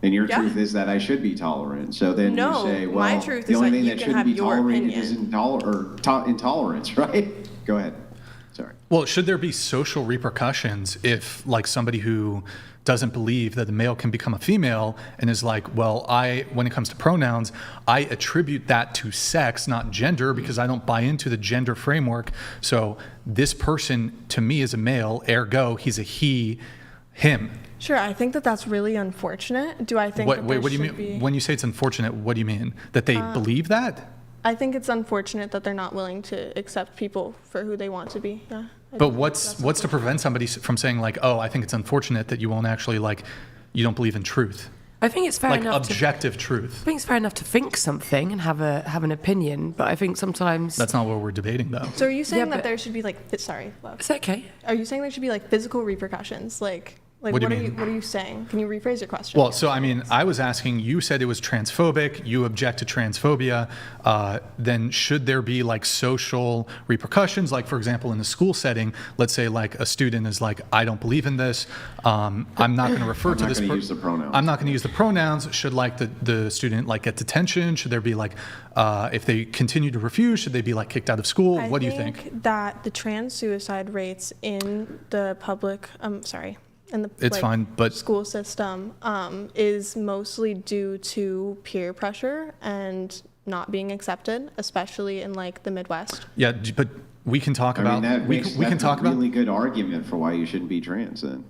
And your truth is that I should be tolerant. So then you say, well, my truth the is only that thing you that can shouldn't have be your tolerated opinion. is intolerance, right? Go ahead. Sorry. Well, should there be social repercussions if, like, somebody who doesn't believe that the male can become a female and is like, well, when it comes to pronouns, I attribute that to sex, not gender, because I don't buy into the gender framework. So this person to me is a male, ergo he's a he, him. Sure, I think that that's really unfortunate. Do I think what do you mean? When you say it's unfortunate, what do you mean? That they believe that? I think it's unfortunate that they're not willing to accept people for who they want to be. Yeah. But what's to prevent somebody from saying like, oh, I think it's unfortunate that you won't actually you don't believe in truth? I think it's fair enough. Like objective truth. I think it's fair enough to think something and have an opinion, but I think sometimes that's not what we're debating, though. So are you saying that there should be sorry, love. It's okay. Are you saying there should be physical repercussions, what are you saying? Can you rephrase your question? Well, so I mean, I was asking, you said it was transphobic, you object to transphobia, then should there be social repercussions? Like, for example, in the school setting, let's say a student is like, I don't believe in this, I'm not going to refer to this. I'm not going to use the pronouns. I'm not going to use the pronouns. Should the student get detention? Should there be if they continue to refuse, should they be kicked out of school? What do you think? I think that the trans suicide rates in the public, in the school system is mostly due to peer pressure and not being accepted, especially in the Midwest. Yeah, but we can talk about we can talk about a really good argument for why you shouldn't be trans then.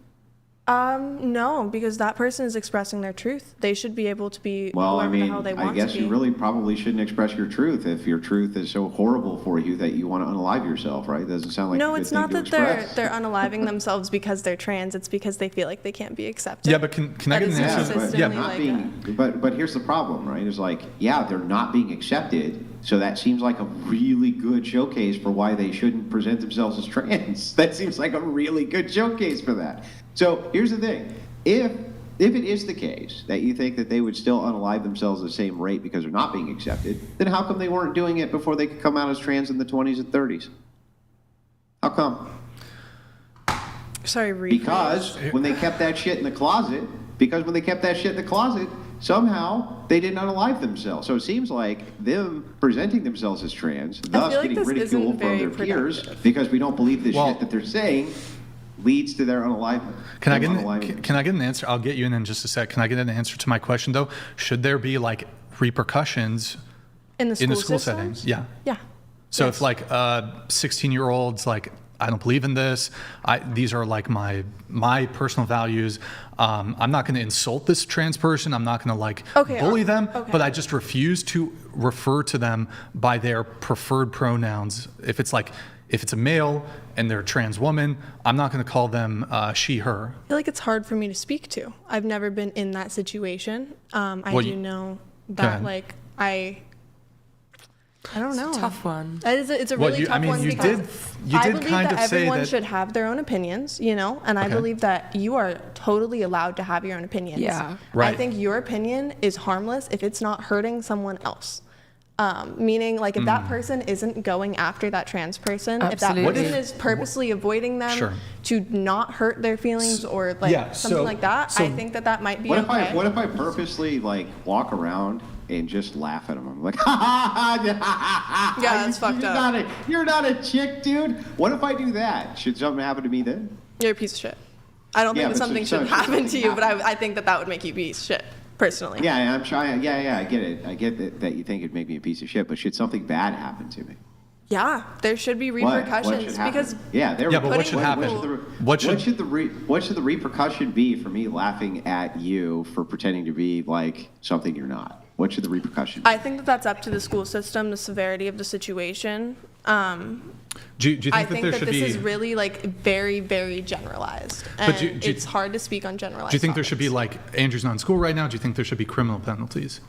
No, because that person is expressing their truth. They should be able to be whoever the hell they want to be. I guess you really probably shouldn't express your truth if your truth is so horrible for you that you want to unalive yourself, right? It doesn't sound like no, a good it's thing not to that express. they're unaliving themselves because they're trans. It's because they feel like they can't be accepted. Yeah, but can I get an answer? But here's the problem, right? It's they're not being accepted. So that seems like a really good showcase for why they shouldn't present themselves as trans. That seems like a really good showcase for that. So here's the thing. If it is the case that you think that they would still unalive themselves at the same rate because they're not being accepted, then how come they weren't doing it before they could come out as trans in the 20s and 30s? How come? Sorry, rephrase. Because when they kept that shit in the closet, somehow they didn't unalive themselves. So it seems like them presenting themselves as trans, thus like getting this ridiculed isn't from their very peers productive. because we don't believe the shit that they're saying, leads to their unalivement. Can I get an answer? I'll get you in just a sec. Can I get an answer to my question though? Should there be like repercussions in the school setting? systems? Yeah. Yeah. So Yes. if like 16-year-olds like, I don't believe in this. These are like my personal values. I'm not going to insult this trans person. I'm not going to like bully them, but I just refuse to refer to them by their preferred pronouns. If it's a male and they're a trans woman, I'm not going to call them she, her. I feel like it's hard for me to speak to. I've never been in that situation. I do know that like I don't know. It's a tough one. It's a really tough one because I believe kind that of say everyone that should have their own opinions, you know, and I believe that you are totally allowed to have your own opinions. Yeah. Right. I think your opinion is harmless if it's not hurting someone else. Meaning, like, if that person isn't going after that trans person, Absolutely. if that person is purposely avoiding them to not hurt their feelings or like something like that, I think that might be okay. What if I purposely like walk around and just laugh at them? I'm like, ha ha ha! Yeah, that's fucked up. You're not a chick, dude. What if I do that? Should something happen to me then? You're a piece of shit. I don't think that something should happen to you, but I think that would make you a piece of shit. Personally. Yeah, I'm trying. Yeah, I get it. I get that you think it'd make me a piece of shit, but should something bad happen to me? Yeah, there should be repercussions because but what should happen? What should the repercussion be for me laughing at you for pretending to be like something you're not? What should the repercussion be? I think that's up to the school system, the severity of the situation. Do you think I that think there that should this be? is really like very, very generalized, and it's hard to speak on generalized. Do you think there topics. should be like Andrew's not in school right now? Do you think there should be criminal penalties?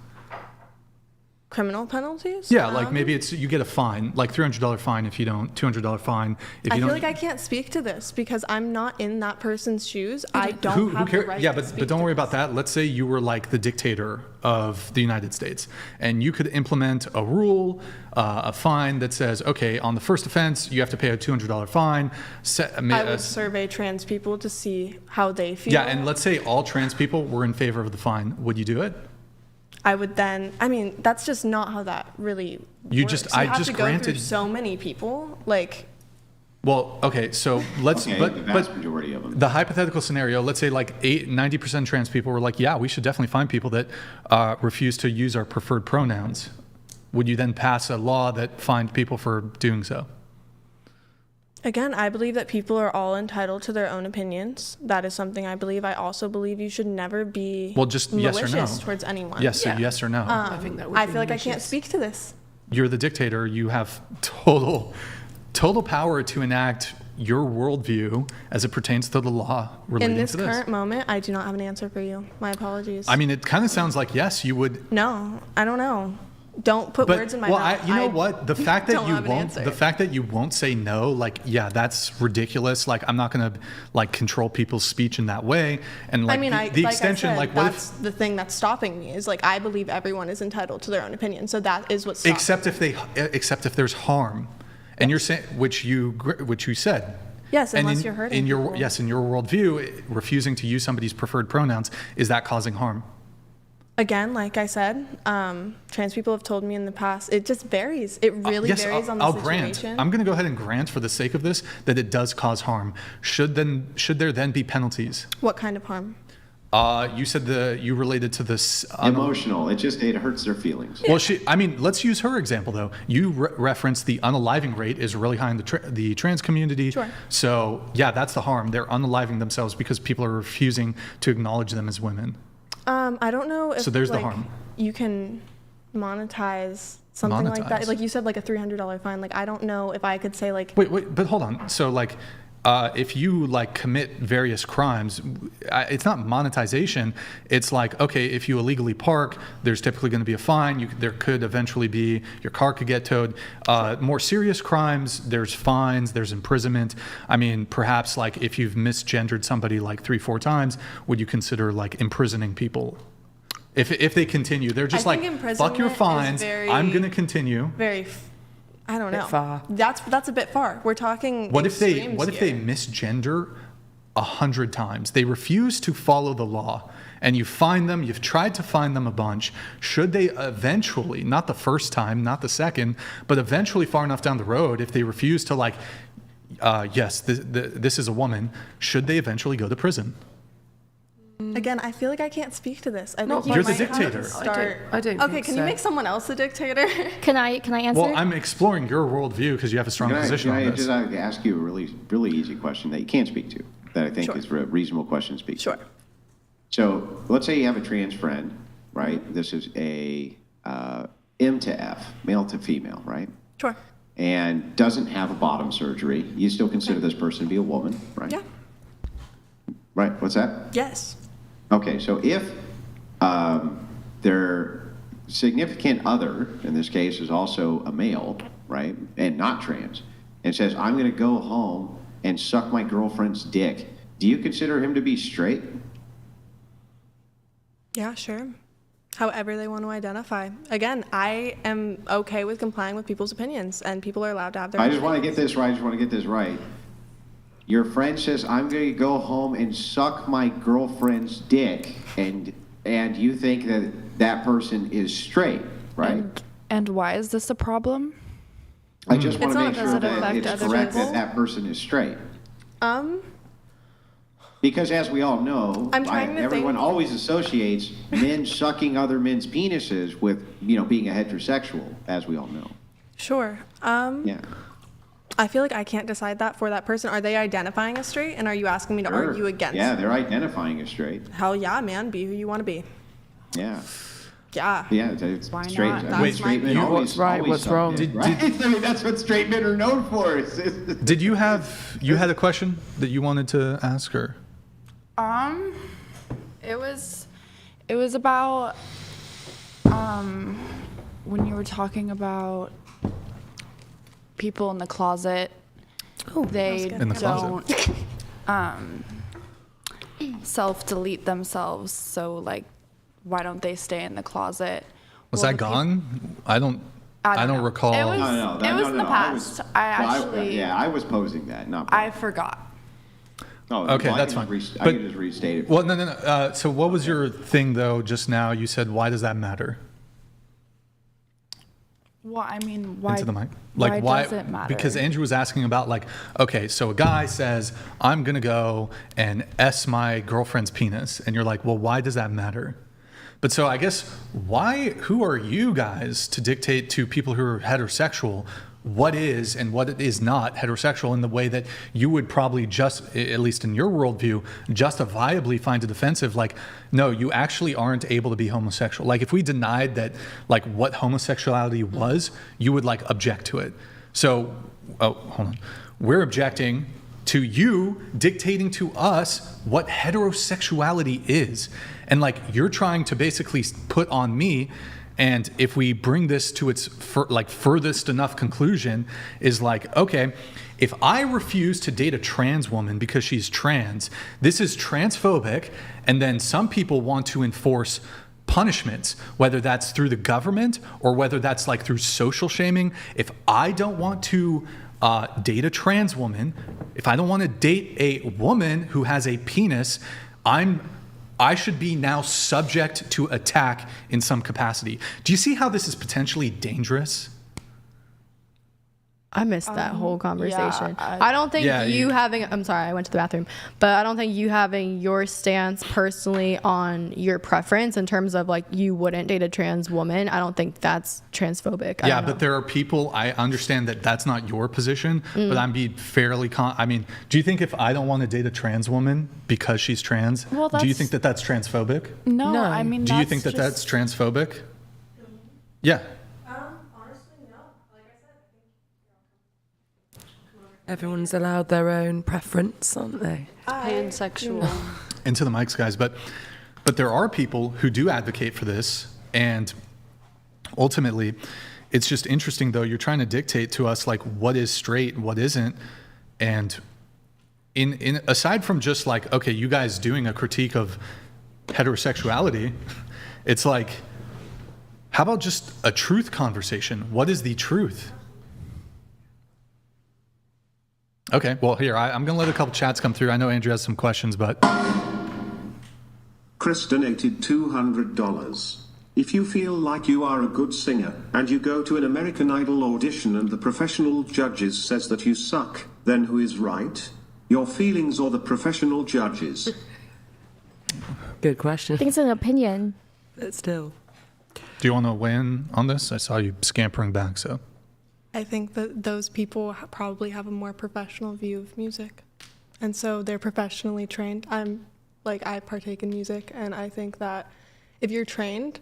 Criminal penalties? Yeah, like maybe it's you get a fine, like $300 fine if you don't, $200 fine if you I don't. feel like I can't speak to this because I'm not in that person's shoes. I don't have cares? the right Yeah, to but speak don't to worry this. about that. Let's say you were like the dictator of the United States, and you could implement a rule, a fine that says, okay, on the first offense, you have to pay a $200 fine. I would survey trans people to see how they feel. Yeah, and let's say all trans people were in favor of the fine. Would you do it? I would then. I mean, that's just not how that really. Works. I have just to go granted through so many people. Like, well, okay, so let's the vast majority of them. The hypothetical scenario, let's say like 90% trans people were like, yeah, we should definitely find people that refuse to use our preferred pronouns. Would you then pass a law that fined people for doing so? again, I believe that people are all entitled to their own opinions. That is something I believe. I also believe you should never be just yes or malicious no. towards anyone. Yes, so yes or no. I think that would I feel like I can't speak to this. You're the dictator. You have total power to enact your worldview as it pertains to the law relating In this to this. current moment, I do not have an answer for you. My apologies. I mean, it kind of sounds like yes, you would. No, I don't know. Don't put words in my mouth. You know what? The fact that don't you have an won't, answer. the fact that you won't say no, like, yeah, that's ridiculous. Like, I'm not gonna like control people's speech in that way. And like I mean, the like extension, I said, like, what that's the thing that's stopping me is like I believe everyone is entitled to their own opinion. So that is what's if, stopping. except if there's harm, and you're saying which you said. Yes, and unless you're hurting in your people. yes, in your worldview, refusing to use somebody's preferred pronouns, is that causing harm? Again, like I said, trans people have told me in the past, it just varies. It really varies on the situation. Grant. I'm going to go ahead and grant for the sake of this that it does cause harm. Should there then be penalties? What kind of harm? You said you related to this emotional. It hurts their feelings. Well, let's use her example though. You referenced the unaliving rate is really high in the trans community. Sure. So yeah, that's the harm. They're unaliving themselves because people are refusing to acknowledge them as women. I don't know if so there's the harm. You can monetize something like that. Like you said, like a $300 fine. Like I don't know if I could say like. Wait, but hold on. So like. If you like commit various crimes, it's not monetization. It's like, okay, if you illegally park, there's typically going to be a fine. There could eventually be, your car could get towed. More serious crimes, there's fines, there's imprisonment. I mean, perhaps like if you've misgendered somebody like 3-4 times, would you consider like imprisoning people? If they continue, they're just like, fuck your fines, I'm going to continue. I don't know. Far. That's a bit far. We're talking. What if they misgender 100 times. They refuse to follow the law. And you find them, you've tried to find them a bunch. Should they eventually, not the first time, not the second, but eventually far enough down the road, if they refuse to like, yes, this is a woman, should they eventually go to prison? Again, I feel like I can't speak to this. I No, think you're the might have to dictator. start- I don't Okay, think can so. you make someone else the dictator? Can I answer? Well, I'm exploring your worldview because you have a strong position on this. Just ask you a really easy question that you can't speak to, that I think Sure. is a reasonable question to speak to? Sure. So let's say you have a trans friend, right? This is a M to F, male to female, right? Sure. And doesn't have a bottom surgery. You still consider this person to be a woman, right? Yeah. Right, what's that? Yes. Okay, so if their significant other, in this case, is also a male, right, and not trans, and says, I'm going to go home and suck my girlfriend's dick, do you consider him to be straight? Yeah, sure. However they want to identify. Again, I am okay with complying with people's opinions, and people are allowed to have their I just want to get this right. Your friend says, I'm going to go home and suck my girlfriend's dick, and you think that person is straight, right? And why is this a problem? I just want It's to not make a sure positive that effect it's to other correct people. that person is straight. Um, Because as we all know, I'm trying to everyone think. always associates men sucking other men's penises with, being a heterosexual, as we all know. sure. Yeah. I feel like I can't decide that for that person. Are they identifying as straight, and are you asking me to Sure. argue against? Yeah, they're identifying as straight. Hell yeah, man. Be who you want to be. Yeah. Yeah. Yeah, it's Why straight. not? I mean, That's straight my men view. always, What's right, always what's suck wrong? dick, right? I mean, that's what straight men are known for. Did you had a question that you wanted to ask her? It was about when you were talking about people in the closet. They In the closet. don't self-delete themselves. So like, why don't they stay in the closet? Was Well, that the peop- gone? I don't know. recall. It was, No, it was in the past. I was posing that, not. I forgot. Oh, Okay, well, that's I fine. can just restate it. Well, no. So what was your thing though? Just now you said, why does that matter? Well, I mean, why? Into the mic. Why does it matter? Because Andrew was asking about okay, so a guy says, I'm gonna go and S my girlfriend's penis, and you're like, well, why does that matter? But so I guess who are you guys to dictate to people who are heterosexual what is and what is not heterosexual in the way that you would probably just, at least in your worldview, justifiably find it offensive? Like, no, you actually aren't able to be homosexual. Like if we denied that, like what homosexuality was, you would like object to it. So, hold on. We're objecting to you dictating to us what heterosexuality is. And like you're trying to basically put on me, and if we bring this to its furthest enough conclusion, is like, okay, if I refuse to date a trans woman because she's trans, this is transphobic, and then some people want to enforce punishments, whether that's through the government or whether that's like through social shaming. If I don't want to date a trans woman, if I don't want to date a woman who has a penis, I should be now subject to attack in some capacity. Do you see how this is potentially dangerous? I missed that whole conversation. yeah, I don't think Yeah, you- I'm sorry, I went to the bathroom, but I don't think you having your stance personally on your preference in terms of like you wouldn't date a trans woman, I don't think that's transphobic. Yeah, but there are people, I understand that that's not your position, but I'm being fairly, do you think if I don't want to date a trans woman because she's trans, Well, do you that's- think that that's transphobic? No, No. I mean, Do you think that that's transphobic? Yeah. Everyone's allowed their own preference, aren't they? Pansexual. Into the mics, guys. But there are people who do advocate for this, and ultimately, it's just interesting though. You're trying to dictate to us like what is straight and what isn't, and in aside from just like, okay, you guys doing a critique of heterosexuality, it's like, how about just a truth conversation? What is the truth? Okay, well, here, I'm going to let a couple chats come through. I know Andrew has some questions, but... Chris donated $200. If you feel like you are a good singer, and you go to an American Idol audition and the professional judges says that you suck, then who is right? Your feelings or the professional judges? Good question. I think it's an opinion. But still. Do you want to weigh in on this? I saw you scampering back, so... I think that those people probably have a more professional view of music. And so they're professionally trained. I partake in music, and I think that if you're trained,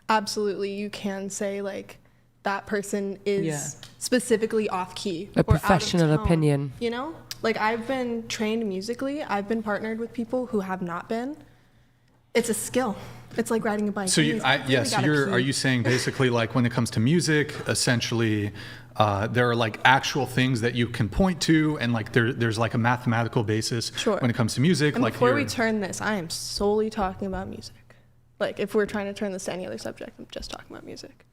absolutely you can say, like, that person is specifically off-key. A or professional out of tone, opinion. You know? Like, I've been trained musically. I've been partnered with people who have not been. It's a skill. It's like riding a bike. So are you saying basically, like, when it comes to music, essentially there are like actual things that you can point to, and like there's like a mathematical basis when it comes to music. And like before we turn this, I am solely talking about music. Like, if we're trying to turn this to any other subject, I'm just talking about music.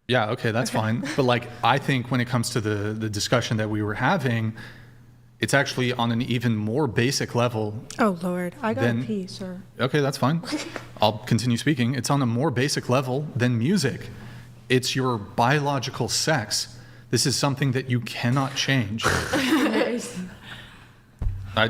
Yeah, okay, that's fine. But like, I think when it comes to the discussion that we were having, it's actually on an even more basic level. Oh, Lord. I got to pee, sir. Okay, that's fine. I'll continue speaking. It's on a more basic level than music. It's your biological sex. This is something that you cannot change. Okay. I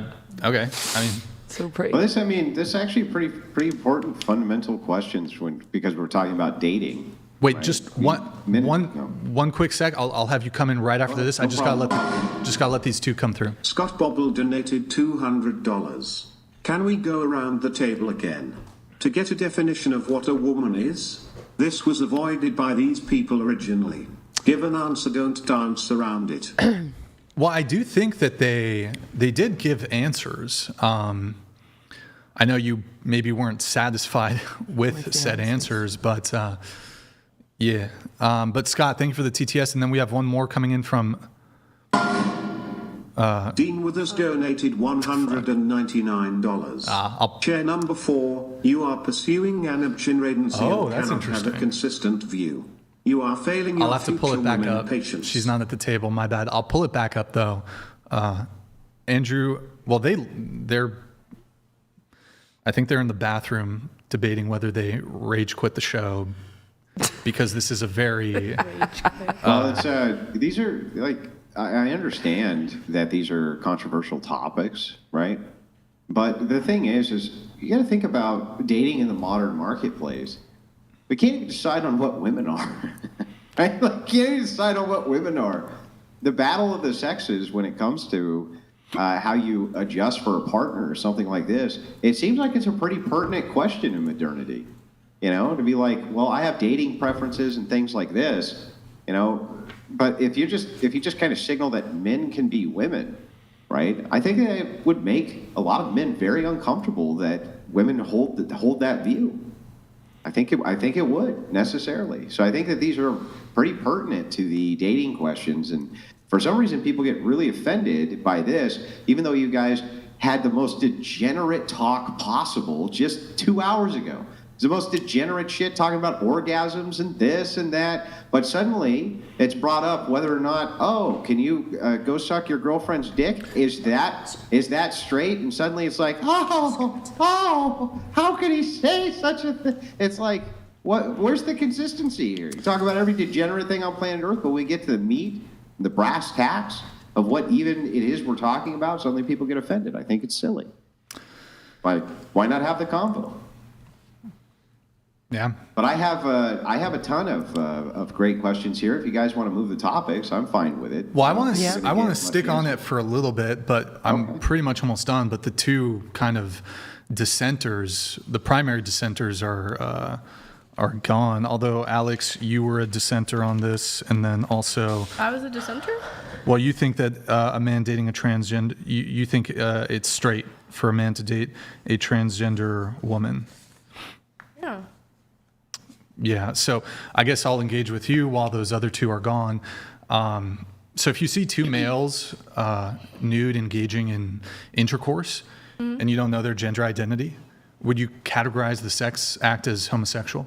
mean... So pretty. Well, this is actually pretty important fundamental questions because we're talking about dating. Wait, right? just one quick sec. I'll have you come in right after this. I just gotta let these two come through. Scott Bobble donated $200. Can we go around the table again to get a definition of what a woman is? This was avoided by these people originally. Give an answer, don't dance around it. Well, I do think that they did give answers. I know you maybe weren't satisfied with said answers, but yeah. But Scott, thank you for the TTS, and then we have one more coming in from. Dean Withers donated $199. Chair number 4, you are pursuing an obscenradency and cannot have a consistent view. You are failing your I'll have to pull it back up. Patience. She's not at the table. My bad. I'll pull it back up though. Andrew, well, they're. I think they're in the bathroom debating whether they rage quit the show because this is a very. These are like I understand that these are controversial topics, right? But the thing is you got to think about dating in the modern marketplace. We can't even decide on what women are. Right? Like, can't even decide on what women are. The battle of the sexes when it comes to how you adjust for a partner or something like this, it seems like it's a pretty pertinent question in modernity. You know, to be like, well, I have dating preferences and things like this, you know, but if you just kind of signal that men can be women, right? I think that it would make a lot of men very uncomfortable that women hold that view. I think it would necessarily. So I think that these are pretty pertinent to the dating questions, and for some reason people get really offended by this, even though you guys had the most degenerate talk possible just 2 hours ago. It's the most degenerate shit talking about orgasms and this and that, but suddenly it's brought up whether or not, oh, can you go suck your girlfriend's dick? Is that straight? And suddenly it's like, oh, how could he say such a thing? It's like, where's the consistency here? You talk about every degenerate thing on planet Earth, but we get to the meat, the brass tacks of what even it is we're talking about, suddenly people get offended. I think it's silly. But why not have the convo? Yeah. But I have a ton of great questions here. If you guys want to move the topics, I'm fine with it. Well, I want to stick on it for a little bit, but I'm pretty much almost done. But the two kind of dissenters, the primary dissenters are gone. Although Alex, you were a dissenter on this, and then also I was a dissenter? Well, you think that a man dating a transgender, you think it's straight for a man to date a transgender woman. Yeah. Yeah, so I guess I'll engage with you while those other two are gone. So if you see two males nude engaging in intercourse and you don't know their gender identity, would you categorize the sex act as homosexual?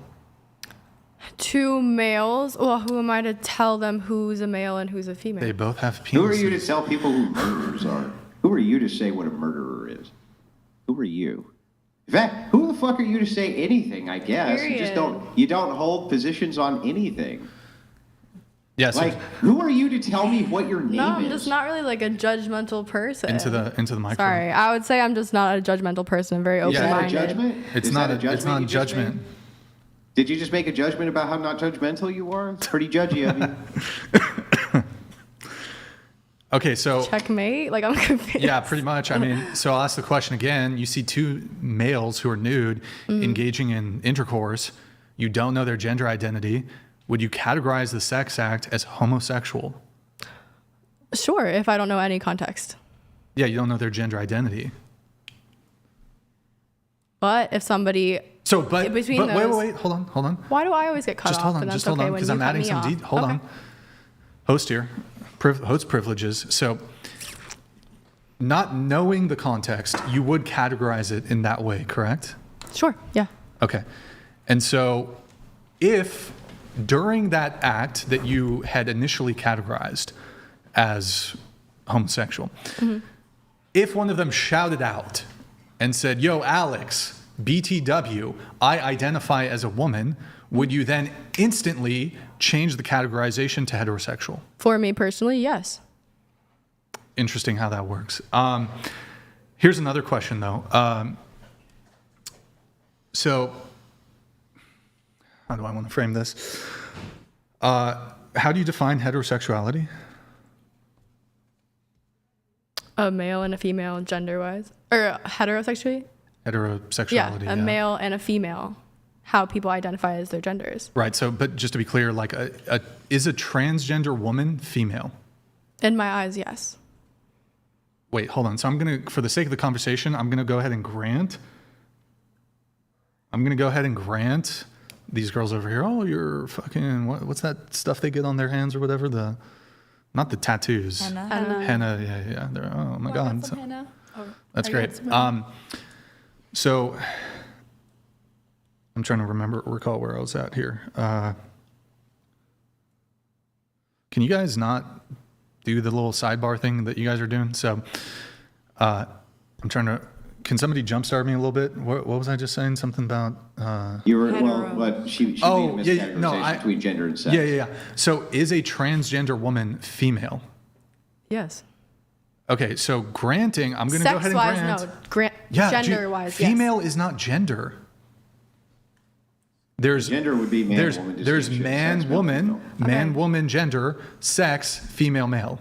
Two males. Well, who am I to tell them who's a male and who's a female? They both have penises. Who are you to tell people who murderers are? Who are you to say what a murderer is? Who are you? In fact, who the fuck are you to say anything, I guess? Period. You don't hold positions on anything. Yes. Like, who are you to tell me what your name No, I'm is? just not really like a judgmental person. Into the microphone. Sorry, I would say I'm just not a judgmental person. I'm very Is that open-minded. a judgment? It's Is not that a, it's not a you just judgment. made? Did you just make a judgment about how not judgmental you are? It's pretty judgy of you. Okay, so Checkmate? Like, I'm confused. yeah, pretty much. I mean, so I'll ask the question again. You see two males who are nude engaging in intercourse. You don't know their gender identity. Would you categorize the sex act as homosexual? Sure, if I don't know any context. Yeah, you don't know their gender identity. But if somebody... So, but between wait, those- wait, hold on. Why do I always get cut Just off? hold on, And that's just hold okay on, when because you I'm cut adding me some off. detail. Hold Okay. on. Host here, host privileges. So, not knowing the context, you would categorize it in that way, correct? Sure, yeah. Okay. And so, if during that act that you had initially categorized as homosexual, if one of them shouted out and said, "Yo, Alex, BTW, I identify as a woman," would you then instantly change the categorization to heterosexual? For me personally, yes. Interesting how that works. Here's another question, though. So, how do I want to frame this? How do you define heterosexuality? A male and a female gender-wise. Or heterosexually? Heterosexuality. Yeah, a male and a female. How people identify as their genders. Right. So, but just to be clear, like, is a transgender woman female? In my eyes, yes. Wait, hold on. So for the sake of the conversation, I'm gonna go ahead and grant these girls over here. Oh, you're fucking what's that stuff they get on their hands or whatever? Not the tattoos. Henna. Yeah. They're, oh my god. So, that's great. So I'm trying to recall where I was at here. Can you guys not do the little sidebar thing that you guys are doing? So I'm trying to, can somebody jumpstart me a little bit? What was I just saying? Something about... You were, but she made a miscategorization between gender and sex. Yeah. So is a transgender woman female? Yes. Okay, so granting, I'm going to go ahead and grant... Sex-wise, no. Yeah, gender-wise, yes. female is not gender. There's gender would be man, woman. There's man, woman, woman, gender, sex, female, male.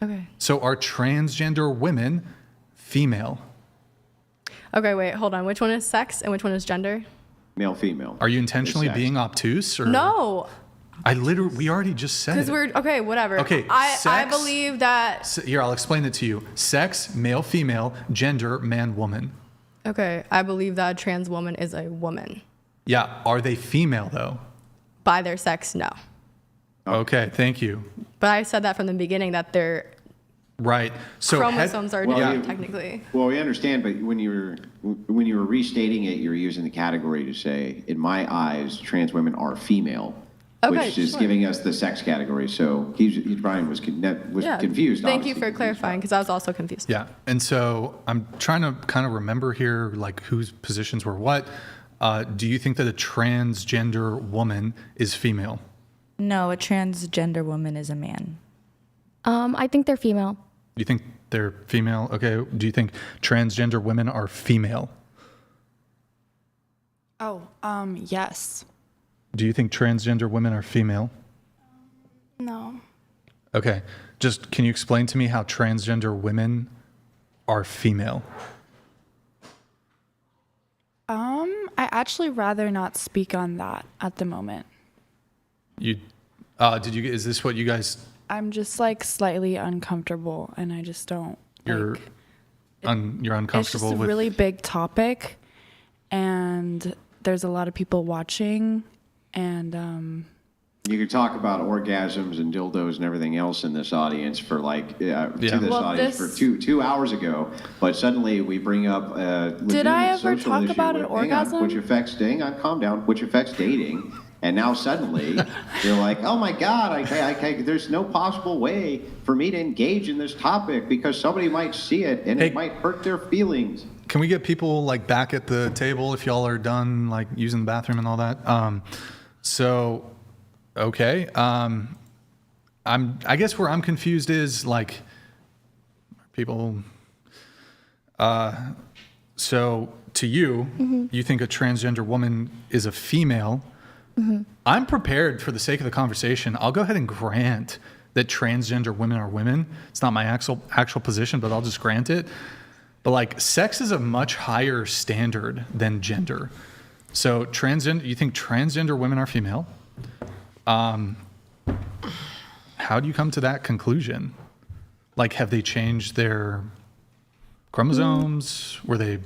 Okay. So are transgender women female? Okay, wait, hold on. Which one is sex and which one is gender? Male, female. Are you intentionally being obtuse? Or? No. We already just said it. Because okay, whatever. Okay, I believe that. Here, I'll explain it to you. Sex, male, female, gender, man, woman. Okay, I believe that a trans woman is a woman. Yeah, are they female though? By their sex, no. Okay, thank you. But I said that from the beginning that their right. So chromosomes are different technically. Well, we understand, but when you were restating it, you're using the category to say, in my eyes, trans women are female. Okay, which is giving us the sex category. So Brian was confused. Thank you for clarifying, because I was also confused. Yeah, and so I'm trying to kind of remember here, like whose positions were what. Do you think that a transgender woman is female? No, a transgender woman is a man. I think they're female. You think they're female? Okay. Do you think transgender women are female? Yes. Do you think transgender women are female? No. Okay. Just can you explain to me how transgender women are female? I actually rather not speak on that at the moment. Is this what you guys... I'm just like slightly uncomfortable and I just don't. You're uncomfortable it's just a with... really big topic and there's a lot of people watching and you could talk about orgasms and dildos and everything else in this audience for for 2 hours ago, but suddenly we bring up did I ever talk about an orgasm? Which affects calm down, which affects dating, And now suddenly you're like, oh my God, there's no possible way for me to engage in this topic because somebody might see it and it might hurt their feelings. Can we get people like back at the table if y'all are done like using the bathroom and all that? Okay. I guess where I'm confused is like people. So to you, you think a transgender woman is a female. I'm prepared for the sake of the conversation. I'll go ahead and grant that transgender women are women. It's not my actual position, but I'll just grant it. But like sex is a much higher standard than gender. So you think transgender women are female? How do you come to that conclusion? Like, have they changed their chromosomes? Were they?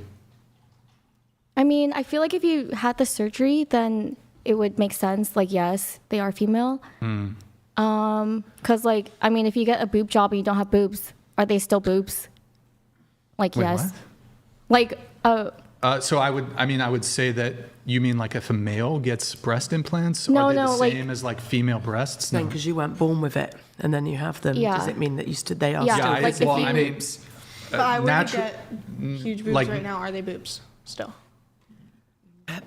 I mean, I feel like if you had the surgery, then it would make sense. Like, yes, they are female. Because, like, I mean, if you get a boob job and you don't have boobs, are they still boobs? Like, Wait, yes. what? Like, so I would say that you mean like if a male gets breast implants, No, are they no, the like- same as like female breasts? No, because you weren't born with it, and then you have them. Yeah. Does it mean that they are Yeah, still like if physically you- boobs? But I were to get Mm, huge boobs like- right now. Are they boobs still?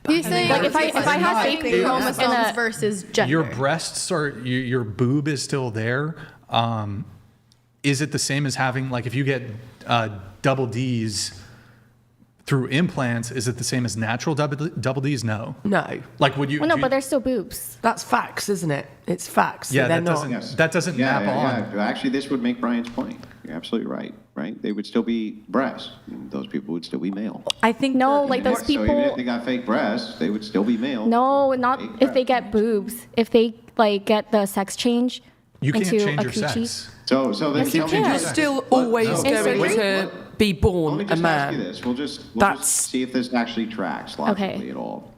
He's saying Like, if I had same boobs chromosomes in a- versus gender. Your breasts are your boob is still there. Is it the same as having like if you get double D's through implants? Is it the same as natural double D's? No. No. Like would you? well, no, do but you- they're still boobs. That's facts, isn't it? It's facts. yeah, they're that not. doesn't Yes. that doesn't map on. Yeah. Actually, this would make Brian's point. You're absolutely right. Right? They would still be breasts. And those people would still be male. I think No, the- like those So even if people. they got fake breasts, they would still be male. No, not Fake if they breasts. get boobs. If they like get the sex change You can't into change a your coochie. sex. So then Yes, you tell me can. this. You're still always No. going surgery? to be Let born me a just ask you man. this. We'll just That's- see if this actually tracks logically Okay. at all.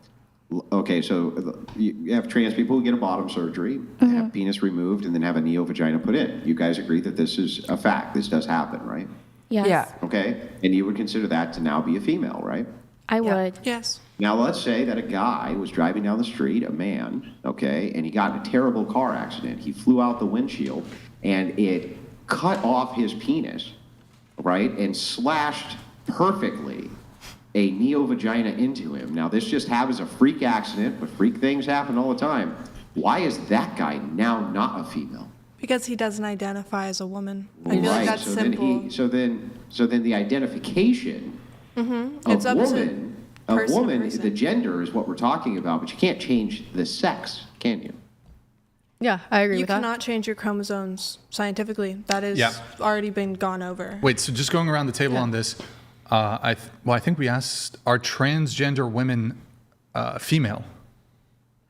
Okay, so you have trans people who get a bottom surgery, have penis removed, and then have a neo-vagina put in. You guys agree that this is a fact. This does happen, right? Yes. Yeah. Okay? And you would consider that to now be a female, right? I would. Yes. Now, let's say that a guy was driving down the street, a man, okay, and he got in a terrible car accident. He flew out the windshield, and it cut off his penis, right, and slashed perfectly a neo-vagina into him. Now, this just happened as a freak accident, but freak things happen all the time. Why is that guy now not a female? Because he doesn't identify as a woman. I feel like Right, that's so simple. then the identification It's of up to woman, person to person. the gender is what we're talking about, but you can't change the sex, can you? Yeah, I agree You with that. cannot change your chromosomes scientifically. That is Yeah. already been gone over. Wait, so just going around the table on this, I think we asked, are transgender women female?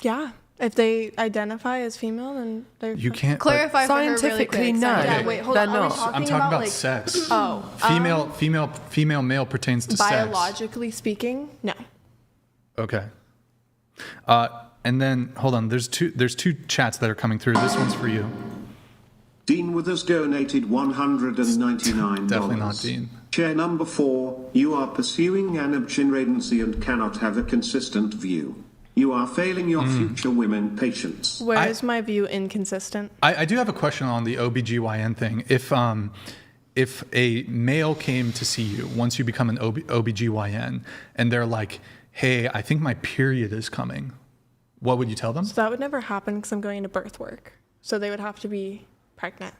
Yeah. If they identify as female, then they're. You can't Clarify for her really Scientifically, quick. no. Yeah, wait, hold They're on. Are we not. talking I'm talking about like, sex. Oh, Female, male pertains to sex. biologically speaking, no. Okay. And then hold on. There's two chats that are coming through. This one's for you. Dean Withers donated $199. Definitely not Dean. Chair number 4, you are pursuing an obscenicy and cannot have a consistent view. You are failing your future women patients. Where is my view inconsistent? I do have a question on the OBGYN thing. If a male came to see you once you become an OBGYN and they're like, hey, I think my period is coming, what would you tell them? So that would never happen because I'm going into birth work. So they would have to be pregnant.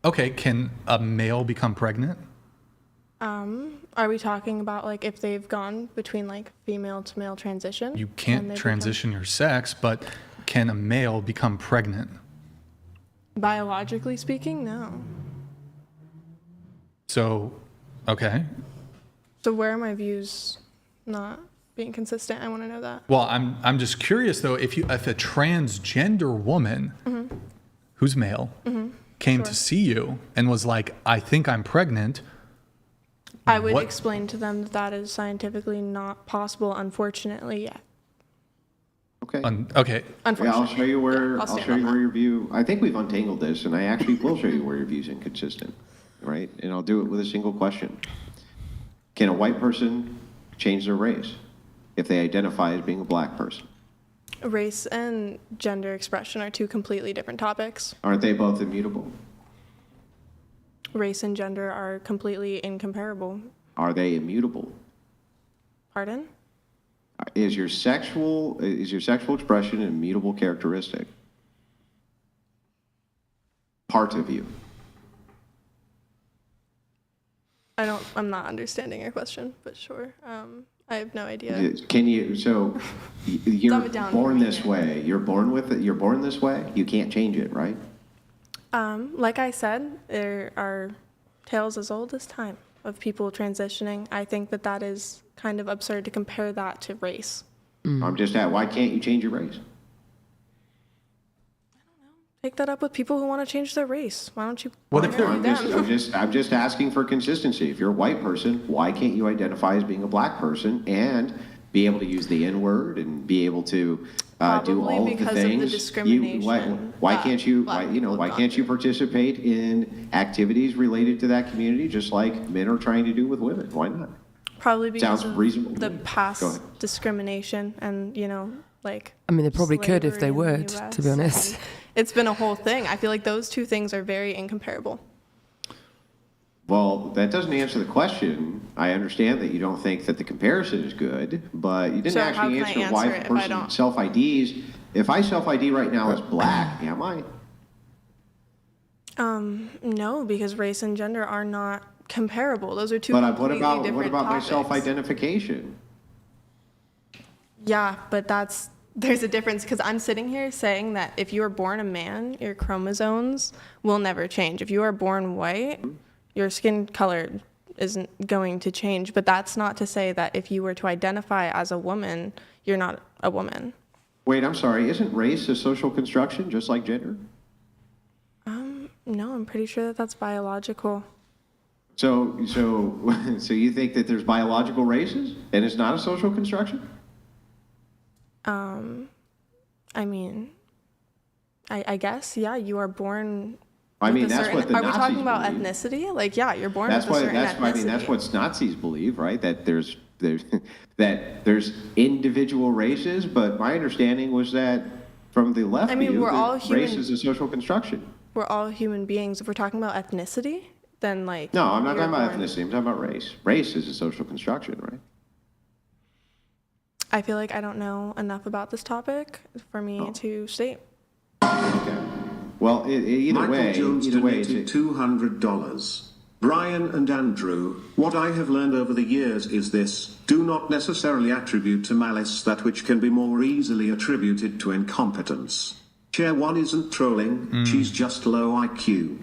Okay, can a male become pregnant? Are we talking about like if they've gone between like female to male transition? You and can't they transition your sex, but can a male become pregnant? Biologically speaking, no. So, okay. So where are my views not being consistent? I want to know that. Well, I'm just curious though, if a transgender woman who's male came to see you and was like, I think I'm pregnant, I would what- explain to them that that is scientifically not possible, unfortunately, yet. Okay. okay. Yeah, Unfortunately. I'll show you where I'll I'll stand show on you that. where your view. I think we've untangled this, and I actually will show you where your view's inconsistent, right? And I'll do it with a single question: can a white person change their race if they identify as being a black person? Race and gender expression are two completely different topics. Aren't they both immutable? Race and gender are completely incomparable. Are they immutable? Pardon? Is your sexual expression an immutable characteristic? Part of you. I'm not understanding your question, but sure. I have no idea. Can you, so you're Dumb it down born for me this here. way. You're born with it. You're born this way. You can't change it, right? Like I said, there are tales as old as time of people transitioning. I think that is kind of absurd to compare that to race. I'm just at, why can't you change your race? Take that up with people who want to change their race. Why don't you? What if they're- I'm just asking for consistency. If you're a white person, why can't you identify as being a black person and be able to use the N-word and be able to do Probably all of the because of the things? discrimination Why that can't you? black Why people can't you participate in activities related to that community, just like men are trying to do with women? Why not? Probably because Sounds of reasonable to the me. Go past ahead. discrimination and like. I mean, they probably could if they slavery in would, the to be US. honest. It's been a whole thing. I feel like those two things are very incomparable. Well, that doesn't answer the question. I understand that you don't think that the comparison is good, but you didn't So how actually can I answer why answer a it if I person don't? self-IDs. If I self-ID right now as black, am I? No, because race and gender are not comparable. Those are two But completely different what about my topics. self-identification? Yeah, but there's a difference because I'm sitting here saying that if you are born a man, your chromosomes will never change. If you are born white, your skin color isn't going to change. But that's not to say that if you were to identify as a woman, you're not a woman. Wait, I'm sorry. Isn't race a social construction just like gender? No, I'm pretty sure that that's biological. So you think that there's biological races and it's not a social construction? I mean, I guess, yeah, you are born. I mean, with a that's certain, what the Are we talking Nazis about believe. ethnicity? Like, yeah, you're born That's with a certain ethnicity. I mean, that's what Nazis believe, right? That there's that there's individual races, but my understanding was that from the left I mean, view, we're that all human- race is a social construction. We're all human beings. If we're talking about ethnicity, then like. No, I'm not you're talking about born- ethnicity. I'm talking about race. Race is a social construction, right? I feel like I don't know enough about this topic for me to state. Okay. Well, either Michael way, Jones either way, donated $200. Brian and Andrew, what I have learned over the years is this: do not necessarily attribute to malice that which can be more easily attributed to incompetence. Chair 1 isn't trolling, she's just low IQ.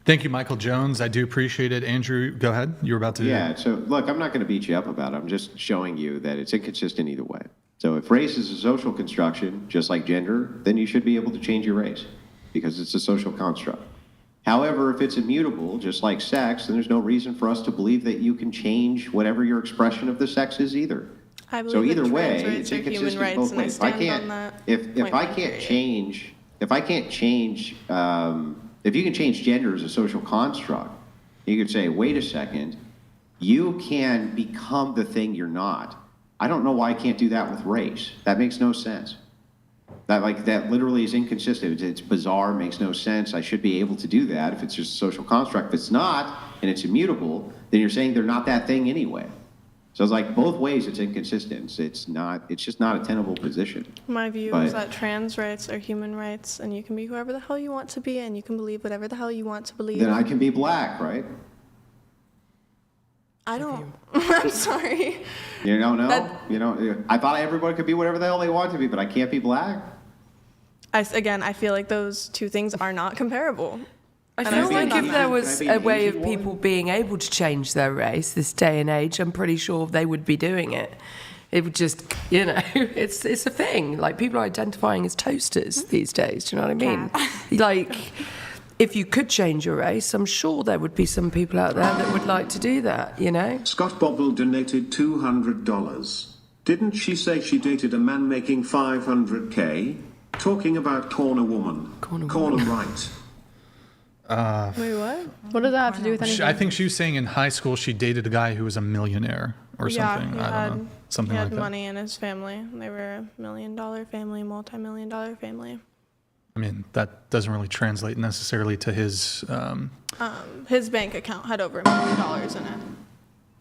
Thank you, Michael Jones. I do appreciate it. Andrew, go ahead. You were about to. Yeah, so look, I'm not going to beat you up about it. I'm just showing you that it's inconsistent either way. So if race is a social construction, just like gender, then you should be able to change your race because it's a social construct. However, if it's immutable, just like sex, then there's no reason for us to believe that you can change whatever your expression of the sex is either. I believe So that either trans way, rights it's are human inconsistent rights, both and I ways. If I stand can't, on that if point I blank can't period. change, if you can change gender as a social construct, you could say, wait a second, you can become the thing you're not. I don't know why I can't do that with race. That makes no sense. That literally is inconsistent. It's bizarre, makes no sense. I should be able to do that if it's just a social construct. If it's not, and it's immutable, then you're saying they're not that thing anyway. So it's like both ways it's inconsistent. It's just not a tenable position. My view But- is that trans rights are human rights, and you can be whoever the hell you want to be, and you can believe whatever the hell you want to believe. Then I can be black, right? I don't. I'm sorry. You don't know? That- I thought everybody could be whatever the hell they want to be, but I can't be black? I feel like those two things are not comparable. I And feel stand like on if that. there was Can I a be an way Asian of people woman? being able to change their race this day and age, I'm pretty sure they would be doing it. It would just, it's a thing. Like, people are identifying as toasters these days, do you know what I mean? Like, if you could change your race, I'm sure there would be some people out there that would like to do that, Scott Bobble donated $200. Didn't she say she dated a man making $500K? Talking about corner woman. Corner right. Wait, what? What does that have to do with anything? I think she was saying in high school she dated a guy who was a millionaire or something. I don't know. Something he like had that. money in his family. They were a $1 million family, multi-million-dollar family. I mean, that doesn't really translate necessarily to his. His bank account had over $1 million in it.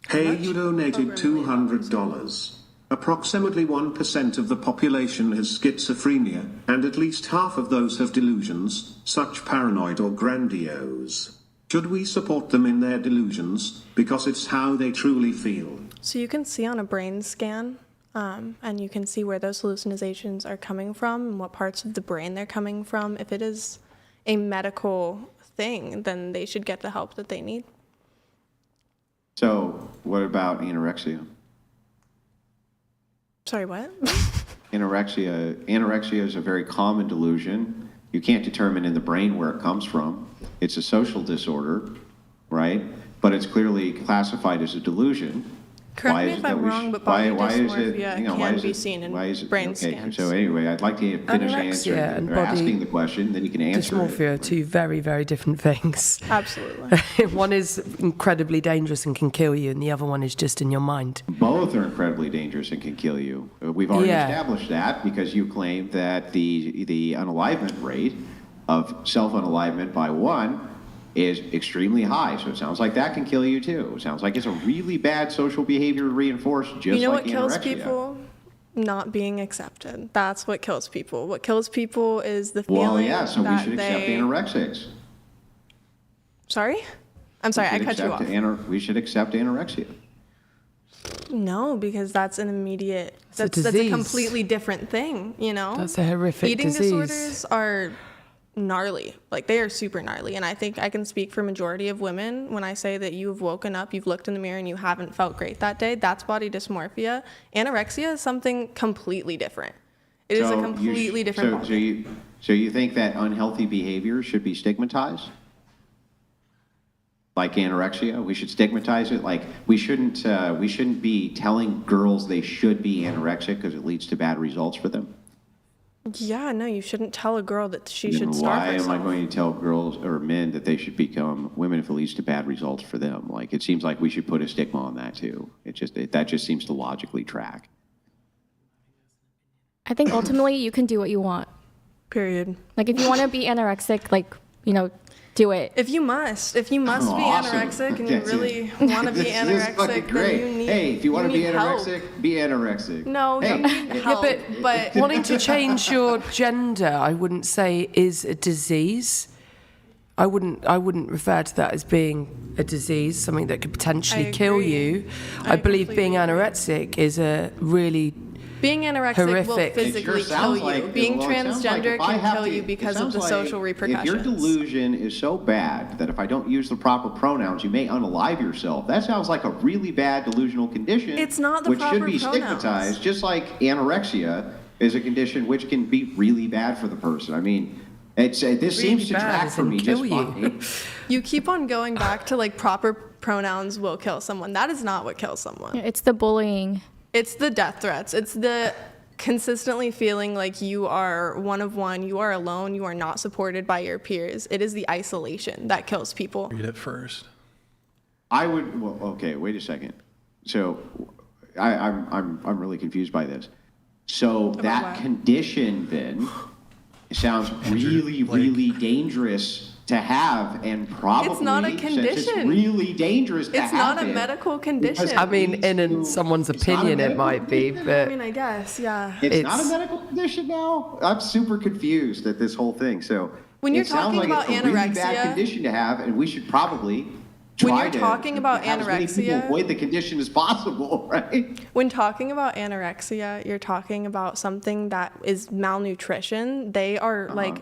Hey, you donated $200. Approximately 1% of the population has schizophrenia, and at least half of those have delusions, such paranoid or grandiose. Should we support them in their delusions, because it's how they truly feel? So you can see on a brain scan, and you can see where those hallucinations are coming from and what parts of the brain they're coming from. If it is a medical thing, then they should get the help that they need. So what about anorexia? Sorry, what? Anorexia is a very common delusion. You can't determine in the brain where it comes from. It's a social disorder, right? But it's clearly classified as a delusion. Correct me if I'm wrong, but body dysmorphia can be seen in brain scans. So anyway, I'd like to finish answering or asking the question, then you can answer dysmorphia are two very, very different things. Absolutely. One is incredibly dangerous and can kill you, and the other one is just in your mind. Both are incredibly dangerous and can kill you. We've already established that because you claim that the unalivement rate of self-unalivement by one is extremely high. So it sounds like that can kill you too. It sounds like it's a really bad social behavior reinforced just like anorexia. You know what kills people? Not being accepted. That's what kills people. What kills people is the feeling Well, yeah, so we that should accept anorexics. Sorry? I'm sorry, I cut you off. We should accept anorexia. No, because that's an immediate, that's a completely different thing, you know? That's a horrific Eating disease. disorders are gnarly. Like, they are super gnarly. And I think I can speak for majority of women when I say that you've woken up, you've looked in the mirror, and you haven't felt great that day. That's body dysmorphia. Anorexia is something completely different. It is a completely different body. So you think that unhealthy behavior should be stigmatized? Like anorexia, we should stigmatize it. Like we shouldn't be telling girls they should be anorexic because it leads to bad results for them. Yeah, no, you shouldn't tell a girl that she should starve herself. Why am I going to tell girls or men that they should become women if it leads to bad results for them? Like, it seems like we should put a stigma on that too. That just seems to logically track. I think ultimately you can do what you want. Period. Like if you want to be anorexic, like, you know, do it. If you must be anorexic and you really want to be anorexic, then you need Hey, if you want to be anorexic, help. be anorexic. No, you need help. But wanting to change your gender, I wouldn't say is a disease. I wouldn't refer to that as being a disease, something that could potentially kill you. I believe being anorexic is a really being anorexic horrific. will physically kill you. Being transgender can kill you because of the social repercussions. If your delusion is so bad that if I don't use the proper pronouns, you may unalive yourself, that sounds like a really bad delusional condition. It's not the which proper should be pronouns. stigmatized, just like anorexia is a condition which can be really bad for the person. I mean, this really seems to track for me just fine. You keep on going back to like proper pronouns will kill someone. That is not what kills someone. It's the bullying. It's the death threats. It's the consistently feeling like you are one of one, you are alone, you are not supported by your peers. It is the isolation that kills people. Read it first. Okay, wait a second. So I'm really confused by this. So that condition then sounds really dangerous to have, and probably it's not a condition. Since it's really dangerous to have. It's not a medical condition. I mean, in someone's opinion, it might be, but I mean, I guess, yeah. It's not a medical condition now. I'm super confused at this whole thing. So when you're it sounds talking like about it's a really bad condition to have, and we should probably try to have as many people avoid the condition as possible, right? When talking about anorexia, you're talking about something that is malnutrition. They are like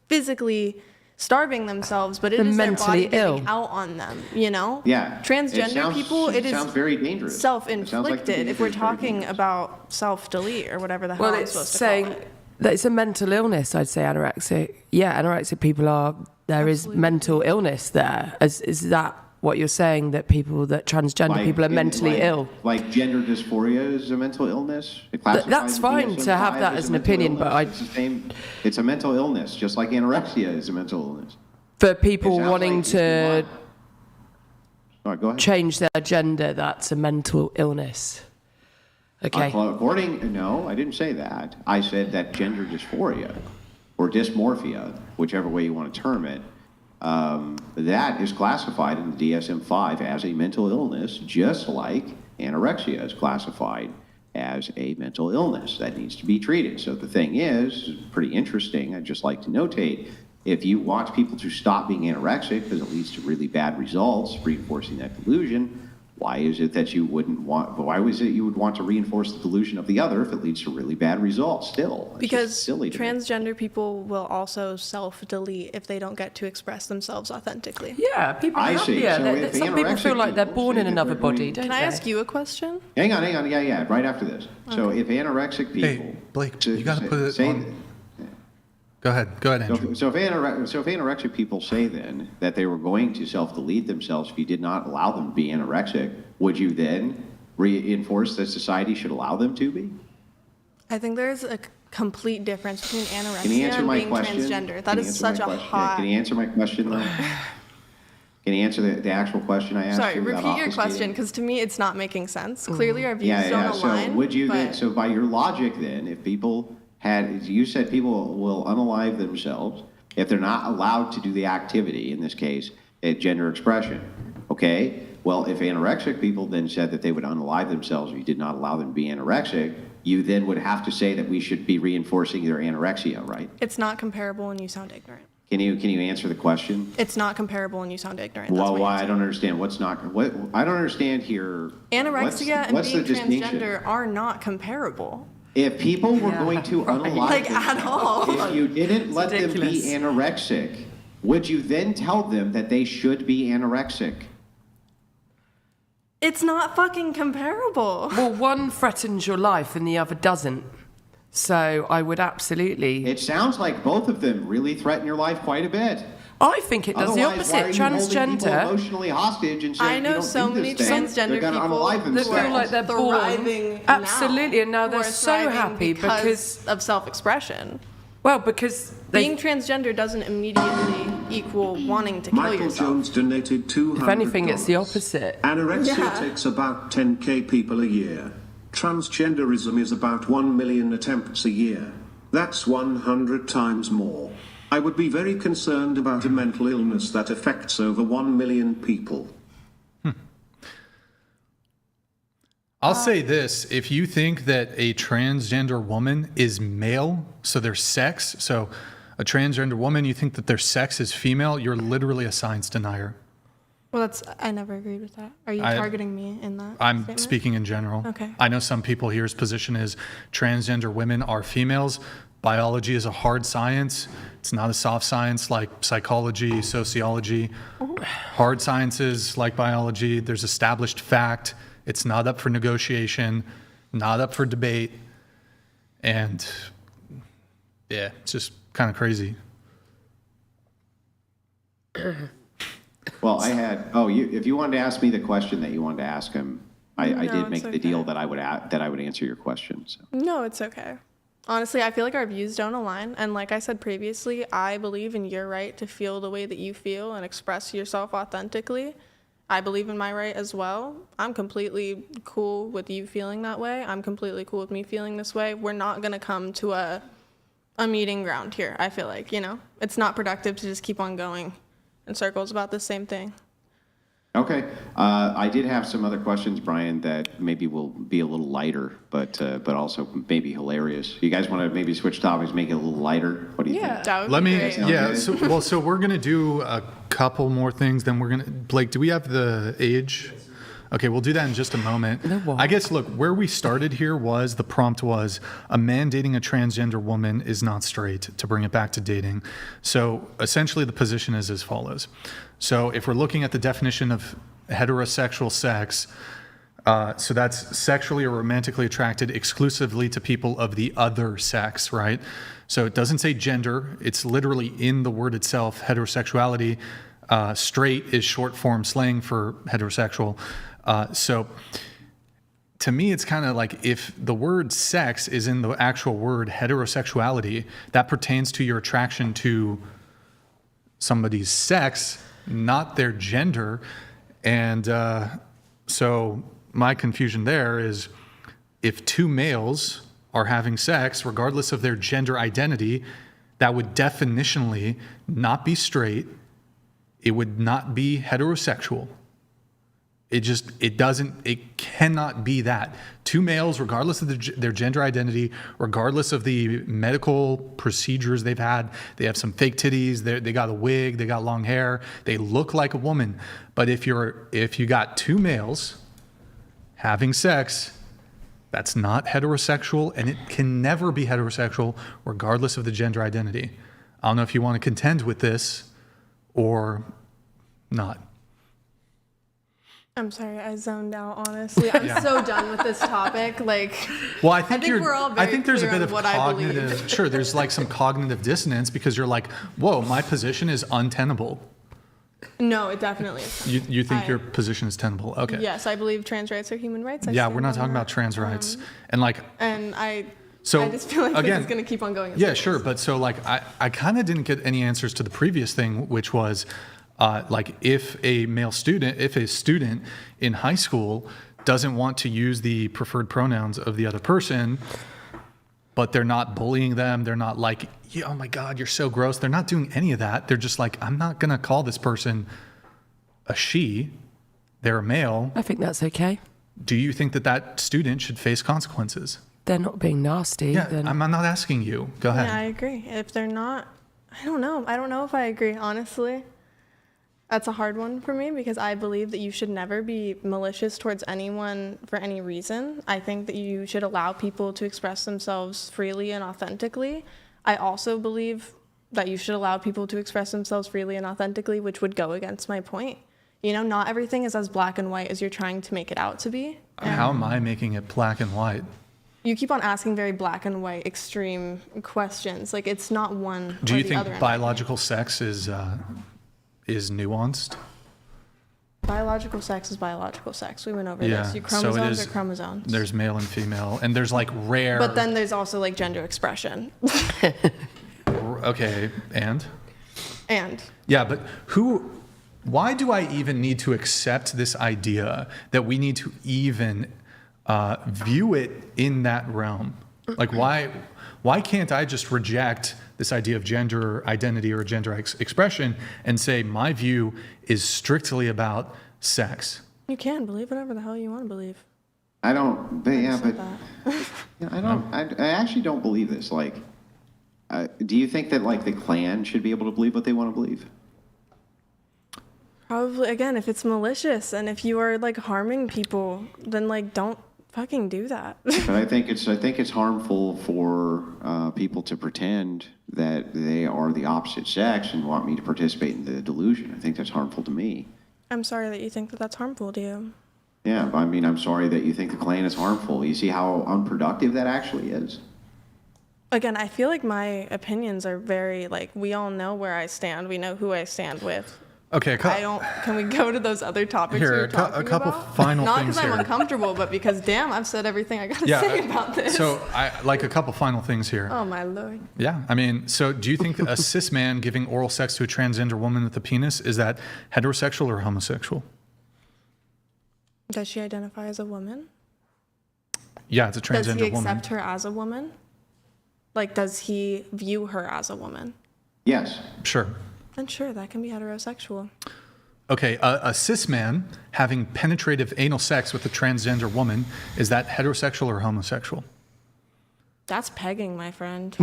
physically starving themselves, but it is their body getting out on them, you know? Yeah. Transgender people, it sounds is very dangerous. Self-inflicted if we're talking about self-delete or whatever the hell I'm supposed to call it. That it's a mental illness, I'd say anorexic. Yeah, anorexic people there is mental illness there. Is that what you're saying, that transgender people are mentally ill? Like gender dysphoria is a mental illness? That's fine to have that as an opinion, but it's a mental illness, just like anorexia is a mental illness. For people It sounds wanting like to All right, go ahead. change their gender, that's a mental illness. Okay. No, I didn't say that. I said that gender dysphoria or dysmorphia, whichever way you want to term it, that is classified in the DSM-5 as a mental illness, just like anorexia is classified as a mental illness that needs to be treated. So the thing is pretty interesting. I'd just like to notate, if you want people to stop being anorexic because it leads to really bad results, reinforcing that delusion, why is it that you would want to reinforce the delusion of the other if it leads to really bad results still? It's Because just silly to me. transgender people will also self-delete if they don't get to express themselves authentically. Yeah, people I are see. happier. So if Some people feel anorexic like they're people born say in that another they're going- body, don't Can they? I ask you a question? Hang on, yeah, right after this. So if anorexic people... Hey, Blake, you got to put it on. Go ahead, Andrew. So if anorexic people say then that they were going to self-delete themselves if you did not allow them to be anorexic, would you then reinforce that society should allow them to be? I think there's a complete difference between Can you anorexia answer and my being question? transgender. That Can you is answer such my a question? hot... Can you answer my question though? Can you answer the actual question I asked Sorry, you? without repeat your obfuscating? question, because to me it's not making sense. Clearly our views Yeah. don't align. So would you then? but- So by your logic, then, if people had, you said people will unalive themselves if they're not allowed to do the activity. In this case, gender expression. Okay. Well, if anorexic people then said that they would unalive themselves if you did not allow them to be anorexic, you then would have to say that we should be reinforcing their anorexia, right? It's not comparable and you sound ignorant. Can you answer the question? It's not comparable and you sound ignorant. That's Well, my why? answer. I don't understand. What I don't understand here. Anorexia what's and the being distinction? transgender are not comparable. If people were going to unalive Like, at themselves, all. if you didn't let them be ridiculous. anorexic, would you then tell them that they should be anorexic? It's not fucking comparable. Well, one threatens your life and the other doesn't. So I would absolutely. It sounds like both of them really threaten your life quite a bit. I think it does the Otherwise, why opposite. are you holding people Transgender. emotionally hostage and saying I know you don't so do many this thing, transgender they're gonna people unalive That themselves. feel like they're born. Thriving Absolutely, and now who they're are so thriving happy because of self-expression. well, because they. Being transgender doesn't immediately equal wanting to kill Michael yourself. Jones donated $200. If anything, it's the opposite. Anorexia Yeah. takes about 10k people a year. Transgenderism is about 1 million attempts a year. That's 100 times more. I would be very concerned about a mental illness that affects over 1 million people. I'll say this. If you think that a transgender woman is male, so their sex, so a transgender woman, you think that their sex is female, you're literally a science denier. Well, I never agreed with that. Are you targeting me in that I'm statement? speaking in general. Okay. I know some people here's position is transgender women are females. Biology is a hard science. It's not a soft science like psychology, sociology. Hard sciences like biology, there's established fact. It's not up for negotiation, not up for debate. And yeah, it's just kind of crazy. Well, if you wanted to ask me the question that you wanted to ask him, I No, did make it's the deal okay. that I would answer your question. So. No, it's okay. Honestly, I feel like our views don't align. And like I said previously, I believe in your right to feel the way that you feel and express yourself authentically. I believe in my right as well. I'm completely cool with you feeling that way. I'm completely cool with me feeling this way. We're not going to come to a meeting ground here, I feel like, It's not productive to just keep on going in circles about the same thing. Okay. I did have some other questions, Brian, that maybe will be a little lighter, but also maybe hilarious. You guys want to maybe switch topics, make it a little lighter? What do you think? That would Let be me, great. yeah. So we're gonna do a couple more things. Then we're gonna, Blake. Do we have the age? Okay, we'll do that in just a moment. I guess, look, where we started here was the prompt was a man dating a transgender woman is not straight, to bring it back to dating. So essentially the position is as follows. So if we're looking at the definition of heterosexual sex, so that's sexually or romantically attracted exclusively to people of the other sex, right? So it doesn't say gender. It's literally in the word itself, heterosexuality. Straight is short form slang for heterosexual. So to me, it's kind of like if the word sex is in the actual word heterosexuality, that pertains to your attraction to somebody's sex, not their gender. And so my confusion there is, if two males are having sex, regardless of their gender identity, that would definitionally not be straight. It would not be heterosexual. It cannot be that. Two males, regardless of their gender identity, regardless of the medical procedures they've had, they have some fake titties, they got a wig, they got long hair, they look like a woman. But if you got two males having sex, that's not heterosexual, and it can never be heterosexual regardless of the gender identity. I don't know if you want to contend with this or not. I'm sorry, I zoned out, honestly. I'm so done with this topic. Well, I think we're all very I think there's a clear bit on of what I believe. cognitive, sure, there's like some cognitive dissonance because you're like, whoa, my position is untenable. No, it definitely is. You think your position is tenable? Okay. Yes, I believe trans rights are human rights. Yeah, we're not talking about trans rights. And I so just feel like again, this is going to keep on going. Yeah, sure. But so I kind of didn't get any answers to the previous thing, which was if a student in high school doesn't want to use the preferred pronouns of the other person, but they're not bullying them, they're not like, oh my God, you're so gross. They're not doing any of that. They're just like, I'm not going to call this person a she. They're a male. I think that's okay. Do you think that student should face consequences? They're not being nasty. Yeah, I'm not asking you. Go ahead. Yeah, I agree. If they're not, I don't know. I don't know if I agree, honestly. That's a hard one for me because I believe that you should never be malicious towards anyone for any reason. I think that you should allow people to express themselves freely and authentically. I also believe that you should allow people to express themselves freely and authentically, which would go against my point. You know, not everything is as black and white as you're trying to make it out to be. How am I making it black and white? You keep on asking very black and white, extreme questions. Like, it's not one Do or you the think other. biological sex is nuanced? Biological sex is biological sex. We went over Yeah, this. Your so it chromosomes is- are chromosomes. There's male and female, and there's like rare. But then there's also like gender expression. Okay, and? And Yeah, but why do I even need to accept this idea that we need to even view it in that realm? Like, why can't I just reject this idea of gender identity or gender expression and say my view is strictly about sex? you can believe whatever the hell you want to believe. I don't, but yeah, but That. yeah, I actually don't believe this. Like, do you think that like the Klan should be able to believe what they want to believe? Probably, again, if it's malicious and if you are like harming people, then like don't fucking do that. But I think it's harmful for people to pretend that they are the opposite sex and want me to participate in the delusion. I think that's harmful to me. I'm sorry that you think that that's harmful to you. Yeah, but I mean, I'm sorry that you think the Klan is harmful. You see how unproductive that actually is? Again, I feel like my opinions are very like, we all know where I stand. We know who I stand with. Okay, Can we go to those other topics Here, we were a talking couple about? final Not things because I'm here. uncomfortable, but because damn, I've said everything I gotta say about this. So I like a couple final things here. Oh my lord. Yeah, I mean, so do you think a cis man giving oral sex to a transgender woman with a penis, is that heterosexual or homosexual? Does she identify as a woman? Yeah, it's a transgender Does he woman. accept her as a woman? Like, does he view her as a woman? Yes. Sure. Then sure, that can be heterosexual. Okay, a cis man having penetrative anal sex with a transgender woman, is that heterosexual or homosexual? That's pegging, my friend.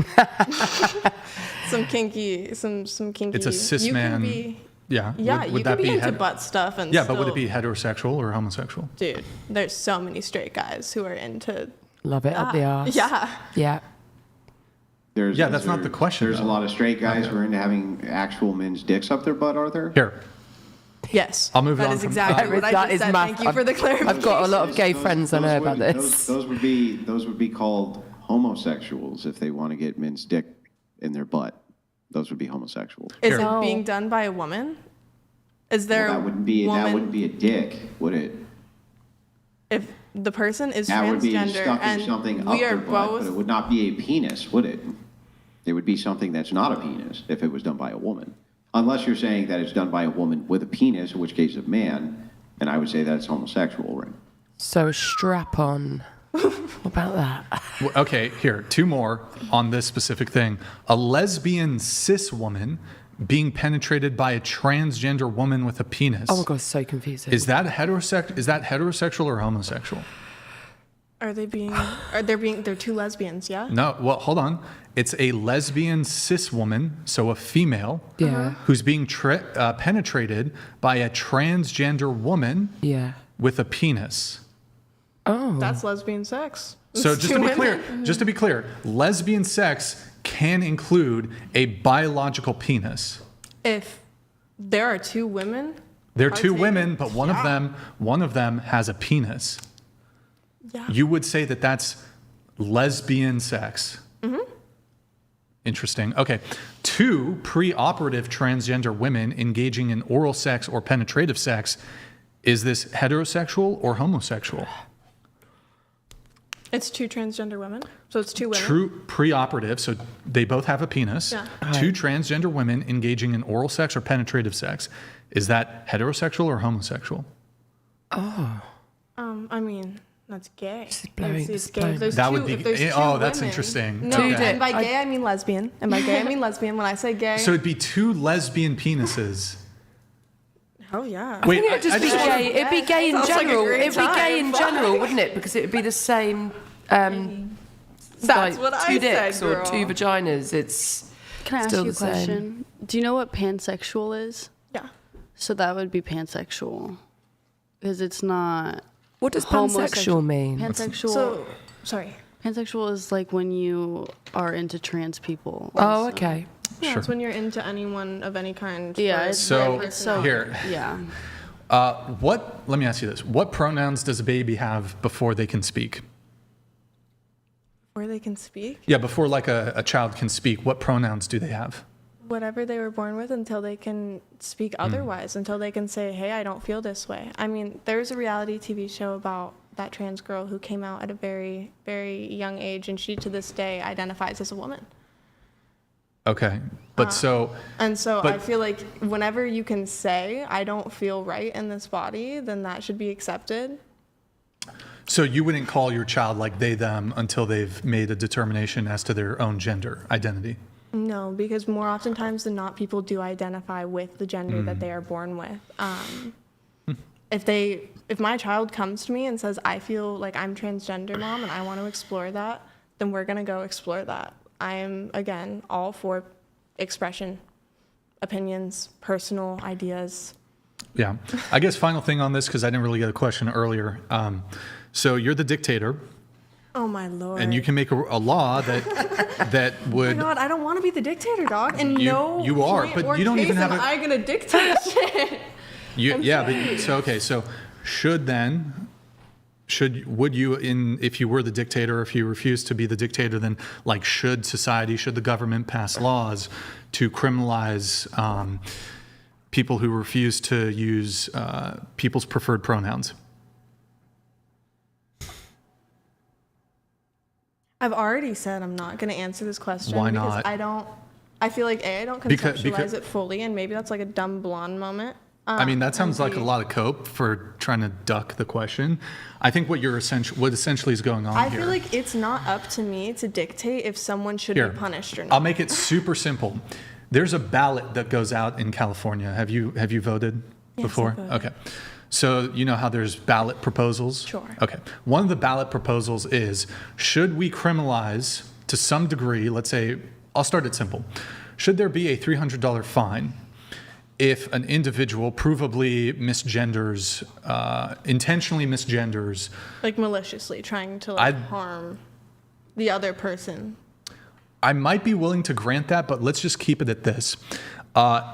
some kinky. It's a cis you man. Can be, Yeah. yeah, Would you that can be into het- butt stuff and Yeah, still, but would it be heterosexual or homosexual? Dude, there's so many straight guys who are into Love it up the arse. Yeah. Yeah. Yeah, that's not the question, There's a though. lot of straight guys who are into having actual men's dicks up their butt, are there? Here, Yes. I'll move That on is from- exactly what I That just is said. math. Thank you for the clarification. I've got a lot of gay friends I know about this. Those would be called homosexuals if they want to get men's dick in their butt. Those would be homosexuals. Is Here. it being done by a woman? Is there Well, that wouldn't be a dick, would it? if the person is That would be transgender stuck in and something up we are their butt, but it both would not be a penis, would it? It would be something that's not a penis if it was done by a woman. Unless you're saying that it's done by a woman with a penis, in which case a man, and I would say that's homosexual, right? So a strap-on. What about that? Well, okay, here, 2 more on this specific thing. A lesbian cis woman being penetrated by a transgender woman with a penis. Oh my God, so confusing. Is that heterosexual or homosexual? They're 2 lesbians, yeah? No, well, hold on. It's a lesbian cis woman, so a female, Yeah. who's being penetrated by a transgender woman Yeah. with a penis. Oh. That's lesbian sex. So It's just 2 to be women. clear, lesbian sex can include a biological penis. If there are 2 women, They're 2 partaking, women, but one of them has a penis. yeah. You would say that that's lesbian sex. Mm-hmm. Interesting. Okay. 2 pre-operative transgender women engaging in oral sex or penetrative sex. Is this heterosexual or homosexual? It's 2 transgender women, so it's 2 women. True pre-operative, so they both have a penis. Yeah. 2 transgender women engaging in oral sex or penetrative sex. Is that heterosexual or homosexual? I mean, that's gay. blowing- It's it's gay. blowing. If there's That 2, would be- if there's 2 oh, that's women- interesting. No, Okay. and by gay I mean lesbian. And by gay I mean lesbian. When I say gay, So it'd be 2 lesbian penises. hell yeah. Wait, It'd just be just- gay. It'd be gay in Sounds like a general. great It'd be gay in time. general, wouldn't it? Because it'd be the same. That's what I 2 said, dicks or girl. 2 vaginas. It's Can I ask still you a the same. question? Do you know what pansexual is? Yeah. So that would be pansexual. Because it's not. What does homosexual- pansexual mean? Pansexual. So, sorry. Pansexual is like when you are into trans people. Oh, also. okay. Yeah, Sure. it's when you're into anyone of any kind. Yeah, for it's So, it's so here. Yeah. Let me ask you this. What pronouns does a baby have before they can speak? where they can speak. Yeah, before like a child can speak, what pronouns do they have? Whatever they were born with until they can speak otherwise, until they can say, hey, I don't feel this way. I mean, there's a reality TV show about that trans girl who came out at a very, very young age, and she to this day identifies as a woman. Okay, but I feel like whenever you can say, I don't feel right in this body, then that should be accepted. So you wouldn't call your child like they, them until they've made a determination as to their own gender identity? No, because more oftentimes than not, people do identify with the gender that they are born with. If my child comes to me and says, I feel like I'm transgender, mom, and I want to explore that, then we're going to go explore that. I am, again, all for expression, opinions, personal ideas. Yeah. I guess final thing on this, because I didn't really get a question earlier. So you're the dictator. Oh, my Lord. And you can make a law that would... Oh, my God, I don't want to be the dictator, dog. And You are, but you don't even have am a... I going to dictate shit? So would you, if you were the dictator, if you refused to be the dictator, then like should the government pass laws to criminalize people who refuse to use people's preferred pronouns? I've already said I'm not going to answer this question. Why because not? I feel like I don't conceptualize it fully, and maybe that's like a dumb blonde moment. I mean, that sounds like a lot of cope for trying to duck the question. I think what essentially is going on here. I feel like it's not up to me to dictate if someone should be punished or not. I'll make it super simple. There's a ballot that goes out in California. Have you voted before? I voted. Okay. So you know how there's ballot proposals? Sure. Okay. One of the ballot proposals is, should we criminalize to some degree, let's say, I'll start it simple. Should there be a $300 fine if an individual provably misgenders, intentionally misgenders? Like maliciously trying to harm the other person. I might be willing to grant that, but let's just keep it at this.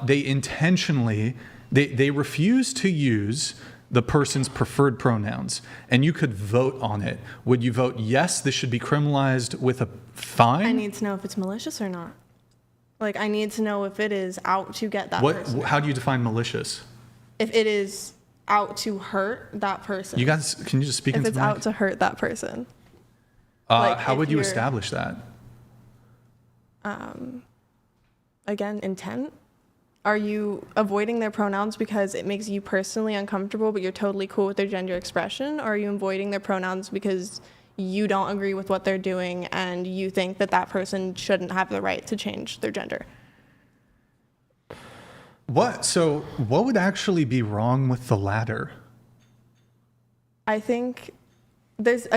They intentionally, they refuse to use the person's preferred pronouns, and you could vote on it. Would you vote yes, this should be criminalized with a fine? I need to know if it's malicious or not. Like, I need to know if it is out to get that person. How do you define malicious? If it is out to hurt that person. You guys, can you just speak into If it's the mic? out to hurt that person. How would you establish that? Again, intent. are you avoiding their pronouns because it makes you personally uncomfortable, but you're totally cool with their gender expression? Or are you avoiding their pronouns because you don't agree with what they're doing and you think that that person shouldn't have the right to change their gender? So what would actually be wrong with the latter? I think there's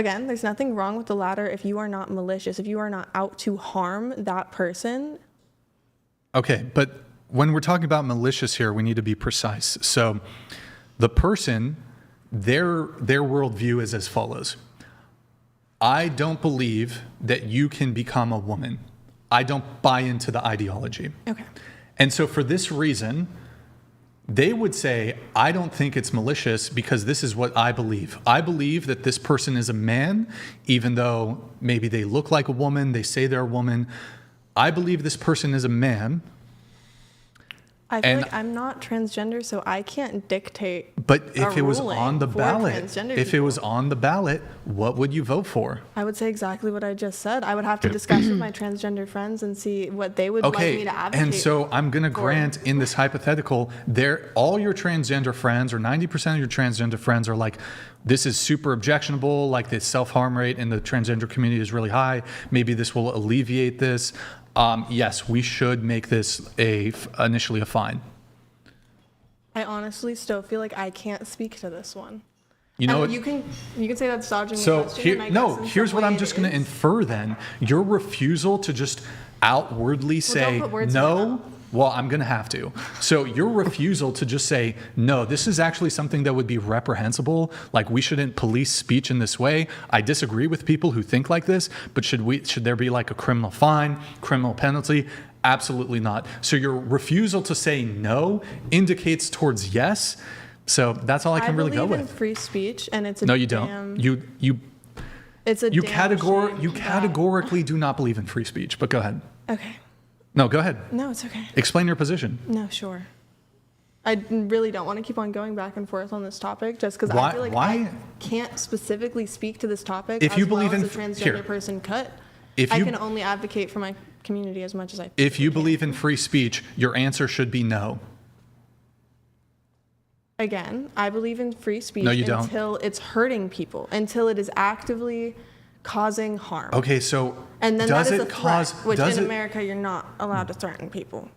nothing wrong with the latter if you are not malicious, if you are not out to harm that person. Okay, but when we're talking about malicious here, we need to be precise. So the person, their worldview is as follows. I don't believe that you can become a woman. I don't buy into the ideology. Okay. And so for this reason, they would say, I don't think it's malicious because this is what I believe. I believe that this person is a man, even though maybe they look like a woman, they say they're a woman. I believe this person is a man. I feel like I'm not transgender, so I can't dictate. But if it was on the ballot, what would you vote for? I would say exactly what I just said. I would have to discuss with my transgender friends and see what they would like me to advocate. And so I'm going to grant in this hypothetical, all your transgender friends, or 90% of your transgender friends, are like, this is super objectionable, like the self-harm rate in the transgender community is really high. Maybe this will alleviate this. Yes, we should make this initially a fine. I honestly still feel like I can't speak to this one. You know, you can say that's dodging the so question. Here's what I'm just going to infer then. Your refusal to just outwardly say no. Well, I'm going to have to. So your refusal to just say, no, this is actually something that would be reprehensible. Like, we shouldn't police speech in this way. I disagree with people who think like this, but should there be like a criminal fine, criminal penalty? Absolutely not. So your refusal to say no indicates towards yes. So that's all I can really go with. I believe in free speech, and it's a No, you don't. You categorically do not believe in free speech, but go ahead. Okay. No, go ahead. No, it's okay. Explain your position. No, sure. I really don't want to keep on going back and forth on this topic just because I feel like I can't specifically speak to this topic if you believe in a transgender person could. I can only advocate for my community as much as I If you believe in free speech, your answer should be no. Again, I believe in free speech until it's hurting people, until it is actively causing harm. Okay, so and then does that is it a cause threat, which in America you're not allowed to threaten people.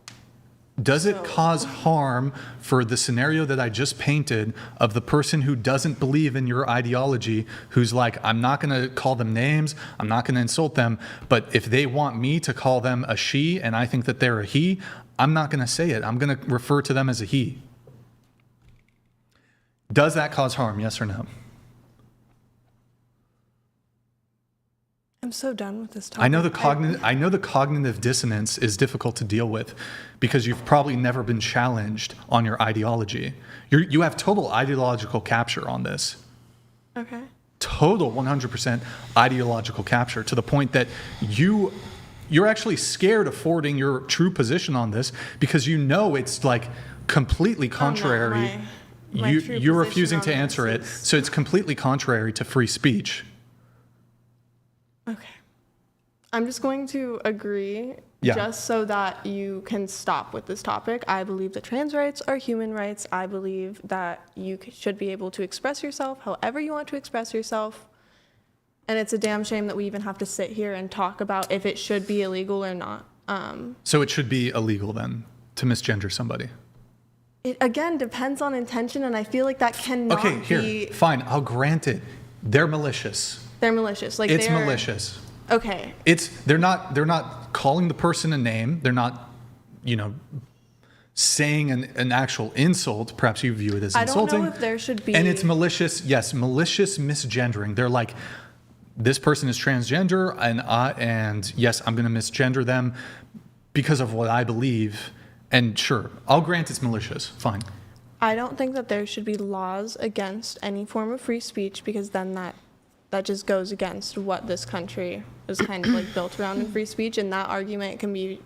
Does it cause harm for the scenario that I just painted of the person who doesn't believe in your ideology, who's like, I'm not going to call them names, I'm not going to insult them, but if they want me to call them a she and I think that they're a he, I'm not going to say it. I'm going to refer to them as a he. Does that cause harm, yes or no? I'm so done with this topic. I know the cognitive dissonance is difficult to deal with because you've probably never been challenged on your ideology. You have total ideological capture on this. Okay. Total 100% ideological capture to the point that you're actually scared of forwarding your true position on this because you know it's like completely contrary. You're refusing to answer it, so it's completely contrary to free speech. Okay. I'm just going to agree just so that you can stop with this topic. I believe that trans rights are human rights. I believe that you should be able to express yourself however you want to express yourself. And it's a damn shame that we even have to sit here and talk about if it should be illegal or not. So it should be illegal then to misgender somebody? It, again, depends on intention, and I feel like that cannot be... Okay, here, fine, I'll grant it. They're malicious. They're malicious. Like it's malicious. Okay. They're not calling the person a name. They're not, saying an actual insult. Perhaps you view it as insulting. I don't know if there should be. And it's malicious. Yes, malicious misgendering. They're like, this person is transgender, and yes, I'm going to misgender them because of what I believe. And sure, I'll grant it's malicious. Fine. I don't think that there should be laws against any form of free speech because then that just goes against what this country is kind of like built around in free speech, and that argument can be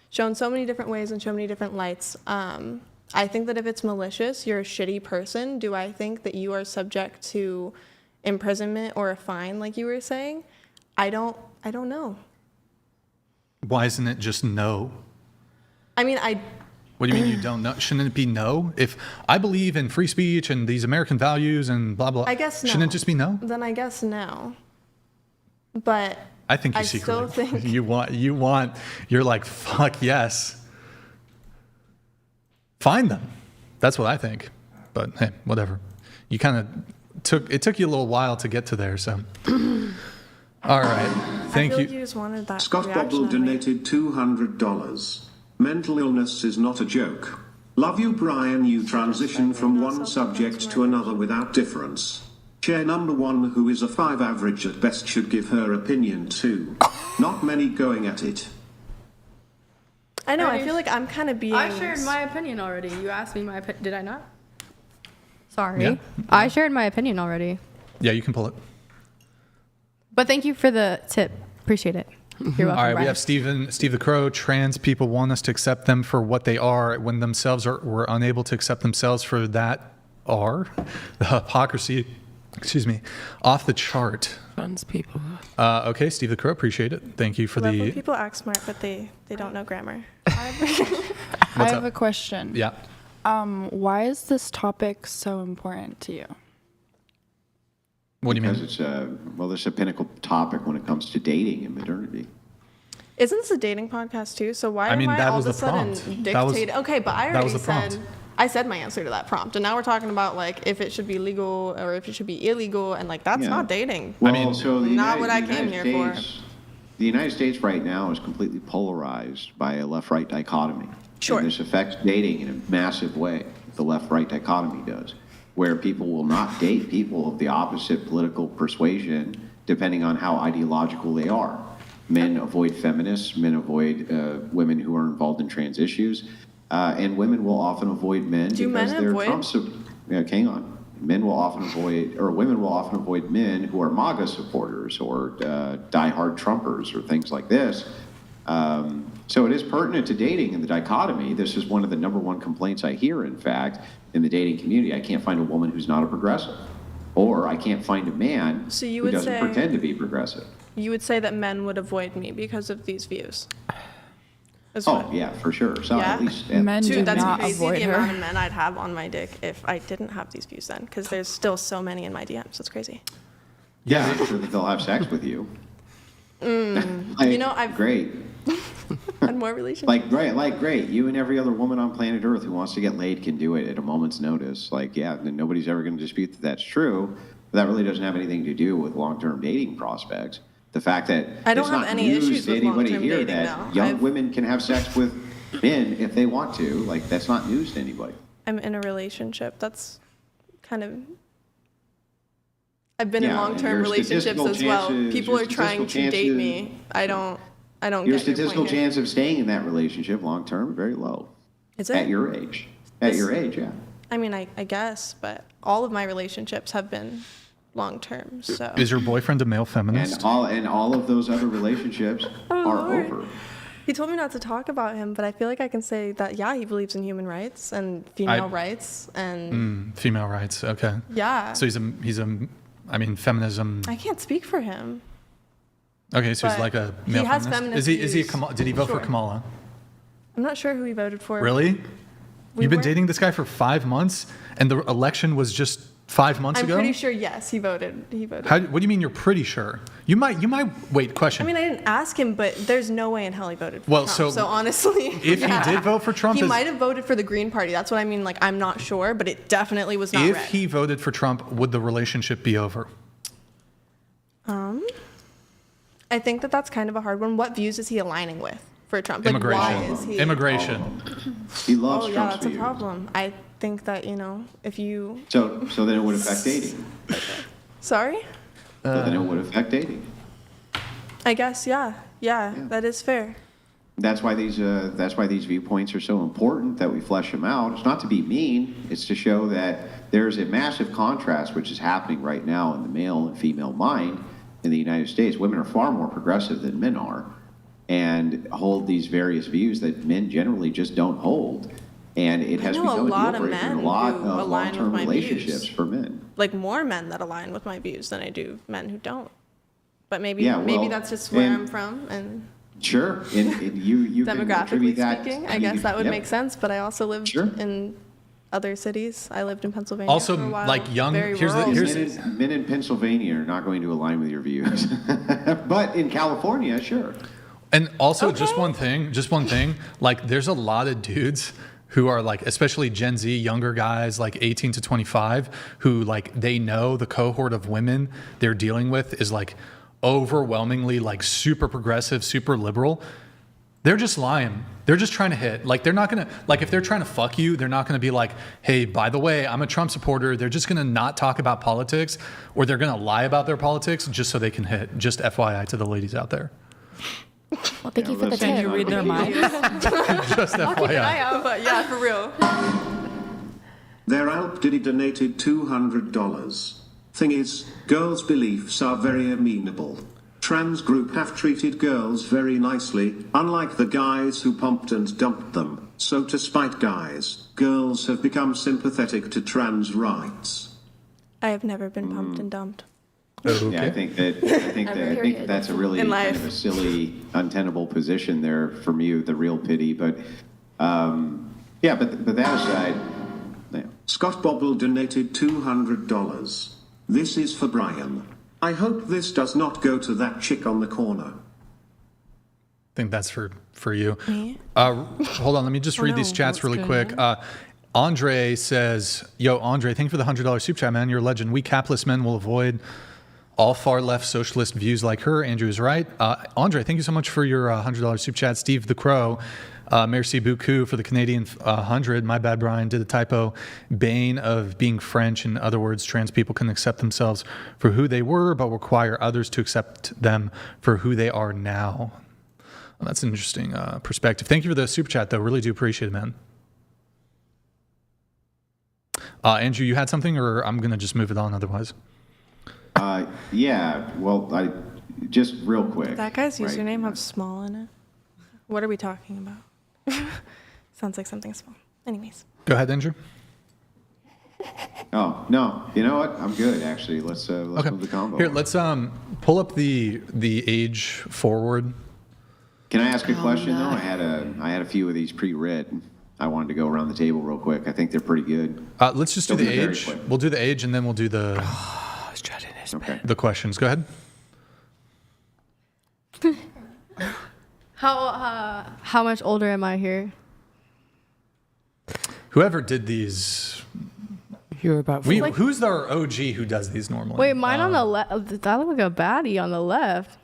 shown so many different ways and so many different lights. I think that if it's malicious, you're a shitty person. Do I think that you are subject to imprisonment or a fine, like you were saying? I don't know. Why isn't it just no? I mean, What do you mean you don't know? Shouldn't it be no? If I believe in free speech and these American values and blah, blah, I guess no. Shouldn't it just be no? Then I guess no. But I think you I secretly, still think you're like, fuck yes. Find them. That's what I think. But hey, whatever. You kind of took you a little while to get to there, so. All right. Thank I feel you. like you just wanted that Scott reaction Bobble out of me. donated $200. Mental illness is not a joke. Love you, Brian. You transition from one subject to another without difference. Chair number 1, who is a 5 average at best, should give her opinion too. Not many going at it. I know. I feel like I'm kind of being. I shared my opinion already. You asked me my opinion. Did I not? Sorry. Yeah. I shared my opinion already. Yeah, you can pull it. But thank you for the tip. Appreciate it. You're welcome. All right, we Brian. have Steve the Crow. Trans people want us to accept them for what they are when themselves were unable to accept themselves for that are. The hypocrisy, off the chart. Trans people. Okay, Steve the Crow, appreciate it. Thank you for I love the... when people act smart, but they don't know grammar. I have a question. Yeah. Why is this topic so important to you? What do you mean? Because it's a pinnacle topic when it comes to dating and modernity. Isn't this a dating podcast too? So why I mean, am I that all was of a the sudden prompt. dictating? Okay, but I that was already the prompt. I said my answer to that prompt, and now we're talking about like if it should be legal or if it should be illegal, and like that's Yeah. not dating. Well, so the not United- what I the came United here for. States- The United States right now is completely polarized by a left-right dichotomy. Sure. And this affects dating in a massive way. The left-right dichotomy does, where people will not date people of the opposite political persuasion, depending on how ideological they are. Men avoid feminists, men avoid women who are involved in trans issues, and women will often avoid men Do because men they're avoid? hang on. Men will often avoid, or women will often avoid men who are MAGA supporters or diehard Trumpers or things like this. So it is pertinent to dating and the dichotomy. This is one of the number one complaints I hear, in fact, in the dating community. I can't find a woman who's not a progressive. Or I can't find a man So you who would doesn't say- pretend to be progressive. You would say that men would avoid me because of these views. Is Oh, what- yeah, for sure. So Yeah? at least... Men do Dude, that's not crazy avoid the her. amount of men I'd have on my dick if I didn't have these views then, because there's still so many in my DMs. It's crazy. Yeah, I'm sure that they'll have sex with you. You know, I've Great. had more relationships. Great. You and every other woman on planet Earth who wants to get laid can do it at a moment's notice. Like, yeah, and nobody's ever going to dispute that that's true. But that really doesn't have anything to do with long-term dating prospects. The fact that I don't it's have not any news issues to with anybody long-term here dating, that though. young women can have sex with men if they want to. Like, that's not news to anybody. I'm in a relationship. That's kind of. I've been in Yeah, and long-term your relationships statistical as well. chances- People your are trying to statistical date chances- me. I don't Your get statistical your point here. chance of staying in that relationship long-term, very low. Is it? At your age. At This- your age, yeah. I mean, I guess, but all of my relationships have been long-term. So. Is your boyfriend a male feminist? And all of those other relationships Oh, are Lord. over. He told me not to talk about him, but I feel like I can say that, yeah, he believes in human rights and female rights and Female rights, okay. yeah. So I mean, feminism. I can't speak for him. Okay, so he's but like a he male has feminist. feminist Is he a views. did he vote Sure. for Kamala? I'm not sure who he voted for. Really? We You've been weren't- dating this guy for 5 months and the election was just 5 months I'm ago? pretty sure, yes, he voted. What do you mean you're pretty sure? You might wait, question. I mean, I didn't ask him, but there's no way in hell he voted for Well, Trump. So honestly, if he did vote for Trump, he might have voted for the Green Party. That's what I mean. Like, I'm not sure, but it definitely was not if red. he voted for Trump, would the relationship be over? I think that that's kind of a hard one. What views is he aligning with for Trump? Like, Immigration. why is he? Immigration. He loves Oh, yeah, Trump's that's a views. problem. I think that, if you... So then it would affect dating. Sorry? So then it would affect dating. I guess, yeah. Yeah, that is fair. That's why these viewpoints are so important that we flesh them out. It's not to be mean. It's to show that there's a massive contrast which is happening right now in the male and female mind in the United States. Women are far more progressive than men are and hold these various views that men generally just don't hold. And it has know a become lot a of deal breaker in a men lot who of align with long-term my relationships views. for men. Like, more men that align with my views than I do men who don't. But maybe Yeah, well, that's just where and- I'm from. And Sure. You can attribute Demographically that. speaking, I guess that would Yep. make sense. But I also lived Sure. in other cities. I lived in Pennsylvania Also, for a while. like, young- very here's the- rural here's- cities. Men in Pennsylvania are not going to align with your views. But in California, sure. And also, just one thing, like, there's a lot of dudes who are like, especially Gen Z, younger guys, like 18 to 25, who like, they know the cohort of women they're dealing with is like overwhelmingly like super progressive, super liberal. They're just lying. They're just trying to hit. Like, they're not going to, like, if they're trying to fuck you, they're not going to be like, hey, by the way, I'm a Trump supporter. They're just going to not talk about politics, or they're going to lie about their politics just so they can hit. Just FYI to the ladies out there. Well, thank you for the Can tip. you read their minds? Just FYI. But yeah, for real. Their Alp Diddy donated $200. Thing is, girls' beliefs are very amenable. Trans group have treated girls very nicely, unlike the guys who pumped and dumped them. So to spite guys, girls have become sympathetic to trans rights. I have never been pumped and dumped. Okay. Yeah, I think that's a really In kind life. of a silly, untenable position there from you, the real pity. But yeah, but that aside, yeah. Scott Bobble donated $200. This is for Brian. I hope this does not go to that chick on the corner. I think that's for you. Hold on, let me just read these chats really quick. Andre says, yo, Andre, thank you for the $100 super chat, man. You're a legend. We capitalist men will avoid all far left socialist views like her. Andrew is right. Andre, thank you so much for your $100 super chat. Steve the Crow, merci beaucoup for the Canadian 100. My bad, Brian, did a typo. Bane of being French. In other words, trans people can accept themselves for who they were, but require others to accept them for who they are now. Well, that's an interesting perspective. Thank you for the super chat, though. Really do appreciate it, man. Andrew, you had something, or I'm going to just move it on otherwise? Yeah, well, I just real quick. That guy's right? username have small in it. What are we talking about? Sounds like something small. Anyways. Go ahead, Andrew. Oh, no. You know what? I'm good, actually. Let's move the combo. Here, let's pull up the age forward. Can I ask a question, though? I had a few of these pre-read. I wanted to go around the table real quick. I think they're pretty good. Let's just do the age. We'll do the age, and then we'll do the the questions. Go ahead. How much older am I here? Whoever did these, you're about. Who's our OG who does these normally? Wait, mine on the left. That look like a baddie on the left.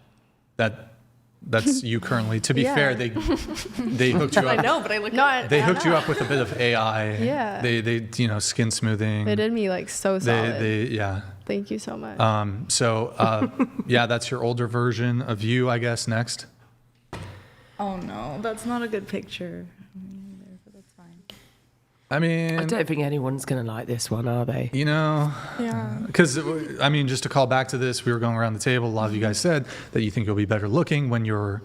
That's you currently. To be Yeah. fair, they hooked you up. I know, but I look. They hooked you up with a bit of AI. Yeah. They skin smoothing. They did me like so solid. Yeah. Thank you so much. Yeah, that's your older version of you, I guess. Next. Oh no, that's not a good picture. That's fine. I mean, I don't think anyone's going to like this one, are they? You know, yeah. Because I mean, just to call back to this, we were going around the table. A lot of you guys said that you think you'll be better looking when you're.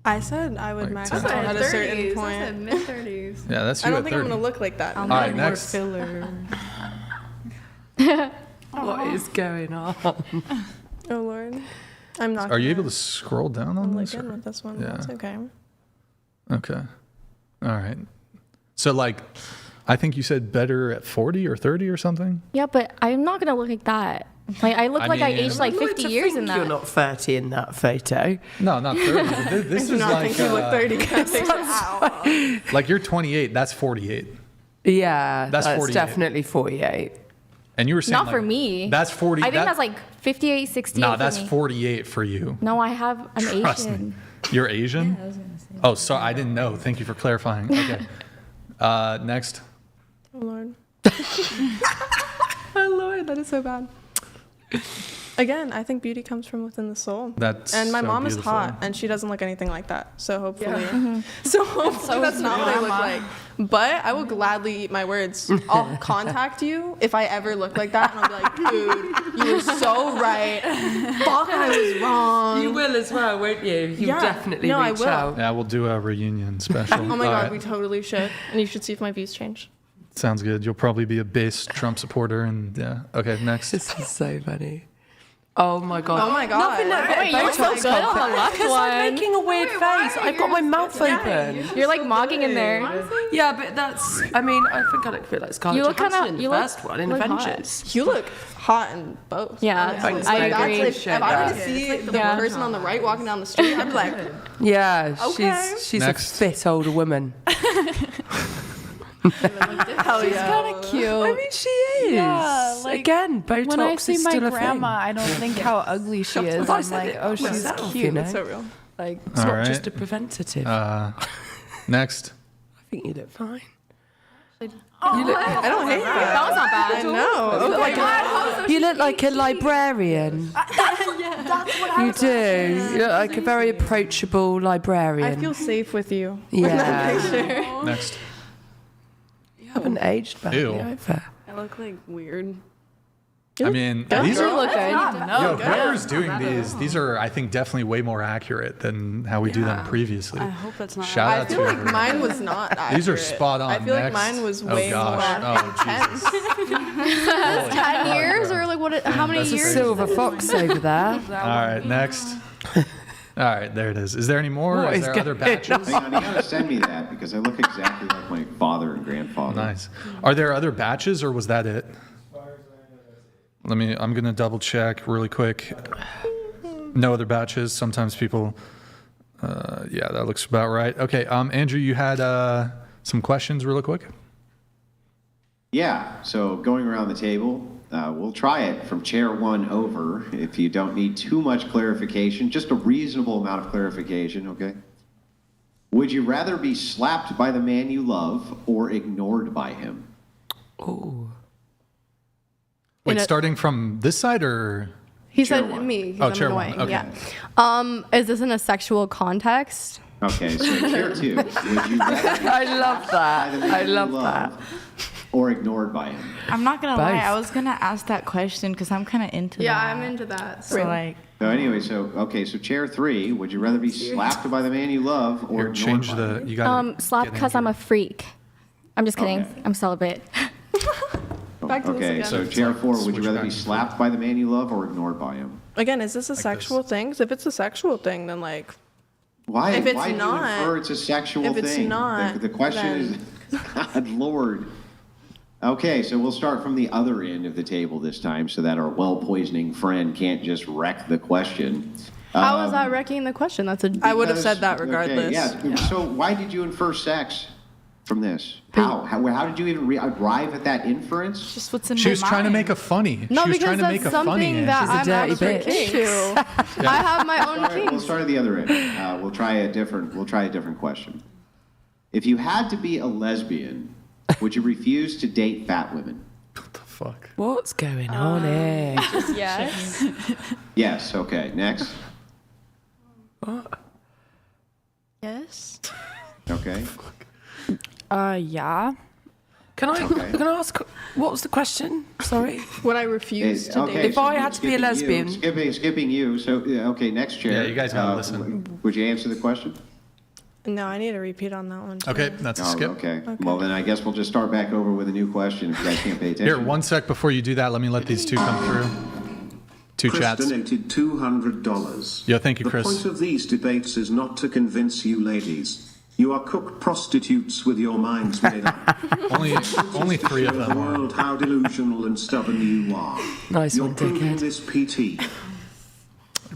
I said I would max out at a certain point. Mid-30s. Yeah, that's you I don't at think 30. I'm gonna look like that. I'll All make right, more next. filler. What is going on? Oh Lord, I'm not. Are you able to scroll down on I'm this? good with this one. Yeah. That's okay. Okay. All right. So, like, I think you said better at 40 or 30 or something. Yeah, but I'm not gonna look like that. Like I look like I mean- aged like 50 years in that. You're not 30 in that photo. No, not 30. But this I do is not like think you look 30. Ow. like you're 28. That's 48. Yeah, That's that's 48. definitely 48. And you were saying Not like, for me. That's 40. I think that's like 58, 60. No, for that's me. 48 for you. No, I have. I'm Trust Asian. me. You're Asian? I was gonna say. Oh, sorry. I didn't know. Thank you for clarifying. Okay. Next. Oh Lord. Oh Lord, that is so bad. Again, I think beauty comes from within the soul. That's and my so mom beautiful. is hot, and she doesn't look anything like that. So hopefully, that's not what I look like. But I will gladly eat my words. I'll contact you if I ever look like that, and I'll be like, dude, you were so right. Fuck, I was wrong. You will as well, won't you? You Yeah. definitely No, I reach will. out. Yeah, we'll do a reunion special. Oh my All God, right. we totally should. And you should see if my views change. Sounds good. You'll probably be a base Trump supporter. And yeah. Okay, next. This is so funny. Oh my god. Oh my God. Nothing that Wait, you're so Botox good on can't the fix. left Because I'm one. making a weird face. I've got my mouth open. You're like mogging in there. Yeah, but that's. I mean, I think I look a bit like Scarlett You look Johansson kinda- in the you look- first one in look hot. Avengers. You look hot in both. Yeah, honestly. I agree. If I were to see the person on the right walking down the street, I'd be like, Yeah, Okay. she's Next. a fit older woman. hell yeah. Kind of cute. I mean, she is. Yeah, like, Again, Botox when I see is my still a grandma, thing. I don't think how ugly she is. I I'm said like, it oh, she's myself, cute. you know? It's so real. Like, it's All not right. just a preventative. Next. I think you look fine. I don't hate that. That was not bad. I know. You look like a librarian. You do. You look like a very approachable librarian. I feel safe with you. Yeah. Next. You haven't aged badly Ew. either. I look like weird. I mean, these are. look good. Yo, whoever's doing these are, I think, definitely way more accurate than how we do them previously. I hope it's not. Shout I out feel to like everyone. mine was not accurate. These are spot on. I feel like Next. mine was Oh, way gosh. more Oh, intense. 10 years or like what? How many That's a years? Silver fox over there. All right, next. All right, there it is. Is there any more? What Is is there other going batches? Hang on, you gotta send me that because I look exactly like my father and grandfather. Nice. Are there other batches or was that it? I'm gonna double check really quick. No other batches. Sometimes people, yeah, that looks about right. Okay, Andrew, you had some questions really quick? Yeah, so going around the table, we'll try it from chair one over. If you don't need too much clarification, just a reasonable amount of clarification, okay? Would you rather be slapped by the man you love or ignored by him? Oh. Wait, starting from this side or? He Chair said one. me. 'cause Oh, I'm chair one, annoying. okay. Yeah. Is this in a sexual context? Okay, so chair two, would you rather be I love by that. the man I you love love that. or ignored by him? I'm not gonna lie, Both. I was gonna ask that question because I'm kind of into Yeah, that. I'm into that. So like, So anyway, so chair three, would you rather be slapped by the man you love or Here, ignored change by the. him? You got Slap because I'm a freak. I'm just kidding. Okay. I'm celibate. Back to this Okay, again. so chair four, would you switch rather back be and forth. slapped by the man you love or ignored by him? Again, is this a sexual thing? 'Cause if it's a sexual thing, then like, Why? If it's why not- do you infer it's a sexual if it's thing? not, the question is, God Lord. Okay, so we'll start from the other end of the table this time, so that our well poisoning friend can't just wreck the question. How is that wrecking the question? That's a. I would have said that Okay, regardless. yeah. So why did you infer sex from this? How did you even arrive at that inference? just what's in She my was trying to mind. make a funny. No, she was because trying to that's make a funny. something and that she's I'm dirty actually bitch. into. I have my own All right, we'll kinks. start at the other end. We'll try a different question. If you had to be a lesbian, would you refuse to date fat women? What the fuck? What's going on here? Yes. Yes. Okay. Next. Yes. Okay. Yeah. Can I Okay. can I ask what was the question? Sorry. Would I refuse to Okay, date? If I had to be a skipping lesbian- you, skipping you. So okay, next chair. Yeah, you guys gotta listen. Would you answer the question? No, I need a repeat on that one. Too. Okay, that's a Oh, skip. okay. Well, then I guess we'll just start back over with a new question if you guys can't pay attention. Here, one sec before you do that. Let me let these two come through. Two Chris chats. donated $200. Yeah, thank you, The Chris. point of these debates is not to convince you ladies. You are cooked prostitutes with your minds made up. Only three of Show the them are. world how delusional and stubborn you are. Nice You're one, proving dickhead. this PT.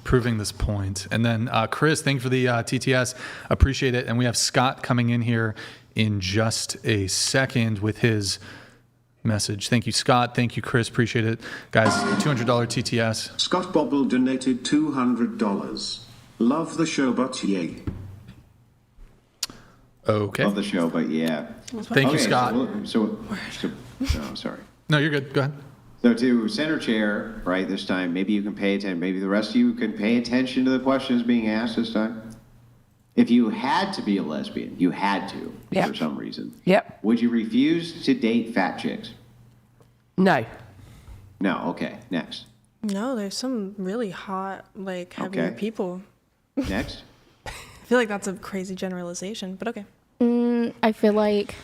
Proving this point. And then Chris, thank you for the TTS. Appreciate it. And we have Scott coming in here in just a second with his message. Thank you, Scott. Thank you, Chris. Appreciate it. Guys, $200 TTS. Scott Bobble donated $200. Love the show, but yay. Okay. Love the show, but yeah. Thank you, Okay, Scott. So, no, sorry. No, you're good. Go ahead. So to center chair, right, this time, maybe you can pay attention. Maybe the rest of you can pay attention to the questions being asked this time. If you had to be a lesbian, you had to, Yep. for some reason. Yep. Would you refuse to date fat chicks? No. No, okay, next. No, there's some really hot, like heavier Okay. people. Next. I feel like that's a crazy generalization, but okay. I feel like.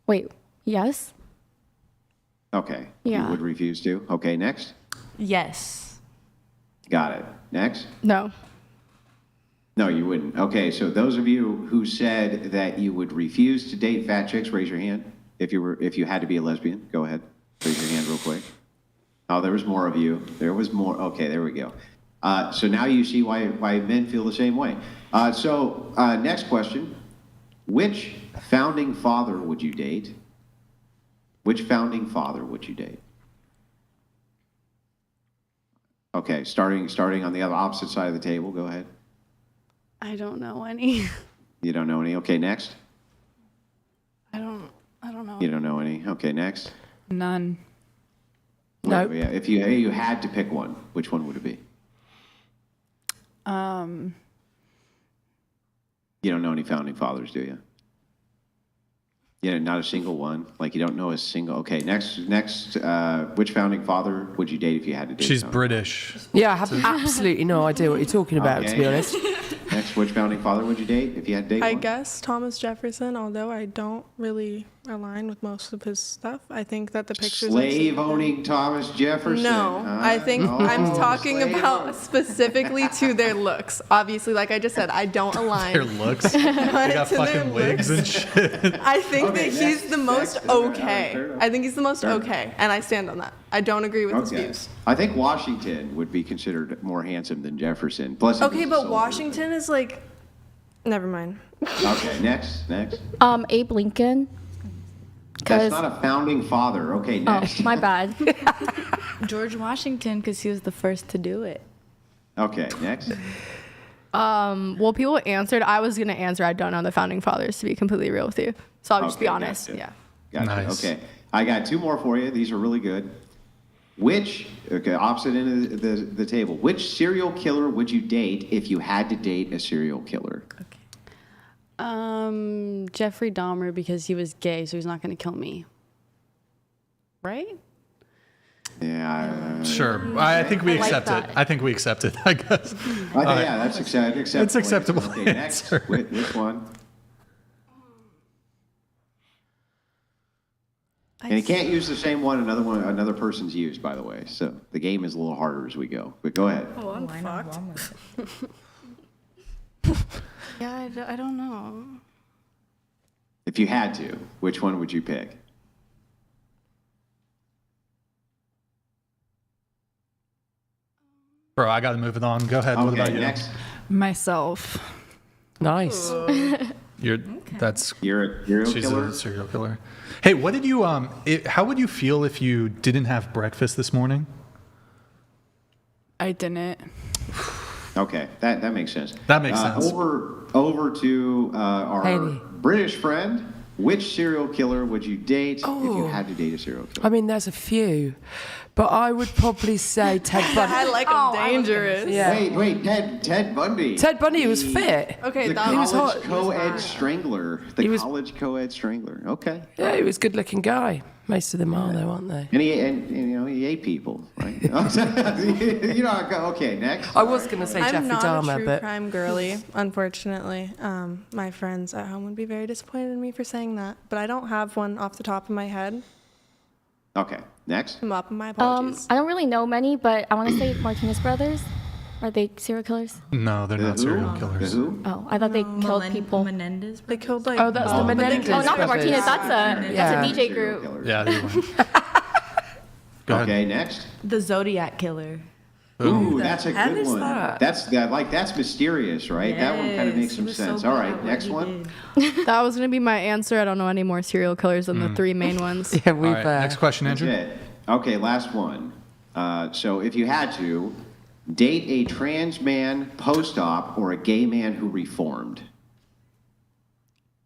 Wait. Yes. Okay. Yeah. You would refuse to? Okay, next. Yes. Got it. Next. No. No, you wouldn't. Okay, so those of you who said that you would refuse to date fat chicks, raise your hand. If you had to be a lesbian, go ahead. Raise your hand real quick. Oh, there was more of you. There was more. Okay, there we go. So now you see why men feel the same way. Next question. Which founding father would you date? Which founding father would you date? Okay, starting on the other opposite side of the table. Go ahead. I don't know any. You don't know any. Okay, next. I don't know. You don't know any. Okay, next. None. No. Yeah, if you had to pick one, which one would it be? You don't know any founding fathers, do you? Yeah, not a single one. Like you don't know a single. Okay, next. Which founding father would you date if you had to date? She's British. Yeah, I have absolutely no idea what you're talking about, to be honest. Next, which founding father would you date if you had to date I one? guess Thomas Jefferson, although I don't really align with most of his stuff. I think that the pictures... Slave-owning Thomas Jefferson. No, I think I'm talking about specifically to their looks. Obviously, like I just said, I don't align. Their looks. They got To their fucking wigs and shit. I think that he's the most okay. I think he's the most okay, and I stand on that. I don't agree with his views. I think Washington would be considered more handsome than Jefferson. Plus, Okay, but Washington is like... Never mind. Okay, next. Abe Lincoln. That's not a founding father. Okay, next. Oh, my bad. George Washington, because he was the first to do it. Okay, next. Well, people answered. I was going to answer. I don't know the founding fathers, to be completely real with you. So I'll just be honest. Gotcha. Yeah. Gotcha. Nice. Okay, I got two more for you. These are really good. Opposite end of the table. Which serial killer would you date if you had to date a serial killer? Jeffrey Dahmer, because he was gay, so he's not going to kill me. Right? Yeah. Sure. I think we accept it. I think we accept it, I guess. Yeah, that's acceptable. It's acceptable. Okay, next. Which one? And you can't use the same one another person's used, by the way. So the game is a little harder as we go. But go ahead. Oh, I'm fucked. Yeah, I don't know. If you had to, which one would you pick? Bro, I got to move it on. Go ahead. Okay, What about you? Next. Myself. Nice. You're a serial she's killer? a serial killer. Hey, what did you how would you feel if you didn't have breakfast this morning? I didn't. Okay, that makes sense. That makes sense. Over to our Haley. British friend. Which serial killer would you date if you had to date a serial killer? I mean, there's a few, but I would probably say Ted Bundy. I like him dangerous. Yeah. Wait, Ted Bundy. Ted Bundy was fit. Okay, The that was college co-ed strangler. College co-ed strangler. Okay. Yeah, he was a good-looking guy. Most of them are, though, aren't they? And he ate people, right? Okay, next. I was going to say Jeffrey I'm not Dahmer, a true but crime girly, unfortunately. My friends at home would be very disappointed in me for saying that, but I don't have one off the top of my head. Okay, next. I'm up. My apologies. I don't really know many, but I want to say Martinez brothers. Are they serial killers? No, they're not serial killers. The who? Oh, I thought they killed people. Menendez. They killed like. Oh, that's the Menendez Oh, not the brothers. Martinez. That's a DJ Serial group. killer. Yeah, they were. Go ahead. Okay, next. The Zodiac Killer. Ooh, that's a hell good is one. that? That's mysterious, right? That one kind of makes some sense. All right, next one. That was going to be my answer. I don't know any more serial killers than the three main ones. yeah, we've. All right, next question, Andrew. That's it. Okay, last one. So if you had to date a trans man post-op or a gay man who reformed.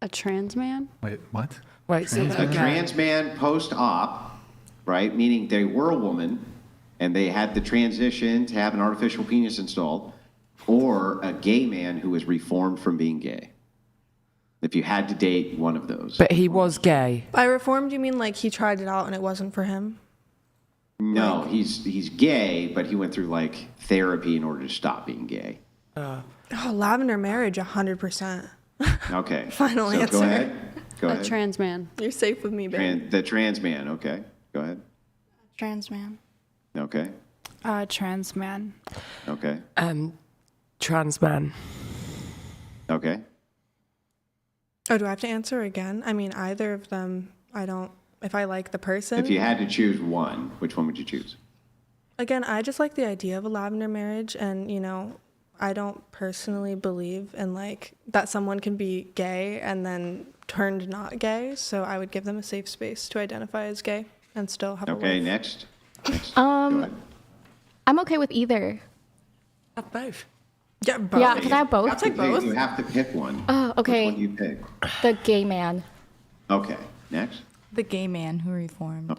A trans man? Wait, what? Wait, so A trans man post-op, right? Meaning they were a woman and they had the transition to have an artificial penis installed, or a gay man who was reformed from being gay. If you had to date one of those. But he was gay. By reformed, you mean like he tried it out and it wasn't for him? No, he's gay, but he went through like therapy in order to stop being gay. Oh, lavender marriage, 100%. Okay. Final so answer. Go ahead. Go A ahead. trans man. You're safe with me, babe. The trans man. Okay. Go ahead. Trans man. Okay. Trans man. Okay. Trans man. Okay. Oh, do I have to answer again? I mean, either of them, I don't, if I like the person. If you had to choose one, which one would you choose? Again, I just like the idea of a lavender marriage, and, I don't personally believe in, that someone can be gay and then turned not gay, so I would give them a safe space to identify as gay and still have a Okay, life. next. I'm okay with either. Have both. Yeah, both. Yeah, can I have both? I'll take both. You have to pick one. Oh, okay. Which one you pick? The gay man. Okay, next. The gay man who reformed.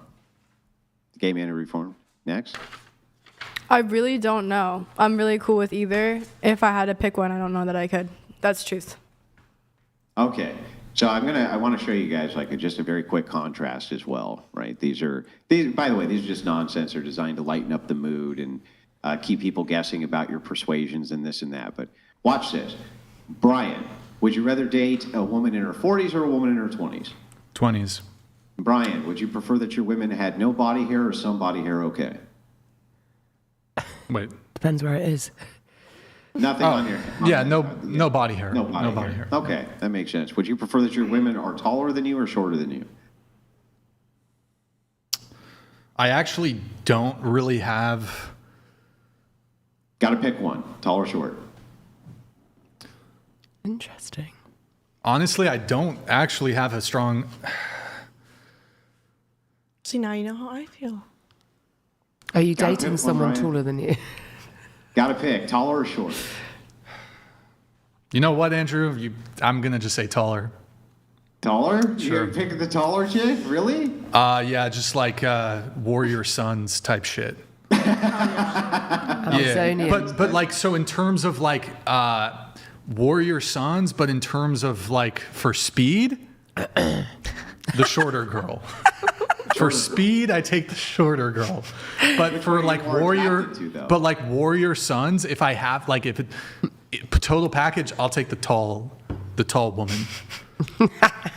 Gay man who reformed. Next. I really don't know. I'm really cool with either. If I had to pick one, I don't know that I could. That's truth. Okay, so I want to show you guys just a very quick contrast as well, right? These by the way, these are just nonsense. They're designed to lighten up the mood and keep people guessing about your persuasions and this and that. But watch this. Brian, would you rather date a woman in her 40s or a woman in her 20s? 20s. Brian, would you prefer that your women had no body hair or some body hair okay? Wait. Depends where it is. Nothing on your no body hair. No body hair. Okay, that makes sense. Would you prefer that your women are taller than you or shorter than you? I actually don't really have... Got to pick one, tall or short. Interesting. Honestly, I don't actually have a strong... See, now you know how I feel. Are you Gotta dating pick one, someone Brian. taller than you? Got to pick, taller or short? You know what, Andrew? I'm going to just say taller. Taller? Sure. You're picking the taller chick? Really? Yeah, just like warrior sons type shit. Yeah, Amazonian. but so in terms of warrior sons, but in terms of for speed, the shorter girl. For speed, I take the shorter girl. But for warrior sons, if I have total package, I'll take the tall woman.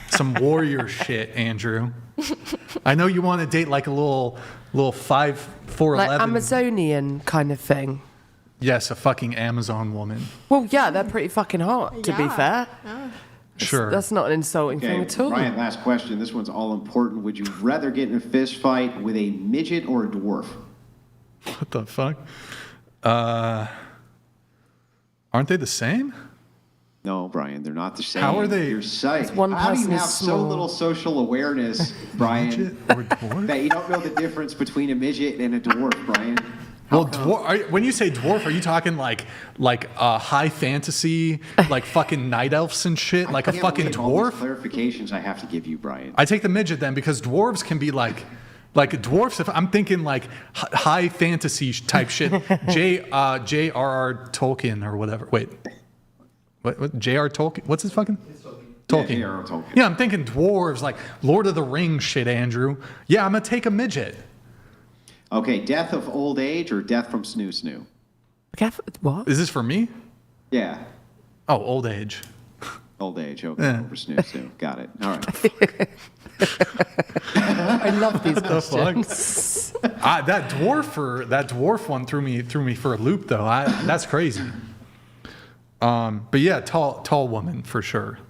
Some warrior shit, Andrew. I know you want to date a little 5'4", Like 11. Amazonian kind of thing. Yes, a fucking Amazon woman. Well, yeah, they're pretty fucking hot, to be fair. Sure. That's not an insulting thing at all. Ryan, last question. This one's all important. Would you rather get in a fist fight with a midget or a dwarf? What the fuck? Aren't they the same? No, Brian, they're not the same. How are they? You're psyched. One How do you person is have so small. little social awareness, Brian, Midget or dwarf? that you don't know the difference between a midget and a dwarf, Brian? Well, when you say dwarf, are you talking like high fantasy, like fucking night elves and shit, like a Can't fucking believe all these dwarf? clarifications I have to give you, Brian. I take the midget then because dwarves can be like dwarfs. If I'm thinking high fantasy type shit, J.R.R. Tolkien or whatever. Wait, what? J.R. Tolkien? What's his fucking? Tolkien. Yeah, J.R.R. Tolkien. Yeah, I'm thinking dwarves like Lord of the Rings shit, Andrew. Yeah, I'm gonna take a midget. Okay, death of old age or death from snoo-snoo? What? Is this for me? Yeah, Oh, old age. old age. Okay, Yeah. over snoo-snoo. Got it. All right. I love these The fuck? questions. That dwarf one threw me for a loop though. That's crazy. But yeah, tall woman for sure.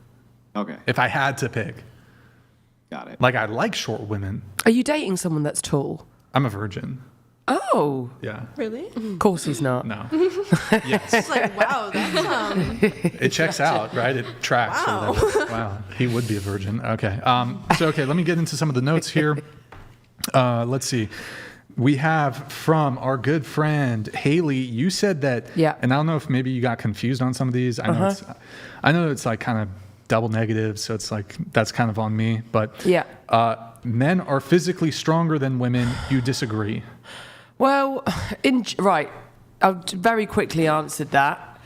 Okay, If I had to pick, got it. I like short women. Are you dating someone that's tall? I'm a virgin. Oh, Yeah. Really? of course he's not. No. Yes. It's like, wow, that's It checks out, right? It tracks. Wow. Or whatever. Wow. He would be a virgin. Okay. Okay. Let me get into some of the notes here. Let's see. We have from our good friend Haley. You said that. Yeah. And I don't know if maybe you got confused on some of these. I know it's kind of double negative, so it's that's kind of on me. But Yeah. Men are physically stronger than women. You disagree? Well, right. I've very quickly answered that.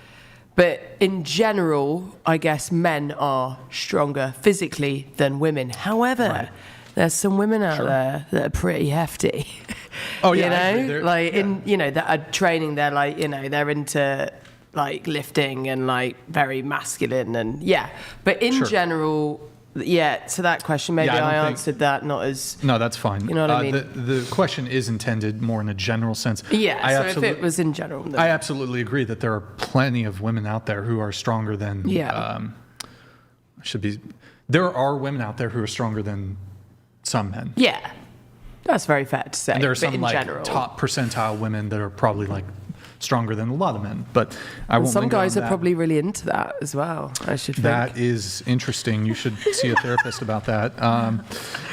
But in general, I guess men are stronger physically than women. However, there's some women out there that are pretty hefty. Oh yeah, I agree. That are training. They're they're into lifting and very masculine and yeah. But in general, Yeah, to that question, maybe Yeah, I I don't answered that not as... No, that's fine. You know what I mean? The question is intended more in a general sense. Yeah, so if it was in general... Then... I absolutely agree that there are plenty of women out there who are stronger than... There are women out there who are stronger than some men. Yeah, that's very fair to say. And there are some general. top percentile women that are probably stronger than a lot of men, but I won't. Some guys are that. probably really into that as well. I should think. That is interesting. You should see a therapist about that.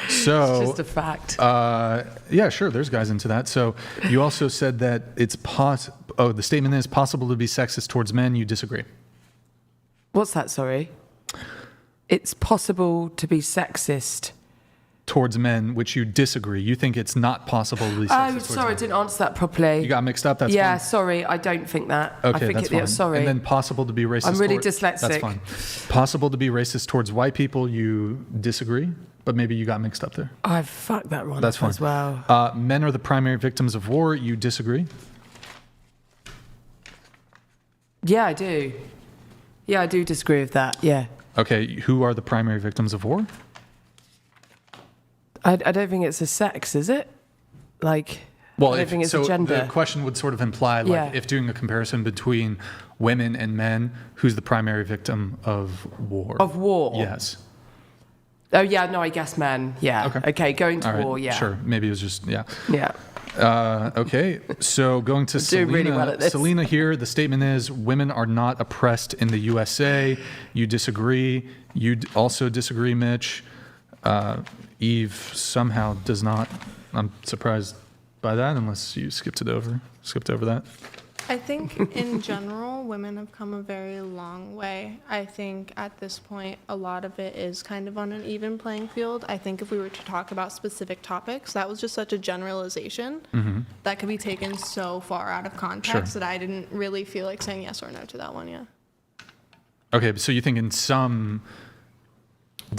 So it's just a fact. Yeah, sure. There's guys into that. So you also said that it's the statement is possible to be sexist towards men. You disagree. What's that? Sorry. It's possible to be sexist towards men, which you disagree. You think it's not possible to be sexist towards men. I didn't answer that properly. You got mixed up? That's yeah, fine. Sorry, I don't think that. Okay, I think that's fine. Sorry. And then possible to be racist. I'm really dyslexic. That's fine. Possible to be racist towards white people, you disagree, but maybe you got mixed up there. I fucked that one That's up fine. as well. Men are the primary victims of war, you disagree? Yeah, I do. Yeah, I do disagree with that, yeah. Okay, who are the primary victims of war? I don't think it's a sex, is it? I don't think it's a gender. The question would sort of imply, if doing a comparison between women and men, who's the primary victim of war? Of war? Yes. Oh, yeah, no, I guess men, yeah. Okay, going to war, yeah. Sure, maybe it was just, yeah. Yeah. Okay, so going to Selena. Really well at this. Selena here, the statement is, women are not oppressed in the USA. You disagree. You also disagree, Mitch. Eve somehow does not. I'm surprised by that, unless you skipped over that. I think in general, women have come a very long way. I think at this point, a lot of it is kind of on an even playing field. I think if we were to talk about specific topics, that was just such a generalization that could be taken so far out of context that I didn't really feel like saying yes or no to that one, yeah. Okay, so you think in some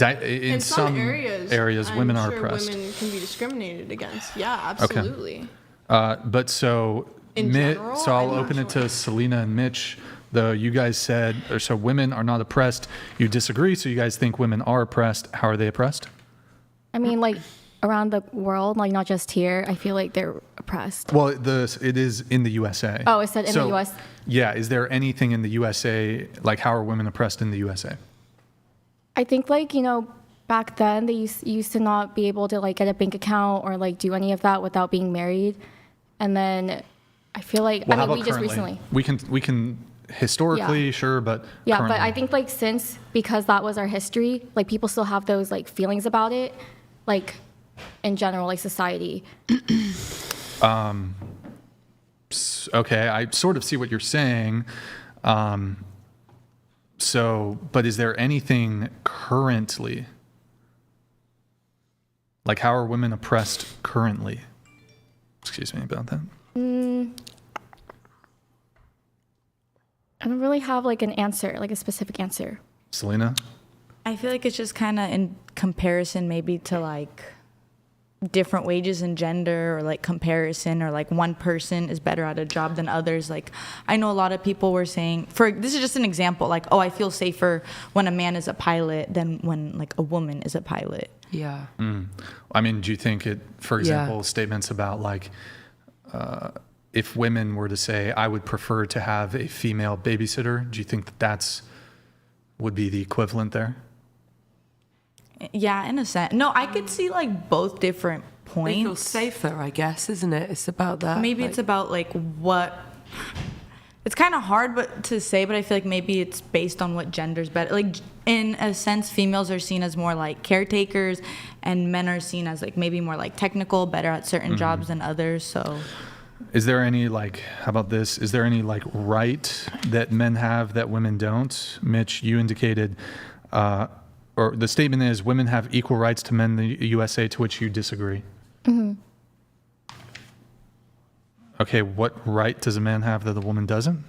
areas women are oppressed. Women can be discriminated against. Yeah, absolutely. Okay. But so... In general, so I'll open it to Selena and Mitch. Though you guys said, so women are not oppressed. You disagree, so you guys think women are oppressed. How are they oppressed? I mean, around the world, not just here, I feel like they're oppressed. Well, it is in the USA. Oh, it said in the US? Yeah, is there anything in the USA, how are women oppressed in the USA? I think, back then, they used to not be able to, get a bank account or, do any of that without being married. And then... I feel like, well, we just recently. We can historically, sure, but yeah, currently. but I think because that was our history, people still have those feelings about it, in general, society. Okay, I sort of see what you're saying. But is there anything currently? How are women oppressed currently? Excuse me about that. I don't really have an answer, a specific answer. Selena? I feel like it's just kind of in comparison maybe to different wages and gender or comparison or one person is better at a job than others. I know a lot of people were saying, this is just an example, I feel safer when a man is a pilot than when a woman is a pilot. Yeah. I mean, do you think for example, statements about if women were to say, I would prefer to have a female babysitter, do you think that would be the equivalent there? Yeah, in a sense. No, I could see both different points. They feel safer, I guess, isn't it? It's about that. Maybe it's about what. It's kind of hard to say, but I feel like maybe it's based on what gender's better. In a sense, females are seen as more caretakers, and men are seen as maybe more technical, better at certain jobs than others. So. Is there any how about this? Is there any right that men have that women don't? Mitch, you indicated, or the statement is women have equal rights to men in the USA, to which you disagree. Mm-hmm. Okay, what right does a man have that the woman doesn't?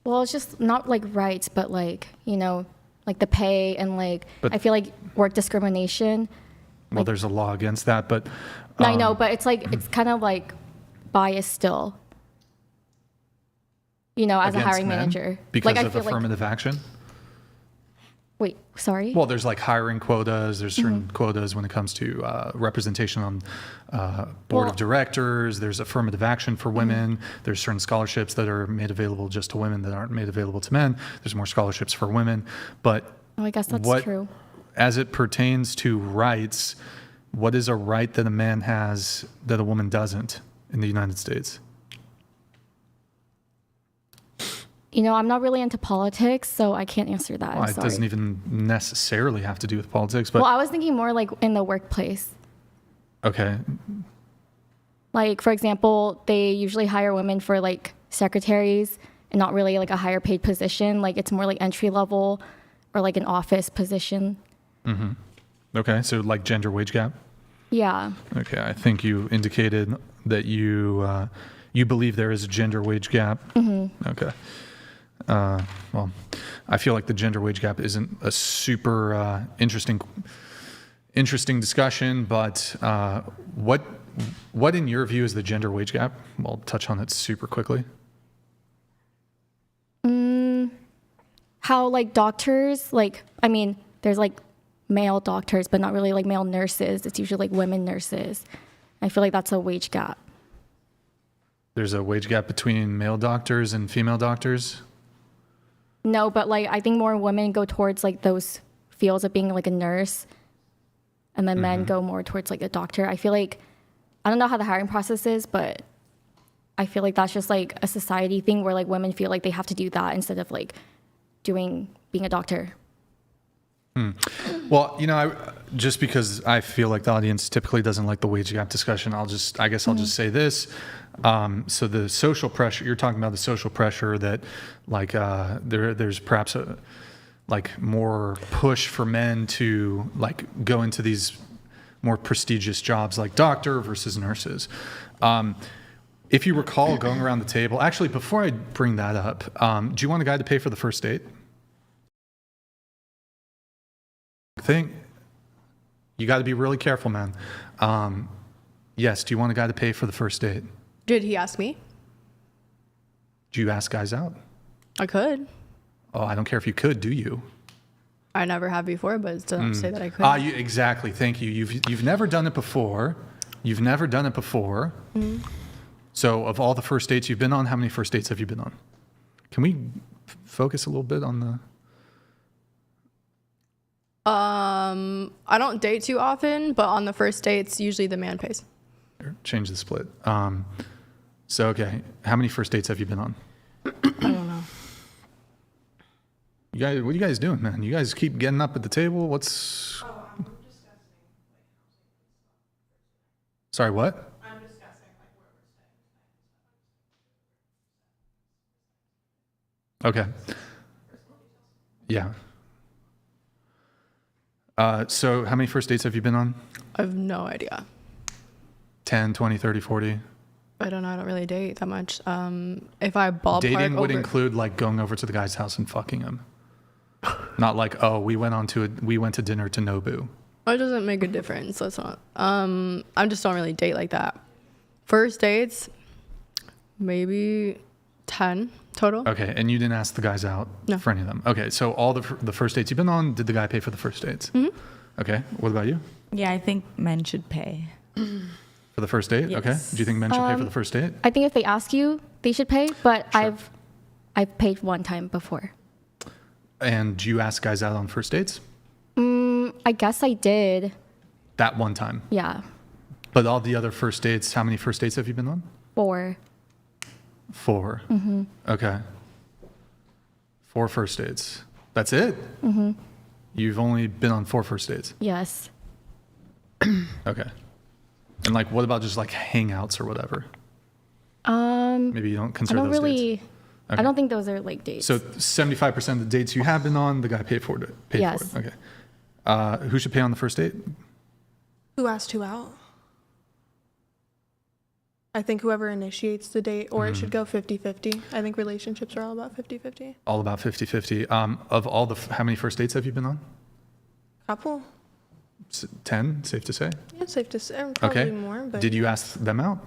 Well, it's just not rights, but the pay and but, I feel work discrimination. Well, there's a law against that, but. I know, but it's it's kind of bias still. As a hiring manager. Because of affirmative action? Wait. Sorry? Well, there's like hiring quotas. There's certain quotas when it comes to representation on board of directors. There's affirmative action for women. There's certain scholarships that are made available just to women that aren't made available to men. There's more scholarships for women. But I guess that's true. As it pertains to rights, what is a right that a man has that a woman doesn't in the United States? You know, I'm not really into politics, so I can't answer that. Well, it doesn't even necessarily have to do with politics, but well, I was thinking more like in the workplace. Okay. Like, for example, they usually hire women for like secretaries and not really like a higher paid position. Like it's more like entry level or like an office position. Mm-hmm. Okay, so like gender wage gap? Yeah. Okay, I think you indicated that you believe there is a gender wage gap. Mm-hmm. Okay. Well, I feel like the gender wage gap isn't a super interesting discussion, but what in your view is the gender wage gap? We'll touch on it super quickly. How like doctors, like, I mean, there's like male doctors, but not really like male nurses. It's usually like women nurses. I feel like that's a wage gap. There's a wage gap between male doctors and female doctors? No, but like I think more women go towards like those fields of being like a nurse, and then men go more towards like a doctor. I feel like, I don't know how the hiring process is, but I feel like that's just like a society thing where like women feel like they have to do that instead of like being a doctor. Well, you know, just because I feel like the audience typically doesn't like the wage gap discussion, I'll just say this. So the social pressure, you're talking about the social pressure that like there's perhaps a like more push for men to like go into these more prestigious jobs like doctor versus nurses. If you recall going around the table, actually, before I bring that up, do you want a guy to pay for the first date? You got to be really careful, man. Yes, do you want a guy to pay for the first date? Did he ask me? Do you ask guys out? I could. Oh, I don't care if you could, do you? I never have before, but it doesn't say that I could. Exactly, thank you. You've never done it before. You've never done it before. Mm-hmm. So of all the first dates you've been on, how many first dates have you been on? Can we focus a little bit on the... I don't date too often, but on the first dates, usually the man pays. Change the split. So, okay, how many first dates have you been on? I don't know. You guys, what are you guys doing, man? You guys keep getting up at the table? What's... I'm discussing Sorry, what? I'm discussing like where we're staying. Okay. Yeah. So how many first dates have you been on? I have no idea. 10, 20, 30, 40? I don't know. I don't really date that much. If I ballpark Dating would include like going over to the guy's house and fucking him. Not like, oh, we went to dinner to Nobu. It doesn't make a difference. That's not. I just don't really date like that. First dates, maybe 10 total. Okay, and you didn't ask the guys out for any of them. Okay, so all the first dates you've been on, did the guy pay for the first dates? Mm-hmm. Okay, what about you? Yeah, I think men should pay. For the first date? Yes. Okay. Do you think men should pay for the first date? I think if they ask you, they should pay, but Sure. I've paid one time before. And do you ask guys out on first dates? I guess I did. That one time? Yeah. But all the other first dates, how many first dates have you been on? 4. 4. Mm-hmm. Okay. 4 first dates. That's it? Mm-hmm. You've only been on 4 first dates? Yes. Okay. And like, what about just like hangouts or whatever? Maybe you don't consider those dates. Okay. I don't think those are like dates. So 75% of the dates you have been on, the guy paid for it. Yes. Okay. Who should pay on the first date? Who asked who out? I think whoever initiates the date, or it should go 50-50. I think relationships are all about 50-50. All about 50-50. Of all how many first dates have you been on? Couple. 10, safe to say? Yeah, safe to say. Probably Okay. more. But Did you ask them out?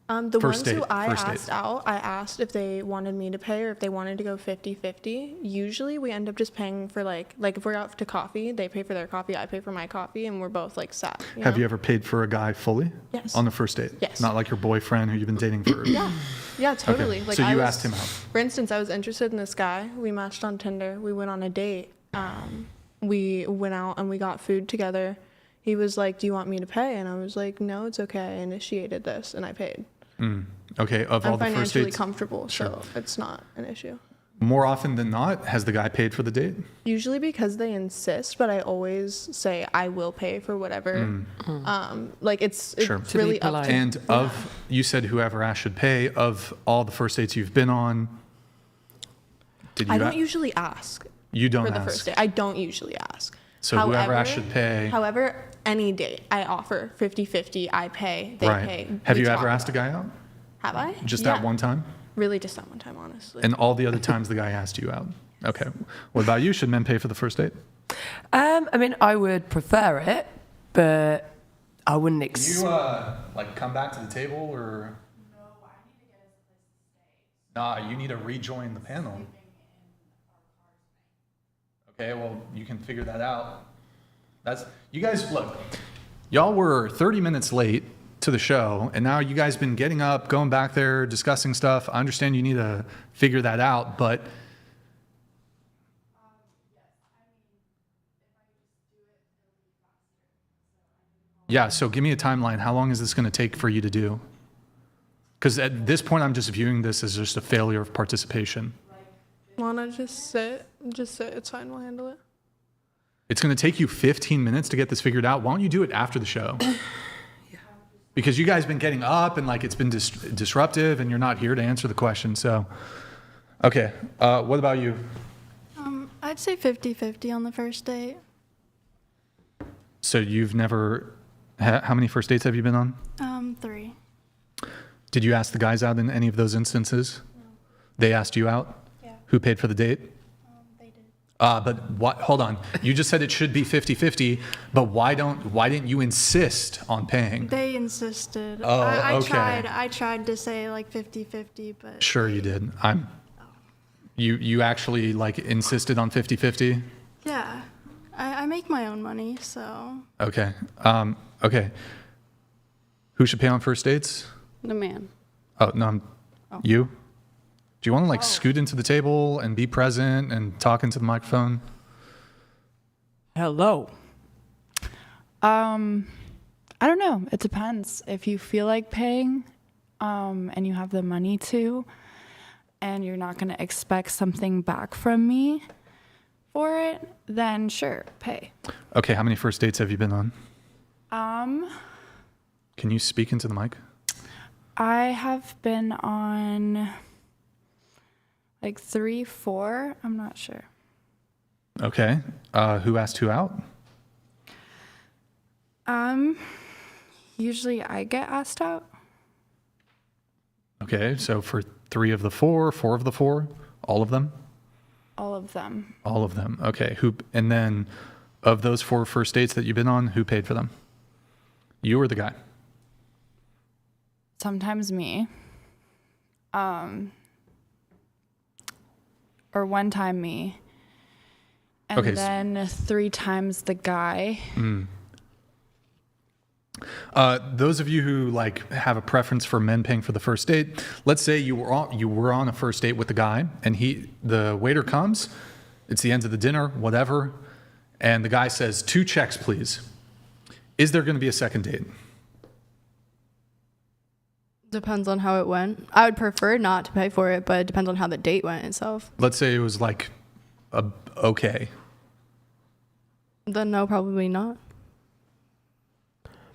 The First ones who date, I first date. asked out, I asked if they wanted me to pay or if they wanted to go 50-50. Usually we end up just paying for like if we're out to coffee, they pay for their coffee, I pay for my coffee, and we're both like set. Have you ever paid for a guy fully? Yes. On the first date? Yes. Not like your boyfriend who you've been dating for. Yeah, totally. Okay. So you asked him out. For instance, I was interested in this guy. We matched on Tinder. We went on a date. We went out and we got food together. He was like, "Do you want me to pay?" And I was like, "No, it's okay. I initiated this and I paid." Okay, of I'm all the first financially dates? comfortable, Sure. so it's not an issue. More often than not, has the guy paid for the date? Usually because they insist, but I always say I will pay for whatever. Like it's Sure. it's really up to And you said whoever asked should pay. Of all the first dates you've been on, did you I don't usually ask. You don't for the ask. first date. I don't usually ask. So whoever asked should pay. However, any date I offer 50-50, I pay, they Right. pay. Have we you talk ever about asked a guy out? it. Have I? Just Yeah. that one time? Really just that one time, honestly. And all the other times the guy asked you out? Okay. What about you? Should men pay for the first date? I mean, I would prefer it, but I wouldn't like come back to the table or? No, I need to get us a place to stay. Nah, you need to rejoin the panel. Okay, well, you can figure that out. You guys, look, y'all were 30 minutes late to the show, and now you guys been getting up, going back there, discussing stuff. I understand you need to figure that out, but yeah, so give me a timeline. How long is this going to take for you to do? Because at this point, I'm just viewing this as just a failure of participation. Wanna just sit? Just sit. It's fine. We'll handle it. It's going to take you 15 minutes to get this figured out. Why don't you do it after the show? Because you guys been getting up and like it's been disruptive and you're not here to answer the question. So, okay. What about you? I'd say 50-50 on the first date. So you've never, how many first dates have you been on? 3. Did you ask the guys out in any of those instances? No. They asked you out? Yeah. Who paid for the date? They did. But what, hold on. You just said it should be 50-50, but why didn't you insist on paying? They insisted. Oh, okay. I tried to say like 50-50, but Sure you did. You actually like insisted on 50-50? yeah. I make my own money, so. Okay. Okay. Who should pay on first dates? The man. Oh, no, you? Do you want to like scoot into the table and be present and talk into the microphone? Hello. I don't know. It depends. If you feel like paying, and you have the money to, and you're not going to expect something back from me for it, then sure, pay. Okay, how many first dates have you been on? Can you speak into the mic? I have been on like 3, 4. I'm not sure. Okay. Who asked who out? Usually I get asked out. Okay, so for 3 of the 4, 4 of the 4, all of them? All of them. All of them. Okay. And then of those 4 first dates that you've been on, who paid for them? You or the guy? Sometimes me. Or one time me. And Okay, then 3 times the guy. Those of you who like have a preference for men paying for the first date, let's say you were on a first date with the guy, and the waiter comes, it's the end of the dinner, whatever, and the guy says 2 checks, please. Is there going to be a second date? Depends on how it went. I would prefer not to pay for it, but it depends on how the date went itself. Let's say it was like okay. Then no, probably not.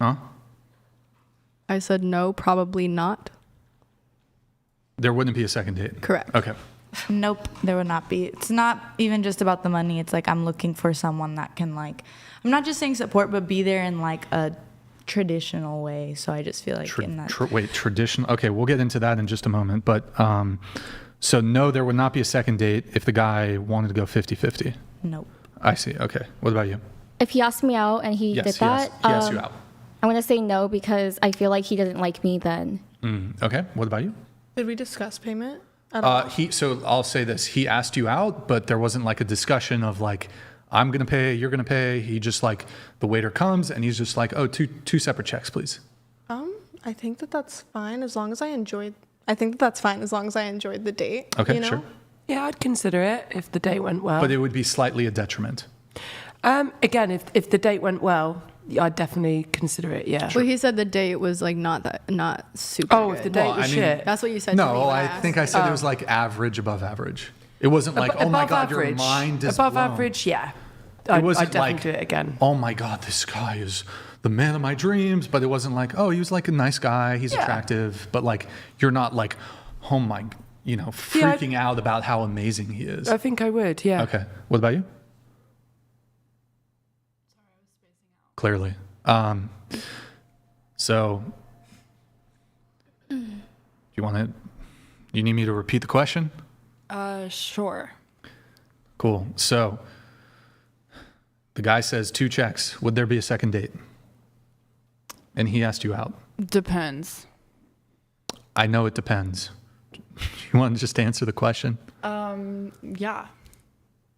Huh? I said no, probably not. There wouldn't be a second date. Correct. Okay. Nope, there would not be. It's not even just about the money. It's like I'm looking for someone that can like, I'm not just saying support, but be there in like a traditional way. So I just feel like in that. Traditional. Okay, we'll get into that in just a moment. But so no, there would not be a second date if the guy wanted to go 50-50. Nope. I see. Okay. What about you? If he asked me out and he did that, He asked you out. I'm going to say no because I feel like he doesn't like me then. Okay. What about you? Did we discuss payment at all? So I'll say this. He asked you out, but there wasn't like a discussion of like, I'm going to pay, you're going to pay. He just like, the waiter comes and he's just like, oh, two separate checks, please. I think that's fine as long as I enjoyed. I think that's fine as long as I enjoyed the date. Okay, you know? sure. Yeah, I'd consider it if the date went well. But it would be slightly a detriment. Again, if the date went well, I'd definitely consider it. Yeah. Well, he said the date was like not super. Oh, good. if the date was shit. That's what you said. to me No, I last. think I said it was like average, above average. It wasn't like, oh my God, your mind is above blown. average. Yeah. It wasn't I'd definitely like, do it again. oh my God, this guy is the man of my dreams. But it wasn't like, oh, he was like a nice guy. He's attractive. But like, you're not like, oh my, freaking out about how amazing he is. I think I would. Yeah. Okay. What about you? Sorry, I was spacing out. Clearly. So, you need me to repeat the question? Sure. Cool. So, the guy says 2 checks. Would there be a second date? And he asked you out. Depends. I know it depends. You want to just answer the question? Yeah.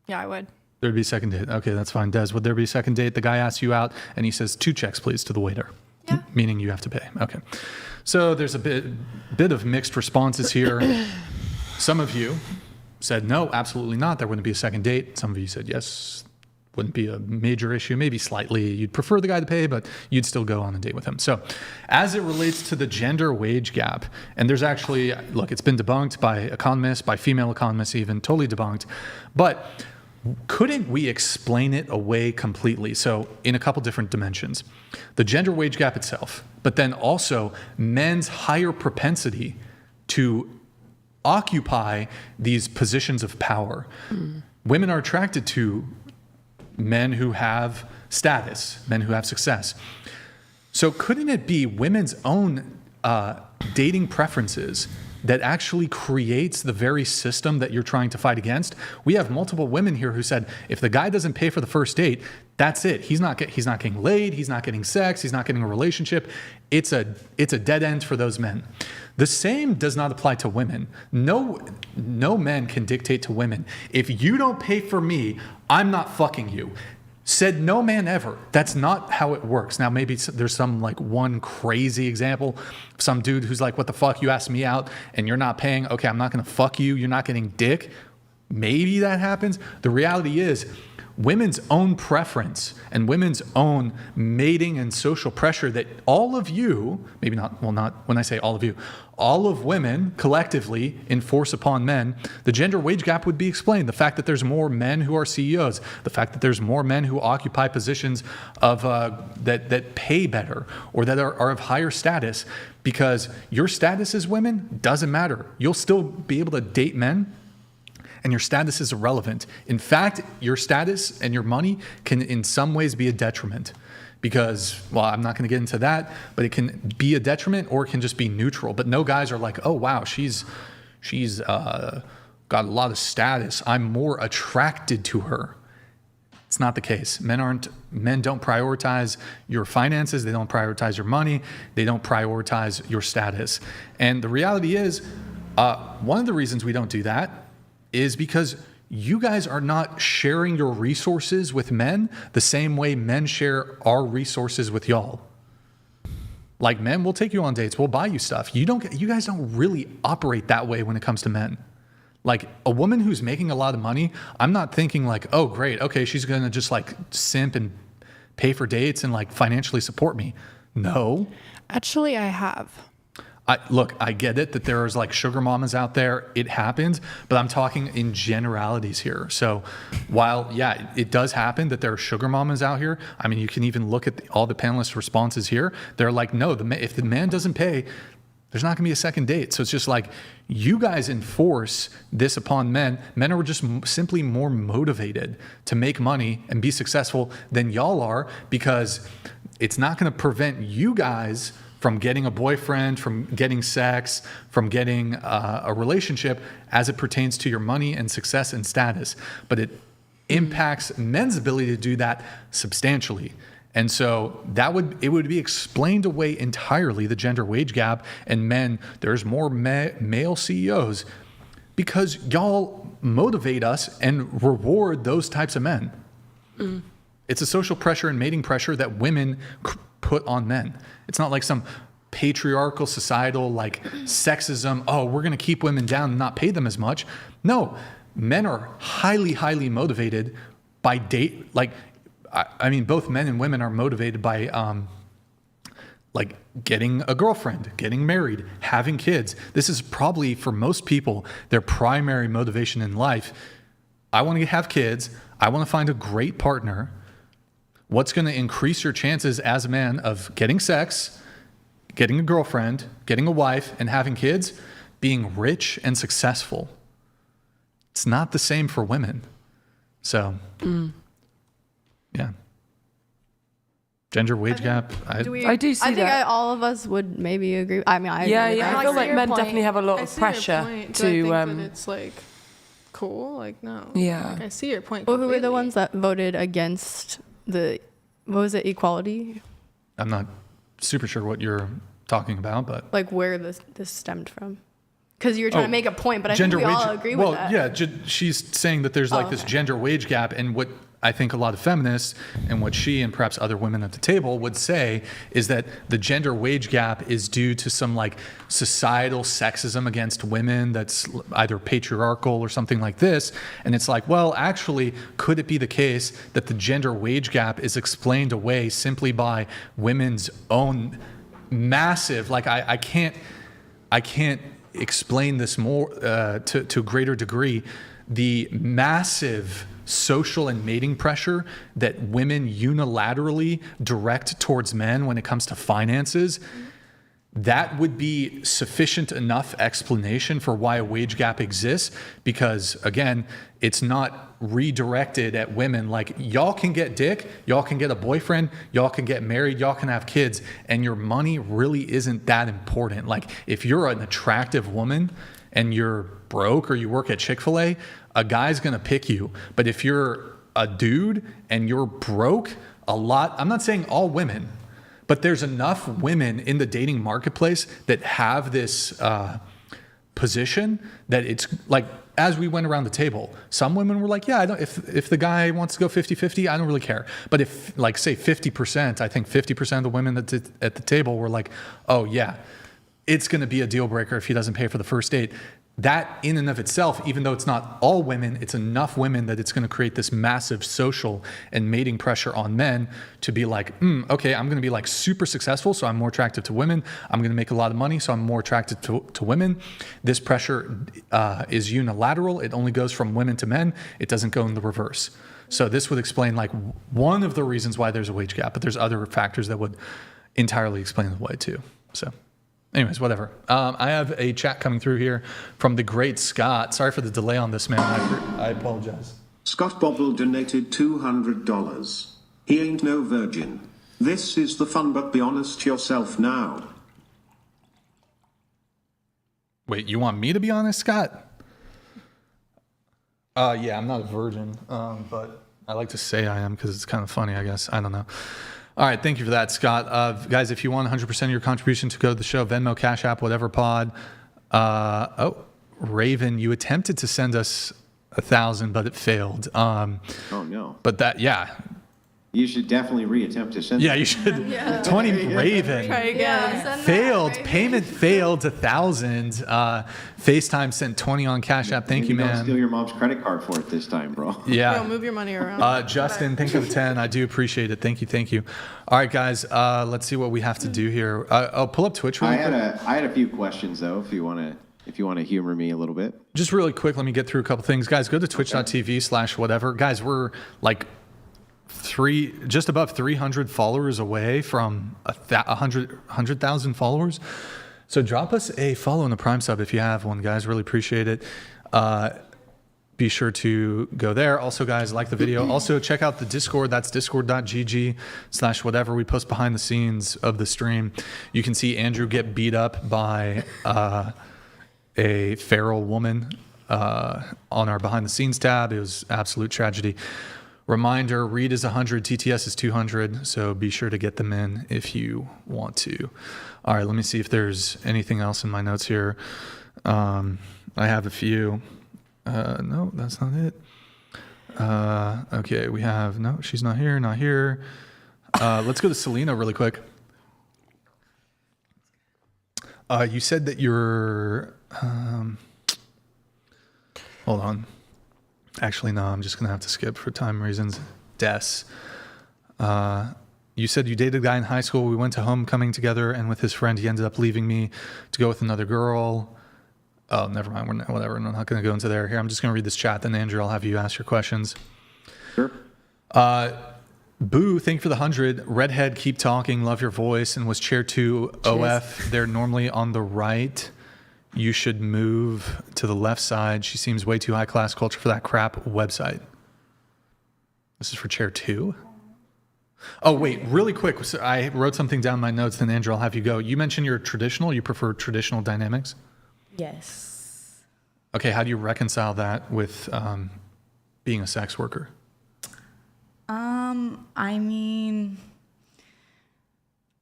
Yeah, I would. There'd be a second date. Okay, that's fine. Des, would there be a second date? The guy asks you out and he says 2 checks, please, to the waiter. Yeah. Meaning you have to pay. Okay. So there's a bit of mixed responses here. Some of you said, no, absolutely not. There wouldn't be a second date. Some of you said, yes, wouldn't be a major issue. Maybe slightly. You'd prefer the guy to pay, but you'd still go on a date with him. So as it relates to the gender wage gap, and there's actually, look, it's been debunked by economists, by female economists even, totally debunked. But couldn't we explain it away completely? So in a couple different dimensions. The gender wage gap itself, but then also men's higher propensity to occupy these positions of power. Women are attracted to men who have status, men who have success. So couldn't it be women's own dating preferences that actually creates the very system that you're trying to fight against? We have multiple women here who said, if the guy doesn't pay for the first date, that's it. He's not getting laid. He's not getting sex. He's not getting a relationship. It's a dead end for those men. The same does not apply to women. No men can dictate to women, if you don't pay for me, I'm not fucking you. Said no man ever. That's not how it works. Now, maybe there's some like one crazy example, some dude who's like, what the fuck, you asked me out and you're not paying. Okay, I'm not going to fuck you. You're not getting dick. Maybe that happens. The reality is women's own preference and women's own mating and social pressure that all of you, maybe not, well, not when I say all of you, all of women collectively enforce upon men, the gender wage gap would be explained. The fact that there's more men who are CEOs, the fact that there's more men who occupy positions of that pay better or that are of higher status, because your status as women doesn't matter. You'll still be able to date men, and your status is irrelevant. In fact, your status and your money can in some ways be a detriment because, well, I'm not going to get into that, but it can be a detriment or it can just be neutral. But no guys are like, oh, wow, she's got a lot of status. I'm more attracted to her. It's not the case. Men don't prioritize your finances. They don't prioritize your money. They don't prioritize your status. And the reality is, one of the reasons we don't do that is because you guys are not sharing your resources with men the same way men share our resources with y'all. Like, men will take you on dates, we'll buy you stuff. You guys don't really operate that way when it comes to men. Like, a woman who's making a lot of money, I'm not thinking like, oh great, okay, she's gonna just like simp and pay for dates and like financially support me. No. Actually, I have. I get it that there's like sugar mamas out there. It happens, but I'm talking in generalities here. So while, yeah, it does happen that there are sugar mamas out here. I mean, you can even look at all the panelists' responses here. They're like, no, if the man doesn't pay, there's not gonna be a second date. So it's just like, you guys enforce this upon men. Men are just simply more motivated to make money and be successful than y'all are, because it's not gonna prevent you guys from getting a boyfriend, from getting sex, from getting a relationship as it pertains to your money and success and status. But it impacts men's ability to do that substantially. And so it would be explained away entirely, the gender wage gap, and men, there's more male CEOs because y'all motivate us and reward those types of men. It's a social pressure and mating pressure that women put on men. It's not like some patriarchal societal like sexism. Oh, we're going to keep women down and not pay them as much. No, men are highly motivated by I mean, both men and women are motivated by like getting a girlfriend, getting married, having kids. This is probably for most people their primary motivation in life. I want to have kids. I want to find a great partner. What's going to increase your chances as a man of getting sex, getting a girlfriend, getting a wife, and having kids? Being rich and successful. It's not the same for women. So, yeah. Gender wage gap. I do see I think that. all of us would maybe agree. I mean, I Yeah, agree with yeah. that. I feel like men definitely have a lot I of see your pressure point. to. Do I think that it's like cool? Like no. Yeah. Like, I see your point. Well, who were the completely. ones that voted against what was it, equality? I'm not super sure what you're talking about, but Like where this stemmed from? Because you were trying to make a point, but I think we all agree with that. Well, yeah, she's saying that there's like this gender wage gap, and what I think a lot of feminists and what she and perhaps other women at the table would say is that the gender wage gap is due to some like societal sexism against women that's either patriarchal or something like this. And it's like, well, actually, could it be the case that the gender wage gap is explained away simply by women's own massive, like I can't explain this more to a greater degree, the massive social and mating pressure that women unilaterally direct towards men when it comes to finances. That would be sufficient enough explanation for why a wage gap exists, because again, it's not redirected at women like, y'all can get dick, y'all can get a boyfriend, y'all can get married, y'all can have kids, and your money really isn't that important. Like if you're an attractive woman and you're broke or you work at Chick-fil-A, a guy's gonna pick you. But if you're a dude and you're broke, I'm not saying all women, but there's enough women in the dating marketplace that have this position that it's like, as we went around the table, some women were like, yeah, if the guy wants to go 50-50, I don't really care. But if like say 50%, I think 50% of the women at the table were like, oh yeah, it's gonna be a deal breaker if he doesn't pay for the first date. That in and of itself, even though it's not all women, it's enough women that it's going to create this massive social and mating pressure on men to be like, okay, I'm going to be like super successful, so I'm more attractive to women. I'm going to make a lot of money, so I'm more attracted to women. This pressure is unilateral. It only goes from women to men. It doesn't go in the reverse. So this would explain like one of the reasons why there's a wage gap, but there's other factors that would entirely explain the why too. So. Anyways, whatever. I have a chat coming through here from the great Scott. Sorry for the delay on this, man. I apologize. Scott Bobble donated $200. He ain't no virgin. This is the fun, but be honest yourself now. Wait, you want me to be honest, Scott? Yeah, I'm not a virgin, but I like to say I am because it's kind of funny, I guess. I don't know. All right, thank you for that, Scott. Guys, if you want 100% of your contribution to go to the show, Venmo, Cash App, whatever pod. Raven, you attempted to send us 1,000, but it failed. Oh, no. But that, yeah. You should definitely reattempt to send Yeah, you should. 20 Raven. Try again. Failed. Payment failed 1,000. FaceTime sent 20 on Cash App. Thank you, Don't man. steal your mom's credit card for it this time, bro. Yeah. Yo, move your money around. Justin, thank you for the 10. I do appreciate it. Thank you. All right, guys. Let's see what we have to do here. I'll pull up Twitch really quick. I had a few questions though, if you want to humor me a little bit. Just really quick, let me get through a couple things. Guys, go to twitch.tv/whatever. Guys, we're like just above 300 followers away from 100,000 followers. So drop us a follow in the Prime sub if you have one, guys. Really appreciate it. Be sure to go there. Also, guys, like the video. Also, check out the Discord. That's discord.gg/whatever. We post behind the scenes of the stream. You can see Andrew get beat up by a feral woman on our behind the scenes tab. It was absolute tragedy. Reminder, Reed is 100, TTS is 200, so be sure to get them in if you want to. All right, let me see if there's anything else in my notes here. I have a few. No, that's not it. Okay, we have, no, she's not here, not here. Let's go to Selena really quick. You said that you're, hold on. Actually, no, I'm just going to have to skip for time reasons. Des. You said you dated a guy in high school. We went to homecoming together, and with his friend, he ended up leaving me to go with another girl. Oh, never mind. Whatever. I'm not going to go into there. Here, I'm just going to read this chat. Then, Andrew, I'll have you ask your questions. Sure. Boo, thank you for the 100. Redhead, keep talking. Love your voice. And was chair 2 OF. They're normally on the right. You should move to the left side. She seems way too high class culture for that crap website. This is for chair 2. Oh, wait, really quick. So I wrote something down in my notes, then Andrew, I'll have you go. You mentioned you're traditional. You prefer traditional dynamics? Yes. Okay, how do you reconcile that with being a sex worker? I mean,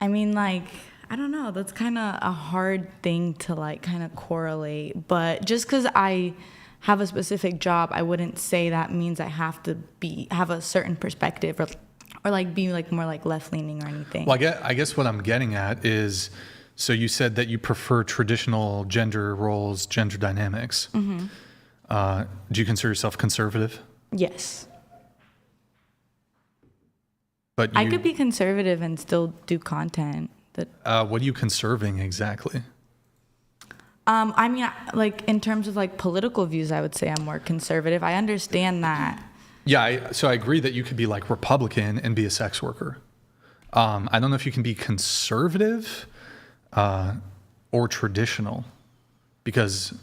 like, I don't know. That's kind of a hard thing to like kind of correlate. But just because I have a specific job, I wouldn't say that means I have to have a certain perspective or like be like more like left leaning or anything. Well, I guess what I'm getting at is, so you said that you prefer traditional gender roles, gender dynamics. Mm-hmm. Do you consider yourself conservative? Yes. But I could be conservative and still do content. What are you conserving exactly? I mean, like in terms of like political views, I would say I'm more conservative. I understand that. Yeah, so I agree that you could be like Republican and be a sex worker. I don't know if you can be conservative or traditional, because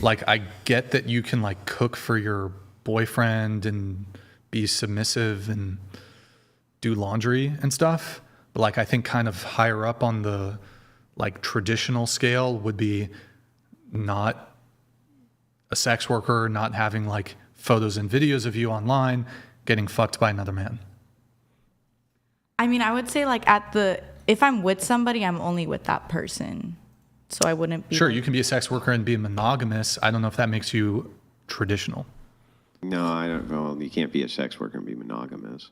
like I get that you can like cook for your boyfriend and be submissive and do laundry and stuff. But like I think kind of higher up on the like traditional scale would be not a sex worker, not having like photos and videos of you online, getting fucked by another man. I mean, I would say like if I'm with somebody, I'm only with that person. So I wouldn't be. Sure, you can be a sex worker and be monogamous. I don't know if that makes you traditional. No, I don't. Well, you can't be a sex worker and be monogamous.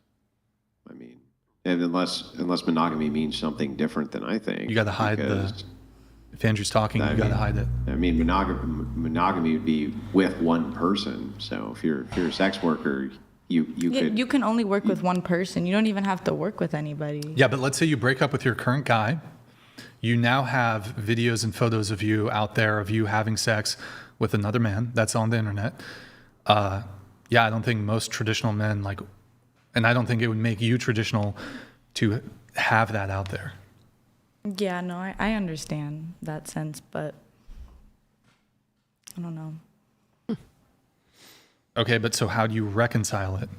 I mean, and unless monogamy means something different than I think. You got to hide if Andrew's talking, you got to hide it. I mean, monogamy would be with one person. So if you're a sex worker, you can only work with one person. You don't even have to work with anybody. Yeah, but let's say you break up with your current guy. You now have videos and photos of you out there of you having sex with another man. That's on the internet. Yeah, I don't think most traditional men like, and I don't think it would make you traditional to have that out there. Yeah, no, I understand that sense, but I don't know. Okay, but so how do you reconcile it?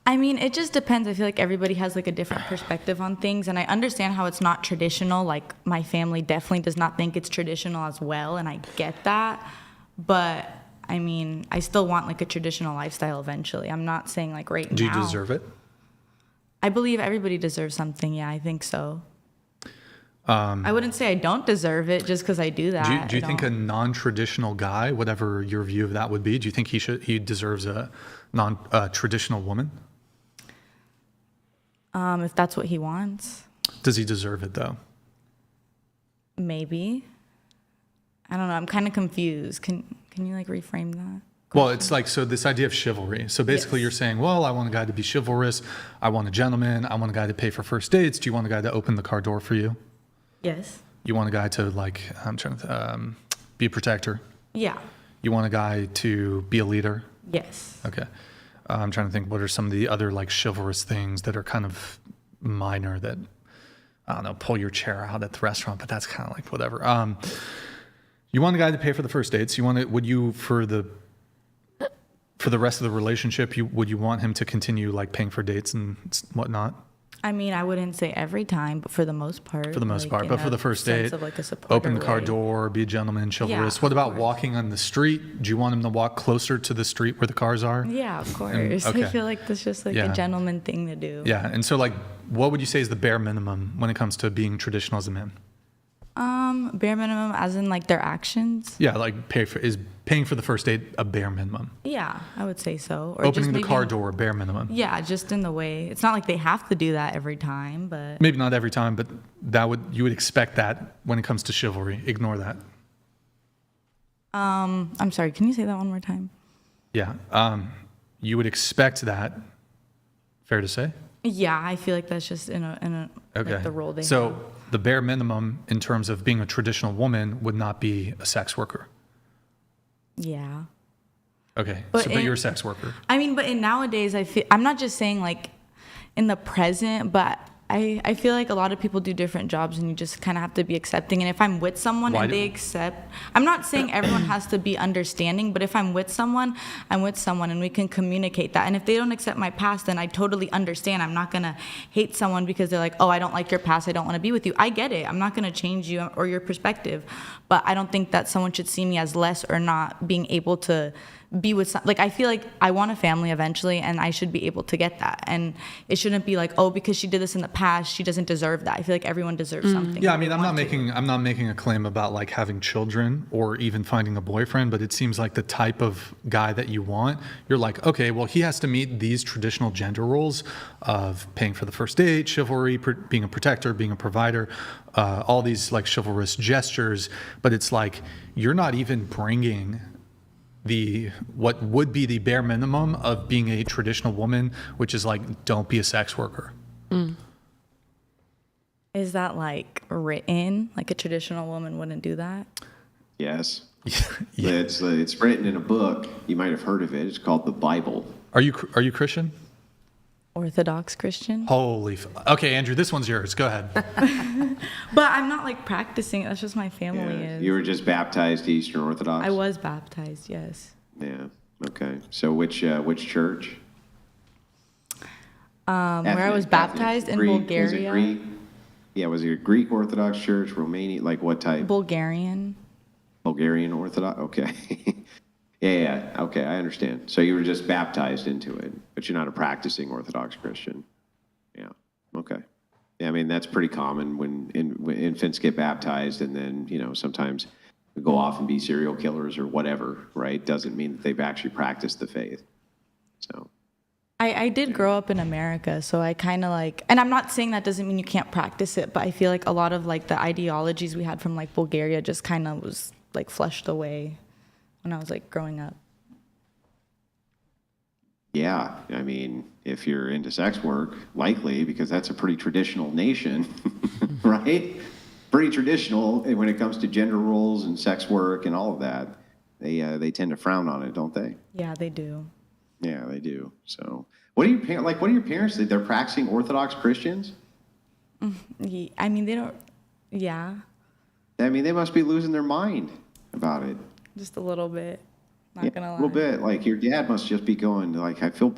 I mean, it just depends. I feel like everybody has like a different perspective on things, and I understand how it's not traditional. Like my family definitely does not think it's traditional as well, and I get that. But I mean, I still want like a traditional lifestyle eventually. I'm not saying like right now. Do you deserve it? I believe everybody deserves something. Yeah, I think so. I wouldn't say I don't deserve it just because I do that. Do you think a non-traditional guy, whatever your view of that would be, do you think he deserves a non-traditional woman? If that's what he wants. Does he deserve it though? Maybe. I don't know. I'm kind of confused. Can you like reframe that? Well, it's like, so this idea of chivalry. So basically you're saying, well, I want a guy to be chivalrous. I want a gentleman. I want a guy to pay for first dates. Do you want a guy to open the car door for you? Yes. You want a guy to like, I'm trying to be a protector. Yeah. You want a guy to be a leader. Yes. Okay. I'm trying to think, what are some of the other like chivalrous things that are kind of minor that, I don't know, pull your chair out at the restaurant, but that's kind of like whatever. You want a guy to pay for the first dates. Would you for the rest of the relationship, would you want him to continue like paying for dates and whatnot? I mean, I wouldn't say every time, but for the most part. For the most part, in but for a the first sense date, of, like, a supporter open the car way. door, be a gentleman, chivalrous. Yeah, What of about course. walking on the street? Do you want him to walk closer to the street where the cars are? Yeah, of course. okay. I feel like that's just like Yeah. a gentleman thing to do. Yeah, and so like, what would you say is the bare minimum when it comes to being traditional as a man? Bare minimum as in like their actions. Yeah, like paying for the first date a bare minimum. Yeah, I would say so. Or Opening just the car maybe- door, bare minimum. Yeah, just in the way. It's not like they have to do that every time, but Maybe not every time, but you would expect that when it comes to chivalry. Ignore that. I'm sorry, can you say that one more time? Yeah, you would expect that. Fair to say? Yeah, I feel like that's just in a Okay. like the role they have. So the bare minimum in terms of being a traditional woman would not be a sex worker. Yeah. Okay, But but in- you're a sex worker. I mean, but in nowadays, I'm not just saying like in the present, but I feel like a lot of people do different jobs and you just kind of have to be accepting. And if I'm with someone Why and do- they accept, I'm not saying everyone has to be understanding, but if I'm with someone and we can communicate that. And if they don't accept my past, then I totally understand. I'm not going to hate someone because they're like, oh, I don't like your past. I don't want to be with you. I get it. I'm not going to change you or your perspective. But I don't think that someone should see me as less or not being able to be with like I feel like I want a family eventually and I should be able to get that, and it shouldn't be like, oh, because she did this in the past she doesn't deserve that. I feel like everyone deserves something. Yeah, I mean, I'm not making a claim about like having children or even finding a boyfriend, but it seems like the type of guy that you want, you're like, okay, well, he has to meet these traditional gender roles of paying for the first date, chivalry, being a protector, being a provider, all these like chivalrous gestures, but it's like you're not even bringing what would be the bare minimum of being a traditional woman, which is like, don't be a sex worker. Is that like written? Like a traditional woman wouldn't do that? Yes. Yeah. It's written in a book. You might have heard of it. It's called the Bible. Are you Christian? Orthodox Christian. Holy. Okay, Andrew, this one's yours. Go ahead. But I'm not like practicing. That's just my family Yeah. is. You were just baptized Eastern Orthodox? I was baptized, yes. Yeah. Okay. So which church? Where I was Ethnic, baptized in Greek? Bulgaria. Was it Greek? Yeah, was it a Greek Orthodox church, Romanian, like what type? Bulgarian. Bulgarian Orthodox? Okay. Yeah, okay, I understand. So you were just baptized into it, but you're not a practicing Orthodox Christian. Yeah, okay. Yeah, I mean, that's pretty common when infants get baptized and then, sometimes go off and be serial killers or whatever, right? Doesn't mean that they've actually practiced the faith. So. I did grow up in America, so I kind of like, and I'm not saying that doesn't mean you can't practice it, but I feel like a lot of like the ideologies we had from like Bulgaria just kind of was like flushed away when I was like growing up. Yeah, I mean, if you're into sex work, likely, because that's a pretty traditional nation, right? Pretty traditional when it comes to gender roles and sex work and all of that. They tend to frown on it, don't they? Yeah, they do. Yeah, they do. So, what are your parents? They're practicing Orthodox Christians? I mean, they don't. Yeah, I mean, they must be losing their mind about it. just a little bit. Not gonna lie. A little bit. Like your dad must just be going like, I feel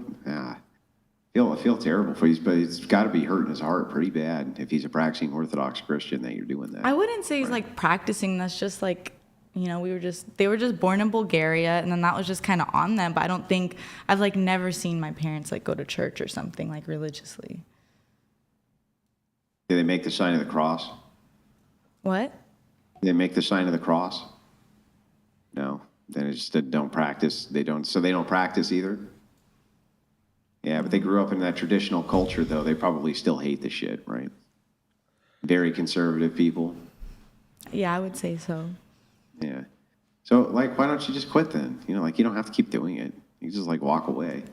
terrible for you, but it's got to be hurting his heart pretty bad if he's a practicing Orthodox Christian that you're doing that. I wouldn't say he's like practicing. That's just like, they were just born in Bulgaria, and then that was just kind of on them. But I don't think I've like never seen my parents like go to church or something like religiously. Do they make the sign of the cross? What? Do they make the sign of the cross? No. Then it's just don't practice. They don't practice either. Yeah, but they grew up in that traditional culture, though. They probably still hate the shit, right? Very conservative people. Yeah, I would say so. Yeah. So, like, why don't you just quit then? You don't have to keep doing it. You just, like, walk away.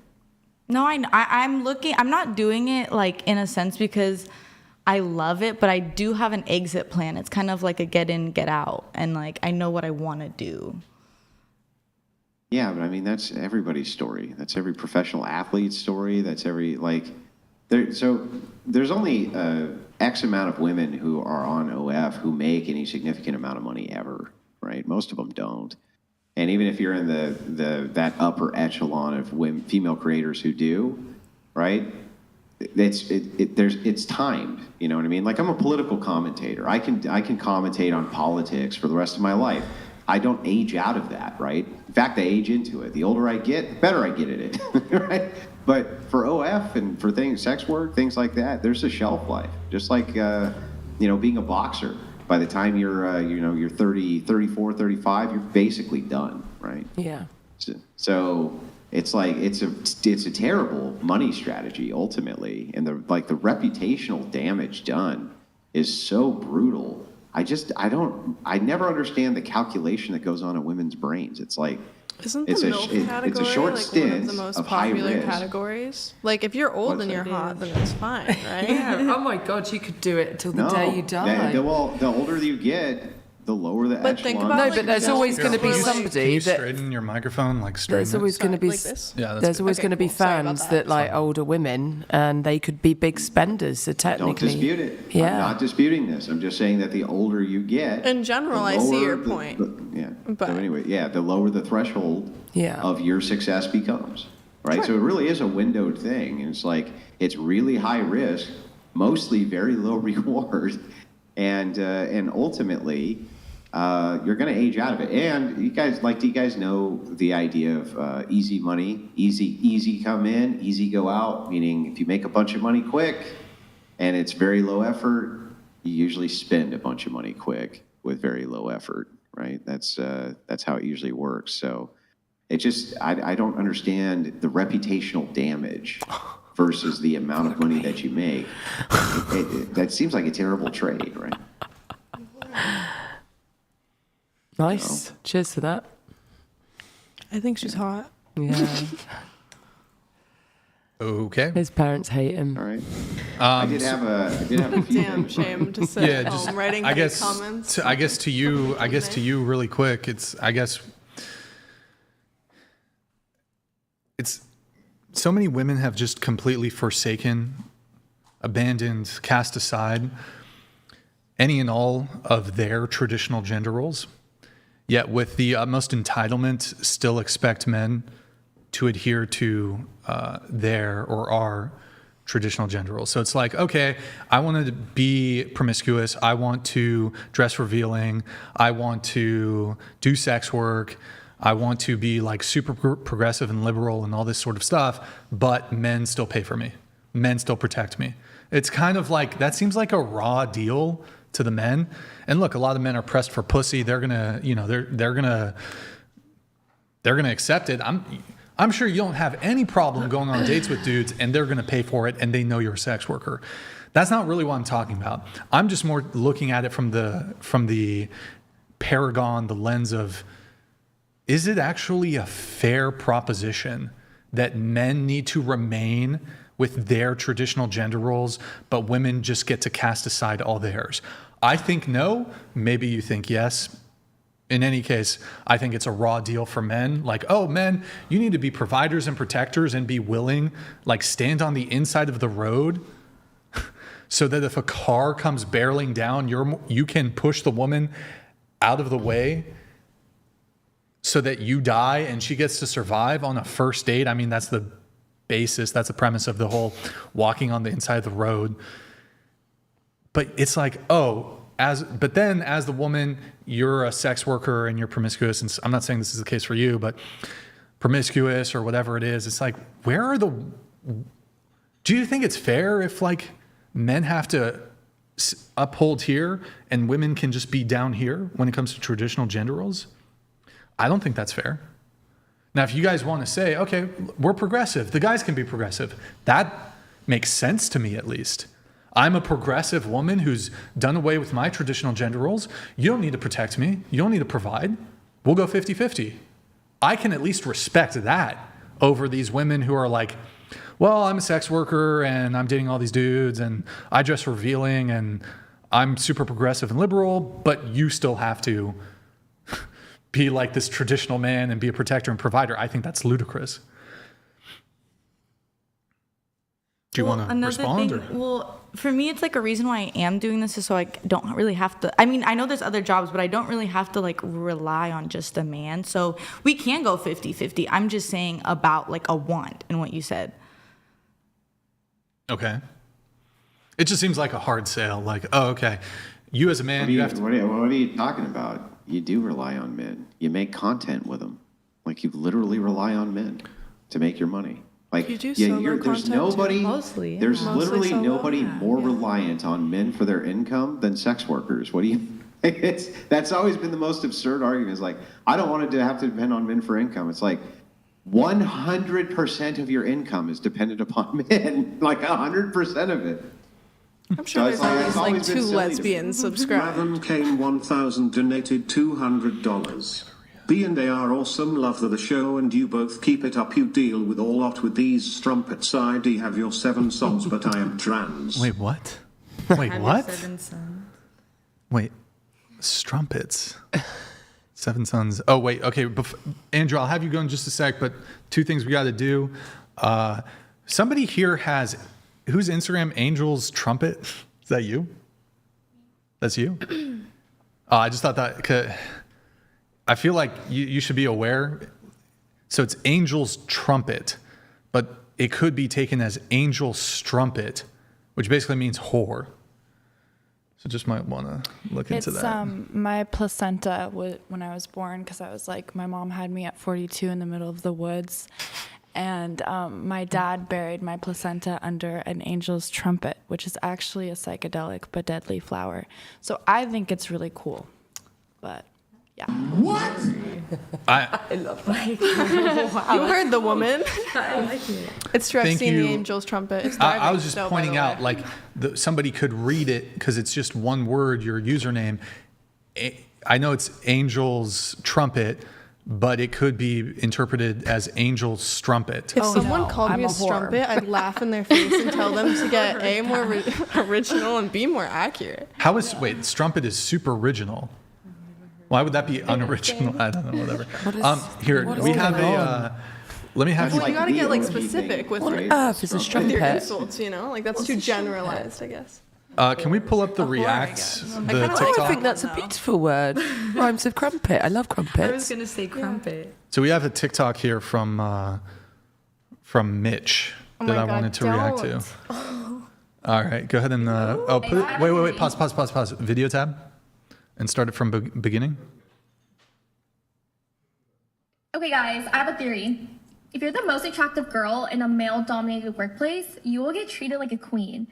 No, I'm not doing it like in a sense because I love it, but I do have an exit plan. It's kind of like a get in, get out, and like I know what I want to do. Yeah, but I mean, that's everybody's story. That's every professional athlete's story. That's every, so there's only X amount of women who are on OF who make any significant amount of money ever, right? Most of them don't. And even if you're in that upper echelon of female creators who do, right? it's timed. You know what I mean? Like, I'm a political commentator. I can commentate on politics for the rest of my life. I don't age out of that, right? In fact, I age into it. The older I get, the better I get at it, right? But for OF and for sex work, things like that, there's a shelf life. Just like, being a boxer. By the time you're 30, 34, 35, you're basically done, right? Yeah. So it's like, it's a terrible money strategy ultimately. And the reputational damage done is so brutal. I never understand the calculation that goes on in women's brains. It's like, Isn't the MILF category it's a short like stint one of the most of high popular risk. categories? Like, if you're old and you're hot, then it's fine, right? Yeah. Oh my God, you could do it until the day you die. The older you get, the lower the But think echelon. about, No, but there's always going to be Can you somebody that. straighten your microphone, like straighten There's it? always going to be like this? Yeah, that's there's good. always Okay, going to be cool. Sorry about fans that. that like older women, and they could be big spenders. So Don't technically, dispute it. Yeah. I'm not disputing this. I'm just saying that the older you get, In general, the I see lower your the- point. yeah. But- So anyway, the lower the threshold Yeah. of your success becomes, right? So it really is a windowed thing. And it's like, it's really high risk, mostly very low reward. And ultimately, you're going to age out of it. And do you guys know the idea of easy money, easy come in, easy go out? Meaning, if you make a bunch of money quick and it's very low effort, you usually spend a bunch of money quick with very low effort, right? That's how it usually works. So it just, I don't understand the reputational damage versus the amount of money that you make. That seems like a terrible trade, right? Nice. No. Cheers to that. I think she's hot. Yeah. Okay. His parents hate him. All right. I did have a few Damn things. shame to sit Yeah, at just home writing I hate guess comments. to you really quick. It's so many women have just completely forsaken, abandoned, cast aside any and all of their traditional gender roles, yet with the utmost entitlement still expect men to adhere to their or our traditional gender roles. So it's like, okay, I want to be promiscuous. I want to dress revealing. I want to do sex work. I want to be like super progressive and liberal and all this sort of stuff, but men still pay for me. Men still protect me. It's kind of like, that seems like a raw deal to the men. And look, a lot of men are pressed for pussy. They're gonna, they're gonna accept it. I'm sure you don't have any problem going on dates with dudes and they're gonna pay for it and they know you're a sex worker. That's not really what I'm talking about. I'm just more looking at it from the paragon, the lens of, is it actually a fair proposition that men need to remain with their traditional gender roles, but women just get to cast aside all theirs? I think no. Maybe you think yes. In any case, I think it's a raw deal for men. Like, oh, men, you need to be providers and protectors and be willing, like stand on the inside of the road so that if a car comes barreling down, you can push the woman out of the way so that you die and she gets to survive on a first date. I mean, that's the basis, that's the premise of the whole walking on the inside of the road. But it's like, but then as the woman, you're a sex worker and you're promiscuous, and I'm not saying this is the case for you, but promiscuous or whatever it is, it's like, do you think it's fair if like men have to uphold here and women can just be down here when it comes to traditional gender roles? I don't think that's fair. Now, if you guys want to say, okay, we're progressive, the guys can be progressive, that makes sense to me at least. I'm a progressive woman who's done away with my traditional gender roles. You don't need to protect me. You don't need to provide. We'll go 50-50. I can at least respect that over these women who are like, well, I'm a sex worker and I'm dating all these dudes and I dress revealing and I'm super progressive and liberal, but you still have to be like this traditional man and be a protector and provider. I think that's ludicrous. Do you want to respond? Well, for me, it's like a reason why I am doing this is so I don't really have to. I mean, I know there's other jobs, but I don't really have to like rely on just a man. So we can go 50-50. I'm just saying about like a want and what you said. Okay. It just seems like a hard sale. Like, oh, okay. You as a man, what are you talking about? You do rely on men. You make content with them. Like, you literally rely on men to make your money. Like, You do solo there's content nobody, too? Mostly. there's Mostly literally solo? nobody more reliant on men for their income than sex workers. What do you? That's always been the most absurd argument. Is like, I don't want to have to depend on men for income. It's like 100% of your income is dependent upon men. Like 100% of it. I'm sure there's always like 2 lesbians subscribed. Raven Kane 1000 donated $200. B and A are awesome, love the show, and you both keep it up. You deal with a lot with these strumpets. I do have your 7 sons, but I am trans. Wait, what? Wait, what? Wait, strumpets. 7 sons. Oh, wait. Okay. Andrew, I'll have you go in just a sec, but 2 things we got to do. Somebody here has, whose Instagram, Angel's Trumpet? Is that you? That's you? I just thought that, I feel like you should be aware. So it's Angel's Trumpet, but it could be taken as Angel Strumpet, which basically means whore. So just might want to look into that. My placenta when I was born, because I was like, my mom had me at 42 in the middle of the woods, and my dad buried my placenta under an angel's trumpet, which is actually a psychedelic but deadly flower. So I think it's really cool, but yeah. What? I love that. You heard the woman. I like it. It's true. I've Thank seen you. the angel's trumpet. It's I thriving was just still, by pointing the out, way. like, somebody could read it because it's just one word, your username. I know it's Angel's Trumpet, but it could be interpreted as Angel's Strumpet. If someone called me a strumpet, I'd laugh in their face and tell them to get A, more original, and B, more accurate. Wait, Strumpet is super original. Why would that be unoriginal? I don't know, whatever. Here, we have a, let me have Well, you. you gotta get like specific with What your, on earth is a with your strumpet? insults, you know? Like that's too generalized, I guess. Can we pull up the Reacts, the I TikTok? think that's a beautiful word. Rhymes with crumpet. I love I was crumpets. gonna say crumpet. So we have a TikTok here from Mitch that my I God, wanted to react to. All right, go ahead and wait, pause. Video tab, and start it from beginning. Okay, guys, I have a theory. If you're the most attractive girl in a male-dominated workplace, you will get treated like a queen.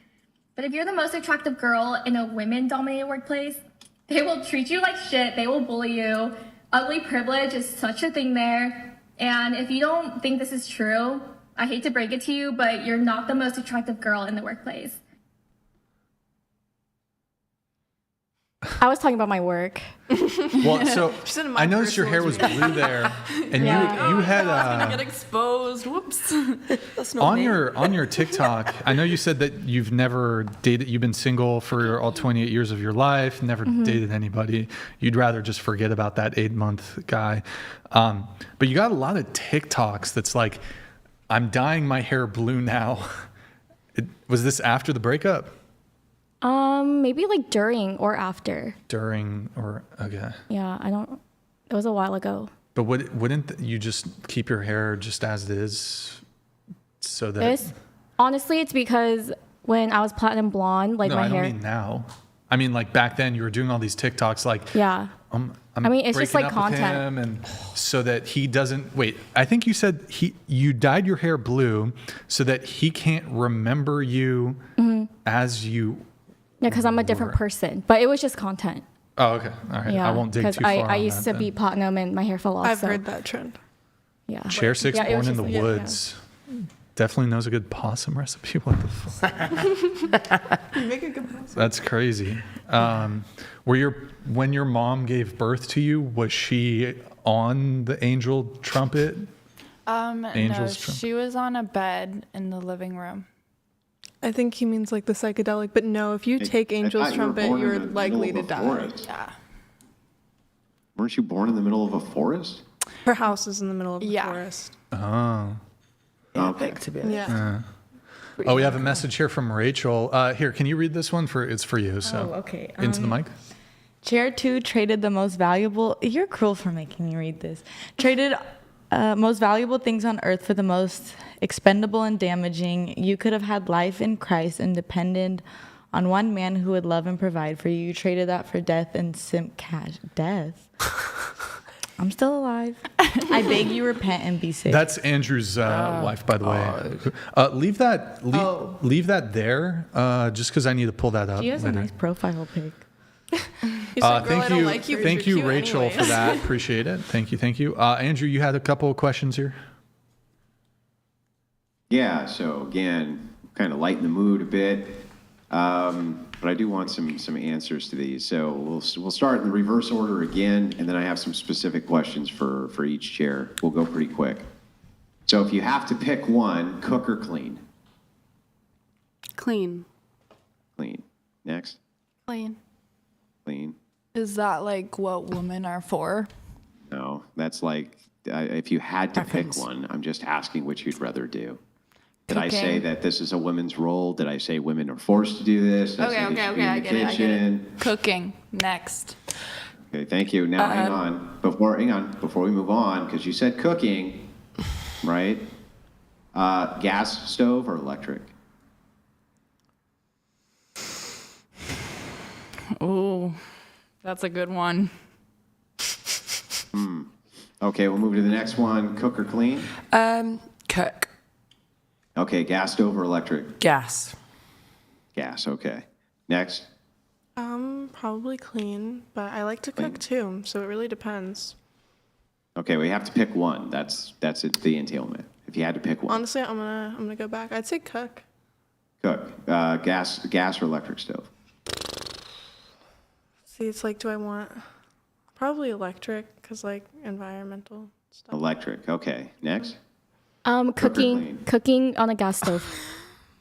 But if you're the most attractive girl in a women-dominated workplace, they will treat you like shit. They will bully you. Ugly privilege is such a thing there. And if you don't think this is true, I hate to break it to you, but you're not the most attractive girl in the workplace. I was talking about my work. Well, so She said my I noticed your hair was personal blue there, and Yeah. you had Get exposed. Whoops. That's not on me. your TikTok. I know you said that you've never dated. You've been single for all 28 years of your life. Never dated anybody. You'd rather just forget about that 8-month guy. But you got a lot of TikToks that's like, I'm dyeing my hair blue now. Was this after the breakup? Maybe like during or after. Okay. Yeah, I don't. It was a while ago. But wouldn't you just keep your hair just as it is, so that? Honestly, it's because when I was platinum blonde, like No, my I don't hair. mean now. I mean, like back then, you were doing all these TikToks, like, Yeah. I'm I mean, it's just breaking like up with content. him, and so that he doesn't. Wait, I think you said you dyed your hair blue so that he can't remember you as you. Yeah, because I'm a different person. But it was just content. Oh, okay, all right. Yeah, I won't dig too far. I on used that to then. be platinum and my hair fell off. I've so, heard that trend. Yeah. Chair 6 Yeah, it born was in just the like- woods. Definitely knows a good possum recipe. What the fuck? You make a good point. That's crazy. When your mom gave birth to you, was she on the angel trumpet? No, Angel's trumpet. she was on a bed in the living room. I think he means like the psychedelic, but no, if you take angel's trumpet, born in you're the middle likely of to a die. forest. Yeah. Weren't you born in the middle of a forest? Her house is in the middle of the forest. Oh. Okay. Yeah. Oh, we have a message here from Rachel. Here, can you read this one? It's for you. So Oh, okay. Into the mic. Chair 2 traded the most valuable. You're cruel for making me read this. Traded Most valuable things on earth for the most expendable and damaging. You could have had life in Christ and depended on one man who would love and provide for you. You traded that for death and simp cash. Death? I'm still alive. I beg you, repent and be saved. That's Andrew's wife, by the way. Leave that there, just because I need to pull that up. She has a later. nice profile pic. Thank you, Rachel, for that. Appreciate it. Thank you. Andrew, you had a couple of questions here. Yeah. So again, kind of lighten the mood a bit, but I do want some answers to these. So we'll start in the reverse order again, and then I have some specific questions for each chair. We'll go pretty quick. So if you have to pick one, cook or clean? Clean. Clean. Next. Clean. Clean. Is that like what women are for? No, that's like if you had to pick one, I'm just asking which you'd rather do. Did I say that this is a women's role? Did I say women are forced to do this? Did I say they should be in the kitchen? Cooking. Next. Okay, thank you. Now hang on. Before we move on, because you said cooking, right? Gas stove or electric? Oh, that's a good one. Okay, we'll move to the next one. Cook or clean? Cook. Okay, gas stove or electric? Gas. Gas, okay. Next. Probably clean, but I like to cook too, so it really depends. Okay, we have to pick one. That's it, the entailment. If you had to pick one. Honestly, I'm gonna go back. I'd say cook. Cook. Gas or electric stove? See, it's like, do I want probably electric because like environmental stuff. Electric. Okay. Next. Cooking on a gas stove.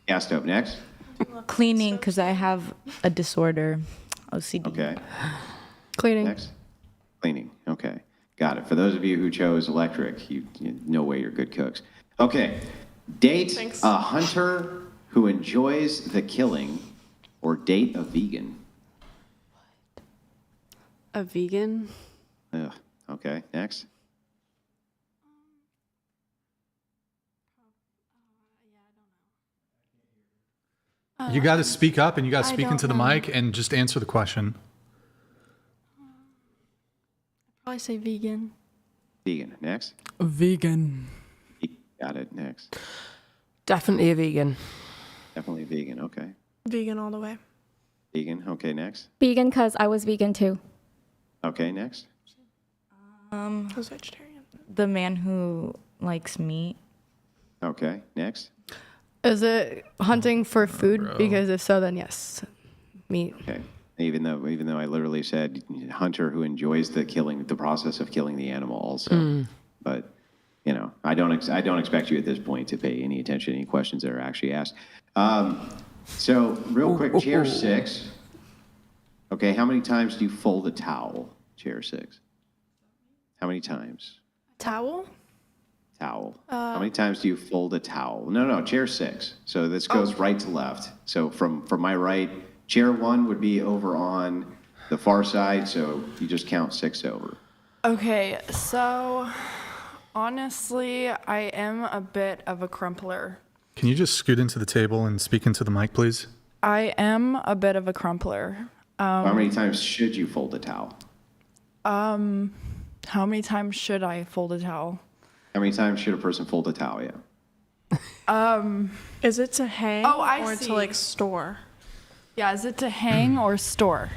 Gas stove. Next. Cleaning because I have a disorder, OCD. Okay. Cleaning. Next. Cleaning. Okay. Got it. For those of you who chose electric, you no way you're good cooks. Okay. Date a hunter who enjoys the killing, or date a vegan. A vegan? Ugh. Okay. Next. You got to speak up and you got to speak into the mic and just answer the question. I'd probably say vegan. Vegan. Next. Vegan. Got it. Next. Definitely a vegan. Definitely vegan. Okay. Vegan all the way. Vegan. Okay. Next. Vegan because I was vegan too. Okay. Next. I was vegetarian. The man who likes meat. Okay. Next. Is it hunting for food? Because if so, then yes, meat. Okay. Even though I literally said hunter who enjoys the process of killing the animal also. But you know, I don't expect you at this point to pay any attention to any questions that are actually asked. So real quick, chair 6. Okay, how many times do you fold a towel? Chair 6. How many times? Towel? Towel. How many times do you fold a towel? No, chair 6. So this goes right to left. So from my right, chair 1 would be over on the far side, so you just count 6 over. Okay, so honestly, I am a bit of a crumpler. Can you just scoot into the table and speak into the mic, please? I am a bit of a crumpler. How many times should you fold a towel? How many times should I fold a towel? How many times should a person fold a towel? Yeah. Is it to hang or see. to like store? Yeah, is it to hang or store?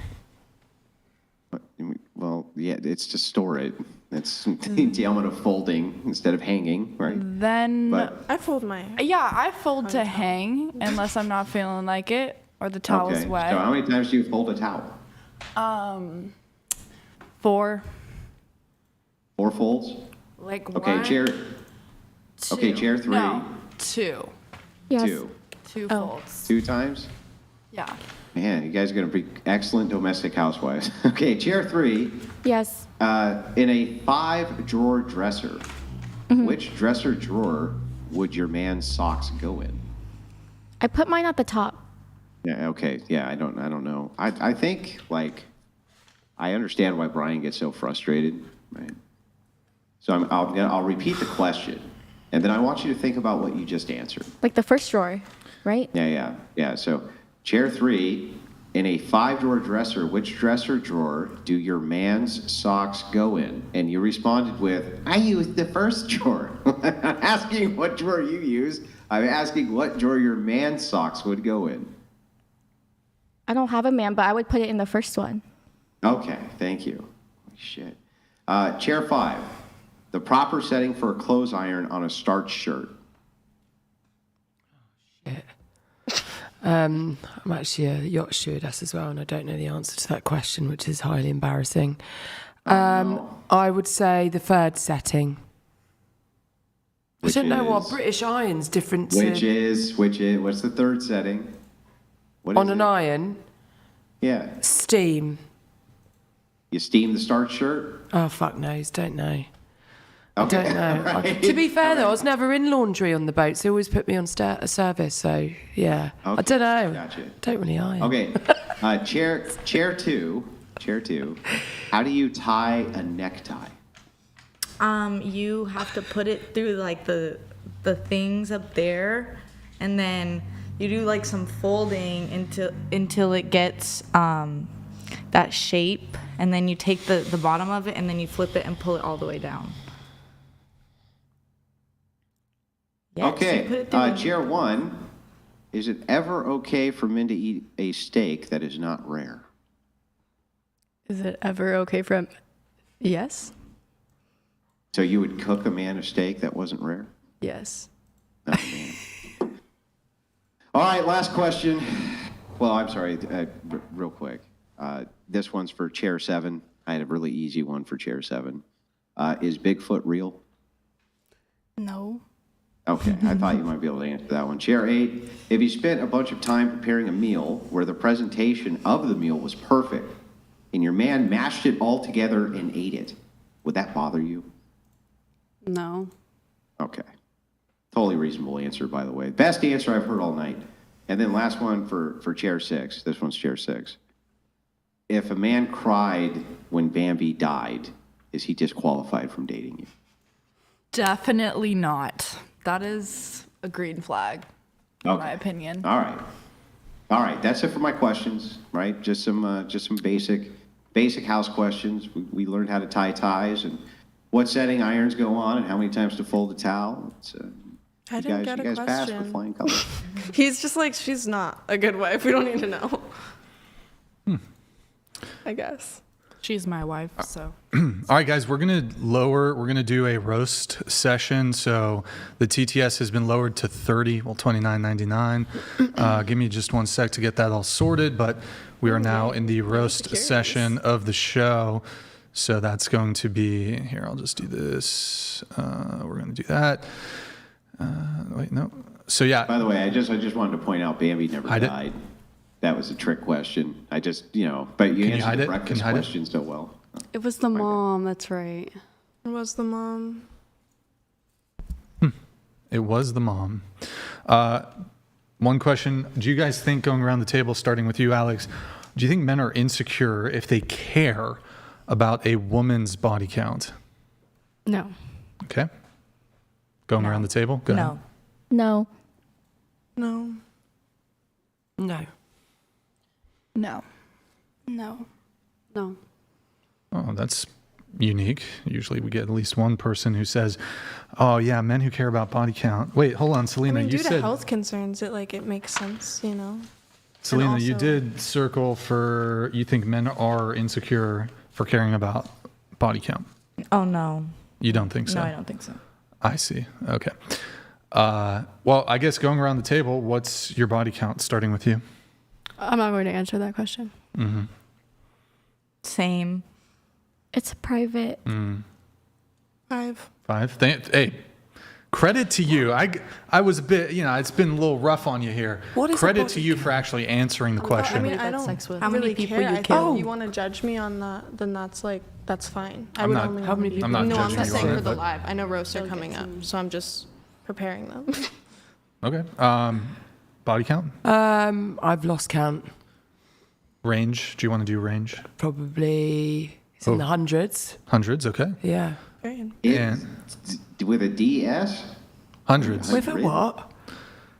Well, yeah, it's to store it. It's the element of folding instead of hanging, right? Then But I fold my. yeah, I fold to hang unless I'm not feeling like it or the towel's okay. wet. So how many times do you fold a towel? 4. 4 folds? Like Okay, 1, chair. 2. Okay, chair 3. No, 2. Yes. 2. Folds. 2 times? Yeah. Man, you guys are going to be excellent domestic housewives. Okay, chair 3. Yes. In a 5-drawer dresser, which dresser drawer would your man's socks go in? I put mine at the top. Yeah. Okay. Yeah. I don't know. I think like I understand why Brian gets so frustrated, right? So I'll repeat the question, and then I want you to think about what you just answered. Like the first drawer, right? Yeah. So chair 3, in a 5-drawer dresser, which dresser drawer do your man's socks go in? And you responded with, I used the first drawer. I'm not asking what drawer you use. I'm asking what drawer your man's socks would go in. I don't have a man, but I would put it in the first one. Okay, thank you. Shit. Chair 5, the proper setting for a clothes iron on a starched shirt. Shit. I'm actually a yacht stewardess as well, and I don't know the answer to that question, which is highly embarrassing. I would say the third setting. I don't know what British iron's different to... Which is, what's the third setting? What on is an it? iron? Yeah. Steam. You steam the starched shirt? Oh, fuck knows, don't know. Okay. I don't know. Right. To be fair, though, I was never in laundry on the boats. They always put me on a service, so yeah. Okay. I don't know. Gotcha. Don't really iron. Okay. Chair two. How do you tie a necktie? You have to put it through like the things up there, and then you do like some folding until it gets that shape, and then you take the bottom of it and then you flip it and pull it all the way down. Yes, Okay. you put it through Chair 1. Is it ever okay for men to eat a steak that is not rare? Is it ever okay for him? Yes. So you would cook a man a steak that wasn't rare? Yes. Oh, man. All right, last question. Well, I'm sorry, real quick. This one's for Chair 7. I had a really easy one for Chair 7. Is Bigfoot real? No. Okay, I thought you might be able to answer that one. Chair 8, if you spent a bunch of time preparing a meal where the presentation of the meal was perfect, and your man mashed it all together and ate it, would that bother you? No. Okay. Totally reasonable answer, by the way. Best answer I've heard all night. And then last one for Chair 6. This one's Chair 6. If a man cried when Bambi died, is he disqualified from dating you? Definitely not. That is a green flag, in my opinion. All right. That's it for my questions. Right? Just some basic house questions. We learned how to tie ties and what setting irons go on and how many times to fold a towel. I didn't get a you guys passed question. with flying colors. He's just like, she's not a good wife. We don't need to know. I guess. She's my wife, so. All right, guys, we're going to do a roast session. So the TTS has been lowered to 30, well, $29.99. Give me just 1 sec to get that all sorted, but we are now in the roast session of the show. So that's going to be, here, I'll just do this. We're going to do that. Wait, no. So yeah. By the way, I just wanted to point out Bambi never died. That was a trick question. I just, but you answered the breakfast question so well. It was the mom, that's right. It was the mom. It was the mom. One question. Do you guys think, going around the table, starting with you, Alex, do you think men are insecure if they care about a woman's body count? No. Okay. Going around the table? Go ahead. No. No. No. No. No. No. Oh, that's unique. Usually we get at least one person who says, oh, yeah, men who care about body count. Wait, hold on, Selena. I mean, you due said, to health concerns, it makes sense, Selena, you did circle for, you think men are insecure for caring about body count. Oh, no. You don't think so? No, I don't think so. I see. Okay. Well, I guess going around the table, what's your body count, starting with you? I'm not going to answer that question. Mm-hmm. Same. It's private. 5. 5? Hey, credit to you. I was a bit, it's been a little rough on you here. Credit to you for actually answering the question. I mean, I don't How many really people care. you I kill? think if you want to judge me on that, then that's fine. I'm not- how many people- I'm not No, I'm judging just you on saying it, for the but- live. I know roasts are coming up, so I'm just preparing them. Okay. Body count? I've lost count. Range? Do you want to do range? Probably it's in the hundreds. Hundreds, okay. Yeah. Period. With a DS? Hundreds. With a what?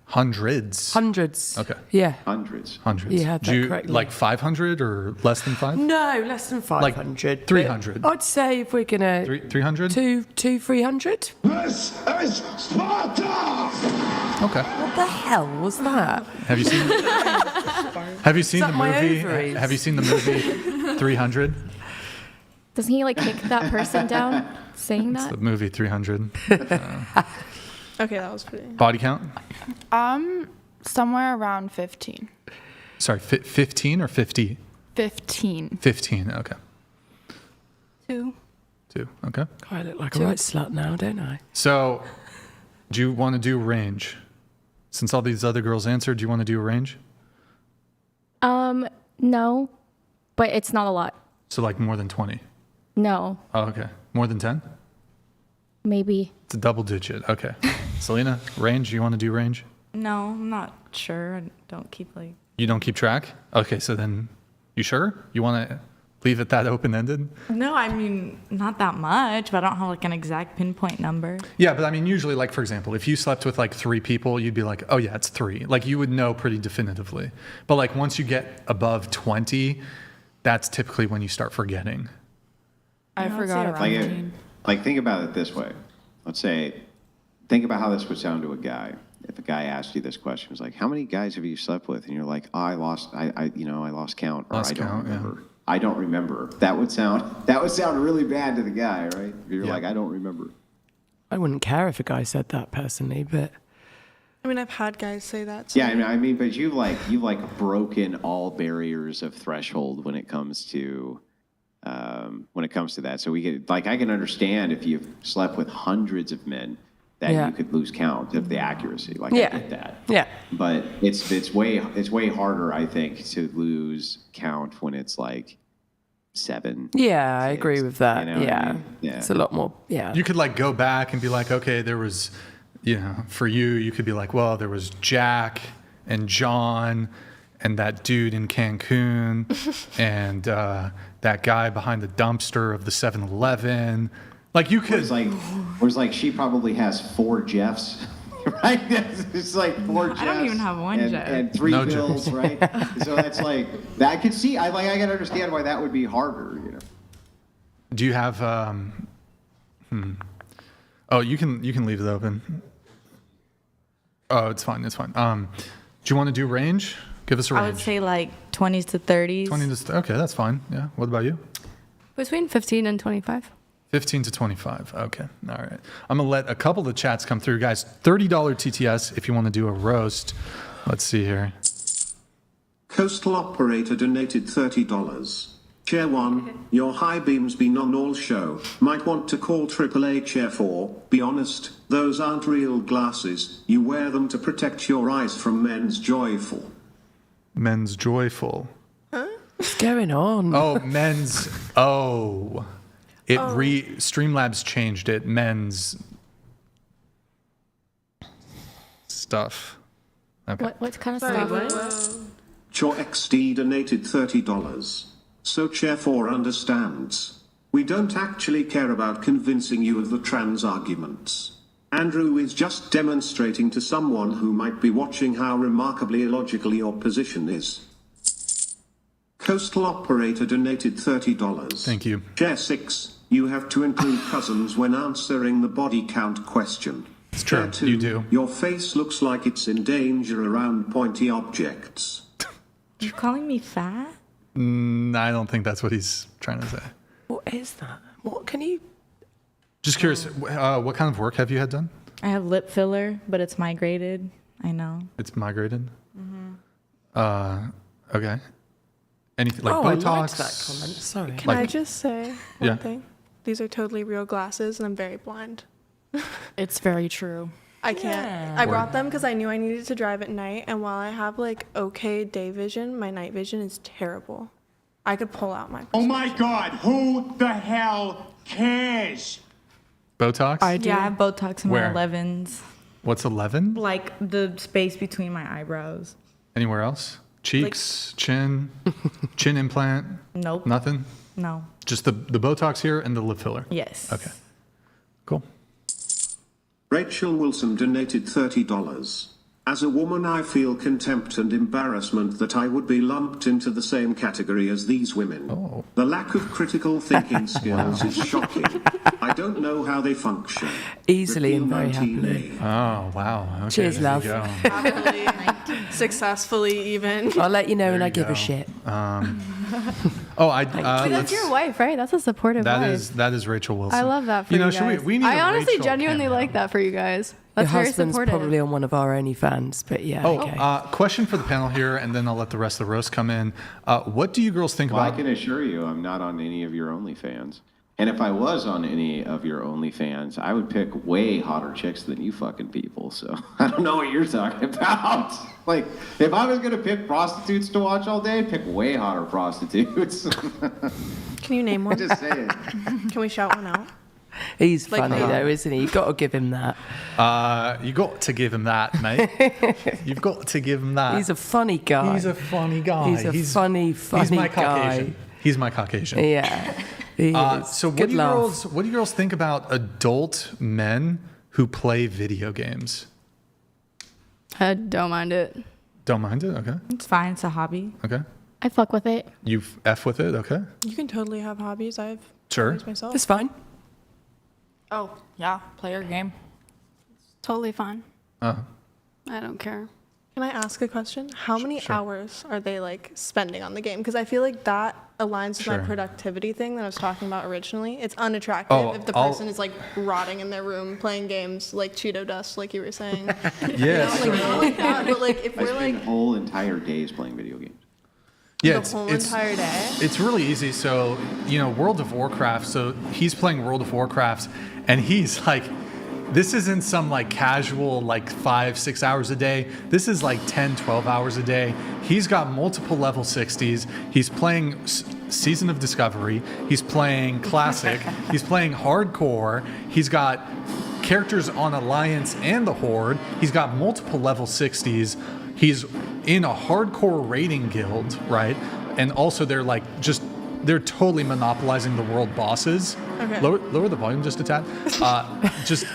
Hundreds. Hundreds. Okay. Yeah. Hundreds. Hundreds. You had that correctly. Like 500 or less than 5? No, less than 500. Like 300. I'd say if we're gonna 300? 300. This is Sparta! Okay. What the hell was that? Have you seen Have you seen Is the that my movie? ovaries? Have you seen the movie 300? Doesn't he like kick that person down saying It's that? the movie 300. Okay, that was pretty. Body count? Somewhere around 15. Sorry, 15 or 50? 15. 15. Okay. 2. 2. Okay. I look like a right slut now, don't I? So, do you want to do range? Since all these other girls answered, do you want to do a range? No, but it's not a lot. So like more than 20? No, Oh, okay. More than 10? maybe. It's a double digit. Okay. Selena, range? You want to do range? No, I'm not sure. I don't keep like. You don't keep track? Okay, so then you sure? You want to leave it that open-ended? No, I mean not that much, but I don't have like an exact pinpoint number. Yeah, but I mean usually like for example, if you slept with like 3 people, you'd be like, "Oh yeah, it's 3." Like you would know pretty definitively. But like once you get above 20, that's typically when you start forgetting. I forgot about Like, 15. like, think about it this way. Let's say, think about how this would sound to a guy. If a guy asked you this question, it was like, "How many guys have you slept with?" And you're like, "Oh, I lost count, or Lost I don't count, yeah. remember." I don't remember. That would sound really bad to the guy, right? If you're like, "I don't remember." I wouldn't care if a guy said that personally, but I mean, I've had guys say that. To Yeah, me. I mean, but you've broken all barriers of threshold when it comes to that. So I can understand if you've slept with hundreds of men that Yeah. you could lose count of the accuracy. Like Yeah. I get that. yeah. But it's way harder, I think, to lose count when it's like 7. Yeah, I 6, agree with that. you know what I Yeah. mean? Yeah. It's a lot more. Yeah. You could like go back and be like, "Okay, there was, for you could be like, well, there was Jack and John and that dude in Cancun and that guy behind the dumpster of the 7-Eleven." Like you could Whereas like she probably has 4 Jeffs, right? It's like 4 Jeffs. I don't even have one Jeff. And 3 No Bills, Jeffs. right? So that's like I can see. I can understand why that would be harder. Do you have Oh, you can leave it open. Oh, it's fine. It's fine. Do you want to do range? Give us a range. I would say like 20s to 30s. 20 to okay, that's fine. Yeah. What about you? Between 15 and 25. 15 to 25. Okay. All right. I'm going to let a couple of the chats come through. Guys, $30 TTS if you want to do a roast. Let's see here. Coastal operator donated $30. Chair 1, your high beams been on all show. Might want to call AAA Chair 4. Be honest, those aren't real glasses. You wear them to protect your eyes from men's joyful. Men's joyful. What's going on? Oh, men's. Oh. Streamlabs changed it. Men's stuff. Okay. What kind of Sorry, stuff? Chair XD donated $30. So Chair 4 understands. We don't actually care about convincing you of the trans arguments. Andrew is just demonstrating to someone who might be watching how remarkably illogical your position is. Coastal operator donated $30. Thank you. Chair 6, you have to include cousins when answering the body count question. It's true. Chair 2, You do. Your face looks like it's in danger around pointy objects. You calling me fat? I don't think that's what he's trying to say. What is that? What can you? Just curious, what kind of work have you had done? I have lip filler, but it's migrated. I know. It's migrated? Okay. Anything like I Botox? liked that comment. Sorry. Can I just say one Yeah. thing? These are totally real glasses, and I'm very blind. It's very true. I can't. I brought them because I knew I needed to drive at night, and while I have like okay day vision, my night vision is terrible. I could pull out my. Oh my God, who the hell cares? Botox? Yeah, I have Botox in Where? my 11s. What's 11? Like the space between my eyebrows. Anywhere else? Cheeks, chin implant? Nope. Nothing? No. Just the Botox here and the lip filler? Yes. Okay. Cool. Rachel Wilson donated $30. As a woman, I feel contempt and embarrassment that I would be lumped into the same category as these women. Oh. The lack of critical thinking skills is shocking. I don't know how they function. Easily and very Ricky happily. Oh, wow. Okay, Cheers, there love. you go. Happily, successfully, even. I'll let you know when There I you give go. a shit. That's your wife, right? That's a supportive wife. That is Rachel Wilson. I love that for you know, guys. we need I a honestly Rachel genuinely cameo. like that for you guys. That's Your very husband's supportive. probably on one of our OnlyFans, but yeah. Oh, okay. question for the panel here, and then I'll let the rest of the roast come in. What do you girls think Well, I about? can assure you I'm not on any of your OnlyFans. And if I was on any of your OnlyFans, I would pick way hotter chicks than you fucking people. So I don't know what you're talking about. Like, if I was going to pick prostitutes to watch all day, I'd pick way hotter prostitutes. Can you name one? Just saying. Can we shout one out? He's like funny me. though, isn't he? You've got to give him that. You got to give him that, mate. You've got to give him that. He's a funny guy. He's a funny guy. He's a funny He's my guy. Caucasian. He's my Caucasian. Yeah. He is. So what Good do you laugh. girls? What do you girls think about adult men who play video games? I don't mind it. Don't mind it. Okay. It's fine. It's a hobby. Okay. I fuck with it. You f with it. Okay. You can totally have hobbies. I have Sure. hobbies myself. It's fine. Oh, yeah, player game. Totally fine. Uh, I don't care. Can I ask a question? How many Sure. hours are they like spending on the game? Because I feel like that aligns with Sure. my productivity thing that I was talking about originally. It's unattractive Oh, if the I'll- person is like rotting in their room playing games like Cheeto dust, like you were saying. yes. Like, not like that, but like if I we're spend like whole entire days playing video games. Yeah. the whole entire day. It's really easy. So, World of Warcraft. So he's playing World of Warcraft, and he's like, this isn't some like casual like 5-6 hours a day. This is like 10-12 hours a day. He's got multiple level 60s. He's playing Season of Discovery. He's playing Classic. He's playing Hardcore. He's got characters on Alliance and the Horde. He's got multiple level 60s. He's in a hardcore raiding guild, right? And also they're totally monopolizing the world bosses. Okay. Lower the volume just a tad.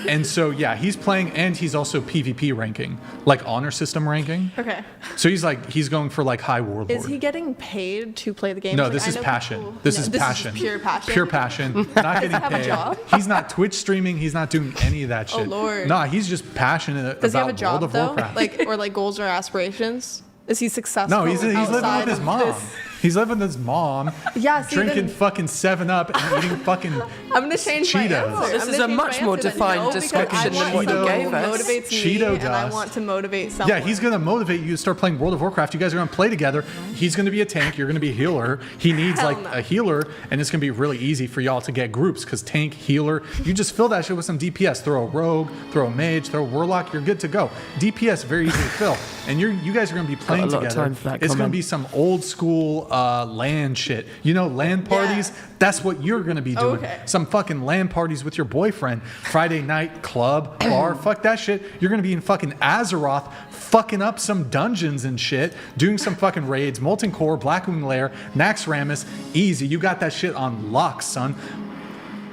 And so yeah, he's playing, and he's also PvP ranking, like honor system ranking. Okay. So he's going for like high warlord. Is he getting paid to play the game? No, Like, this I is know passion. people- This No, is this passion. Is pure passion. Pure passion. Not getting have a paid. job? He's not Twitch streaming. He's not doing any of that Oh, shit. Lord. Nah, he's just passionate Does he about have a job World of though? Warcraft. Like goals or aspirations? Is he successful? No, he's living outside with his of mom. this? He's living with his mom. Yeah, see, drinking then- fucking 7-Up and eating fucking I'm gonna change my Cheetos. answer. This I'm is gonna a change much my more answer then. defined No, because description I than want what you someone gave who us. motivates me, Cheeto and I dust. want to motivate someone. Yeah, he's gonna motivate you to start playing World of Warcraft. You guys are gonna play together. He's gonna be a tank. You're gonna be a healer. He needs Hell like no. a healer, and it's gonna be really easy for y'all to get groups because tank, healer. You just fill that shit with some DPS. Throw a rogue, throw a mage, throw a warlock. You're good to go. DPS very easy to fill, and you guys are gonna be playing a lot of together. time for that It's gonna comment. be some old school LAN shit. LAN parties. That's what you're gonna be doing. Okay. Some fucking LAN parties with your boyfriend. Friday night club bar. Fuck that shit. You're gonna be in fucking Azeroth, fucking up some dungeons and shit, doing some fucking raids. Molten Core, Blackwing Lair, Naxxramas, easy. You got that shit on lock, son.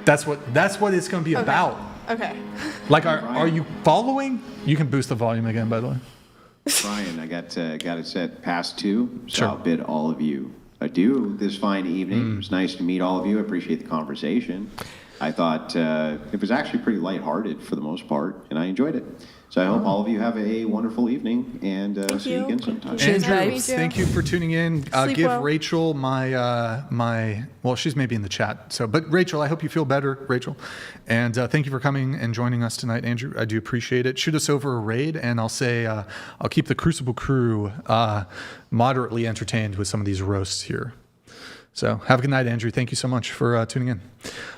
That's what it's gonna be about. Okay. Like, are you following? You can boost the volume again, by the way. Brian, I got it set past 2, so Sure. I'll bid all of you adieu this fine evening. It was nice to meet all of you. I appreciate the conversation. I thought it was actually pretty lighthearted for the most part, and I enjoyed it. So I hope all of you have a wonderful evening, and see you you. again sometime. Cheers, Andrew, babes. thank you for tuning in. Sleep Give well. Rachel well, she's maybe in the chat. But Rachel, I hope you feel better, Rachel. And thank you for coming and joining us tonight, Andrew. I do appreciate it. Shoot us over a raid, and I'll say I'll keep the Crucible crew moderately entertained with some of these roasts here. So have a good night, Andrew. Thank you so much for tuning in.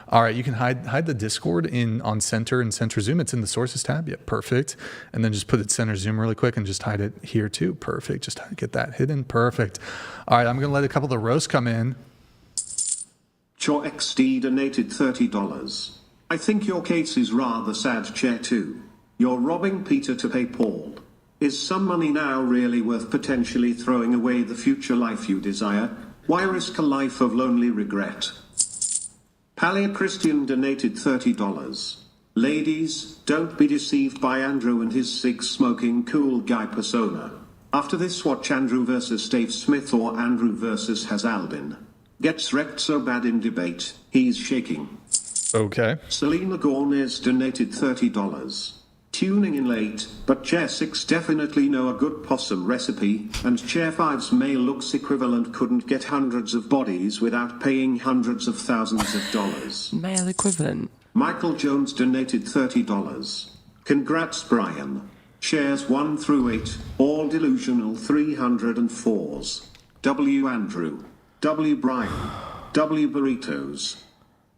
All right, you can hide the Discord on center and center zoom. It's in the sources tab. Yeah, perfect. And then just put it center zoom really quick and just hide it here too. Perfect. Just get that hidden. Perfect. All right, I'm gonna let a couple of the roasts come in. Cho XD donated $30. I think your case is rather sad, Chair 2. You're robbing Peter to pay Paul. Is some money now really worth potentially throwing away the future life you desire? Why risk a life of lonely regret? Palia Christian donated $30. Ladies, don't be deceived by Andrew and his cig-smoking cool guy persona. After this, watch Andrew versus Dave Smith or Andrew versus Has Albin. Gets wrecked so bad in debate, he's shaking. Okay. Selena Gomez donated $30. Tuning in late, but Chair 6 definitely know a good possum recipe, and Chair 5's male looks equivalent couldn't get hundreds of bodies without paying hundreds of thousands of dollars. Male equivalent. Michael Jones donated $30. Congrats, Brian. Shares 1 through 8, all delusional 304s. W. Andrew. W. Brian. W. Burritos.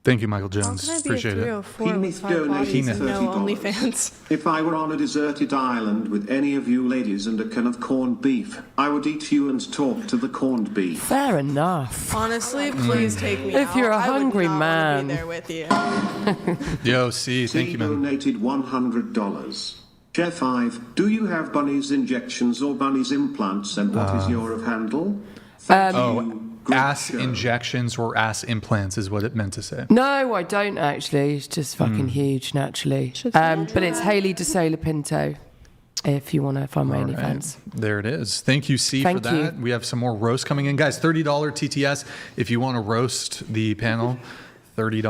Thank you, Michael Jones. How can I be Appreciate a it. 304 with 5 bodies and no OnlyFans? If I were on a deserted island with any of you ladies and a can of corned beef, I would eat you and talk to the corned beef. Fair enough. Honestly, please take me If out. you're a I would hungry not man. want to be there with you. Yo, C, thank you, man. Donated $100. Chair 5, do you have bunnies injections or bunnies implants, and what is your handle? Ass injections or ass implants is what it meant to say. No, I don't actually. It's just fucking huge, naturally. But it's Hayley DeSola Pinto, if you want to find my OnlyFans. There it is. Thank you, C, Thank for that. you. We have some more roast coming in. Guys, $30 TTS if you want to roast the panel. $30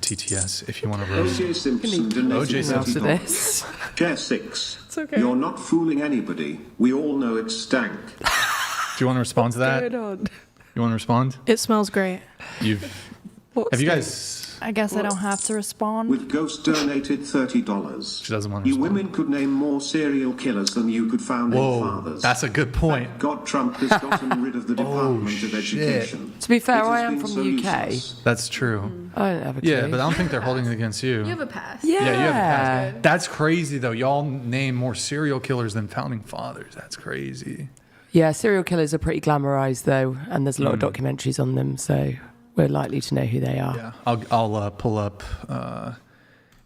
TTS if you want to roast. O.J. Simpson donated O.J. Simpson. $30. Chair 6, It's okay. you're not fooling anybody. We all know it's stank. Do you want to respond to that? You want to respond? It smells great. Have you guys? I guess I don't have to respond. With Ghost donated $30. She doesn't want to You respond. women could name more serial killers than you could founding Whoa, fathers. that's a good point. God, Trump has gotten rid of the Department of Education. To be fair, It has I am been from so the UK. useless. That's true. I don't have a clue. Yeah, but I don't think they're holding it against you. You have a pass. Yeah. Yeah, you have a pass. That's crazy, though. Y'all name more serial killers than founding fathers. That's crazy. Yeah, serial killers are pretty glamorized, though, and there's a lot of documentaries on them, so we're likely to know who they are. Yeah, I'll pull up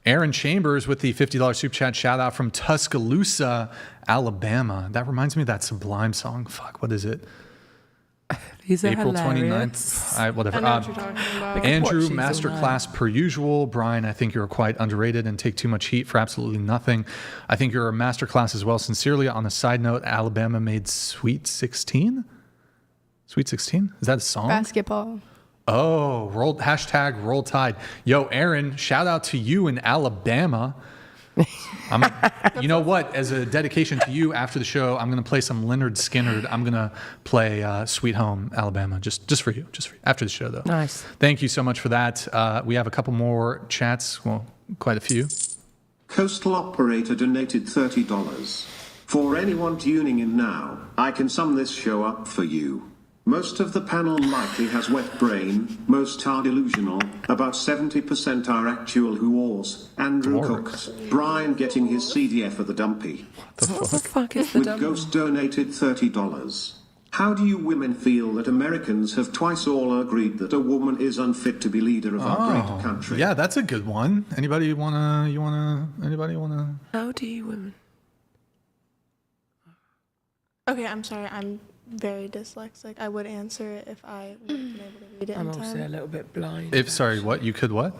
Aaron Chambers with the $50 super chat shout out from Tuscaloosa, Alabama. That reminds me of that Sublime song. Fuck, what is it? These are April hilarious. 29th. Whatever. I know what you're talking about. Andrew, Watch these masterclass per usual. Brian, I think you're quite underrated and take too much heat for absolutely nothing. I think you're a masterclass as well. Sincerely, on a side note, Alabama made Sweet 16? Sweet 16? Is that a song? Basketball. Oh, hashtag roll tide. Yo, Aaron, shout out to you in Alabama. You know what? As a dedication to you, after the show, I'm going to play some Leonard Skinner. I'm going to play Sweet Home Alabama, just for you. After the show, though. Nice. Thank you so much for that. We have a couple more chats. Well, quite a few. Coastal Operator donated $30. For anyone tuning in now, I can sum this show up for you. Most of the panel likely has wet brain, most are delusional, about 70% are actual whores, Andrew cooked, Brian getting his CDF at the dumpy. What the fuck is the With dump? Ghost donated $30. How do you women feel that Americans have twice all agreed that a woman is unfit to be leader of our great country? Yeah, that's a good one. Anybody wanna? How do you women? Okay, I'm sorry. I'm very dyslexic. I would answer it if I would have been able to read it I'm in also a time. little bit blind. What? You could what?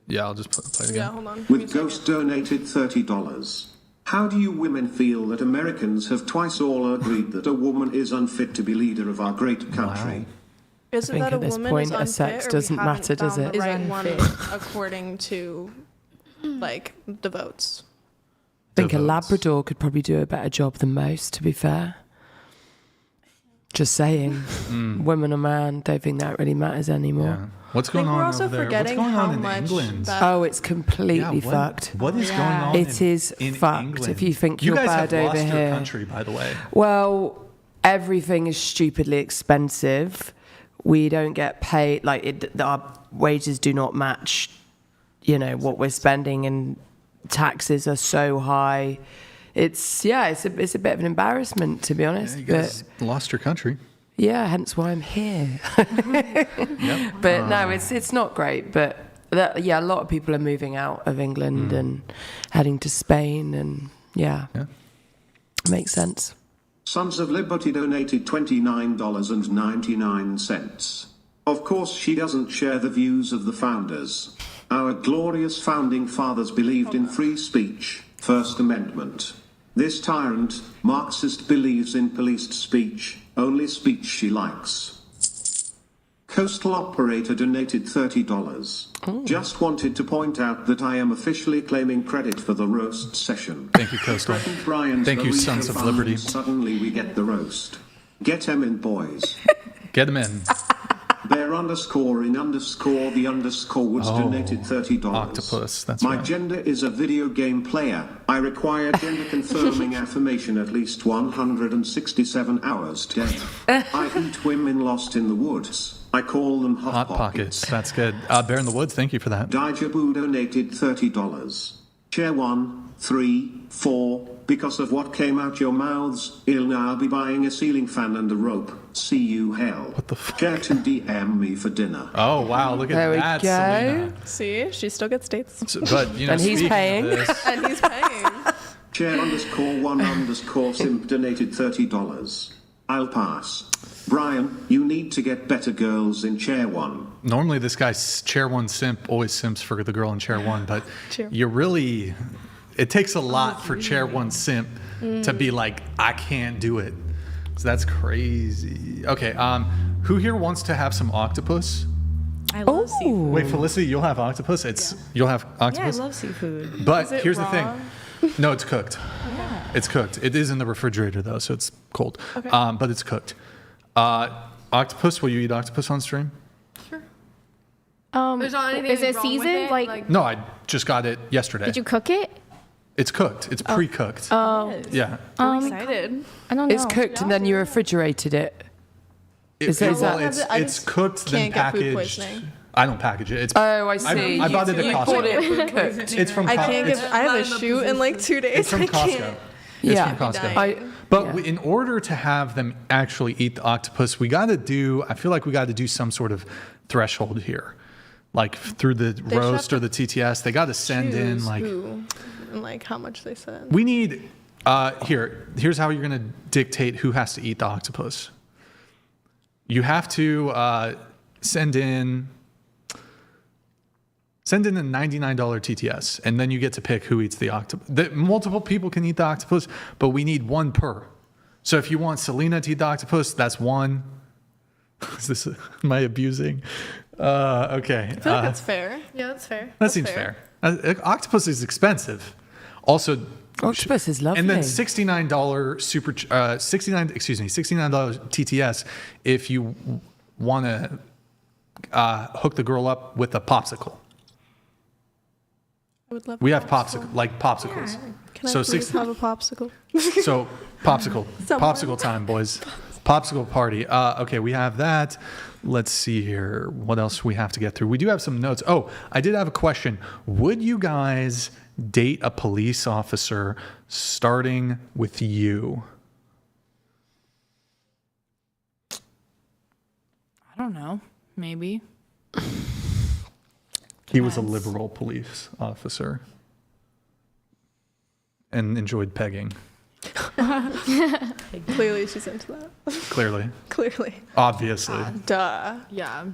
Yeah, I'll just play it Yeah, again. hold on. With Ghost donated $30. How do you women feel that Americans have twice all agreed that a woman is unfit to be leader of our great country? Isn't think that a at this woman point, is a unfit, sex or we doesn't haven't matter, does found it? The Is right one unfit. according to like the votes. I think a votes. Labrador could probably do a better job than most, to be fair. Just saying. Women or man, don't think that really matters anymore. Yeah. What's I think going we're on also over there? What's forgetting going how on in much England? that- Oh, it's completely Yeah, fucked. What is going on? It is in fucked. England? If you think you you're guys bad have over lost here. your country, by the way. Well, everything is stupidly expensive. We don't get paid, our wages do not match, what we're spending, and taxes are so high. It's a bit of an embarrassment, to be honest. You guys lost your country. Yeah, hence why I'm here. Yep. But no, it's not great. But a lot of people are moving out of England and heading to Spain, and makes sense. Sons of Liberty donated $29.99. Of course, she doesn't share the views of the founders. Our glorious founding fathers believed in free speech, First Amendment. This tyrant, Marxist, believes in policed speech, only speech she likes. Coastal operator donated $30. Just wanted to point out that I am officially claiming credit for the roast session. Thank you, Coastal. Thank you, Sons of Liberty. Suddenly we get the roast. Get him in, boys. Get him in. Bear underscore in underscore the underscore was donated $30. Octopus, that's My right. gender is a video game player. I require gender confirming affirmation at least 167 hours a day. I eat women lost in the woods. I call them hot pockets. That's good. Bear in the Woods, thank you for that. Dijabu donated $30. Chair 1, 3, 4. Because of what came out your mouths, I'll now be buying a ceiling fan and a rope. See you, hell. What the fuck? Chair 2, DM me for dinner. Oh, wow, look at There we that, go. Selena. See, she still gets dates. But, you know, And he's speaking paying. of this, And he's paying. Chair underscore 1 underscore simp donated $30. I'll pass. Brian, you need to get better girls in chair 1. normally this guy's chair 1 simp always simps for the girl in chair 1, but Chair. you really, it takes a lot for chair 1 simp to be like, I can't do it. So that's crazy. Okay, who here wants to have some octopus? I love seafood. Wait, Felicity, you'll have octopus? You'll have Yeah, I octopus? love seafood. But Is it here's the raw? thing. No, it's cooked. It's cooked. It is in the refrigerator though, so it's cold. Okay. But it's cooked. Octopus, will you eat octopus on stream? There's not anything Is it wrong with seasoned? it? Like, No, I just got it yesterday. did you cook it? It's cooked. It's pre-cooked. Oh, Yeah. I'm excited. I don't know. It's cooked and then you refrigerated it. Is that- It's cooked, then can't get food packaged. poisoning. I don't package it. It's Oh, I see. I bought it at You Costco. bought it cooked. It's from I Co- can't it's, get. I have a shoot in like 2 days. it's from I Costco. can't. It's Yeah. from Costco. Dying. But in order to have them actually eat the octopus, we got to do. I feel like we got to do some sort of threshold here, like through the should have roast or the TTS. They got to send in Choose like who and like how much they send. we need. Here's how you're going to dictate who has to eat the octopus. You have to send in a $99 TTS, and then you get to pick who eats the octopus. Multiple people can eat the octopus, but we need one per. So if you want Selena to eat the octopus, that's one. Is this, am I abusing? Okay. I feel like that's fair. Yeah, that's fair. That seems fair. Octopus is expensive. Also, Octopus is lovely. and then $69 $69 TTS if you want to hook the girl up with a popsicle. I would love. We have popsicles, Can so I please have a popsicle? So popsicle, Someone. popsicle time, boys. Popsicle party. Okay, we have that. Let's see here. What else we have to get through? We do have some notes. Oh, I did have a question. Would you guys date a police officer starting with you? I don't know. Maybe. He was a liberal police officer and enjoyed pegging. Clearly, she's into that. Clearly. Clearly. Obviously. Duh. Yeah.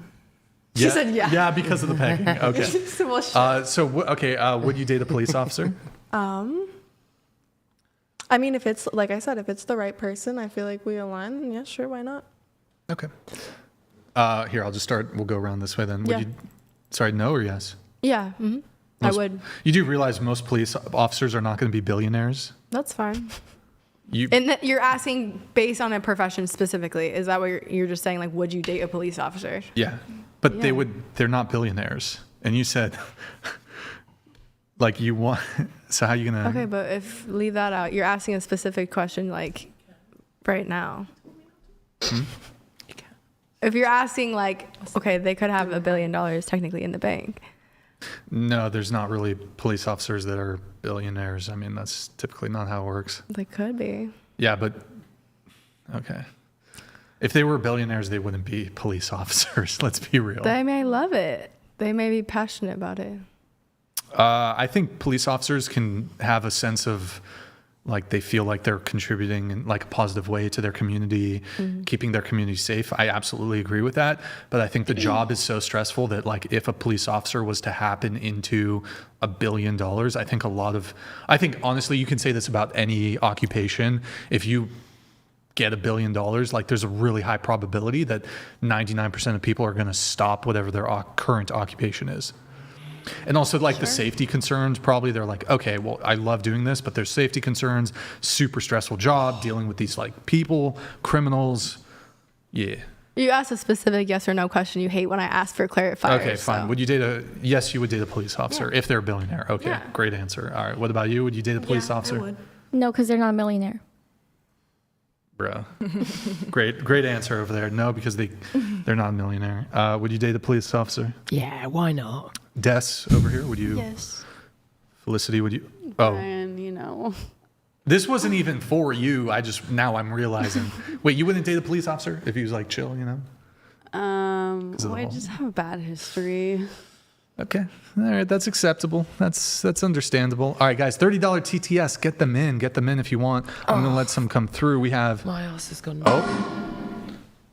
She said yeah. Yeah, because of the pegging. Okay. Well, shit. Would you date a police officer? I mean, if it's like I said, if it's the right person, I feel like we align. Then yeah, sure, why not? Okay. Here, I'll just start. We'll go around this way then. Yeah. Sorry, no or yes? Yeah, I would. You do realize most police officers are not going to be billionaires? That's fine. You, And you're asking based on a profession specifically. Is that what you're just saying? Like, would you date a police officer? yeah. But Yeah. they're not billionaires. And you said, like, you want, so how are you going to? Okay, but leave that out. You're asking a specific question, like, right now. If you're asking, like, okay, they could have $1 billion technically in the bank. No, there's not really police officers that are billionaires. I mean, that's typically not how it works. They could be. Yeah, but, okay. If they were billionaires, they wouldn't be police officers. Let's be real. They may love it. They may be passionate about it. I think police officers can have a sense of like they feel like they're contributing in like a positive way to their community, keeping their community safe. I absolutely agree with that. But I think the job is so stressful that like if a police officer was to happen into $1 billion, I think honestly, you can say this about any occupation. If you get $1 billion, like there's a really high probability that 99% of people are going to stop whatever their current occupation is. And also like the safety concerns, probably they're like, okay, well, I love doing this, but there's safety concerns, super stressful job, dealing with these like people, criminals. Yeah. You asked a specific yes or no question. You hate when I ask for clarifiers. Okay, fine. So. Would you date yes, you would date a police officer if they're a billionaire. Okay, great answer. All right, what about you? Would you date a police officer? I would. No, because they're not a millionaire. Bro. Great answer over there. No, because they're not a millionaire. Would you date a police officer? Yeah, why not? Des over here, would you? Yes. Felicity, would you? And, you know. This wasn't even for you. Now I'm realizing. Wait, you wouldn't date a police officer if he was like chill, you know? Well, I just have a bad history. Okay. All right. That's acceptable. That's understandable. All right, guys, $30 TTS. Get them in if you want. I'm going to let some come through. We have. My ass has gone. Oh.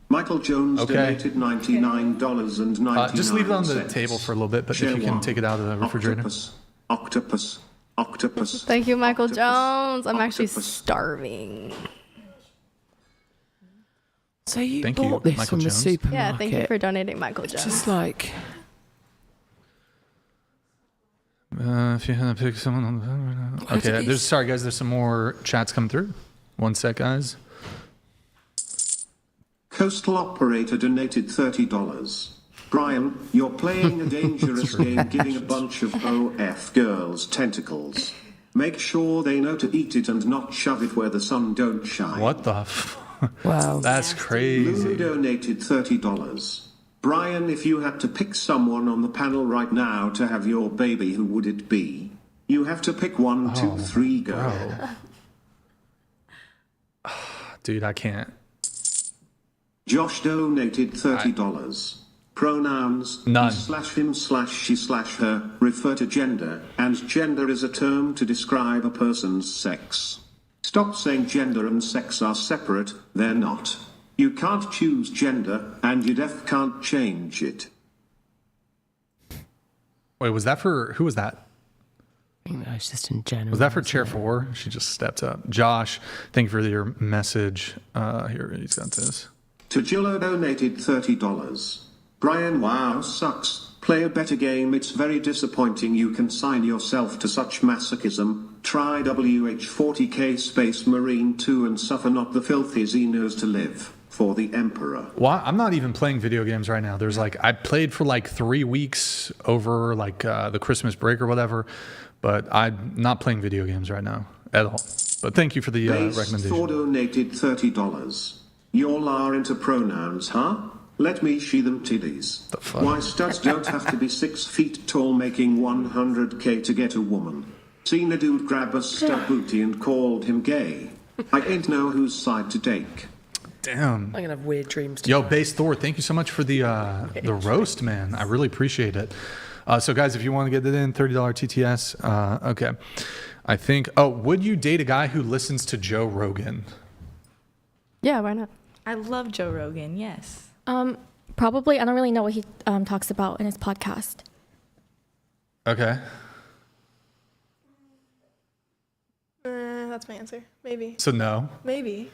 Michael Jones donated $99.99. Just leave it on the table for a little bit, but if you can take it out of the refrigerator. Octopus. Thank you, Michael Jones. I'm actually starving. So you Thank bought you, this Michael from the Jones. supermarket? Yeah, thank you for donating, Michael Jones. Just like. If you had to pick someone on the okay, sorry guys, there's some more chats coming through. One sec, guys. Coastal Operator donated $30. Brian, you're playing a dangerous game giving a bunch of OF girls tentacles. Make sure they know to eat it and not shove it where the sun don't shine. What the Wow. That's crazy. Lulu donated $30. Brian, if you had to pick someone on the panel right now to have your baby, who would it be? You have to pick 1, 2, 3, go. Dude, I can't. Josh donated $30. Pronouns None. /him/she/her refer to gender, and gender is a term to describe a person's sex. Stop saying gender and sex are separate, they're not. You can't choose gender, and you can't change it. Wait, was that for who was that? I think that was just in general. Was that for Chair 4? She just stepped up. Josh, thank you for your message. Here, he's got this. Tajillo donated $30. Brian, wow, sucks. Play a better game. It's very disappointing you can sign yourself to such masochism. Try WH40K Space Marine 2 and suffer not the filthy Xenos to live. For the Emperor. Well, I'm not even playing video games right now. There's I played for 3 weeks over the Christmas break or whatever, but I'm not playing video games right now at all. But thank you for the recommendation. Thor donated $30. Y'all are into pronouns, huh? Let me see them titties. The fuck? Why studs don't have to be 6 feet tall making 100K to get a woman. Seen a dude grab a stud booty and called him gay. I ain't know whose side to take. Damn. I'm going to have weird dreams. Yo, Base Thor, thank you so much for the roast, man. I really appreciate it. So, guys, if you want to get it in, $30 TTS. Okay. I think, would you date a guy who listens to Joe Rogan? Yeah, why not? I love Joe Rogan, yes. Probably. I don't really know what he talks about in his podcast. Okay. That's my answer. Maybe. So, no. Maybe.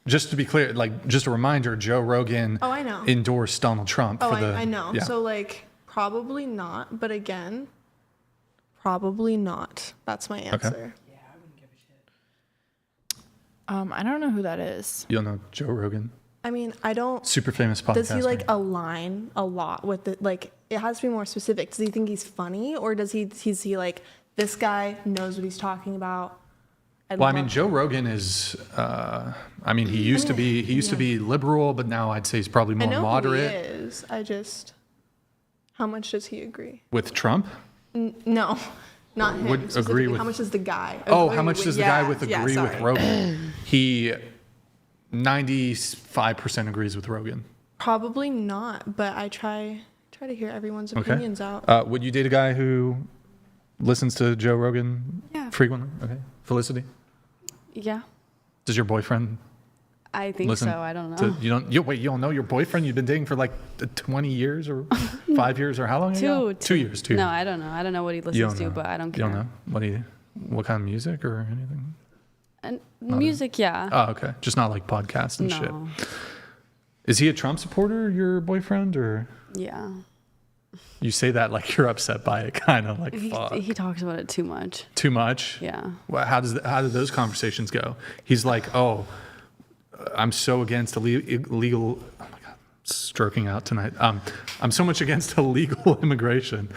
Just to be clear, just a reminder, Joe Rogan Oh, I know. endorsed Donald Trump. Oh, for the, I know. Yeah. So, probably not. But again, probably not. That's my answer. Okay. I don't know who that is. You don't know Joe Rogan? I mean, I don't. Super famous podcaster. Does he align a lot with it? It has to be more specific. Does he think he's funny, or does he this guy knows what he's talking about? Well, I mean, Joe Rogan is. He used to be liberal, but now I'd say he's probably more moderate. Who he is. How much does he agree With Trump? No, not him. Would agree with. How much does the guy? How much does the guy agree with Rogan? He 95% agrees with Rogan. Probably not, but I try to hear everyone's opinions out. Would you date a guy who listens to Joe Rogan frequently? Okay. Felicity? Yeah, Does your boyfriend I think listen so. I don't know. you don't know your boyfriend? You've been dating for like 20 years or 5 years or how long? Two 2 years. No, I don't know. I don't know what he listens to, but I don't care. You don't know what kind of music or anything? And music, yeah. Oh, okay. Just not like podcasts and No. shit. Is he a Trump supporter, your boyfriend, or? Yeah. You say that like you're upset by it, kind of like fuck. He talks about it too much. Too much? Yeah. Well, how do those conversations go? He's like, oh, I'm so against illegal. Oh my god, stroking out tonight. I'm so much against illegal immigration,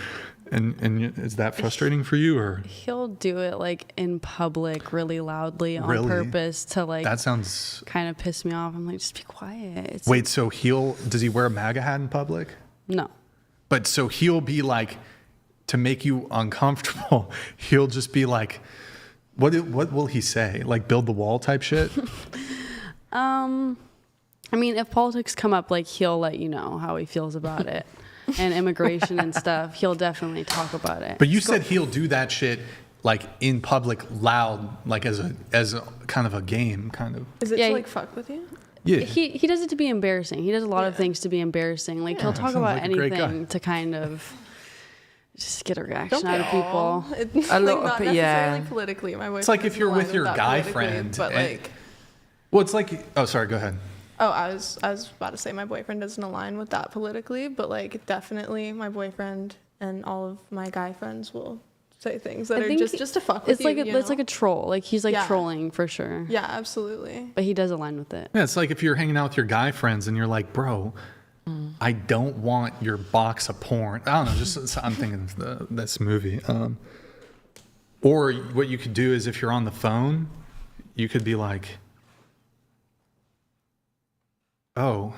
and is that frustrating for you or? He'll do it like in public, really loudly on Really? purpose to like. That sounds kind of piss me off. I'm like, just be quiet. Wait, so does he wear a MAGA hat in public? No. But so he'll be like, to make you uncomfortable, he'll just be like, what will he say? Like build the wall type shit? I mean, if politics come up, like he'll let you know how he feels about it, and immigration and stuff. He'll definitely talk about it. But you said he'll do that shit like in public, loud, like as a kind of a game, kind of. Is it to like fuck with you? Yeah. He does it to be embarrassing. He does a lot of things to be embarrassing. Like he'll talk sounds about like a great anything guy. to kind of just get a reaction Don't out get of people. It's like not necessarily yeah. politically. My boyfriend It's like if you're with your guy friend. but like, well, it's like, oh, sorry, go ahead. oh, I was about to say my boyfriend doesn't align with that politically, but like definitely my boyfriend and all of my guy friends will say things that I are think just to fuck with it's like you. it's like a troll. Like he's like Yeah. trolling for sure. Yeah, absolutely. But he does align with it. Yeah, it's like if you're hanging out with your guy friends and you're like, bro, I don't want your box of porn. I don't know, just I'm thinking of this movie. Or what you could do is if you're on the phone, you could be like, oh,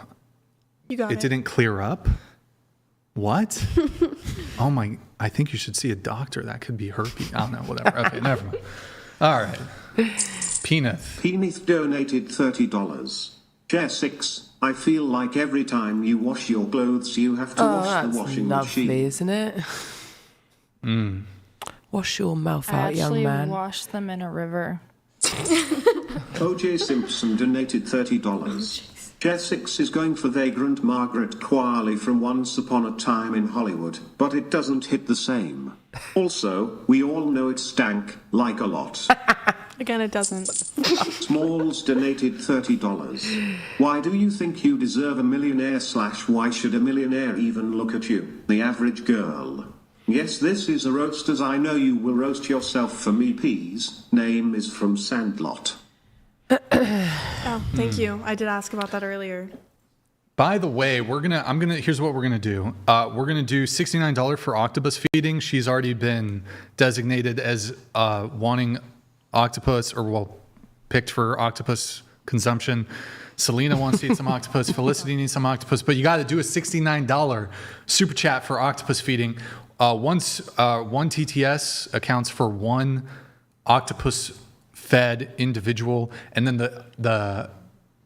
You got it didn't clear up? What? Oh my, I think you should see a doctor. That could be herpes. I don't know, whatever. Okay, never mind. All right. Peneth. Peneth donated $30. Chair 6, I feel like every time you wash your clothes you have to wash That's the washing lovely, machine. isn't it? Wash your mouth I out, young actually man. washed them in a river. OJ Simpson donated $30. Chair 6 is going for vagrant Margaret Qualley from Once Upon a Time in Hollywood, but it doesn't hit the same. Also, we all know it stank, like a lot. Again, it doesn't. Smalls donated $30. Why do you think you deserve a millionaire / why should a millionaire even look at you? The average girl. Yes, this is a roast as I know you will roast yourself for me peas. Name is from Sandlot. Oh, thank you. I did ask about that earlier. By the way, here's what we're gonna do. We're gonna do $69 for octopus feeding. She's already been designated as wanting octopus, picked for octopus consumption. Selena wants to eat some octopus. Felicity needs some octopus, but you got to do a $69 super chat for octopus feeding. One TTS accounts for one octopus fed individual, and then the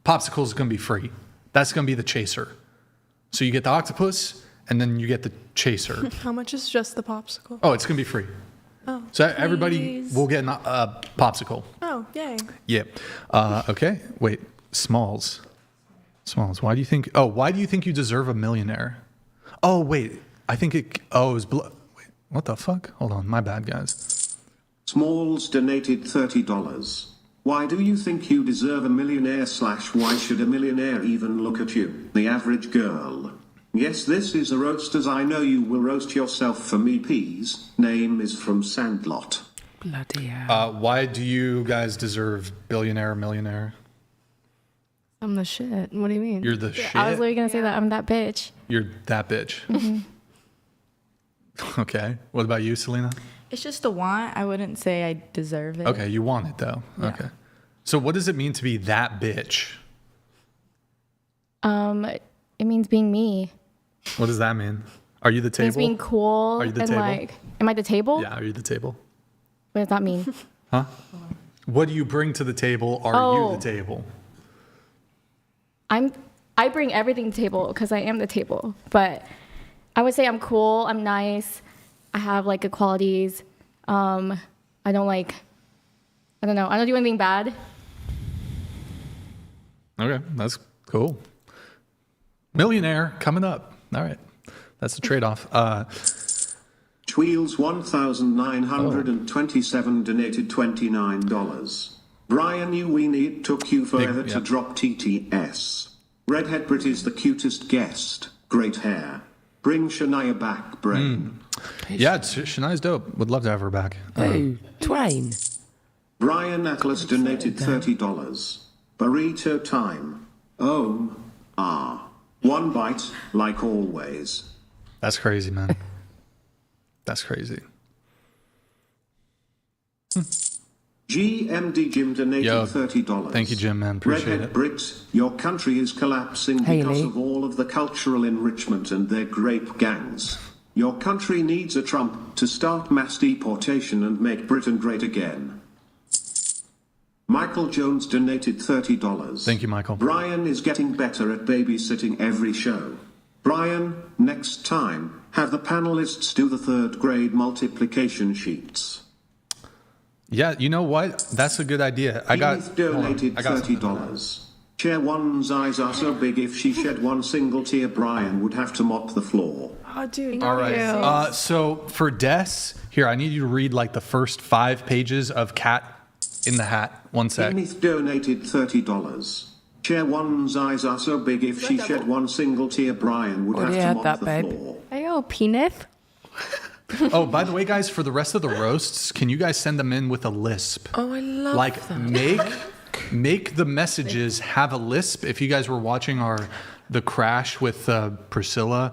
popsicle is going to be free. That's going to be the chaser. So you get the octopus, and then you get the chaser. How much is just the popsicle? Oh, it's going to be free. Oh, So everybody please. will get a popsicle. Oh, yay. Yeah. Okay. Wait. Smalls. Why do you think you deserve a millionaire? Oh, wait. I think it. Oh, it was. Wait. What the fuck? Hold on. My bad, guys. Smalls donated $30. Why do you think you deserve a millionaire / why should a millionaire even look at you? The average girl. Yes, this is a roast as I know you will roast yourself for me peas. Name is from Sandlot. Bloody hell. Why do you guys deserve billionaire, millionaire? I'm the shit. What do you mean? You're the shit. I was literally gonna say that I'm that bitch. You're that bitch. Okay. What about you, Selena? It's just a want. I wouldn't say I deserve it. Okay, you want it though. Yeah. Okay. So what does it mean to be that bitch? It means being me. What does that mean? Are you the It means table? being cool Are you the and table? like, am I the table? Yeah, are you the table? What does that mean? Huh? What do you bring to the table? Are Oh. you the table? I bring everything to the table because I am the table. But I would say I'm cool. I'm nice. I have like good qualities. I don't like I don't know. I don't do anything bad. Okay, that's cool. Millionaire coming up. All right, that's the trade-off. Tweels 1,927 donated $29. Brian, you weenie, it took you forever to drop TTS. Redhead Brit is the cutest guest. Great hair. Bring Shania back, Brain. Yeah, Shania's dope. Would love to have her back. Twain. Brian Atlas donated $30. Burrito time. One bite, like always. That's crazy, man. That's crazy. GMD Jim donated $30. Thank you, Jim, man. Appreciate Redhead it. Brits, your country is collapsing because of all of the cultural enrichment and their grape gangs. Your country needs a Trump to start mass deportation and make Britain great again. Michael Jones donated $30. Thank you, Michael. Brian is getting better at babysitting every show. Brian, next time, have the panelists do the 3rd grade multiplication sheets. Yeah, you know what? That's a good idea. Edith donated $30. Chair One's eyes are so big if she shed one single tear, Brian would have to mop the floor. Oh, dude. All right. So for Des, here, I need you to read like the first 5 pages of Cat in the Hat. One sec. Edith donated $30. Chair One's eyes are so big if she shed one single tear, Brian would have to mop the floor. Hey, yo, penis. Oh, by the way, guys, for the rest of the roasts, can you guys send them in with a lisp? Oh, I love that. Make the messages have a lisp. If you guys were watching the crash with Priscilla,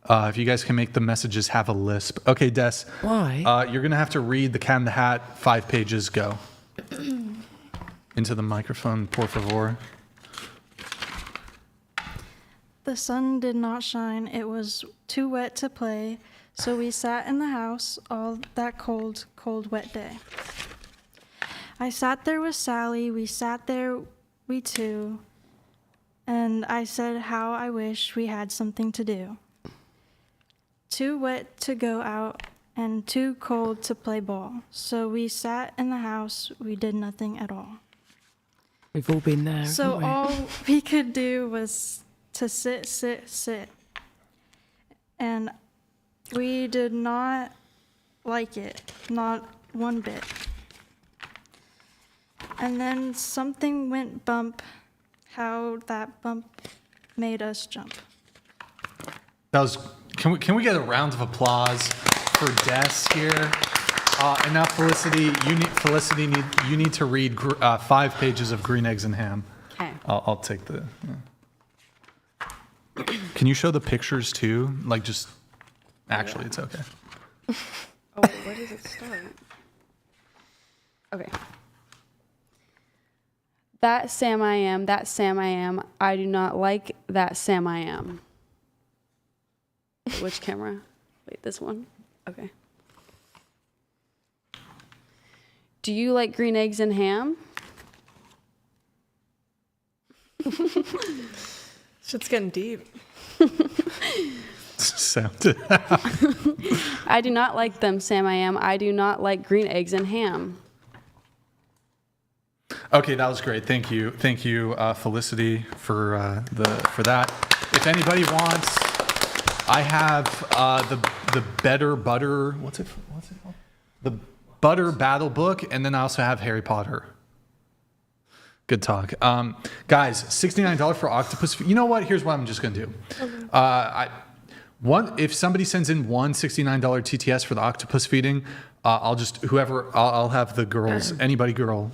if you guys can make the messages have a lisp. Okay, Des. Why? You're gonna have to read the Cat in the Hat. 5 pages. Go. Into the microphone, por favor. The sun did not shine. It was too wet to play, so we sat in the house all that cold, wet day. I sat there with Sally. We sat there, we two, and I said how I wish we had something to do. Too wet to go out and too cold to play ball. So we sat in the house. We did nothing at all. We've all been there. So all we could do was to sit. And we did not like it, not one bit. And then something went bump, how that bump made us jump. That was. Can we get a round of applause for Des here? And now Felicity, you need to read 5 pages of Green Eggs and Ham. Okay. I'll take the. Can you show the pictures too? Like just. Actually, it's okay. Oh, wait, where does it start? Okay. That Sam I am, that Sam I am. I do not like that Sam I am. Which camera? Wait, this one? Okay. Do you like green eggs and ham? Shit's getting deep. Sounded. I do not like them, Sam I am. I do not like green eggs and ham. Okay, that was great. Thank you, Felicity, for that. If anybody wants, I have the Better Butter. What's it called? The Butter Battle Book, and then I also have Harry Potter. Good talk, guys. $69 for Octopus. You know what? Here's what I'm just gonna do. If somebody sends in one $69 TTS for the octopus feeding, I'll have the girls, anybody girl.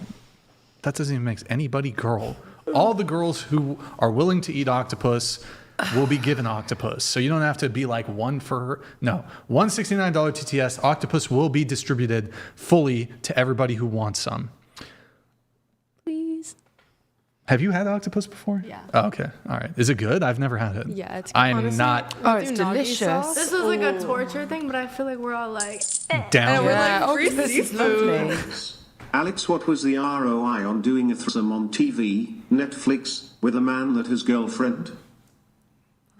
That doesn't even make sense. Anybody girl. All the girls who are willing to eat octopus will be given octopus. So you don't have to be like one for her. No, one $69 TTS. Octopus will be distributed fully to everybody who wants some. Please. Have you had octopus before? Yeah. Oh, okay. All right. Is it good? I've never had it. Yeah, it's good. I am Honestly, not Oh, it's delicious. This is like a torture thing, but I feel like we're all like, down. And we're like, free Octopus is seafood. lovely. Alex, what was the ROI on doing a threesome on TV, Netflix, with a man that has girlfriend?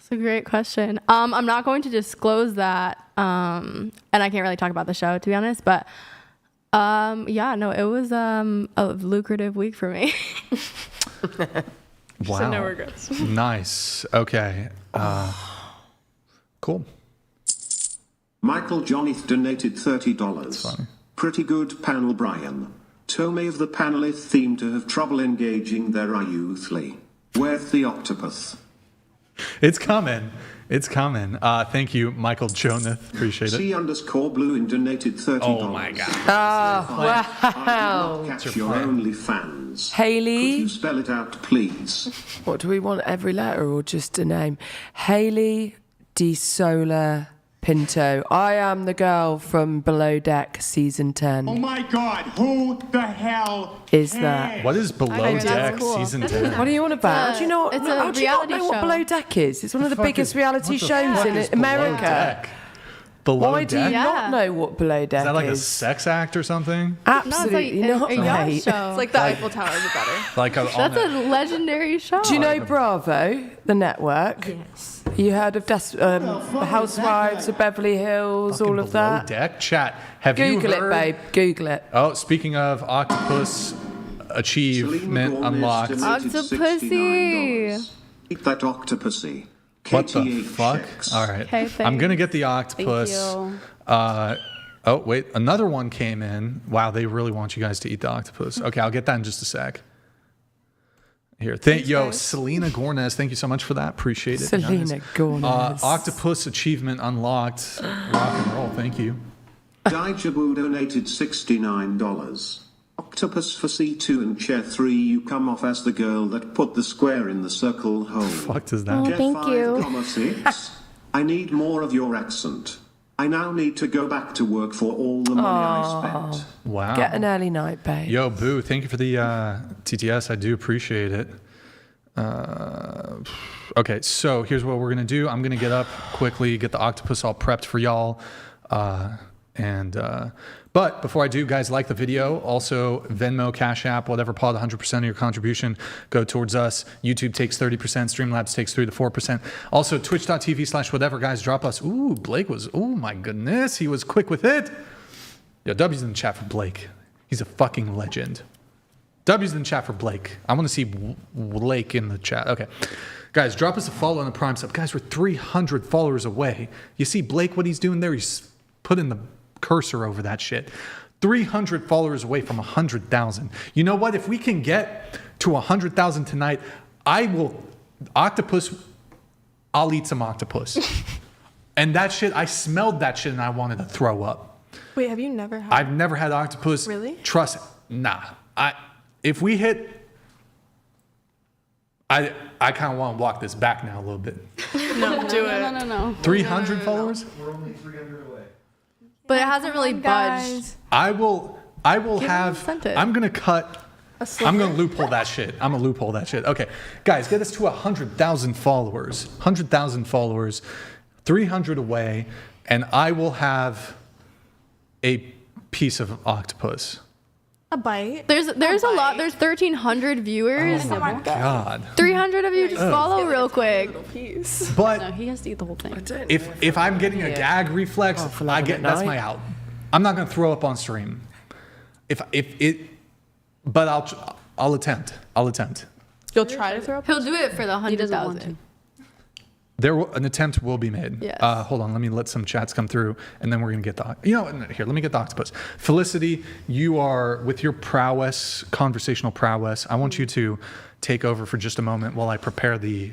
that's a great question. I'm not going to disclose that, and I can't really talk about the show, to be honest, but Yeah, no, it was a lucrative week for me. Wow. So no regrets. Nice. Okay. Cool. Michael Jonith donated $30. Pretty good panel, Brian. Tome of the panelists seem to have trouble engaging their youthly. Where's the octopus? It's coming. It's coming. Thank you, Michael Jonith. Appreciate it. C_Blue donated $30. Oh my God. Wow. Catch your only fans. Haley. Could you spell it out, please? What do we want? Every letter or just a name? Haley De Sola Pinto. I am the girl from Below Deck season 10. Oh my God, who the hell Is that? What is Below Deck season 10? What are you on about? Do you know? It's a how do you not reality know what show. Below Deck is? It's one of the biggest reality What the shows fuck in is Below America. Deck? Below Why do you Deck? not know what Below Deck Is that like a is? sex act or something? Absolutely not, a yacht mate. show. It's like the Eiffel Tower, but better. Like a, That's a legendary show. Do you know Bravo, the network? Yes. You heard of Housewives of Beverly Hills, all of Below that? Deck? Chat. Have Google you it, heard? babe. Google it. Oh, speaking of Octopus achievement unlocked. Octopussy. Keep that octopusy. What the KTH fuck? checks. All right. Okay, I'm thanks. going to get the octopus. you. Oh, wait. Another one came in. Wow, they really want you guys to eat the octopus. Okay, I'll get that in just a sec. Here. Selena Gornez, thank you so much for that. Appreciate it. Selena Gornez. Octopus achievement unlocked. Rock and roll. Thank you. Dijabu donated $69. Octopus for C2 and Chair 3, you come off as the girl that put the square in the circle hole. Fuck does that? Oh, Chair thank you. 5,6. I need more of your accent. I now need to go back to work for all the money I spent. Wow. Get an early night, babe. Yo, Boo, thank you for the TTS. I do appreciate it. Okay, so here's what we're going to do. I'm going to get up quickly, get the octopus all prepped for y'all. But before I do, guys, like the video. Also, Venmo, Cash App, whatever pod, 100% of your contribution go towards us. YouTube takes 30%. Streamlabs takes 3 to 4%. Also, twitch.tv/whatever, guys, drop us. Ooh, Blake was, oh my goodness, he was quick with it. Yo, W's in the chat for Blake. He's a fucking legend. W's in the chat for Blake. I want to see Blake in the chat. Okay. Guys, drop us a follow on the Prime sub. Guys, we're 300 followers away. You see Blake, what he's doing there? He's putting the cursor over that shit. 300 followers away from 100,000. You know what? If we can get to 100,000 tonight, I'll eat some octopus. And that shit, I smelled that shit and I wanted to throw up. Wait, have you never had? I've never had octopus. Really? Trust, nah. If we hit, I kind of want to walk this back now a little bit. No, do it. No. 300 followers? We're only 300 away. But it hasn't really budged. I will have, incentive. I'm going to cut, I'm going to loophole that shit. I'm going to loophole that shit. Okay, guys, get us to 100,000 followers. 100,000 followers, 300 away, and I will have a piece of octopus. A bite. There's a lot. There's 1,300 viewers. Oh my God. 300 of you just follow real quick. But No, he has to eat the whole thing. if I'm getting a gag reflex, that's my out. I'm not going to throw up on stream. But I'll attempt. You'll try to throw up? He'll do it for the He doesn't want 100,000. An attempt will be made. Yes. Hold on, let me let some chats come through, and then we're gonna get here. Let me get the octopus. Felicity, you are with your prowess, conversational prowess. I want you to take over for just a moment while I prepare the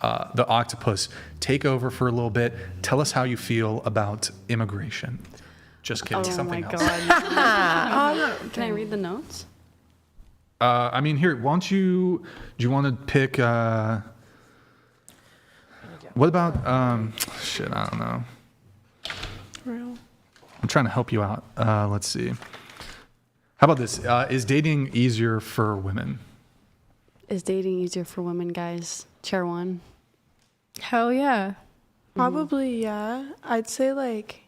octopus. Take over for a little bit. Tell us how you feel about immigration. Just kidding. Something else. Can I read the notes? I mean, here. Do you want to pick? What about, shit, I don't know. Real. I'm trying to help you out. Let's see. How about this? Is dating easier for women? Is dating easier for women, guys? Chair 1. Hell yeah. Probably, yeah. I'd say, like,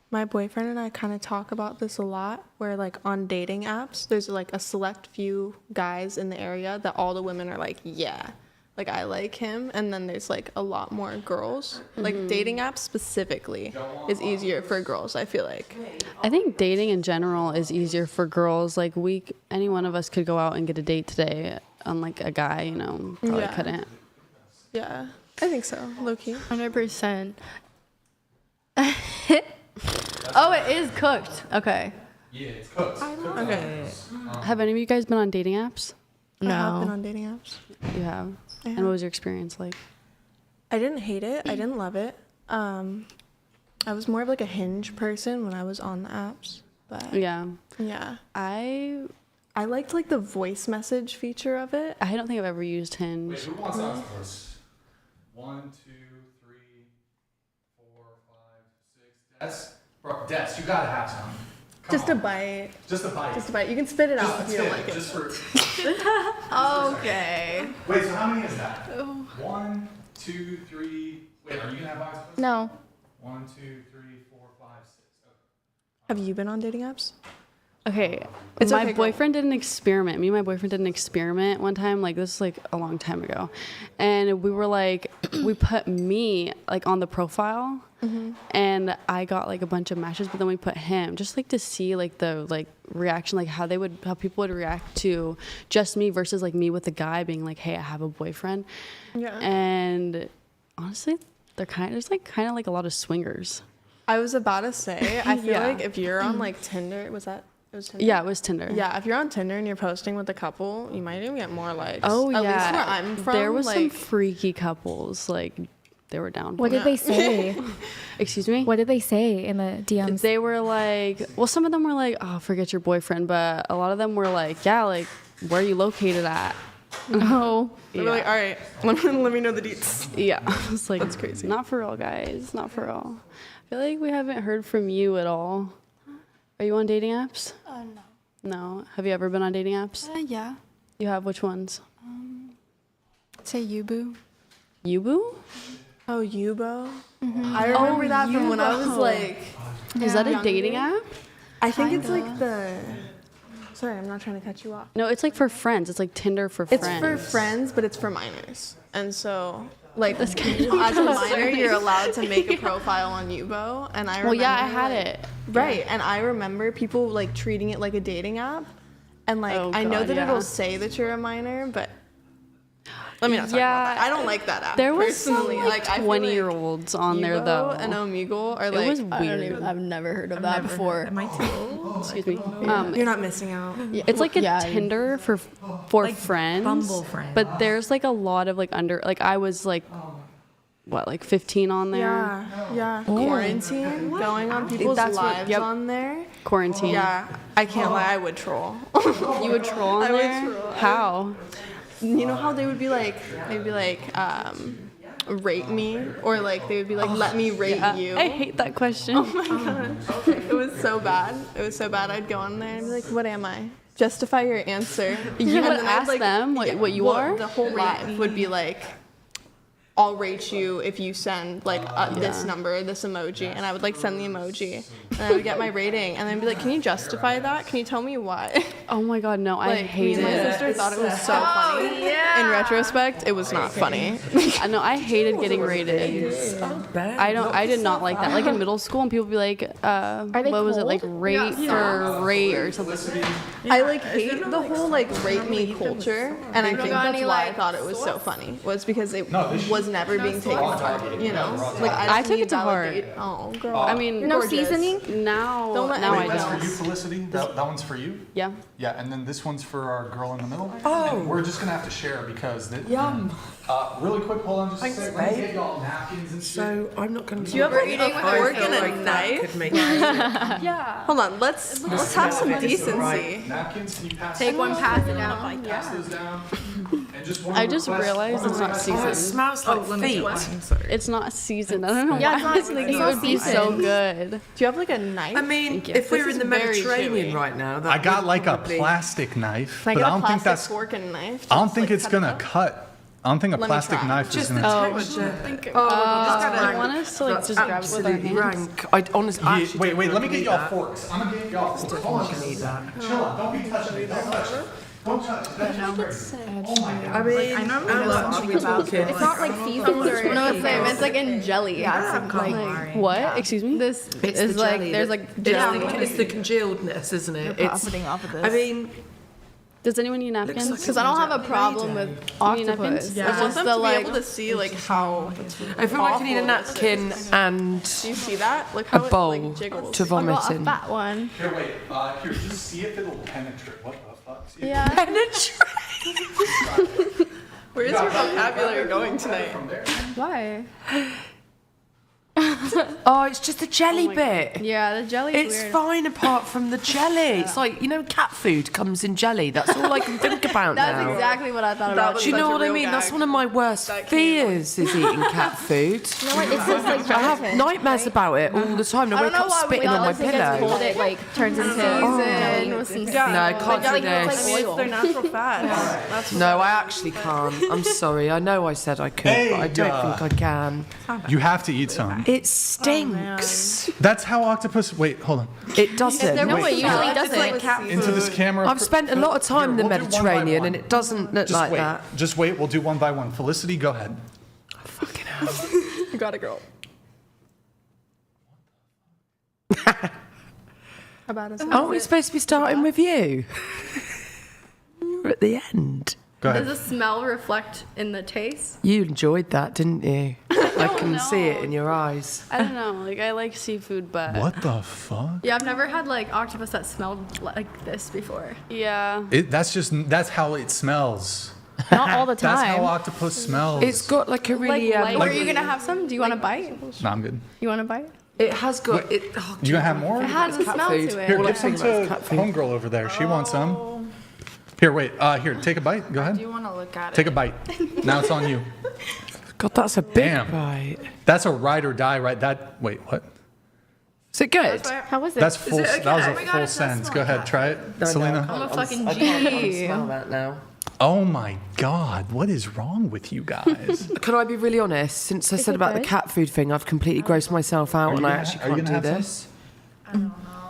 my boyfriend and I kind of talk about this a lot, where, like, on dating apps, there's, like, a select few guys in the area that all the women are like, yeah. like I like him, and then there's like a lot more girls. Like dating apps specifically is easier for girls, I feel like. I think dating in general is easier for girls. Like any one of us could go out and get a date today, unlike a guy, you know, probably couldn't. Yeah, I think so, low-key. 100%. Oh, it is cooked. Okay. Yeah, it's cooked. Okay. Have any of you guys been on dating apps? I have been No. on dating apps. You have? I And have. what was your experience like? I didn't hate it. I didn't love it. I was more of like a Hinge person when I was on the apps. But Yeah. yeah. I I liked like the voice message feature of it. don't think I've ever used Hinge. Wait, who wants that first? 1, 2, 3, 4, 5, 6. Des, you gotta have some. Just a bite. Just a bite. Just a bite. You can spit it out if you don't like it. Just for. Okay. Wait, so how many is that? 1, 2, 3. Wait, are you gonna have eyes? No. 1, 2, 3, 4, 5, 6. Okay. Have you been on dating apps? Okay. It's my okay, girl. boyfriend did an experiment. Me and my boyfriend did an experiment one time. Like, this is like a long time ago. And we were like, we put me like on the profile. And I got like a bunch of matches, but then we put him just like to see like the like reaction, like how people would react to just me versus like me with the guy being like, hey, I have a boyfriend. Yeah. And honestly, there's kind of like a lot of swingers. I was about to say, I feel Yeah. like if you're on like Tinder, it was Tinder? Yeah, it was Tinder. Yeah, if you're on Tinder and you're posting with a couple, you might even get more likes. Oh, At yeah. least where I'm from. There was some like, freaky couples. Like, they were down. What did they say? Excuse me? What did they say in the DMs? They were like, well, some of them were like, oh, forget your boyfriend. But a lot of them were like, yeah, like, where are you located at? Oh. They're like, all right, let me know the deets. Yeah. It's like, That's crazy. Not for real, guys. Not for real. I feel like we haven't heard from you at all. Are you on dating apps? No. No. Have you ever been on dating apps? Yeah. You have which ones? Say Yubu. Yubu? Oh, Yubo? I remember that from when I was Yubo. like, Is that a dating app? I think it's like the, sorry, I'm not trying to cut you off. No, it's like for friends. It's like Tinder for It's friends. for friends, but it's for minors. And so, like, as a minor, you're allowed to make a profile on Yubo. And I remember, Well, yeah, I had it. Right, and I remember people like treating it like a dating app. And like, Oh, I know God, that yeah. it'll say that you're a minor, but let me not talk Yeah, about that. I don't like that app. There was some personally. like I feel like 20-year-olds on there Yubo though. and Omegle are like, it was I don't weird. even, I've never heard of that before. Excuse me. you're not missing out. It's like a Yeah. Tinder for friends. Bumble friends. But there's like a lot of like I was like what, like 15 on there? Yeah. Quarantine, going on people's That's what- lives yep. on there. Quarantine. Yeah, I can't lie, I would troll. You would troll on I would there? troll. How? You know how they would be like, rate me, or like they would be like, let me rate you. I hate that question. Oh my god, it was so bad. It was so bad. I'd go on there and be like, what am I? Justify your answer. You And would then I'd, ask them what you well, are? The whole live would be like, I'll rate you if you send like this number, this emoji, and I would like send the emoji, and I would get my rating, and then be like, can you justify that? Can you tell me why? Oh my god, no, I Like, hate me and my it. sister thought it was so funny. In retrospect, it was not funny. I know, I hated getting rated. I did not like that. Like in middle school, and people would be like, they what was it, like cold? rate for rate or something. I like hate the whole like rate me culture, and I think that's why I thought it was so funny. Was because it was never being taken to heart. You know, like I just took need it to heart. validate- Oh, girl. I mean, No gorgeous. seasoning? now Don't let I anyone That's for don't. you, Felicity. That one's for you. Yeah. Yeah, and then this one's for our girl in the middle. Oh. And we're just gonna have to share because Yum. really quick, hold on just a second. Let me babe. get y'all napkins and shit. So I'm not going to. Do you ever eat a fork and a knife? Yeah. Hold on, let's have some decency. Napkins, can you pass Take one, pass it down. pass those down? And just one I just request. realized it's not Oh, it seasoned. smells like feet. It's not seasoned. I don't know Yeah, why it's not- I was thinking it's it not would be so seasoned. good. Do you have like a knife? I mean, Thank you. if we're This in the is very Mediterranean chewy. right now, that I got would like a probably- plastic knife, Can I but get I a don't think plastic that's. fork and knife? I don't Just, think like, it's cut it gonna up? cut. I don't think a Let me plastic try. knife is Just the gonna. texture. I want us to like That's just grab it with our absolutely hands. rank. I honestly, I actually Wait, don't wait. think Let I me can get eat y'all that. forks. I'm gonna get y'all forks. Hold on, I can eat that. Chill out. Don't be touching me. Don't touch it. Don't touch. That's I mean, I know about it. It's not like seasoned or No, it's same. It's like in jelly. Yeah, it's like What? Excuse me? this it's is the like jelly there's that- like it's jelly. it's the congealedness, isn't it? You're profiting off of this. I mean, Does anyone need napkins? like Because I don't have a problem with octopus. Yeah. It's I want just them the to be like able to see like how I feel like I need a napkin and do you see that? Like a how it bowl like jiggles. to I vomit got a in. fat one. Here, wait. Here, just see if it'll penetrate. What the fuck? See if Yeah. Where's your vocabulary going tonight? Why? Oh, it's just the jelly bit. Yeah, the jelly's It's weird. fine apart from the jelly. It's like, you know, cat food comes in jelly. That's all I can think about That's now. exactly what I thought about. Do you know what I mean? That's one of my worst fears is eating cat food. You know what? It's just like I have gelatin, nightmares right? about it all the time. I I wake don't know up why spitting on my Once it gets cold, pillow. it like turns into Seasoned with some No, I can't do like this. oil. Their natural fats. That's No, I actually can't. I'm sorry. I know I said I could, but I don't think I can. You have to eat some. It stinks. That's how octopus. Wait, hold on. It doesn't. No, it usually doesn't. Into this camera. I've spent a lot of time in the Here, we'll do one by Mediterranean one. and it doesn't look Just like wait. that. Just wait. We'll do one by one. Felicity, go ahead. Fucking hell. You got it, girl. About us. Aren't we supposed to be starting with you? You're at the end. Go Does ahead. the smell reflect in the taste? You enjoyed that, didn't you? I can see it in your eyes. I don't know. Like I like seafood, but What the fuck? Yeah, I've never had like octopus that smelled like this before. yeah. That's how it smells. Not all the That's how time. octopus smells. It's got like a really light- Are you gonna have some? Do you want to bite? No, I'm good. You want to bite? It has got it. Oh, You gonna have more? It has a cat smell food. to it. Here, All I give some think about is to cat food. homegirl over there. She wants some. Here, wait. Here, take a bite. Go Do ahead. you want to look at Take it? a bite. Now it's on you. God, that's a big Damn. bite. That's a ride or die, right? Wait, what? Is it good? How was it? That's full. it okay? That was Oh a my God, full it does sentence. smell Go like ahead, cat try it, Selena. I'm a fucking I can't G. smell that now. Oh my God, what is wrong with you guys? Can I be really honest? Since I said it about the good? cat food thing, I've completely grossed myself out, and I actually are you can't do gonna have this.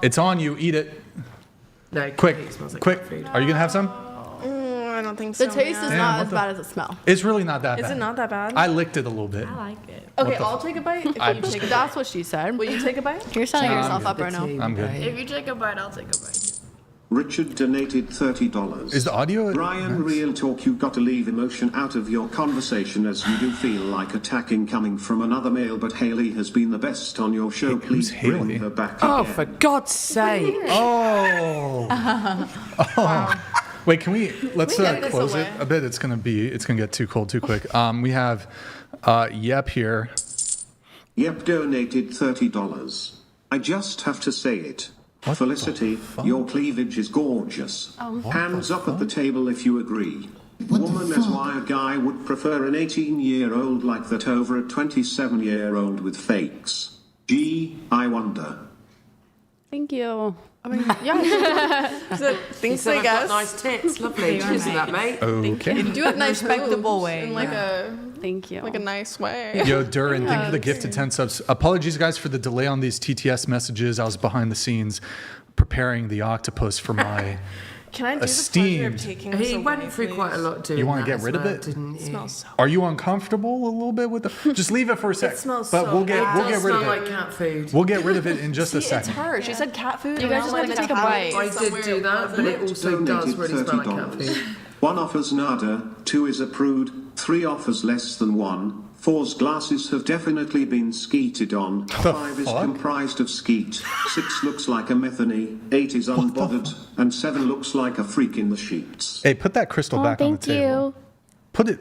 It's on you. Eat it. No, Quick, it smells like quick. cat food. Are you gonna have some? I don't think so. The taste is Damn, not what as the- bad as it smells. It's really not that bad. Is it not that bad? I licked it a little bit. Okay, the I'll take a bite. If I- you take a That's what she said. Will you take a bite? You're setting yourself up right now. I'm good. If you take a bite, I'll take a bite. Richard donated $30. Is the audio? Brian, real talk, you got to leave emotion out of your conversation as you do feel like attacking coming from another male, but Haley has been the best on your show. Please Haley? bring her back Oh, again. for God's sake! Oh. Oh. Wait, can we? Let's get this close away. it a bit. It's gonna get too cold too quick. We have Yep here. Yep donated $30. I just have to say it. What Felicity, the fuck? your cleavage is gorgeous. Hands up at the table if you agree. Woman as why a guy would prefer an 18-year-old like that over a 27-year-old with fakes. Gee, I wonder. Thank you. I mean, yeah. Thanks, So I I've got guess. nice tits. Lovely. Cheers to that, mate. Okay. You do have nice respectable boobs way, in like a Thank you. Like a nice way. Yo, Durin, thank you for the gifted 10 subs. Apologies, guys, for the delay on these TTS messages. I was behind the scenes preparing the octopus for my. Can I do Esteemed. the pleasure of taking He this away, went through please? quite a lot doing You wanna that get as rid of well, it? Didn't It you? smells so Are you uncomfortable a little bit with the? Just leave it for a sec. smells but so we'll get bad. we'll It get does rid smell of like it. cat food. We'll get rid of it in just a It's second. her. She said cat food. You guys just have to take a bite. I did do that, but it also does Donated really smell like cat $30. food. 1 offers nada, 2 is a prude, 3 offers less than 1, 4's glasses have definitely been skeeted on, 5 is fuck? comprised of skeet, 6 looks like a methany, 8 is unbothered, and 7 looks like a freak in the sheets. Hey, put that crystal Oh, back on the thank table. you. Put it.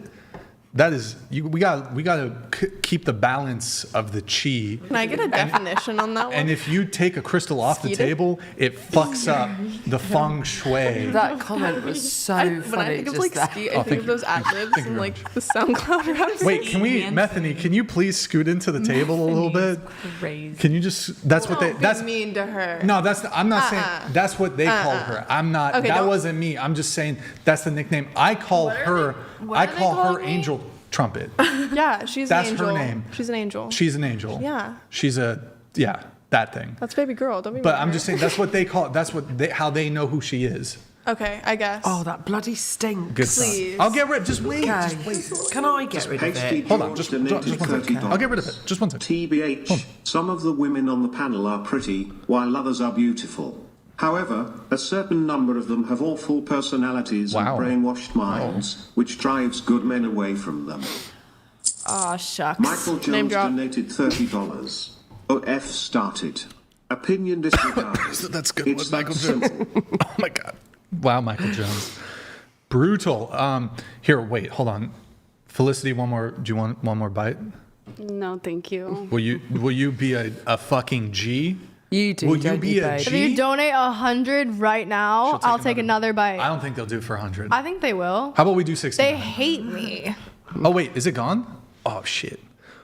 That is you. We got to keep the balance of the chi. Can I get a definition on that one? And if you take a crystal off the Skeeted? table, it fucks up the feng shui. That comment was so when I funny. think of Just like that. ski, I Oh, think thank of those you. ad libs Thank you and very like the SoundCloud raps. Wait, can we, Methany? Can you please scoot into the table a little bit? Crazy. Can you just? That's what they. Don't That's be mean to her. no. That's. I'm not saying. That's what they call her. I'm not. Okay, that don't- wasn't me. I'm just saying that's the nickname. I call her. what I are they call her calling me? Angel Trumpet. Yeah, she's That's an her angel. name. She's an angel. She's an angel. Yeah. She's a that thing. That's baby girl. Don't be. But mean to I'm her. just saying that's what they call. That's what they how they know who she is. Okay, I guess. Oh, that bloody stinks. Good stuff. Please. I'll get rid. Just wait. Okay. Just wait. Can I get rid of Hasty it? Hold on. George Just donated one second. $30. I'll get rid of it. Just one second. TBH, some of the women on the panel are pretty, while others are beautiful. However, a certain number of them have awful personalities Wow. and brainwashed minds, which drives good men away from them. Aw, shucks. Michael Name Jones drop. donated $30. OF started. Opinion disregarded. That's good. It's Michael that Jones. simple. Oh my God. Wow, Michael Jones. Brutal. Here, wait, hold on. Felicity, one more. Do you want one more bite? No, thank you. Will you be a fucking G? You do. Will you don't be a babe? If G? you donate 100 right now, I'll take another bite. I don't think they'll do it for 100. I think they will. How about we do 60? They hate me. Oh wait, is it gone? Oh shit.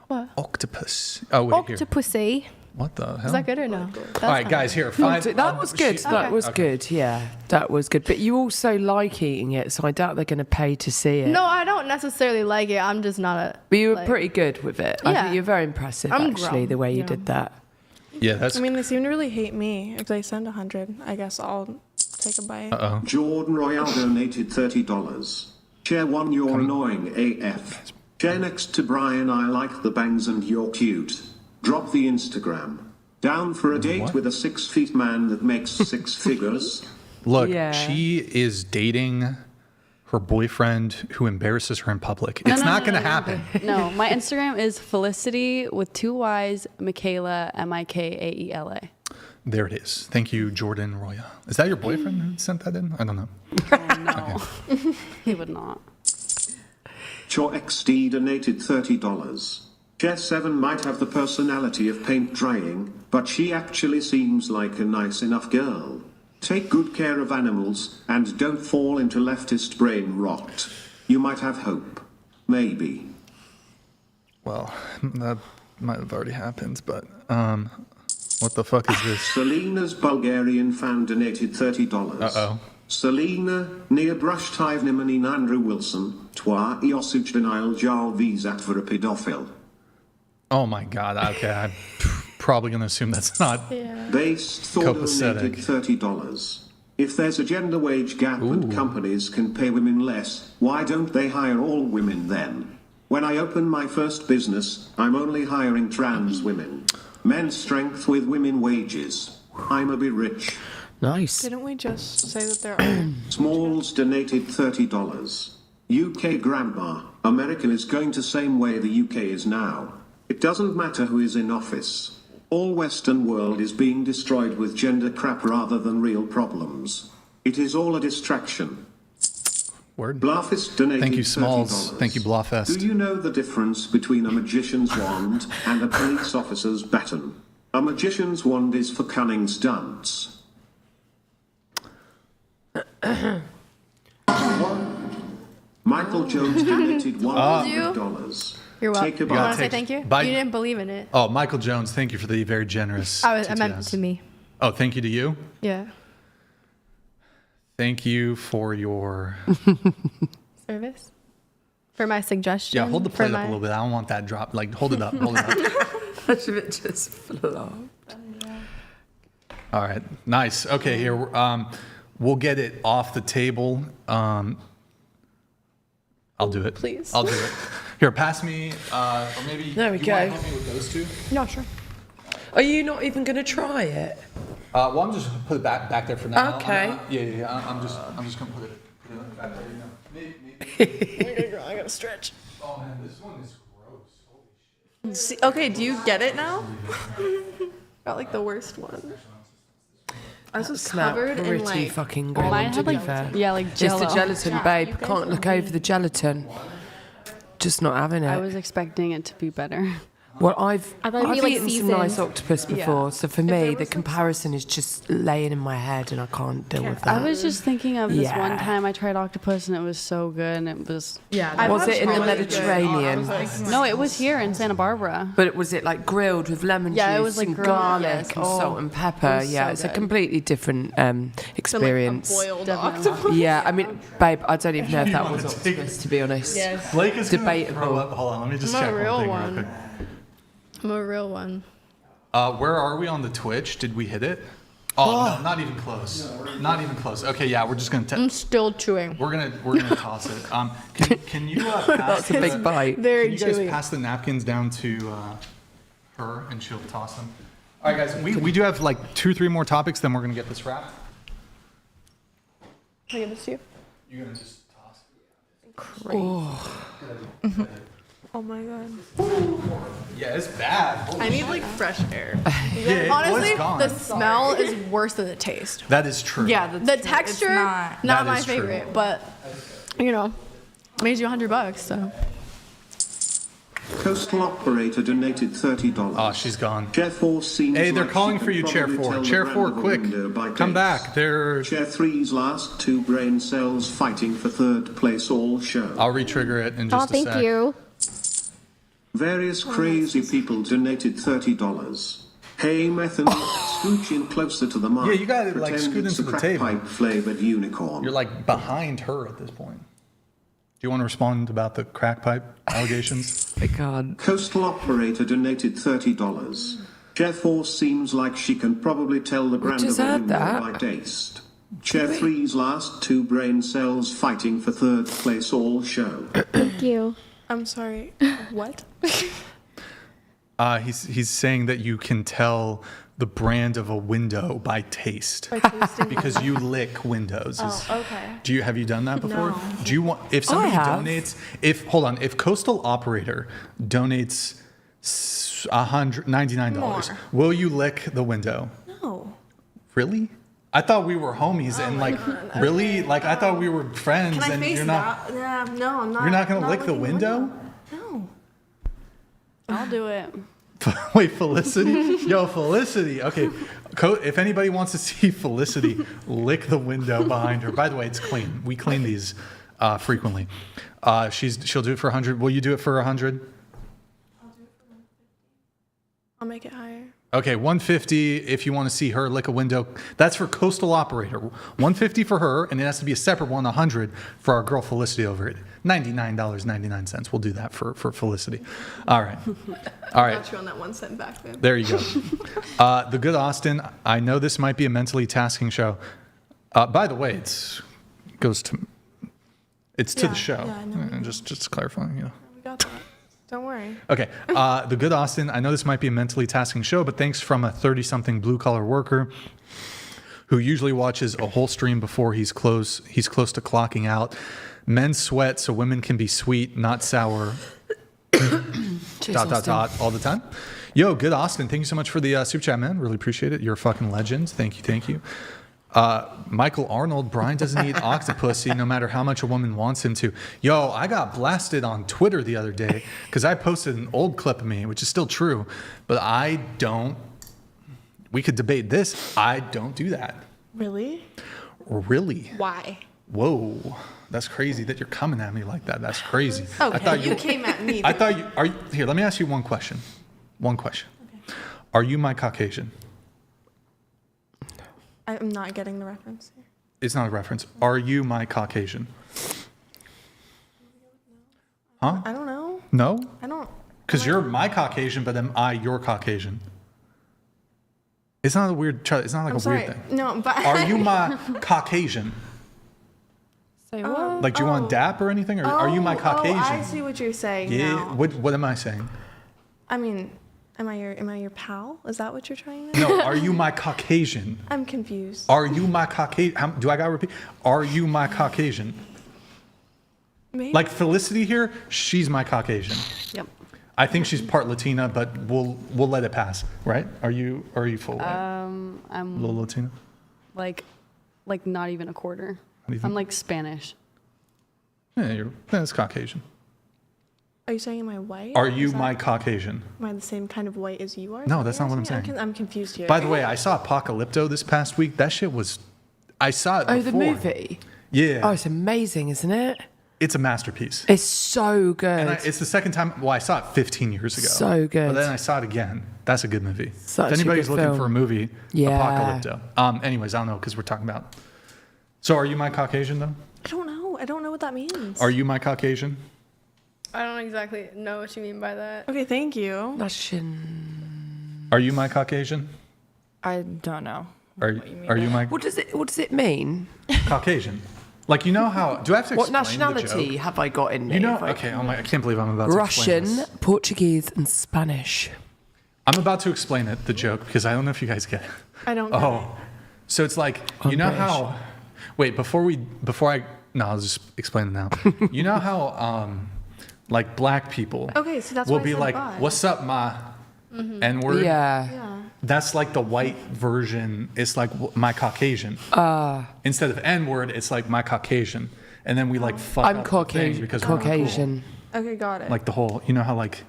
What? Octopus. Oh wait, here. Octopussy. What the hell? Is that good or no? That's All right, not guys, good. here. Five. That was good. That was good. Yeah, that was good. But you also like eating it, so I doubt they're going to pay to see it. No, I don't necessarily like it. I'm just not a. But you were like- pretty good with it. I Yeah. think you're very impressive, I'm actually, grown, the way you yeah. did that. Yeah, that's. I mean, they seem to really hate me. If they send 100, I guess I'll take a bite. Jordan Royale donated $30. Chair 1, you're annoying AF. Chair next to Brian, I like the bangs and you're cute. Drop the Instagram. Down for a date with a 6 feet man that makes 6 figures. Look, Yeah. she is dating her boyfriend who embarrasses her in public. It's not going to happen. No, my Instagram is Felicity with 2 Y's, Michaela, Mikaela. There it is. Thank you, Jordan Roya. Is that your boyfriend who sent that in? I don't know. Oh, no. He would not. Chor XD donated $30. Chair 7 might have the personality of paint drying, but she actually seems like a nice enough girl. Take good care of animals, and don't fall into leftist brain rot. You might have hope. Maybe. Well, that might have already happened, but what the fuck is this? Selena's Bulgarian fan donated $30. Uh-oh. Selena, near brush Tivnimanin Andrew Wilson, toi iosage denial jar visa for a pedophile. Oh my God. Okay, I'm probably going to assume that's not Based Thor donated copacetic. $30. If there's a gender wage gap and companies can pay women less, why don't they hire all women then? When I open my first business, I'm only hiring trans women. Men's strength with women wages. I'ma be rich. Nice. Didn't we just say that there are? Smalls donated $30. UK grandma. America is going the same way the UK is now. It doesn't matter who is in office. All Western world is being destroyed with gender crap rather than real problems. It is all a distraction. Word. Bluffist donated Thank you, Smalls. $30. Thank you, Bluffest. Do you know the difference between a magician's wand and a police officer's baton? A magician's wand is for cunning stunts. Michael Jones donated $100. You're welcome. Take a You want bite. to say thank you? Bite. You didn't believe in it. Oh, Michael Jones, thank you for the very generous. I meant TTS. to me. Oh, thank you to you. Yeah. Thank you for your. Service. For my suggestion. Yeah, hold the for plate up my- a little bit. I don't want that drop. Like, hold it up. Hold it up. That's a bit just flop. All right. Nice. Okay, here. We'll get it off the table. I'll do it. Please. I'll do it. Here, pass me. Or maybe. There we you go. wanna help me with those two? No, sure. Are you not even going to try it? Well, I'm just gonna put it back there for now. Okay. I'm just gonna put it back there. Maybe. I gotta stretch. Oh man, this one is gross. Holy shit. See, okay, do you get it now? Got like the worst one. I was just Smelled covered in pretty like. fucking Mine grim, had to be like, fair. yeah, like It's jello. the gelatin, babe. Can't look over the gelatin. Just not having it. I was expecting it to be better. Well, I've I thought it'd be, like, eaten some seasoned. nice octopus before, Yeah. so for me, the comparison is just laying in my head, and I can't deal with that. I was just thinking of this Yeah. one time I tried octopus and it was so good and it was. Yeah. Was it in the Mediterranean? No, it was here in Santa Barbara. But was it like grilled with lemon Yeah, it juice was, like, and grilled, garlic yes. and Oh, salt and pepper? it was Yeah, so it's a good. completely different experience. Boiled Definitely. octopus. Yeah, I mean, babe, I don't even know if that was octopus, to be honest. Yes. Blake is gonna Debatable. throw up. Hold on, let me just I'm a check real one thing one. real quick. I'm a real one. Where are we on the Twitch? Did we hit it? Oh, no, not even close. Not even close. Okay, yeah, we're just gonna. I'm still chewing. We're gonna toss it. Can you pass That's a big bite. Very Can you guys chewy. pass the napkins down to her and she'll toss them? All right, guys. We do have like 2 or 3 more topics. Then we're gonna get this wrapped. Can I give this to you? You're gonna just toss. Crazy. Oh my god. Yeah, it's bad. Holy I need shit. like fresh air. Yeah, Honestly, it was gone. the smell is worse than the taste. That is true. Yeah, The texture, not. not That my is true. favorite, but you know, made you $100, so. Coastal operator donated $30. Oh, she's gone. Chair 4 seems Hey, they're like calling she for can you, Chair probably 4. tell the Chair brand 4, of a quick. window by Come taste. back. They're. Chair 3's last 2 brain cells fighting for 3rd place all show. I'll retrigger it in just Oh, a thank sec. you. Various crazy people donated $30. Hey, Methan, scooch in closer to the mic. Yeah, you gotta, like, Pretend scoot it's into a the crack table. pipe flavored unicorn. You're like behind her at this point. Do you want to respond about the crack pipe allegations? I can't. Coastal operator donated $30. Chair 4 seems like she can probably tell the brand just of a heard window that. by taste. Chair 3's last 2 brain cells fighting for 3rd place all show. Thank you. I'm sorry. What? He's saying that you can tell the brand of a window by taste. By tasting Because you lick windows. okay. Have you done that before? No. Do you want, if somebody have. donates, if Coastal Operator donates $99, More. will you lick the window? No. Really? I thought we were homies and like, really? Okay. Like I thought we were friends Can I and face you're not, that? Yeah, no, I'm not. you're not gonna lick the licking window? No. I'll do it. Wait, Felicity? Yo, Felicity. Okay, if anybody wants to see Felicity lick the window behind her, by the way, it's clean. We clean these frequently. She'll do it for 100. Will you do it for 100? I'll make it higher. Okay, 150 if you want to see her lick a window. That's for Coastal Operator. 150 for her, and it has to be a separate one, 100 for our girl Felicity over it. $99.99. We'll do that for Felicity. All right. All right. Got you on that 1 cent back then. There you go. The Good Austin, I know this might be a mentally tasking show. By the way, it's to Yeah, the show. yeah, I know. Just clarifying, you know. We got that. Don't worry. Okay. The Good Austin, I know this might be a mentally tasking show, but thanks from a 30-something blue-collar worker who usually watches a whole stream before he's close to clocking out. Men sweat so women can be sweet, not sour. All the time. Yo, Good Austin, thank you so much for the super chat, man. Really appreciate it. You're a fucking legend. Thank you. Michael Arnold, Brian doesn't eat octopussy no matter how much a woman wants him to. Yo, I got blasted on Twitter the other day because I posted an old clip of me, which is still true, but I don't. We could debate this. I don't do that. Really? Really? Why? Whoa. That's crazy that you're coming at me like that. That's crazy. Okay, I thought you came at me. I thought you are. Here, let me ask you one question. Okay. Are you my Caucasian? I'm not getting the reference here. It's not a reference. Are you my Caucasian? Huh? I don't know. No? I don't. Because you're my Caucasian, but am I your Caucasian? It's not a weird. It's not like I'm a sorry. weird thing. No, but. Are you my Caucasian? Say what? Like, do you want DAP or anything, or are you my Caucasian? Oh, I see what you're saying Yeah. now. What am I saying? I mean, am I your pal? Is that what you're trying to? No. Are you my Caucasian? I'm confused. Are you my Caucasian? Do I gotta repeat? Are you my Caucasian? Maybe. Like Felicity here, she's my Caucasian. Yep. I think she's part Latina, but we'll let it pass, right? Are you full white? I'm A little Latina? like not even a quarter. What do you think? I'm like Spanish. Yeah, that's Caucasian. Are you saying am I white? Are you my Caucasian? Am I the same kind of white as you are? No, that's not what I'm asking? saying. I'm confused here. By the way, I saw Apocalypto this past week. That shit was. I saw it before. Oh, the movie? Yeah. Oh, it's amazing, isn't it? It's a masterpiece. It's so good. And it's the second time. Well, I saw it 15 years ago. So good. But then I saw it again. That's a good movie. Such if a anybody's good looking film. for a movie, Yeah. Apocalypto. Anyways, I don't know because we're talking about. So, are you my Caucasian though? I don't know. I don't know what that means. Are you my Caucasian? I don't exactly know what you mean by that. Okay, thank you. Are you my Caucasian? I don't know. Are you my What does it mean? Caucasian? Like, you know how? Do I have to What explain the nationality joke? have I got in me? You know? If I- Okay. Oh my! I can't believe I'm about to explain Russian, this. Portuguese, and Spanish. I'm about to explain it, the joke, because I don't know if you guys get it. I don't get it. So it's like, you know how? Wait, I'll just explain it now. You know how, like, black people Okay, so that's will why I be said like, bi. "What's up, ma?" N-word. Yeah. That's like the white version. It's like my Caucasian. Instead of N-word, it's like my Caucasian. And then we like fuck I'm up the thing because we're not cool. Caucasian. Okay, got it. Like the whole, you know how like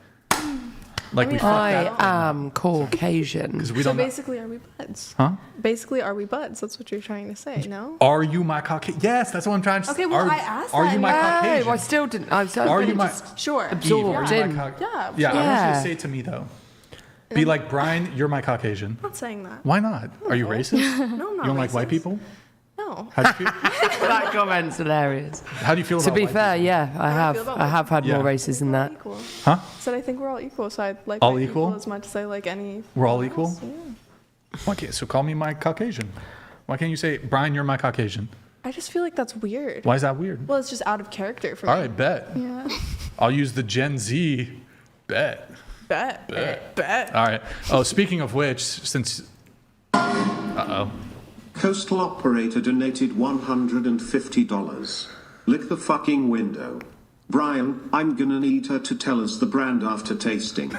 we fuck I that am Caucasian. because we so don't know. basically, are we buds? Huh? Basically, are we buds? That's what you're trying to say, no? Are you my Caucasian? Yes, that's what I'm trying to say. Okay, well, I asked Are that you my and Caucasian? No, I still didn't. I was Are you my Sure. Eve, are you absorbed my in. Yeah, I want you Yeah. to say it to me though. Be like, Brian, you're my Caucasian. I'm not saying that. Why not? Are you racist? No, I'm not You don't like white racist. people? No. How do you feel? That comment's hilarious. How do you feel To about be white fair, people? yeah, I have. about I have had Yeah. more races than that. Equal. Huh? Said I think we're all equal, so I like All white people equal? as much as I like any. We're all equal? else, Yeah. Why can't, so call me my Caucasian. Why can't you say, Brian, you're my Caucasian? I just feel like that's weird. Why is that weird? Well, it's just out of character for All me. right, bet. Yeah. I'll use the Gen Z bet. Bet. All right. Oh, speaking of which, since. Uh-oh. Coastal operator donated $150. Lick the fucking window. Brian, I'm gonna need her to tell us the brand after tasting.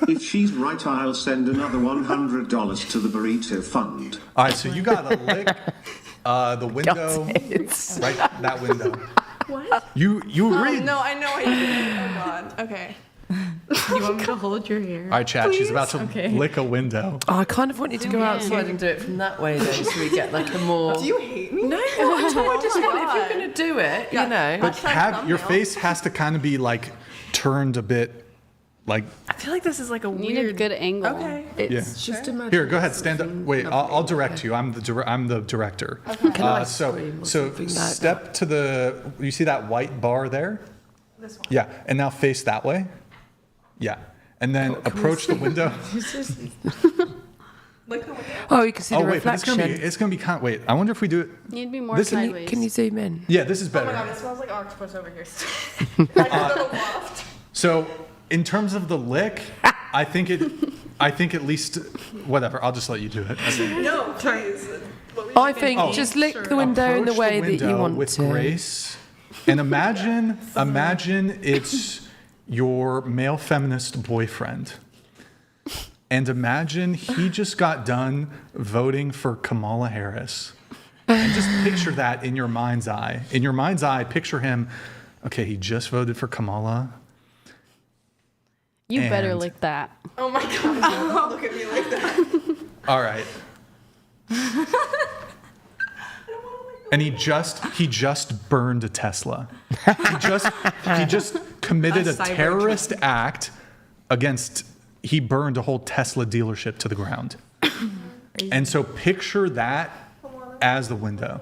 If she's right, I'll send another $100 to the burrito fund. All right, so you got to lick the window. Right, that window. What? You agreed. No, I know I did. Oh God. Okay. You want me to hold your hair? All right, chat. She's about to lick a window. Oh, I kind of want you to go outside and do it from that way, though, so we get like a more. Do you hate me? No, not at all. I just want if you're going to do it, you know. But your face has to kind of be like turned a bit, like. I feel like this is like a Need weird. a good angle. Okay. It's just imagine. Here, go ahead, stand up. Wait, I'll direct you. I'm the director. Can I So scream or so something like step to the. You see that white bar there? This one. Yeah, and now face that way. Yeah, and then approach the window. Like the window. Oh, you can see Oh the wait, but reflection. it's gonna be kind of. Wait, I wonder if we do it. Need to be more This- sideways. Can you zoom in? Yeah, this is Oh better. my God, it smells like octopus over here. Like a little waft. So, in terms of the lick, I think at least whatever. I'll just let you do it. No, please. I think just lick the window in the Approach way that you window want with to. grace, and imagine it's your male feminist boyfriend, and imagine he just got done voting for Kamala Harris, and just picture that in your mind's eye. In your mind's eye, picture him. Okay, he just voted for Kamala. You better And- lick that. Oh my God. Don't look at me like that. All right. And he just burned a Tesla. He just committed a terrorist act against. He burned a whole Tesla dealership to the ground. And so picture that as the window.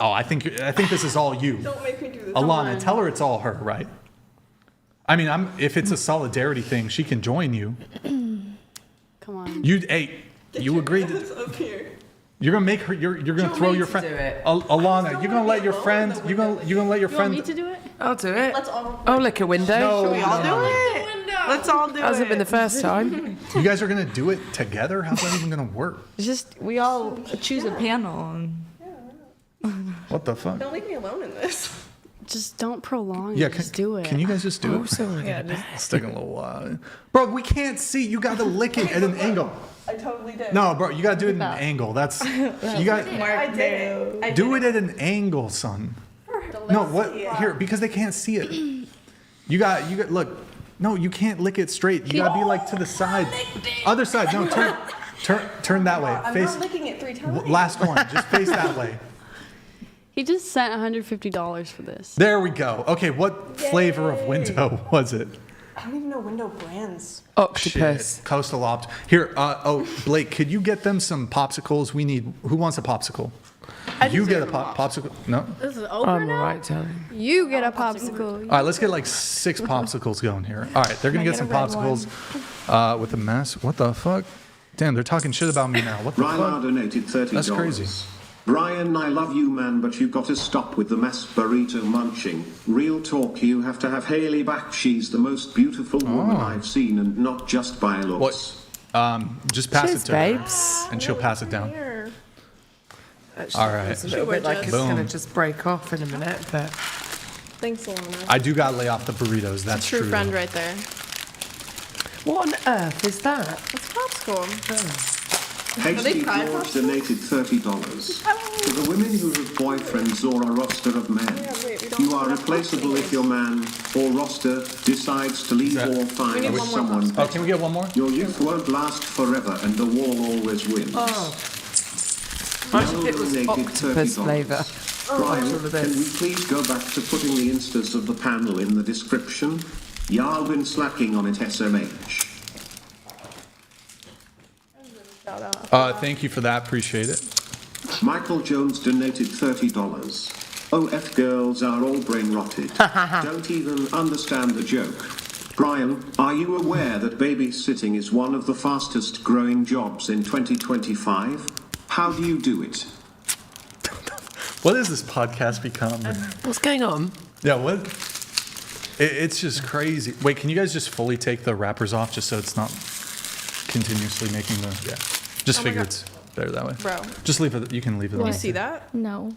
Oh, I think this is all you. Don't make me do this. Alana, tell her it's all her, right? I mean, if it's a solidarity thing, she can join you. Come on. You agreed. It's up here. You're gonna make her. You're gonna throw your friend. Alana, you're gonna let your friend. You're gonna let your You want friend. me to do it? I'll do it. Let's all. I'll lick a window. No, We all do it. Let's all do it. Hasn't been the first time. You guys are gonna do it together. How's that even gonna work? It's just we all choose a panel. And What the fuck? Don't leave me alone in this. Just don't prolong Yeah, it. Just do it. Can you guys just do it? It's taking a little while, bro. We can't see. You got to lick it at an angle. I totally did. No, bro, you got to do it at an angle. That's you got. I did it. Do it at an angle, son. No, what? Here, because they can't see it. You got. Look. No, you can't lick it straight. You gotta be like to the side. Other side. No, turn that way. I'm Face. not licking it 3 times. Last one. Just face that way. He just sent $150 for this. There we go. Okay, what flavor of window was it? I don't even know window brands. Octopus. Shit. Coastal Opt. Here, Blake, could you get them some popsicles? We need. Who wants a popsicle? You get a popsicle. No. This is over I'm now? alright, darling. You get a popsicle. All right, let's get like 6 popsicles going here. All right, they're gonna get some popsicles with a mess. What the fuck? Damn, they're talking shit about me now. What the Ryla fuck? donated $30. That's crazy. Brian, I love you, man, but you got to stop with the mass burrito munching. Real talk, you have to have Haley back. She's the most beautiful woman I've seen, and not just by looks. Just pass Cheers, it to babes. her, and she'll pass it down. Actually, All right. It's a little bit like it's Boom. going to just break off in a minute, but Thanks, Alana. I do gotta lay off the burritos. That's True true. friend right there. what on earth is that? It's popsicle. Hasty fried George pasta? donated $30. To the women who have boyfriends or a roster of men, you are replaceable if your man or roster decides to leave or find someone Oh, can we get one more? Your youth won't last forever and the wall always wins. Imagine if it was Donated octopus $30. flavour. Brian, All of can we this. please go back to putting the instas of the panel in the description? Y'all been slacking on it, SMH. Thank you for that. Appreciate it. Michael Jones donated $30. OF girls are all brain rotted. Don't even understand the joke. Brian, are you aware that babysitting is one of the fastest growing jobs in 2025? How do you do it? What has this podcast become? What's going on? Yeah, what? It's just crazy. Wait, can you guys just fully take the wrappers off just so it's not continuously making the... Yeah. Just Oh my figure God. it's better that way. Bro. Just leave it. You can leave it. You on. see that? No.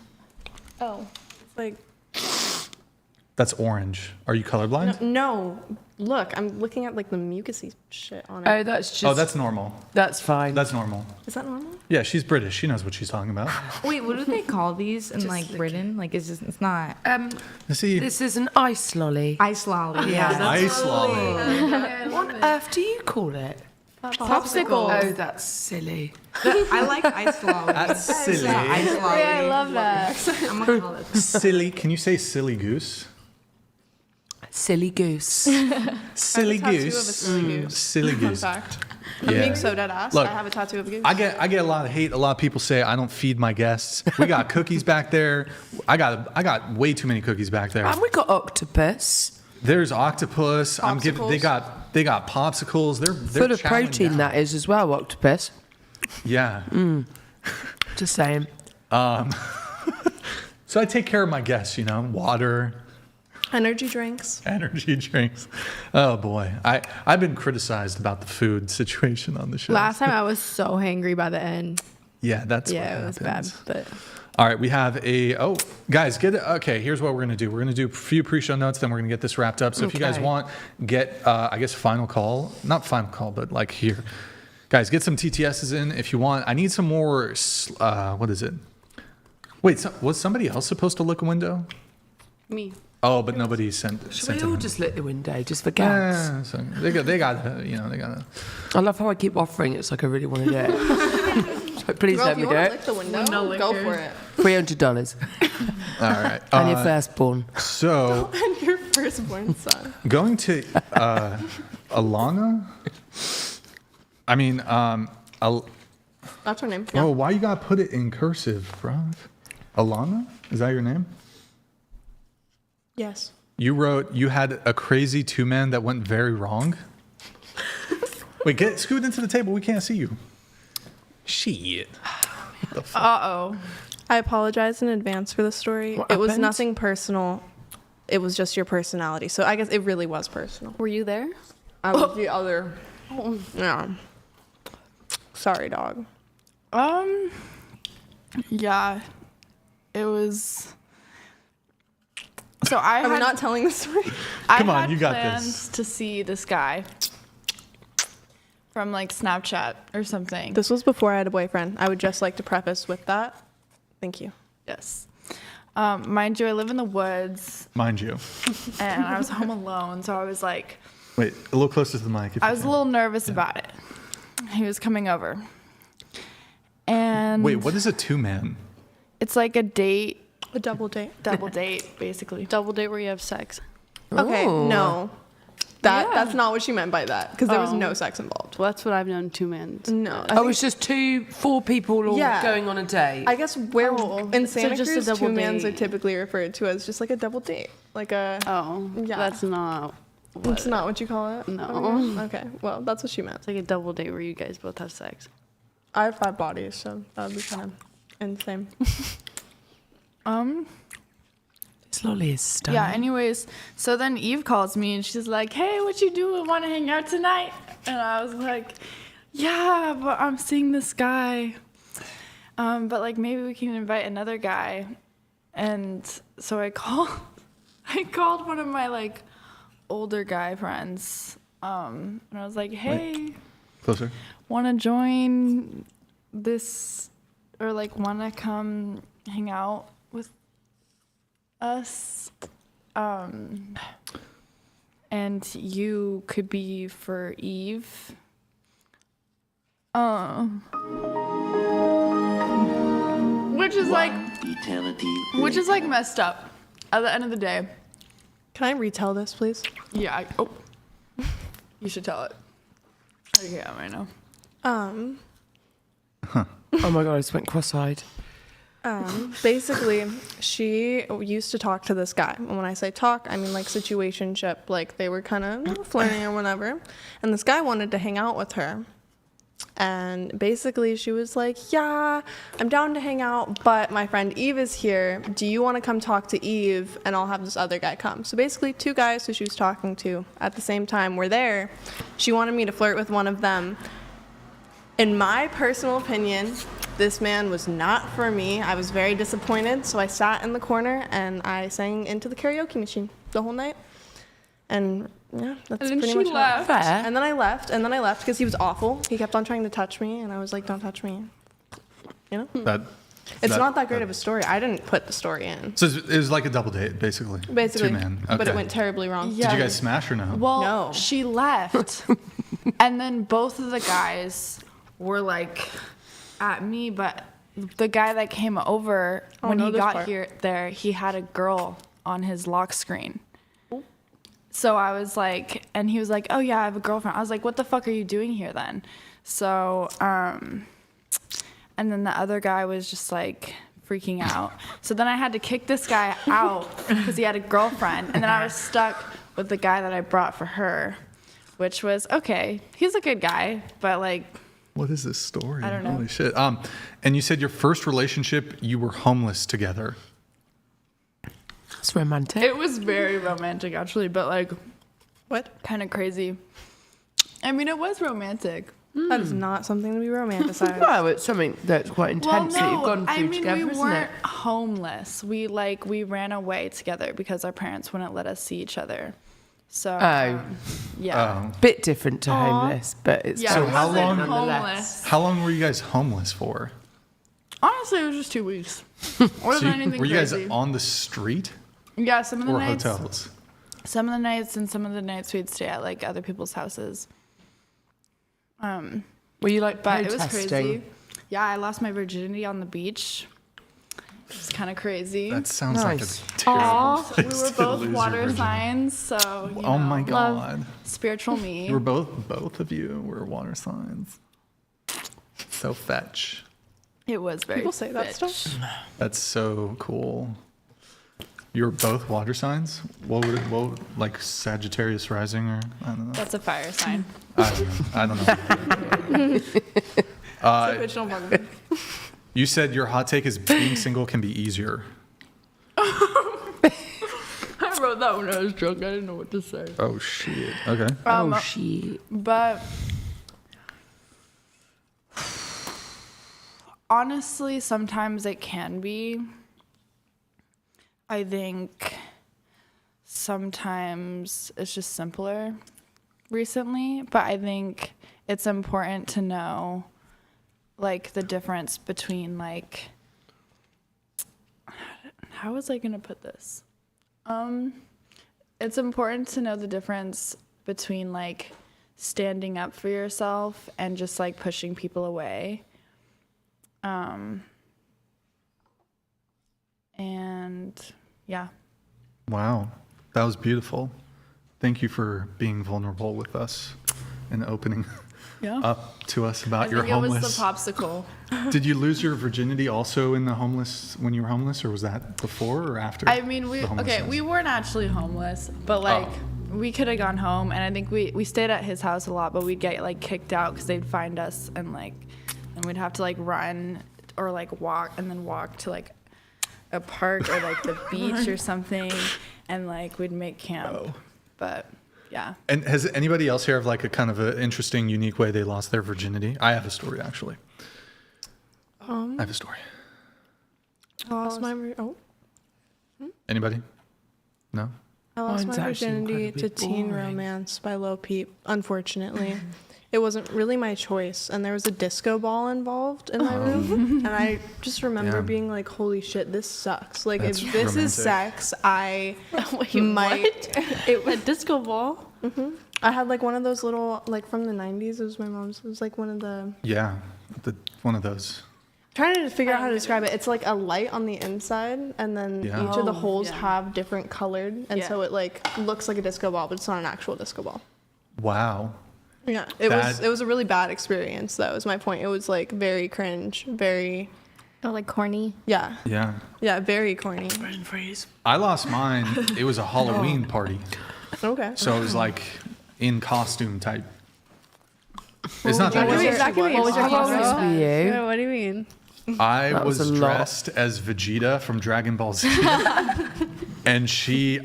Oh. It's like, That's orange. Are you colorblind? no. Look, I'm looking at like the mucusy shit on it. Oh, that's just. Oh, that's normal. That's fine. That's normal. Is that normal? Yeah, she's British. She knows what she's talking about. Wait, what do they call these in like Britain? Like, it's not See, This is an ice lolly. ice lolly. Yeah. ice lolly. What on earth do you call it? Popsicle. Oh, that's silly. I like ice lolly. That's silly. Ice lolly. Yeah, I love that. I'm gonna call it. Silly. Can you say silly goose? Silly goose. Silly I have a tattoo goose. of a silly goose. Silly Fun goose. fact. I'm Yeah. being so dead ass. Look, I have a tattoo of a goose. I get a lot of hate. A lot of people say I don't feed my guests. We got cookies back there. I got way too many cookies back there. And we got octopus. There's octopus. I'm giving. They Popsicles. got popsicles. They're Full of chowing protein down. that is as well, octopus. Yeah. Just saying. So I take care of my guests. Water, Energy drinks. energy drinks. Oh boy, I've been criticized about the food situation on the show. Last time I was so hangry by the end. Yeah, that's what Yeah, it was bad. happens. But All right, we have guys, okay, here's what we're going to do. We're going to do a few pre-show notes, then we're going to get this wrapped up. So if you guys Okay. want, get, I guess, final call. Not final call, but like here. Guys, get some TTSs in if you want. I need some more, what is it? Wait, was somebody else supposed to look a window? Me. Oh, but nobody sent Should we it all in. just lit the window just for gags? Yeah, so they got, they got. I love how I keep offering it. It's like I really want to do it. So please Girl, let if me you do want to it. lick the window, go for it. $300 All right. and your firstborn. So And your firstborn son. going to Alana. I mean, That's her name. oh, why you gotta put it in cursive, bro? Alana, is that your name? Yes. You wrote you had a crazy two-man that went very wrong. Wait, scoot into the table. We can't see you. Shit. Uh-oh. I apologize in advance for the story. What It was happened? nothing personal. It was just your personality. So I guess it really was personal. Were you there? I was the other. Yeah. Sorry, dog. Yeah, it was. So I Are we had, not telling the story? Come I on, had you got plans this. to see this guy from like Snapchat or something. This was before I had a boyfriend. I would just like to preface with that. Thank you. Yes. Mind you, I live in the woods Mind you. and I was home alone, so I was like, Wait, a little closer to the mic. If I you was a can. little nervous about it. He was coming over, and Wait, what is a two-man? it's like a date, A double date. double date, basically. Double date where you have sex. Okay, Ooh. no. That's not what she meant by that, because there was no sex involved. Well, that's what I've known two men. No. Oh, it's just four people all Yeah. going on a date. I guess in Santa just a Cruz, double two mans are date. typically referred to as just like a double date. Like a. Oh, Yeah. that's not. It's not what you call it? No. Okay, well, that's what she meant. It's like a double date where you guys both have sex. I have 5 bodies, so that would be kind of insane. Slowly is stunning. Yeah, anyways, so then Eve calls me and she's like, hey, what you doing? Want to hang out tonight? And I was like, yeah, but I'm seeing this guy. But like maybe we can invite another guy. And so I called one of my like older guy friends. And I was like, hey, Closer. want to join this or like want to come hang out with us? And you could be for Eve. Which is like messed up at the end of the day. Can I retell this, please? Yeah. You should tell it. Okay, I know. Oh my god, I just went cross-eyed. Basically, she used to talk to this guy. And when I say talk, I mean like situationship. Like they were kind of flirting or whatever. And this guy wanted to hang out with her. And basically she was like, yeah, I'm down to hang out, but my friend Eve is here. Do you want to come talk to Eve? And I'll have this other guy come. So basically 2 guys who she was talking to at the same time were there. She wanted me to flirt with one of them. In my personal opinion, this man was not for me. I was very disappointed, so I sat in the corner and I sang into the karaoke machine the whole night. And yeah, that's And then pretty she much left. what. And then I left because he was awful. He kept on trying to touch me, and I was like, don't touch me. You know? It's not that great of a story. I didn't put the story in. So it was like a double date, basically. Basically. 2 men. But Okay. it went terribly wrong. Yeah. Did you guys smash or no? Well, No. she left. And then both of the guys were like at me, but the guy that came over when he got there, he had a girl on his lock screen. So I was like, and he was like, oh yeah, I have a girlfriend. I was like, what the fuck are you doing here then? So, and then the other guy was just like freaking out. So then I had to kick this guy out because he had a girlfriend. And then I was stuck with the guy that I brought for her, which was, okay, he's a good guy, but like, What is this story? I don't know. Holy shit. And you said your first relationship, you were homeless together. That's romantic. it was very romantic actually, but like, What? kind of crazy. I mean, it was romantic. That is not something to be romanticized. Well, it's something that's quite intense that you've gone through I mean, together, we isn't weren't it? homeless. We ran away together because our parents wouldn't let us see each other. So, yeah. Bit different to homeless, but it's Yeah, So it how wasn't long- homeless. How long were you guys homeless for? Honestly, it was just 2 weeks. Wasn't anything were you guys crazy. on the street Yeah, some of the or nights. hotels? Some of the nights and some of the nights we'd stay at like other people's houses. Were you like But it was protesting? crazy. Yeah, I lost my virginity on the beach. It's kind of crazy. That sounds like a Nice. terrible we place were to both lose your water virginity. signs, so you Oh my know, god. spiritual me. You were both of you were water signs. So fetch. It was very. People say that bitch. stuff. That's so cool. You were both water signs? What like Sagittarius rising or I don't know. That's a fire sign. I don't know. Original one. You said your hot take is being single can be easier. I wrote that when I was drunk. I didn't know what to say. Oh shit. Okay. Oh shit. But honestly, sometimes it can be. I think sometimes it's just simpler recently, but I think it's important to know like the difference between like how was I gonna put this? It's important to know the difference between like standing up for yourself and just like pushing people away. And yeah. Wow. That was beautiful. Thank you for being vulnerable with us and opening up to us about your homeless. It was the popsicle. Did you lose your virginity also in the homeless when you were homeless, or was that before or after? I mean, we the homelessness? we weren't actually homeless, but like we could have gone home, and I think we stayed at his house a lot, but we'd get like kicked out because they'd find us, and we'd have to like run or like walk, and then walk to like a park or like the beach or something, and like we'd make camp. But yeah. And has anybody else here have like a kind of an interesting, unique way they lost their virginity? I have a story actually. I have a story. I lost my Anybody? No? I lost Mine's my actually virginity to incredibly Teen boring. Romance by Lil Peep, unfortunately. It wasn't really my choice, and there was a disco ball involved in my room, and I just remember Damn. being like, holy shit, this sucks. Like, That's if this is romantic. sex, I Wait, might... what? A disco ball? I had like one of those little, like from the 90s, it was my mom's, it was like one of the... Yeah, one of those. Trying to figure out how to describe it. It's like a light on the inside, and then Yeah. each of the Oh, holes yeah. have different colored, and Yeah. so it like looks like a disco ball, but it's not an actual disco ball. Wow. Yeah, it was a really bad experience. That was my point. It was like very cringe, very like corny. yeah, Yeah. very corny. Brain freeze. I lost mine. It was a Halloween party. Okay. So it was like in costume type. It's not that What was easy. exactly what was your How old costume? were you? Yeah, what do you mean? I That was was a lot. dressed as Vegeta from Dragon Ball Z. And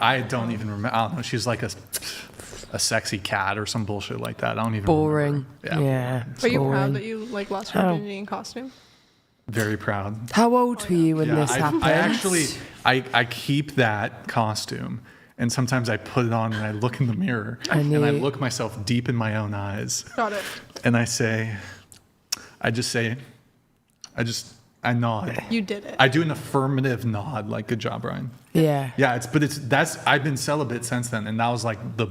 I don't even remember. I don't know. She's like a sexy cat or some bullshit like that. I don't even Boring. remember. Yeah. Are you boring. proud that you like lost your virginity in costume? Very proud. How old were you when Yeah, this happened? I actually, I keep that costume. And sometimes I put it on and I look in the mirror and I look myself deep in my own eyes. Got it. And I nod. You did it. I do an affirmative nod, like good job, Brian. Yeah. Yeah, I've been celibate since then, and that was like the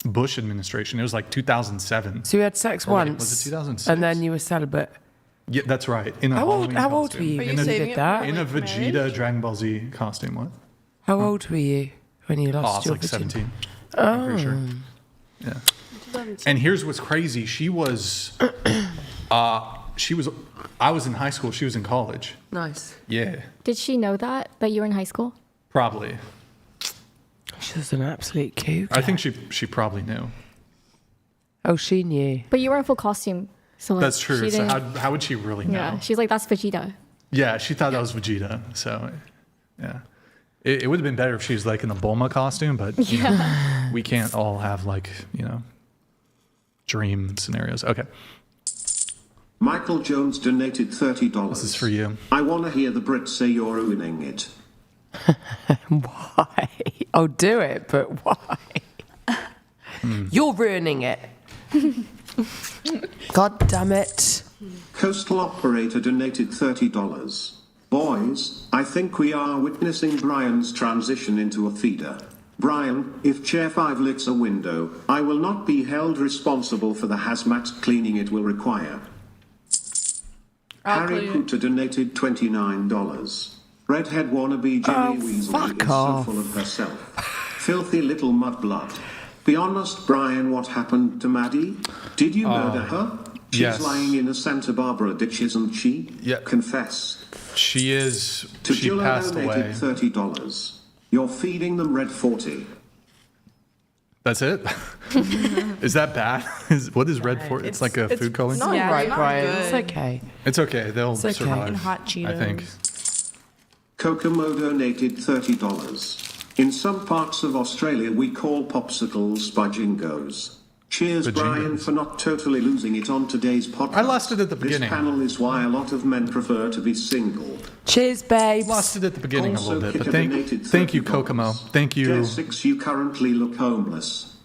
Bush administration. It was like 2007. So you had sex Or wait, once. was it 2006? And then you were celibate. Yeah, that's right. In a How old? Halloween How old costume. were you Are you when you saving did it that? for, In a like, Vegeta marriage? Dragon Ball Z costume. What? How old were you when you Oh, I lost was your like virginity? 17. I'm pretty sure. Yeah. And here's what's crazy. I was in high school. She was in college. Nice. Yeah, Did she know that you were in high school? probably. She's an absolute cougar. I think she probably knew. Oh, she knew. But you were in full costume, so like, That's true. She So didn't, how would she really know? yeah, she's like, that's Vegeta. Yeah, she thought that was Vegeta. So, yeah. It would have been better if she was like in a Bulma costume, but you know, we can't all have like, dream scenarios. Okay. Michael Jones donated $30. This is for you. I want to hear the Brits say you're ruining it. Why? I'll do it, but why? You're ruining it. God damn it. Coastal Operator donated $30. Boys, I think we are witnessing Brian's transition into a feeder. Brian, if Chair 5 licks a window, I will not be held responsible for the hazmat cleaning it will require. Harry Cooter donated $29. Redhead wannabe Jenny Weasley is off. so full of herself. Filthy little mudblood. Be honest, Brian, what happened to Maddie? Did you murder her? She's yes. lying in a Santa Barbara ditch, isn't she? Yeah. Confess. She is. To She Jilla passed away. donated $30. You're feeding them Red 40. That's it? Is that bad? What is red for? It's like a food coloring? not Yeah, right, right, Brian. It's okay. It's okay. They'll okay. survive. And hot Cheetos. I think. Kokomo donated $30. In some parts of Australia, we call popsicles bajingos. Cheers, Bajingos. Brian, for not totally losing it on today's podcast. I lost it at the beginning. This panel is why a lot of men prefer to be single. Cheers, babes. Lost it at the beginning Also, a little bit, but Kicker donated thank you, $30. Kokomo. Thank you. J6, you currently look homeless.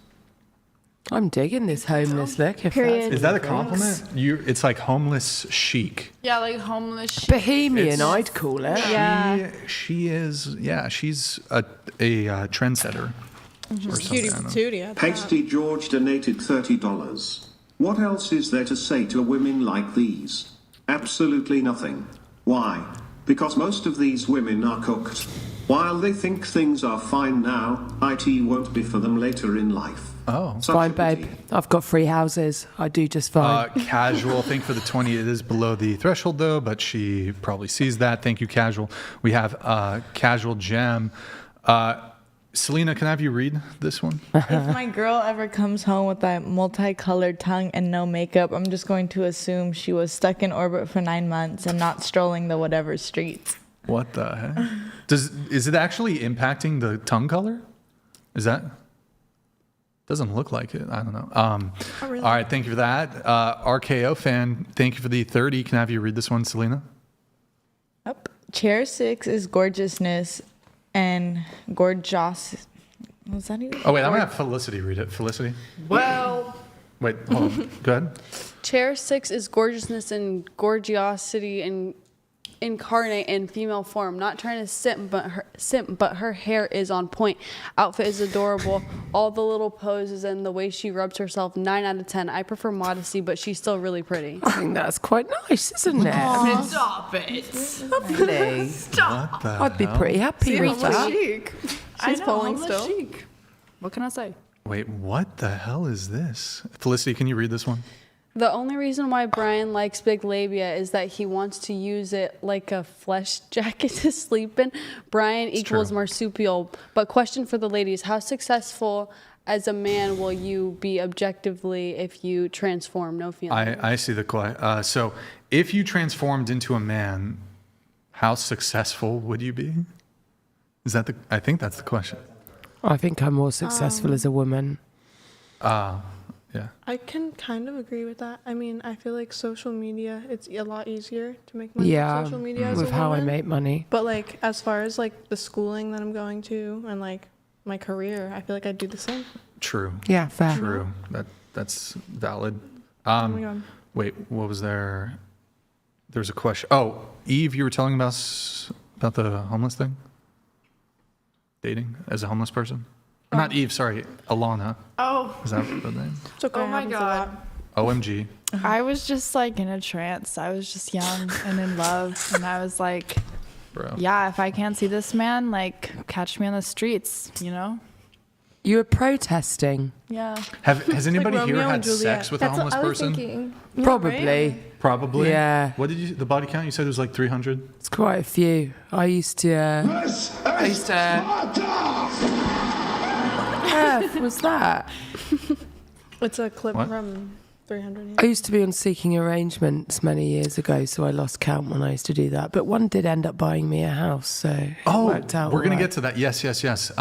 I'm digging this homeless look. If Period. Is that a compliment? It's like homeless chic. Yeah, like homeless. That's bohemian, It's- I'd call it. Yeah. She is. Yeah, she's a trendsetter. Or something, Cutie I don't know. patootie at that. Pasty George donated $30. What else is there to say to women like these? Absolutely nothing. Why? Because most of these women are cooked. While they think things are fine now, IT won't be for them later in life. Oh. Such Fine, a pity. babe. I've got 3 houses. I do just fine. Casual. Thank for the 20. It is below the threshold though, but she probably sees that. Thank you, Casual. We have Casual Gem. Selena, can I have you read this one? If my girl ever comes home with that multicolored tongue and no makeup, I'm just going to assume she was stuck in orbit for 9 months and not strolling the whatever streets. What the heck? Is it actually impacting the tongue color? Is that? Doesn't look like it. I don't know. Really? All right, thank you for that. RKO fan, thank you for the 30. Can I have you read this one, Selena? Yep. Chair 6 is gorgeousness and gorgeous. Was that even? Oh, wait, I'm going to have Felicity read it. Felicity? Well. Wait, hold on. Go ahead. Chair 6 is gorgeousness and gorgeosity and incarnate in female form. Not trying to simp, but her hair is on point. Outfit is adorable. All the little poses and the way she rubs herself, 9 out of 10. I prefer modesty, but she's still really pretty. I think that's quite nice, isn't it? I mean, Stop it. lovely. Stop. I'd be pretty happy with that. Chic. She's polling still. Chic. What can I say? Wait, what the hell is this? Felicity, can you read this one? The only reason why Brian likes big labia is that he wants to use it like a flesh jacket to sleep in. Brian equals marsupial. But question for the ladies, how successful as a man will you be objectively if you transform? No feeling. I see the question. So if you transformed into a man, how successful would you be? Is that I think that's the question. I think I'm more successful as a woman. Yeah. I can kind of agree with that. I mean, I feel like social media, it's a lot easier to make money on social media as a with how I woman. make money. But like, as far as like the schooling that I'm going to and like my career, I feel like I'd do the same. True. Yeah, fair. True. That's valid. Oh my God. Wait, what was there? There's a question. Oh, Eve, you were telling us about the homeless thing? Dating as a homeless person? Not Eve, sorry, Alana. Oh. Is that the name? It's okay. Oh my God. OMG. I was just like in a trance. I was just young and in love. And I was like, Bro. yeah, if I can't see this man, like catch me on the streets, you know? You were protesting. Yeah. Has anybody like here Romeo had and Juliet. sex with a homeless person? Probably. Probably. Yeah. What did the body count? You said it was like 300? It's quite a few. I used to. What was that? It's a clip What? from 300. I used to be on Seeking Arrangements many years ago, so I lost count when I used to do that. But one did end up buying me a house, so it worked out. We're going to all get to that. Yes.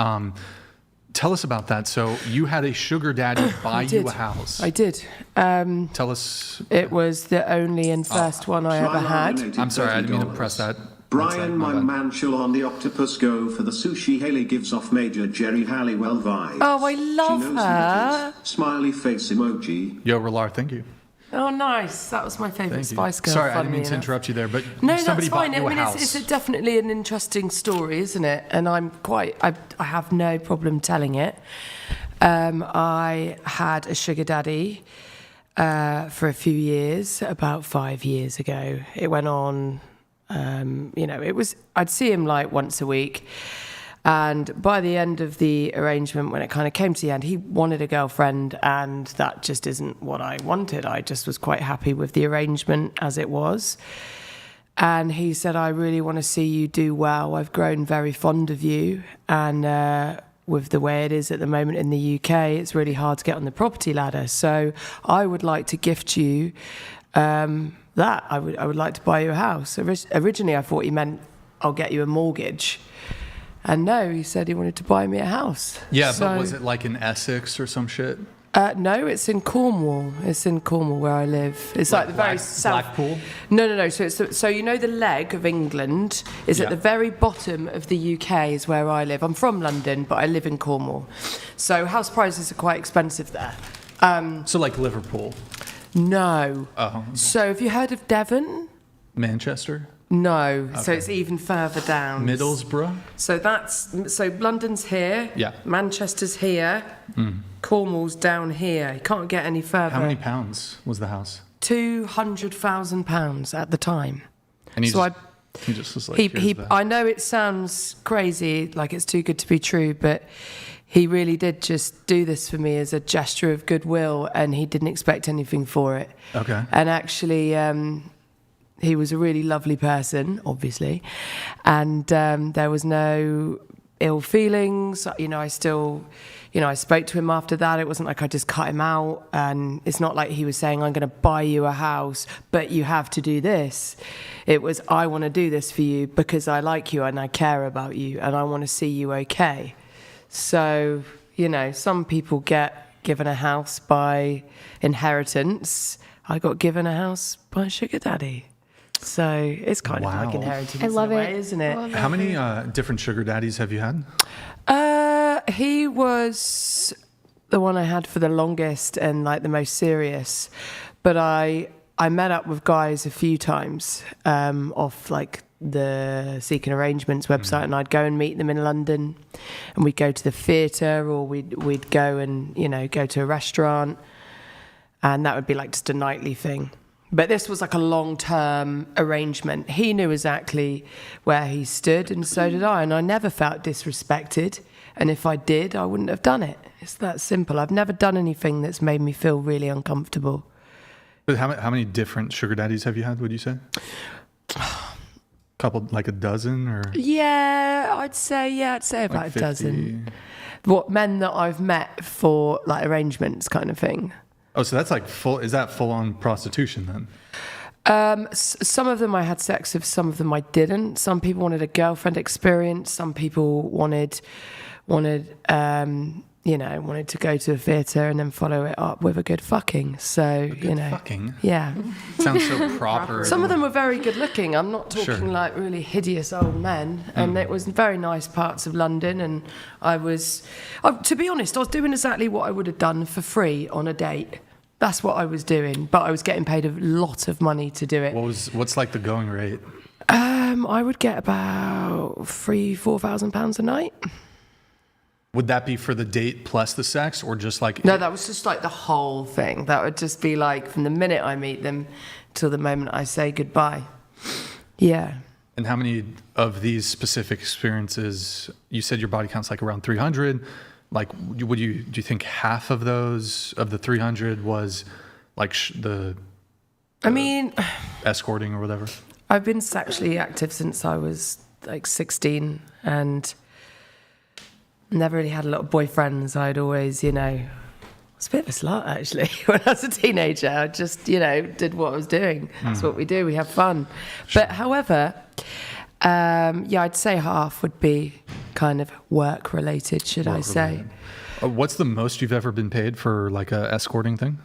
Tell us about that. So you had a sugar daddy buy you a house. I did. Tell us. It was the only and first one I ever had. I'm sorry, I didn't mean to press that. Brian, my man, shall on the Octopus go for the sushi. Haley gives off Major Jerry Halliwell vibes. Oh, I love she knows her. who it is. Smiley face emoji. Yo, Relar, thank you. Oh, nice. That was my favourite Thank you. Spice Girl. Sorry, I didn't funnily mean to enough. interrupt you there, but No, somebody that's fine. bought you I mean, a house. it's definitely an interesting story, isn't it? And I have no problem telling it. I had a sugar daddy for a few years, about 5 years ago. It went on, I'd see him like once a week. And by the end of the arrangement, when it kind of came to the end, he wanted a girlfriend, and that just isn't what I wanted. I just was quite happy with the arrangement as it was. And he said, I really want to see you do well. I've grown very fond of you. And with the way it is at the moment in the UK, it's really hard to get on the property ladder. So I would like to gift you that. I would like to buy you a house. Originally, I thought he meant I'll get you a mortgage. And no, he said he wanted to buy me a house. Yeah, but was it like in Essex or some shit? No, it's in Cornwall. It's in Cornwall where I live. It's like the very south. Blackpool? No. So you know the leg of England is at the very bottom of the UK is where I live. I'm from London, but I live in Cornwall. So house prices are quite expensive there. So like Liverpool? No. Oh. So have you heard of Devon? Manchester? No. So Okay. it's even further down. Middlesbrough? So London's here. Yeah. Manchester's here. Cornwall's down here. You can't get any further. How many pounds was the house? £200,000 at the time. And he So just was like, here's the- I know it sounds crazy, like it's too good to be true, but he really did just do this for me as a gesture of goodwill, and he didn't expect anything for it. Okay. And actually, he was a really lovely person, obviously, and there was no ill feelings. You know, I still, you know, I spoke to him after that. It wasn't like I just cut him out. And it's not like he was saying, I'm going to buy you a house, but you have to do this. It was, I want to do this for you because I like you and I care about you and I want to see you okay. So, you know, some people get given a house by inheritance. I got given a house by a sugar daddy. So it's kind of like inheritance I love in a it. way, isn't it? How many different sugar daddies have you had? He was the one I had for the longest and like the most serious. But I met up with guys a few times off like the Seeking Arrangements website, and I'd go and meet them in London, and we'd go to the theatre, or we'd go and, you know, go to a restaurant, and that would be like just a nightly thing. But this was like a long-term arrangement. He knew exactly where he stood, and so did I, and I never felt disrespected. And if I did, I wouldn't have done it. It's that simple. I've never done anything that's made me feel really uncomfortable. But how many different sugar daddies have you had, would you say? Couple, like a dozen, or? Yeah, I'd say about Like a dozen. What, men that I've met for like arrangements kind of thing? Oh, so that's like is that full on prostitution then? Some of them I had sex with, some of them I didn't. Some people wanted a girlfriend experience. Some people wanted to go to a theatre and then follow it up with a good fucking. So, fucking? Yeah. Sounds so proper. Some of them were very good looking. I'm not talking like really hideous old men. And it was very nice parts of London. And to be honest, I was doing exactly what I would have done for free on a date. That's what I was doing. But I was getting paid a lot of money to do it. What's like the going rate? I would get about £4,000 a night. Would that be for the date plus the sex, or just like... No, that was just like the whole thing. That would just be like from the minute I meet them till the moment I say goodbye. Yeah. And how many of these specific experiences, you said your body count's like around 300. Like, do you think half of those, of the 300 was like escorting or whatever? I've been sexually active since I was like 16 and never really had a lot of boyfriends. I'd always, I was a bit of a slut actually. When I was a teenager, I just, did what I was doing. That's what we do. We have fun. Sure. But however, I'd say half would be kind of work related, should I say. What's the most you've ever been paid for like a escorting thing?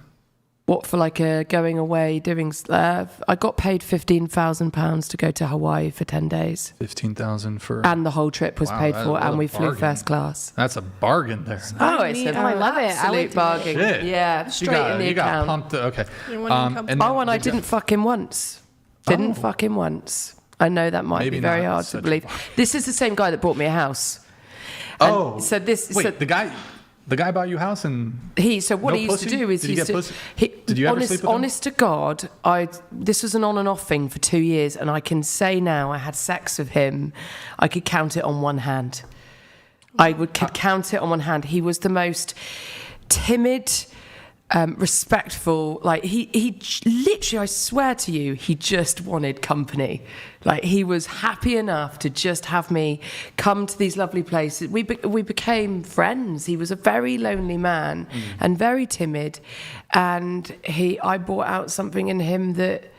What, for like a going away, doing... I got paid £15,000 to go to Hawaii for 10 days. 15,000 for... And the whole trip was paid for, and we flew first class. That's a bargain there. I love it. Absolute bargain. Shit. Yeah, straight in the account. Pumped. Okay. And I didn't fuck him once. Didn't fuck him once. I know that might be very hard to believe. This is the same guy that bought me a house. And so the guy bought you a house and... What he used to do is... Did you ever sleep with him? Honest to God, this was an on and off thing for 2 years, and I can say now I had sex with him. I could count it on one hand. Could count it on one hand. He was the most timid, respectful. Like he literally, I swear to you, he just wanted company. Like he was happy enough to just have me come to these lovely places. We became friends. He was a very lonely man and very timid, and I brought out something in him that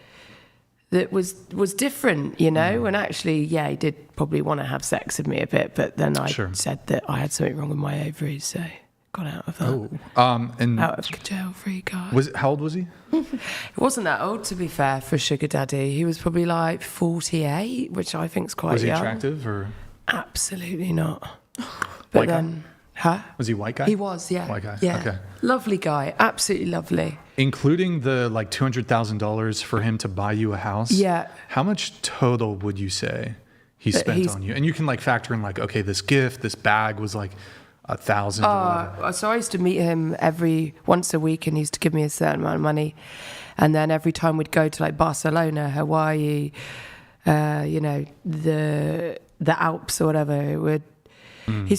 was different, And actually, he did probably want to have sex with me a bit, but then I said that I had something wrong with my ovaries, so got out of that. Out of jail free guy. How old was he? He wasn't that old, to be fair, for a sugar daddy. He was probably like 48, which I think is quite young. Was he attractive or? Absolutely not. White guy? Was he white guy? He was, yeah. White guy. Yeah. Okay. Lovely guy, absolutely lovely. Including the like $200,000 for him to buy you a house. Yeah. How much total would you say he spent on you? And you can like factor in like, okay, this gift, this bag was like 1,000 or whatever. So I used to meet him once a week, and he used to give me a certain amount of money, and then every time we'd go to like Barcelona, Hawaii, the Alps or whatever, he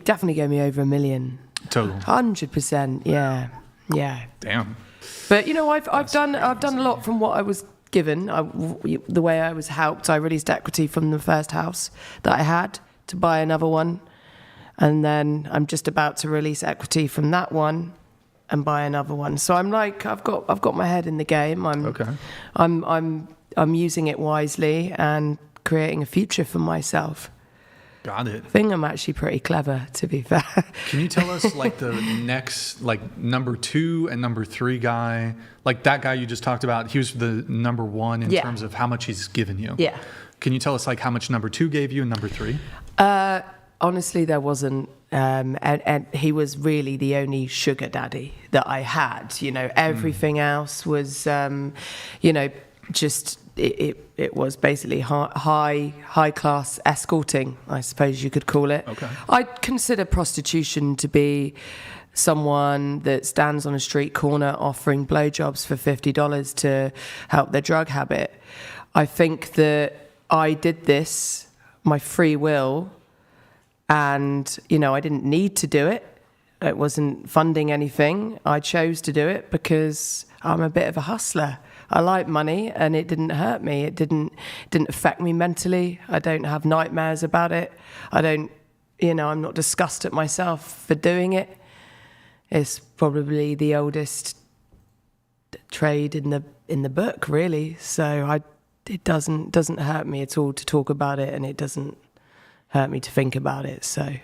definitely gave me over $1 million total. 100%, yeah. Damn. But I've done a lot from what I was given. The way I was helped, I released equity from the first house that I had to buy another one. And then I'm just about to release equity from that one and buy another one. So I'm like, I've got my head in the game. I'm using it wisely and creating a future for myself. Got it. I think I'm actually pretty clever, to be fair. Can you tell us like the next, like number 2 and number 3 guy, like that guy you just talked about, he was the number 1 in terms of how much he's given you. Yeah. Can you tell us like how much number 2 gave you and number 3? Honestly, there wasn't, and he was really the only sugar daddy that I had. You know, everything else was, you know, just it was basically high class escorting, I suppose you could call it. Okay. I consider prostitution to be someone that stands on a street corner offering blowjobs for $50 to help their drug habit. I think that I did this, my free will, and, you know, I didn't need to do it. It wasn't funding anything. I chose to do it because I'm a bit of a hustler. I like money, and it didn't hurt me. It didn't affect me mentally. I don't have nightmares about it. I don't, you know, I'm not disgusted at myself for doing it. It's probably the oldest trade in the book, really. So it doesn't hurt me at all to talk about it, and it doesn't hurt me to think about it. So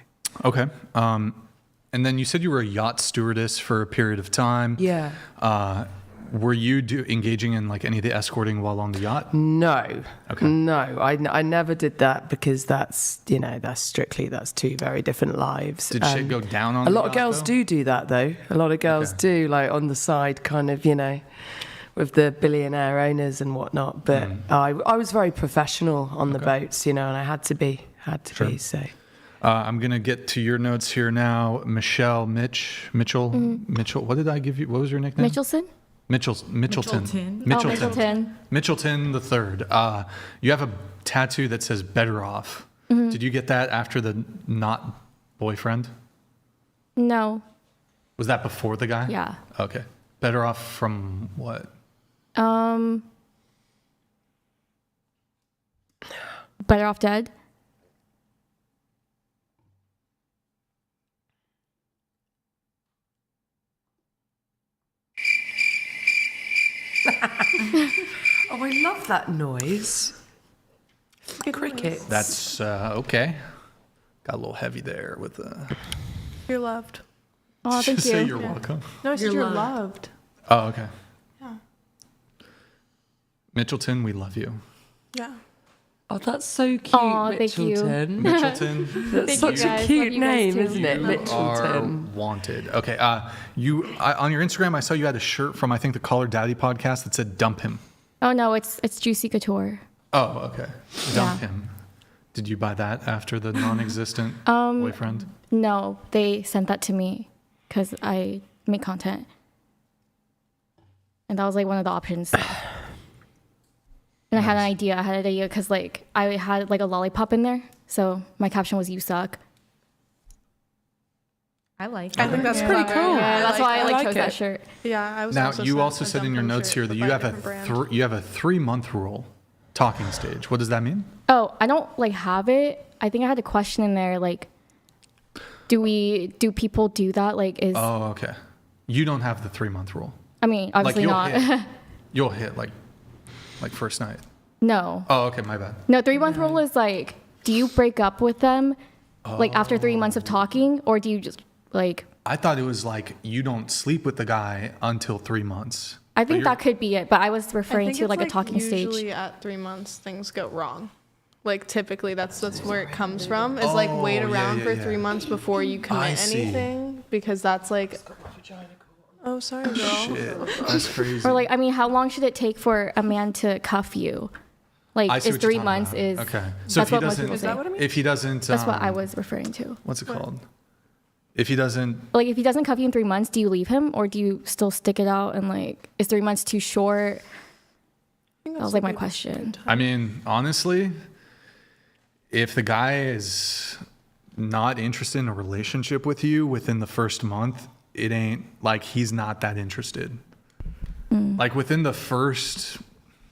okay. And then you said you were a yacht stewardess for a period of time. Yeah. Were you engaging in like any of the escorting while on the yacht? No. Okay. No, I never did that because that's, you know, that's two very different lives. Did shit go down on a the lot yacht, of girls though? do that though. A lot of girls do, like on the side, kind of, you know, with the billionaire owners and whatnot. But I was very professional on the boats, you know, and I had to be. So. I'm gonna get to your notes here now. Mitchell. What did I give you? What was your nickname? Michelson? Mitchelton. Michelton. Mitchelton the third. You have a tattoo that says "Better Off." Mm-hmm. Did you get that after the not boyfriend? No. Was that before the guy? Yeah. Okay. Better off from what? Better off dead. Oh, I love that noise. Cricket. That's okay. Got a little heavy there with the. You're loved. Oh, thank you. Say you're welcome. No, I said you're loved. Oh, okay. Yeah. Mitchelton, we love you. Yeah. Oh, that's so cute, Aw, thank you. Mitchelton. Mitchelton. That's Thank such you a guys. cute Love you guys name, too. isn't it? You Mitchelton. are wanted. Okay. On your Instagram, I saw you had a shirt from I think the Call Her Daddy podcast that said "Dump him." Oh no, it's Juicy Couture. Oh, okay. Dump him. Did you buy that after the non-existent boyfriend? No, they sent that to me because I make content, and that was like one of the options. And I had an idea because like I had like a lollipop in there, so my caption was "You suck." I like it. I think that's pretty cool. Yeah, that's why I like chose it. that shirt. Yeah, I was. Now also you sent also a said in Dump your Him notes shirt, here that but you by a have different brand. you have a 3-month rule, talking stage. What does that mean? Oh, I don't like have it. I think I had a question in there like, do people do that? Like, is Oh, okay. You don't have the 3-month rule. I mean, obviously you'll not. You'll hit like first night. No. Oh, okay, my bad. No, 3-month rule is like, do you break up with them like after 3 months of talking, or do you just like? I thought it was like you don't sleep with the guy until 3 months. I think that could be it, but I was referring to like a talking stage. Usually at 3 months things go wrong. Like typically that's where it comes from. Is like wait around for 3 months before you commit anything because that's like. Oh, sorry, girl. Shit, that's crazy. Or like, I mean, how long should it take for a man to cuff you? I Like, see is what you're 3 talking months about. is Okay. So that's if he what most doesn't, people say. if he doesn't, That's what I was referring to. What's it called? If he doesn't, Like, if he doesn't cuff you in 3 months, do you leave him or do you still stick it out? And like, is 3 months too short? That was like my question. I mean, honestly, if the guy is not interested in a relationship with you within the first month, it ain't like he's not that interested. Like within the first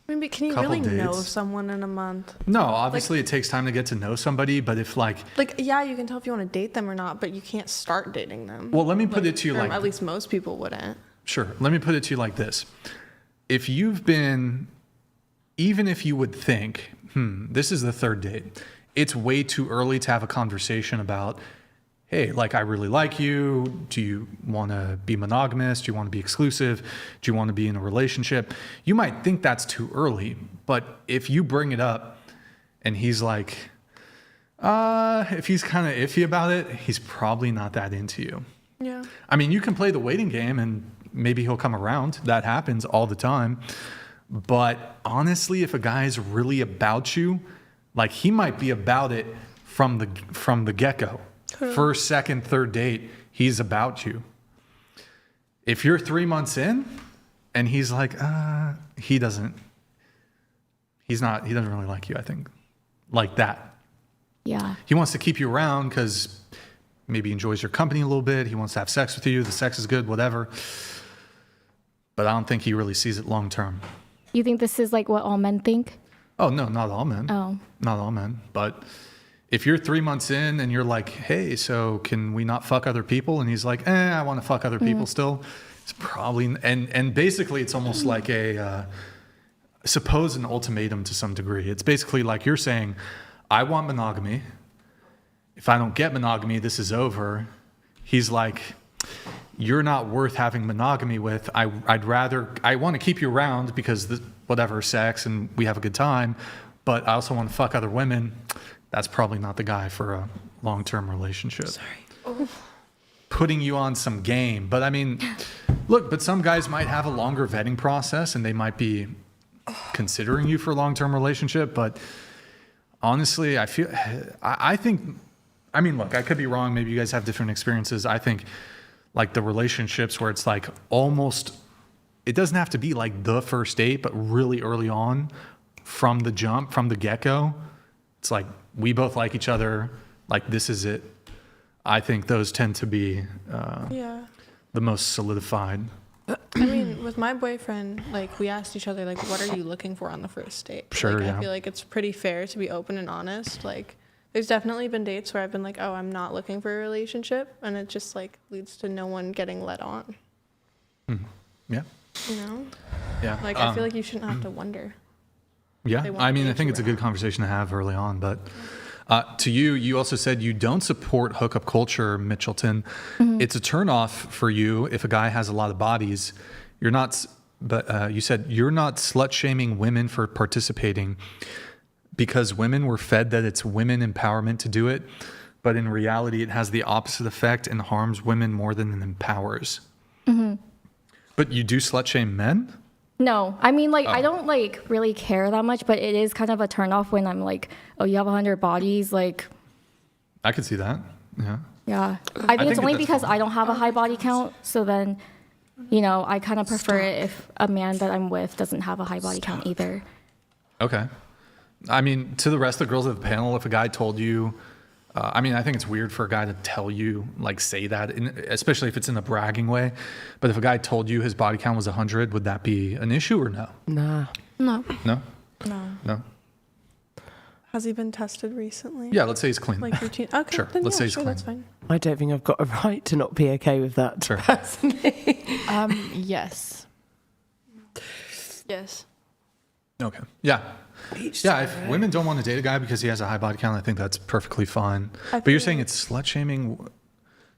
I mean, but can you couple really know dates. someone in a month? No, obviously it takes time to get to know somebody, but if like, Yeah, you can tell if you want to date them or not, but you can't start dating them. well, let me put it to you or like, at least most people wouldn't. sure, let me put it to you like this. If you've been, even if you would think, this is the third date, it's way too early to have a conversation about, hey, like, I really like you. Do you want to be monogamous? Do you want to be exclusive? Do you want to be in a relationship? You might think that's too early, but if you bring it up and he's like, if he's kind of iffy about it, he's probably not that into you. Yeah. I mean, you can play the waiting game and maybe he'll come around. That happens all the time. But honestly, if a guy's really about you, like, he might be about it from the get-go. First, second, third date, he's about you. If you're 3 months in and he's like, he doesn't really like you, I think, like that. Yeah. He wants to keep you around because maybe he enjoys your company a little bit. He wants to have sex with you. The sex is good, whatever. But I don't think he really sees it long term. You think this is like what all men think? Oh, no, not all men. Oh. Not all men. But if you're 3 months in and you're like, hey, so can we not fuck other people? And he's like, I want to fuck other people still. It's probably, and basically it's almost like suppose an ultimatum to some degree. It's basically like you're saying, I want monogamy. If I don't get monogamy, this is over. He's like, you're not worth having monogamy with. I want to keep you around because whatever, sex, and we have a good time, but I also want to fuck other women. That's probably not the guy for a long-term relationship. Sorry. Putting you on some game. But I mean, look, but some guys might have a longer vetting process and they might be considering you for a long-term relationship. But honestly, I think, I mean, look, I could be wrong. Maybe you guys have different experiences. I think like the relationships where it's like almost, it doesn't have to be like the first date, but really early on from the jump, from the get-go, it's like, we both like each other, like this is it. I think those tend to be the most solidified. I mean, with my boyfriend, like, we asked each other, like, what are you looking for on the first date? Sure, like, yeah. I feel like it's pretty fair to be open and honest. Like, there's definitely been dates where I've been like, oh, I'm not looking for a relationship, and it just, like, leads to no one getting let on. Yeah. You know? Yeah. Like, I feel like you shouldn't have to wonder. Yeah, I mean, I think it's a good conversation to have early on. But to you also said you don't support hookup culture, Mitchelton. It's a turnoff for you if a guy has a lot of bodies. You're not, but you said you're not slut shaming women for participating because women were fed that it's women empowerment to do it. But in reality, it has the opposite effect and harms women more than it empowers. But you do slut shame men? No, I mean, like, I don't, like, really care that much, but it is kind of a turnoff when I'm like, oh, you have 100 bodies, like. I could see that, yeah. Yeah. I think it's only because I don't have a high body count, so then, you know, I kind of prefer it if a man that I'm with doesn't have a high body count either. Okay. I mean, to the rest of the girls at the panel, if a guy told you, I mean, I think it's weird for a guy to tell you, like, say that, especially if it's in a bragging way. But if a guy told you his body count was 100, would that be an issue or no? Nah. No. No? No. No? Has he been tested recently? Yeah, let's say he's clean. Like routine. Okay, Sure, then let's say he's clean. that's fine. I don't think I've got a right to not be okay with that, Sure. personally. Yes. Yes. Okay. Yeah. Yeah, if women don't want to date a guy because he has a high body count, I think that's perfectly fine. But you're saying it's slut shaming.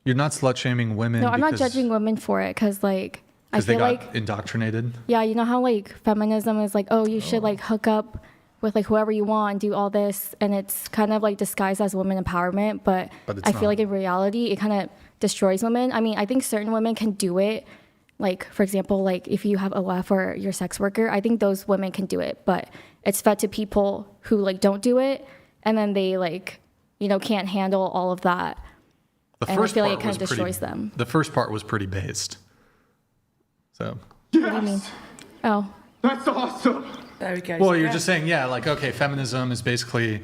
You're not slut shaming women. No, I'm not judging women for it because, like, I they feel got like. indoctrinated. Yeah, you know how, like, feminism is like, oh, you should, like, hook up with, like, whoever you want and do all this. And it's kind of, like, disguised as women empowerment. But I feel like in reality, it kind of destroys women. I mean, I think certain women can do it. Like, for example, like, if you have OF or you're a sex worker, I think those women can do it. But it's fed to people who, like, don't do it. And then they, like, you know, can't handle all of that. And I feel like it kind of destroys them. The first part was pretty based. So. What do you mean? Oh. That's awesome. There we go. Well, you're just saying, yeah, like, okay, feminism is basically,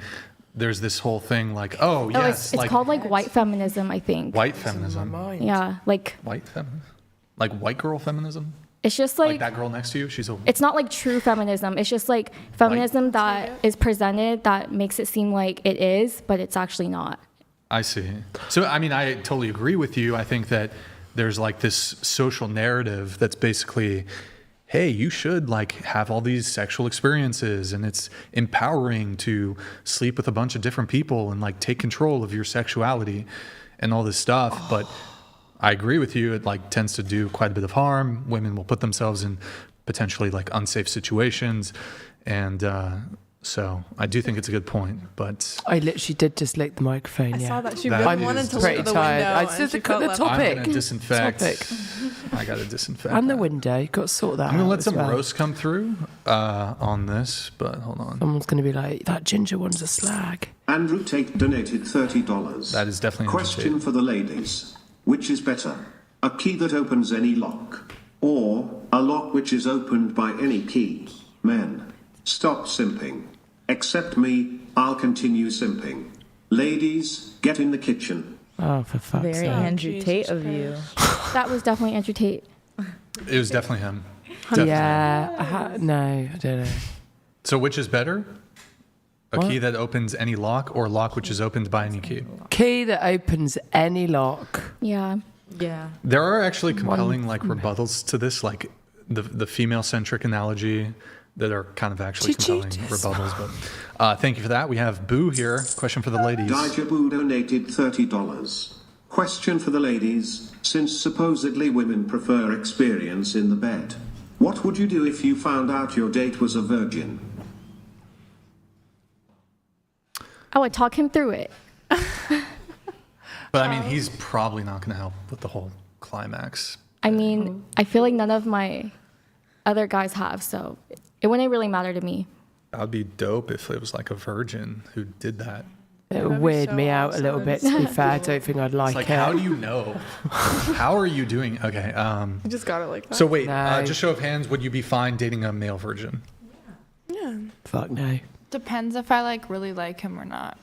there's this whole thing like, oh, yes. It's like, called, like, white feminism, I think. White feminism. Yeah, like. White feminism? Like white girl feminism? It's just Like that girl next to you, she's a... It's not like true feminism. It's just like feminism that is presented that makes it seem like it is, but it's actually not. I see. So, I mean, I totally agree with you. I think that there's like this social narrative that's basically, hey, you should like have all these sexual experiences, and it's empowering to sleep with a bunch of different people and like take control of your sexuality and all this stuff. But I agree with you. It like tends to do quite a bit of harm. Women will put themselves in potentially like unsafe situations. And so I do think it's a good point, but... I literally did just lick the microphone, I yeah. saw that. She really wanted to look pretty at the tired. window. I said the topic. I'm going to disinfect. I got to disinfect. And the window. You've got to sort that out. I'm going to let as some well. roast come through on this, but hold on. Someone's going to be like, that ginger one's a slag. Andrew Tate donated $30. That is definitely Question for the ladies. Which is better? A key that opens any lock, or a lock which is opened by any key? Men, stop simping. Accept me, I'll continue simping. Ladies, get in the kitchen. Oh, for fuck's sake. Very Andrew Tate of you. That was definitely Andrew Tate. It was definitely him. Definitely. Yeah. No, I don't know. So which is better? A key that opens any lock, or a lock which is opened by any key? Key that opens any lock. Yeah. Yeah. There are actually compelling like rebuttals to this, like the female-centric analogy that are kind of actually compelling rebuttals. But thank you for that. We have Boo here. Question for the ladies. Dijah Boo donated $30. Question for the ladies. Since supposedly women prefer experience in the bed, what would you do if you found out your date was a virgin? I would talk him through it. But I mean, he's probably not going to help with the whole climax. I mean, I feel like none of my other guys have, so it wouldn't really matter to me. That would be dope if it was like a virgin who did that. It would weird me out a little bit, to be fair. I don't think I'd like It's like, it. how do you know? How are you doing? Okay. You just got it like that. So wait, just show of hands, would you be fine dating a male virgin? Yeah. Fuck no. Depends if I like really like him or not.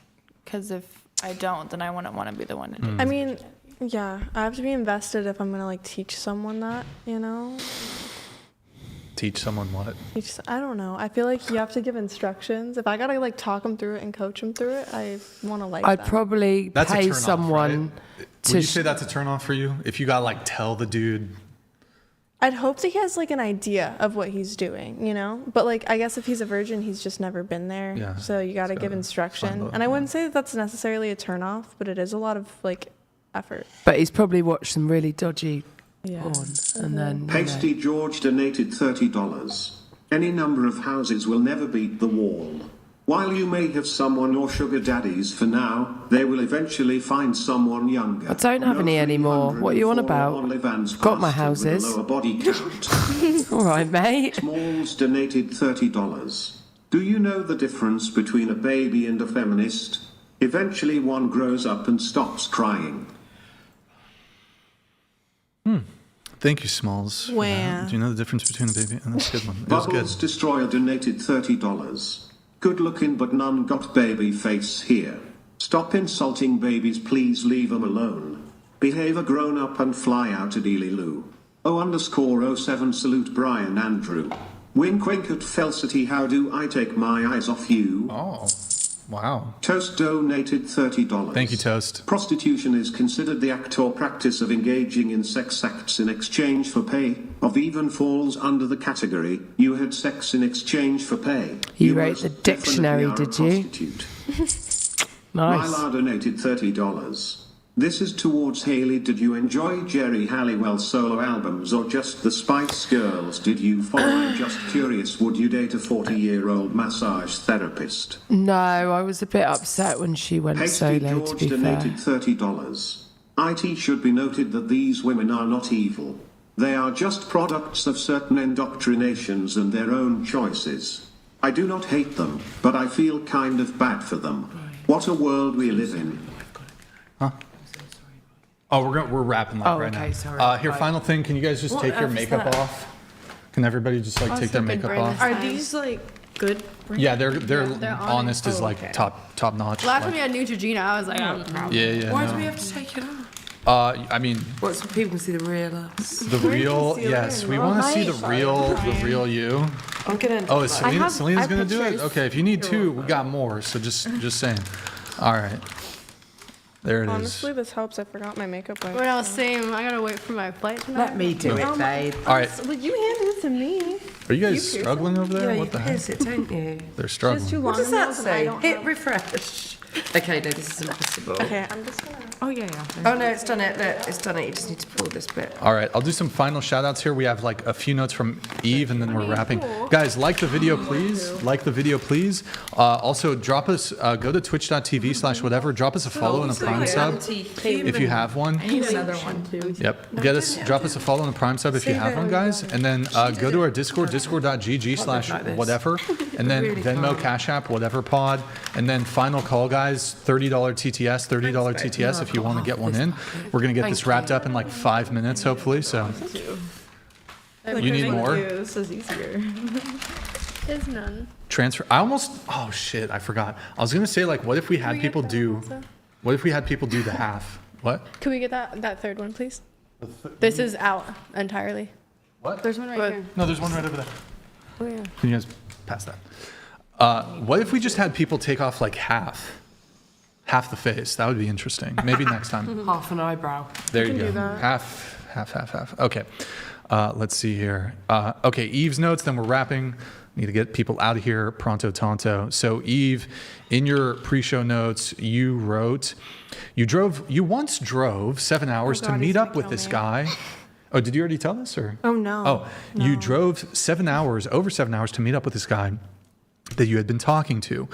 Because if I don't, then I wouldn't want to be the one to do it. I mean, yeah, I have to be invested if I'm gonna like teach someone that, you know. Teach someone what? I don't know. I feel like you have to give instructions. If I gotta like talk them through it and coach them through it, I want to like. I'd them. probably That's a pay turn someone off, right? Would you say that's a turn off for you? If you got like tell the dude. I'd hope that he has like an idea of what he's doing, you know. But like, I guess if he's a virgin, he's just never been there. Yeah. So you gotta give instruction. And I wouldn't say that that's necessarily a turn off, but it is a lot of like effort. But he's probably watched some really dodgy Yeah. porn. And then. Pasty George donated $30. Any number of houses will never beat the wall. While you may have someone or sugar daddies for now, they will eventually find someone younger. I don't have any anymore. What are you on about? Got my houses. Lower body count. All right, mate. Smalls donated $30. Do you know the difference between a baby and a feminist? Eventually one grows up and stops crying. Thank you, Smalls. for that. Do you know the difference between a baby and that's a good one? It was good. Bubbles Destroyer donated $30. Good looking but none got baby face here. Stop insulting babies, please leave them alone. Behave a grown up and fly out to Deely Lou. O_07 salute Brian Andrew. Wink wink at Felcity, how do I take my eyes off you? Oh, wow. Toast donated $30. Thank you, Toast. Prostitution is considered the act or practice of engaging in sex acts in exchange for pay, of even falls under the category, you had sex in exchange for pay. You wrote the dictionary, did you? Nice. Myla donated $30. This is towards Haley. Did you enjoy Jerry Halliwell's solo albums or just the Spice Girls? Did you follow? I'm just curious, would you date a 40-year-old massage therapist? No, I was a bit upset when she went Pasty solo, to George be fair. donated $30. IT should be noted that these women are not evil. They are just products of certain indoctrinations and their own choices. I do not hate them, but I feel kind of bad for them. What a world we live in. Huh? Oh, we're wrapping up right now. Sorry. Here, final thing. Can you guys just take your makeup off? Can everybody just like take their makeup off? Are these like good? Yeah, they're honest is like top notch. Last like- time we had Neutrogena, I was like, Yeah. Why no. do we have to take it off? I mean, What, so people can see the real us? the real, yes, we want to see the real you. I'm gonna. Oh, is I have- Selena's I gonna do it? pictures. Okay, if you need two, we got more. So just saying. All right, there it is. Honestly, this helps. I forgot my makeup wipe. Well, same. I gotta wait for my flight tonight. Let me do it, babe. All right, Well, you handed it to me. are you guys struggling over there? Yeah, you What the heck? pierce it, don't you? They're struggling. What does that say? Hit refresh. Okay, no, this is impossible. Okay, I'm just gonna. Oh, yeah. Oh, no, it's done it. Look, it's done it. You just need to pull this bit. All right, I'll do some final shout outs here. We have like a few notes from Eve and then we're wrapping. Guys, like the video, please. Like the video, please. Also, drop us, go to twitch.tv/whatever. Drop us a follow and a Prime sub if you have one. I need another one too. Yep. Drop us a follow and a Prime sub if you have one, guys. And then go to our Discord, discord.gg/whatever. And then Venmo, Cash App, whatever pod. And then final call, guys, $30 TTS, $30 TTS if you want to get one in. We're going to get this wrapped up in like 5 minutes, hopefully. So you need more? This is easier. There's none. Transfer. Oh shit, I forgot. I was going to say, like, what if we had people do the half? What? Can we get that third one, please? This is out entirely. What? There's one right here. No, there's one right over there. Oh yeah. Can you guys pass that? What if we just had people take off like half the face? That would be interesting. Maybe next time. Half an eyebrow. There you go. Half. Okay. Let's see here. Okay, Eve's notes, then we're wrapping. Need to get people out of here pronto tanto. So Eve, in your pre-show notes, you wrote, you once drove 7 hours to meet up with this guy. Oh, did you already tell this or? Oh no. Oh, you drove over 7 hours to meet up with this guy that you had been talking to.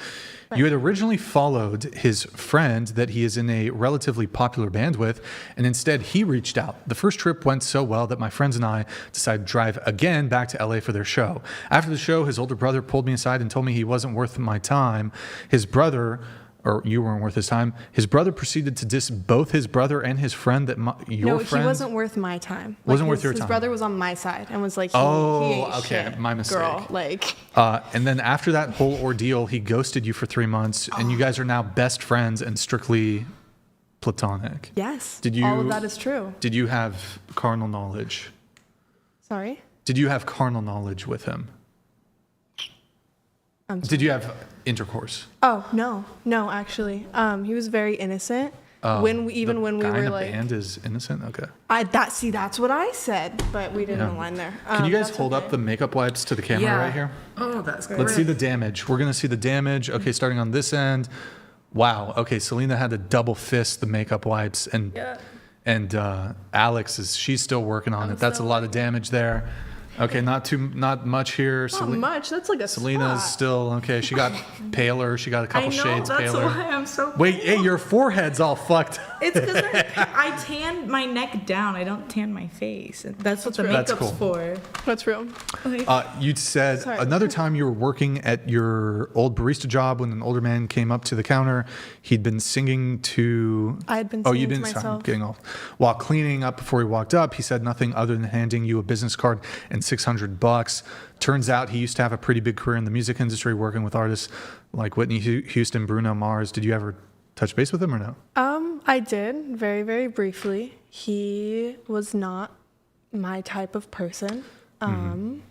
You had originally followed his friend that he is in a relatively popular band with, and instead he reached out. The first trip went so well that my friends and I decided to drive again back to LA for their show. After the show, his older brother pulled me aside and told me he wasn't worth my time. His brother, or you weren't worth his time, his brother proceeded to diss both his brother and his friend that your friend... No, he wasn't worth my time. Wasn't worth your time. His brother was on my side and was like, he oh, ain't okay, shit, my mistake. girl. Like... and then after that whole ordeal, he ghosted you for 3 months, and you guys are now best friends and strictly platonic. Yes, all of that is true. Did you have carnal knowledge? Sorry? Did you have carnal knowledge with him? Did you have intercourse? Oh, no, actually. He was very innocent. When we were in a like... band is innocent? Okay. That's what I said, but we didn't align there. Can you guys hold up the makeup wipes to the camera right here? Oh, that's great. Let's see the damage. We're going to see the damage. Okay, starting on this end. Wow. Okay, Selena had to double fist the makeup wipes, and Alex she's still working on it. That's a lot of damage there. Okay, not much here. Not much. That's like a Selena's spot. still okay. She got paler. She got a couple shades that's paler. why I'm so Wait, hey, your forehead's all fucked. It's because I tan my neck down. I don't tan my face. That's what the That's makeup's cool. for. That's real. You said another time you were working at your old barista job when an older man came up to the counter. He'd been singing to... I had been Oh, singing you'd been to sorry, myself. I'm getting off. While cleaning up before he walked up, he said nothing other than handing you a business card and $600. Turns out he used to have a pretty big career in the music industry, working with artists like Whitney Houston, Bruno Mars. Did you ever touch base with him or no? I did very, very briefly. He was not my type of person. And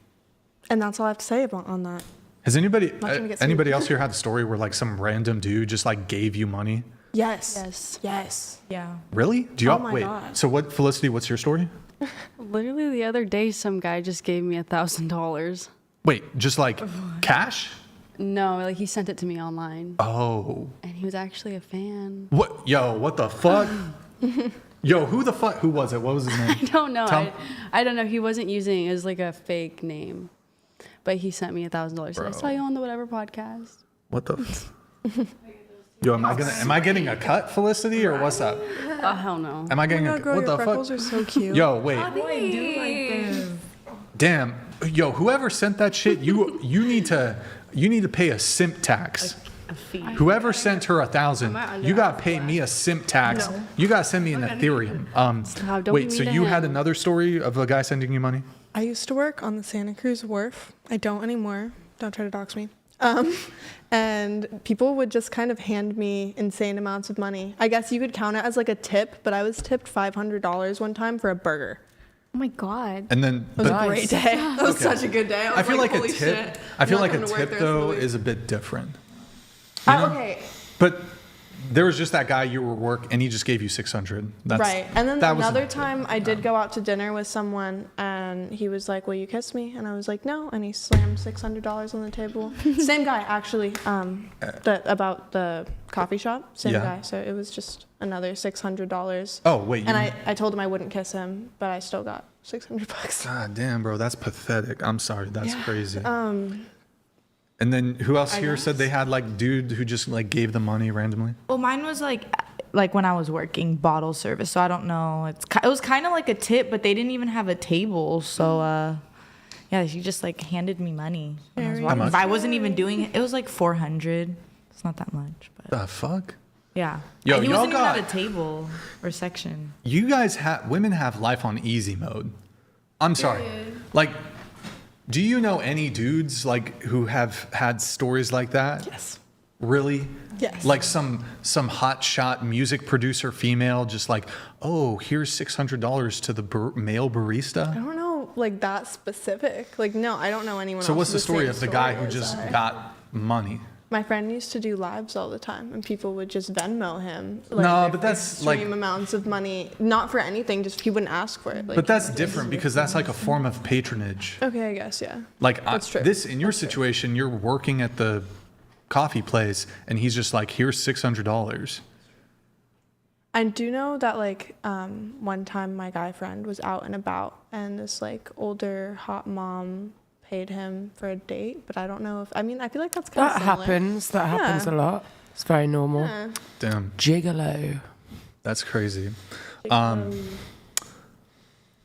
that's all I have to say on that. Has anybody gonna get anybody else here had a story where like some random dude just like gave you money? Yes. Yeah. Really? Do you Oh all my wait? God. So what, Felicity? What's your story? Literally the other day, some guy just gave me $1,000. Wait, just like cash? No, like he sent it to me online. Oh. And he was actually a fan. What? Yo, what the fuck? Yo, who was it? What was his name? I don't know. Tell- I don't know. He wasn't using it as like a fake name, but he sent me $1,000. I saw you on the whatever podcast. What the? Yo, am I getting a cut, Felicity, or what's up? Oh hell no. Am I getting a girl, what your the freckles fuck? are so cute. Yo, wait. I do like this. Damn. Yo, whoever sent that shit, you need to pay a simp tax. A fee. Whoever sent her 1,000, you gotta pay me a simp tax. No. You gotta send me an Ethereum. Stop, don't Wait, be so mean to you him. had another story of a guy sending you money? I used to work on the Santa Cruz Wharf. I don't anymore. Don't try to dox me. And people would just kind of hand me insane amounts of money. I guess you could count it as like a tip, but I was tipped $500 one time for a burger. Oh my God. And then, It was a great day. That was such a good day. I feel like a holy tip. shit. I feel I'm like not a coming to work tip the rest of the though week. is a bit different. You know? Okay. But there was just that guy you were work, and he just gave you 600. That's, Right. And then that was another a- time I did go out to dinner with someone and he was like, "Will you kiss me?" And I was like, "No." And he slammed $600 on the table. Same guy actually, about the coffee shop. Same Yeah. guy. So it was just another $600. Oh, wait, And you- I told him I wouldn't kiss him, but I still got $600. God damn, bro, that's pathetic. I'm sorry, that's Yeah. crazy. And then who else I here said they had like dude who just like gave them money randomly? Well, mine was like when I was working bottle service, so I don't know. It was kind of like a tip, but they didn't even have a table, so yeah, she just like handed me money. When I was How walking. much? But I wasn't even doing it. It was like 400. It's not that much, but The fuck? yeah. Yo, he y'all wasn't even got- at a table or section. You guys have women have life on easy mode. I'm sorry. Like, do you know any dudes like who have had stories like that? Yes. Really? Yes. Like some hot shot music producer female just like, "Oh, here's $600 to the male barista." I don't know, like that specific. Like, no, I don't know anyone else. So what's the with story same of the guy story who as just I. got money? My friend used to do lives all the time, and people would just Venmo him. No, their but that's, extreme like- amounts of money, not for anything, just he wouldn't ask for it. Like, But that's different because that's like a form of patronage. okay, I guess, yeah. Like That's true. this in your situation, you're working at the coffee place, and he's just like, "Here's $600." I do know that like one time my guy friend was out and about, and this like older hot mom paid him for a date, but I don't know if I feel like that's kind of That happens. That happens a lot. It's very normal. Yeah. Damn. Gigolo. That's crazy.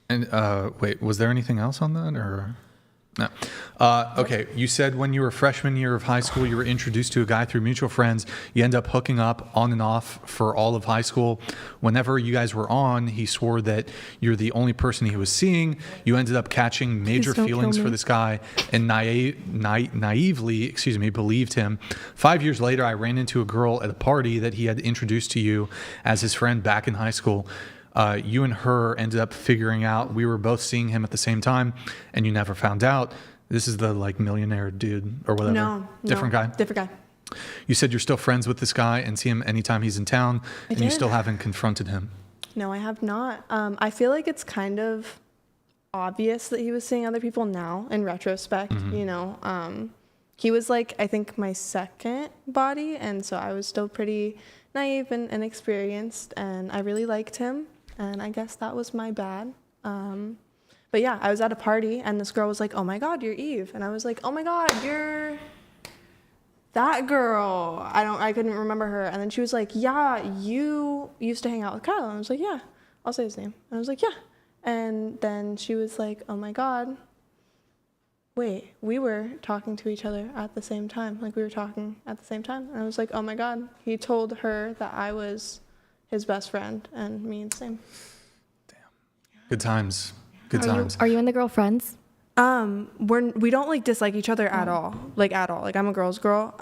And wait, was there anything else on that or no? Okay, you said when you were freshman year of high school, you were introduced to a guy through mutual friends. You end up hooking up on and off for all of high school. Whenever you guys were on, he swore that you're the only person he was seeing. You ended up catching major don't kill feelings for me. this guy and naively, believed him. 5 years later, I ran into a girl at a party that he had introduced to you as his friend back in high school. You and her ended up figuring out we were both seeing him at the same time, and you never found out. This is the like millionaire dude or whatever. No, Different guy. Different guy. You said you're still friends with this guy and see him anytime he's in town, and you did. still haven't confronted him. No, I have not. I feel like it's kind of obvious that he was seeing other people now in retrospect, you know. He was like, I think my second body, and so I was still pretty naive and inexperienced, and I really liked him, and I guess that was my bad. But yeah, I was at a party, and this girl was like, "Oh my God, you're Eve," and I was like, "Oh my God, you're that girl." I couldn't remember her, and then she was like, "Yeah, you used to hang out with Kyle," and I was like, "Yeah, I'll say his name," and I was like, "Yeah," and then she was like, "Oh my God, wait, we were talking to each other at the same time, like we were talking at the same time," and I was like, "Oh my God, he told her that I was his best friend, and me the same." Good times. Good times. Are you and the girl friends? We don't like dislike each other at all. Like I'm a girl's girl.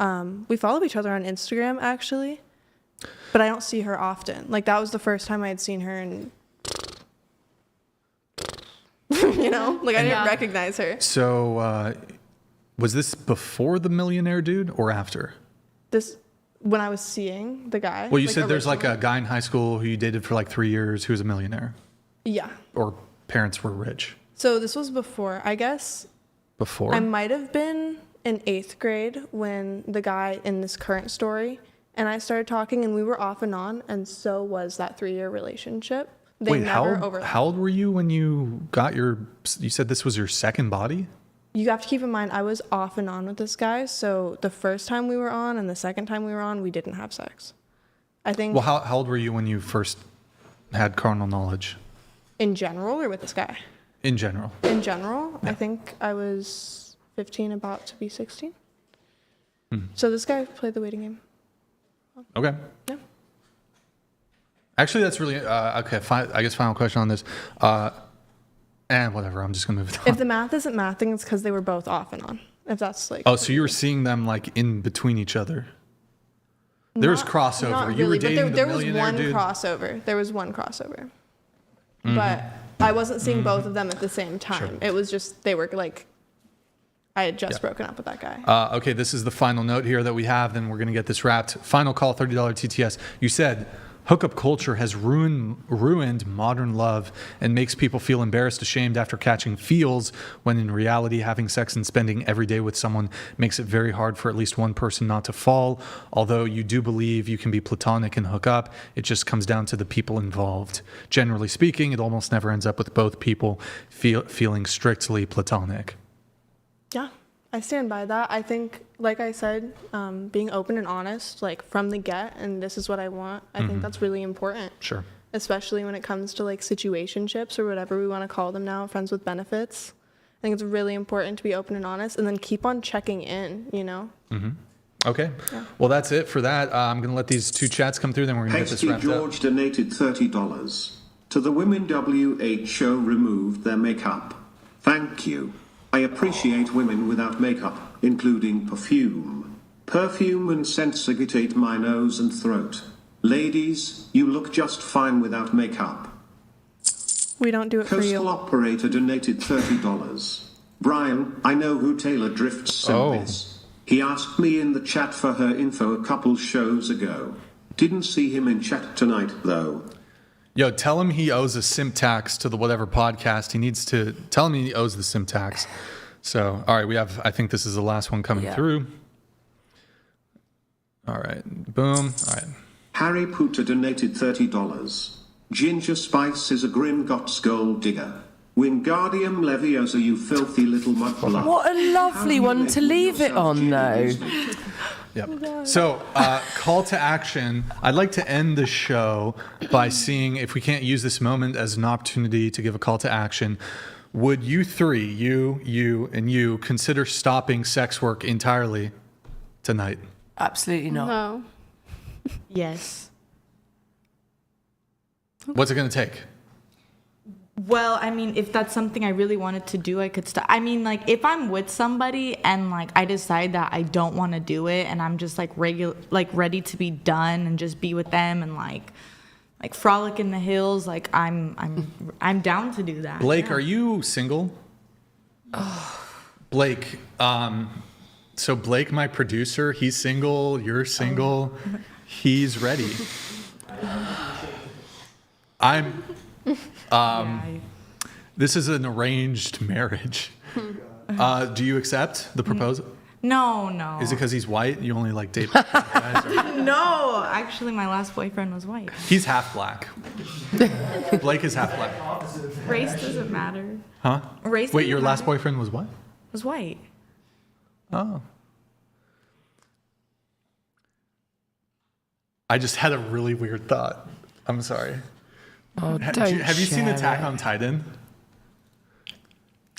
We follow each other on Instagram actually, but I don't see her often. Like that was the first time I had seen her, and you know, like I didn't recognize her. So, was this before the millionaire dude or after? This when I was seeing the guy. Well, you like, said there's like originally. a guy in high school who you dated for like 3 years who was a millionaire, Yeah. or parents were rich. So this was before, I guess. Before? I might have been in 8th grade when the guy in this current story and I started talking, and we were off and on, and so was that 3-year relationship. They Wait, never how old were you when you got you said this was your second body? You have to keep in mind, I was off and on with this guy, so the first time we were on and the second time we were on, we didn't have sex. I think Well, how old were you when you first had carnal knowledge? in general or with this guy? In general. In general, I think I was 15, about to be 16. So this guy played the waiting game. Okay. Yeah. Actually, that's really okay. I guess final question on this. And whatever, I'm just gonna move it on. If the math isn't mathing, it's because they were both off and on. if that's like. Oh, so you were seeing them like in between each other. There's crossover. Not You were really, but dating there the was millionaire one dude. crossover. There was one crossover. Mhm. But I wasn't seeing both of them at the same time. Sure. It was just, they were like, I had just broken up with that guy. Okay, this is the final note here that we have. Then we're going to get this wrapped. Final call, $30 TTS. You said hookup culture has ruined modern love and makes people feel embarrassed, ashamed after catching feels, when in reality, having sex and spending every day with someone makes it very hard for at least one person not to fall. Although you do believe you can be platonic and hook up, it just comes down to the people involved. Generally speaking, it almost never ends up with both people feeling strictly platonic. Yeah, I stand by that. I think, like I said, being open and honest, like from the get, and this is what I want, I think that's really important. Sure. Especially when it comes to like situationships or whatever we want to call them now, friends with benefits. I think it's really important to be open and honest, and then keep on checking in, you know? Okay. Yeah. Well, that's it for that. I'm going to let these two chats come through, then we're going to get this Hasty wrapped up. George donated $30. To the women WHO removed their makeup. Thank you. I appreciate women without makeup, including perfume. Perfume and scents agitate my nose and throat. Ladies, you look just fine without makeup. We don't do it for you. Coastal operator donated $30. Brian, I know who Taylor Drift's simp is. He asked me in the chat for her info a couple shows ago. Didn't see him in chat tonight, though. Yo, tell him he owes a simp tax to the whatever podcast. He needs to tell him he owes the simp tax. So, all right, we have, I think this is the last one coming through. All right, boom. All right. Harry Potter donated $30. Ginger Spice is a Gringotts gold digger. Wingardium Leviosa, you filthy little mudblood. What a lovely one to leave it on, though. Yep. So, call to action. I'd like to end the show by seeing if we can't use this moment as an opportunity to give a call to action. Would you three, you, and you, consider stopping sex work entirely tonight? Absolutely not. No. Yes. What's it going to take? Well, I mean, if that's something I really wanted to do, I could stop. I mean, like, if I'm with somebody and like I decide that I don't want to do it, and I'm just like ready to be done and just be with them and like frolic in the hills, like I'm down to do that. Blake, are you single? Blake, so Blake, my producer, he's single, you're single, he's ready. This is an arranged marriage. Do you accept the proposal? No. Is it because he's white? You only like date black guys? Or? No, actually, my last boyfriend was white. He's half black. Blake is half black. Race doesn't matter. Huh? Race. Wait, your last boyfriend was what? Was white. Oh. I just had a really weird thought. I'm sorry. Oh, Have you seen Attack on Titan?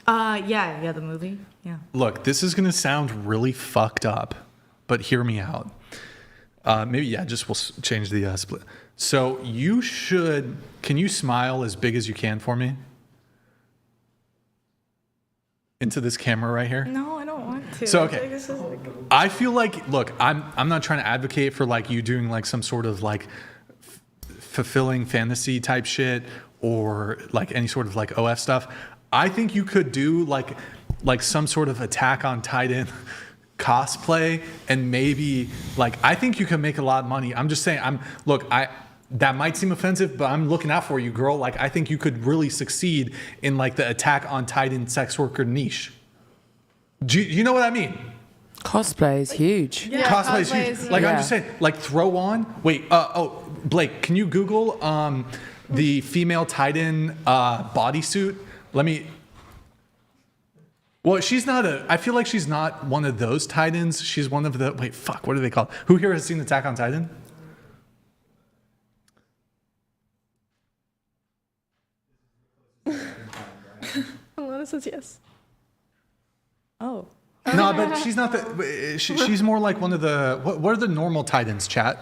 Yeah, the movie. Yeah. Look, this is gonna sound really fucked up, but hear me out. Maybe we'll change the split. So can you smile as big as you can for me? Into this camera right here? No, I don't want to. So, okay. I feel like, look, I'm not trying to advocate for like you doing like some sort of like fulfilling fantasy type shit or like any sort of like OF stuff. I think you could do like some sort of Attack on Titan cosplay, and maybe like I think you can make a lot of money. I'm just saying, that might seem offensive, but I'm looking out for you, girl. Like I think you could really succeed in like the Attack on Titan sex worker niche. Do you know what I mean? Cosplay is huge. Yeah, Cosplay is huge. Like I'm just saying, like throw on. Wait, Blake, can you Google the female Titan bodysuit? Well, she's not I feel like she's not one of those Titans. She's one of the, what are they called? Who here has seen Attack on Titan? Alana says yes. Oh. No, but she's not she's more like one of the, what are the normal Titans, chat,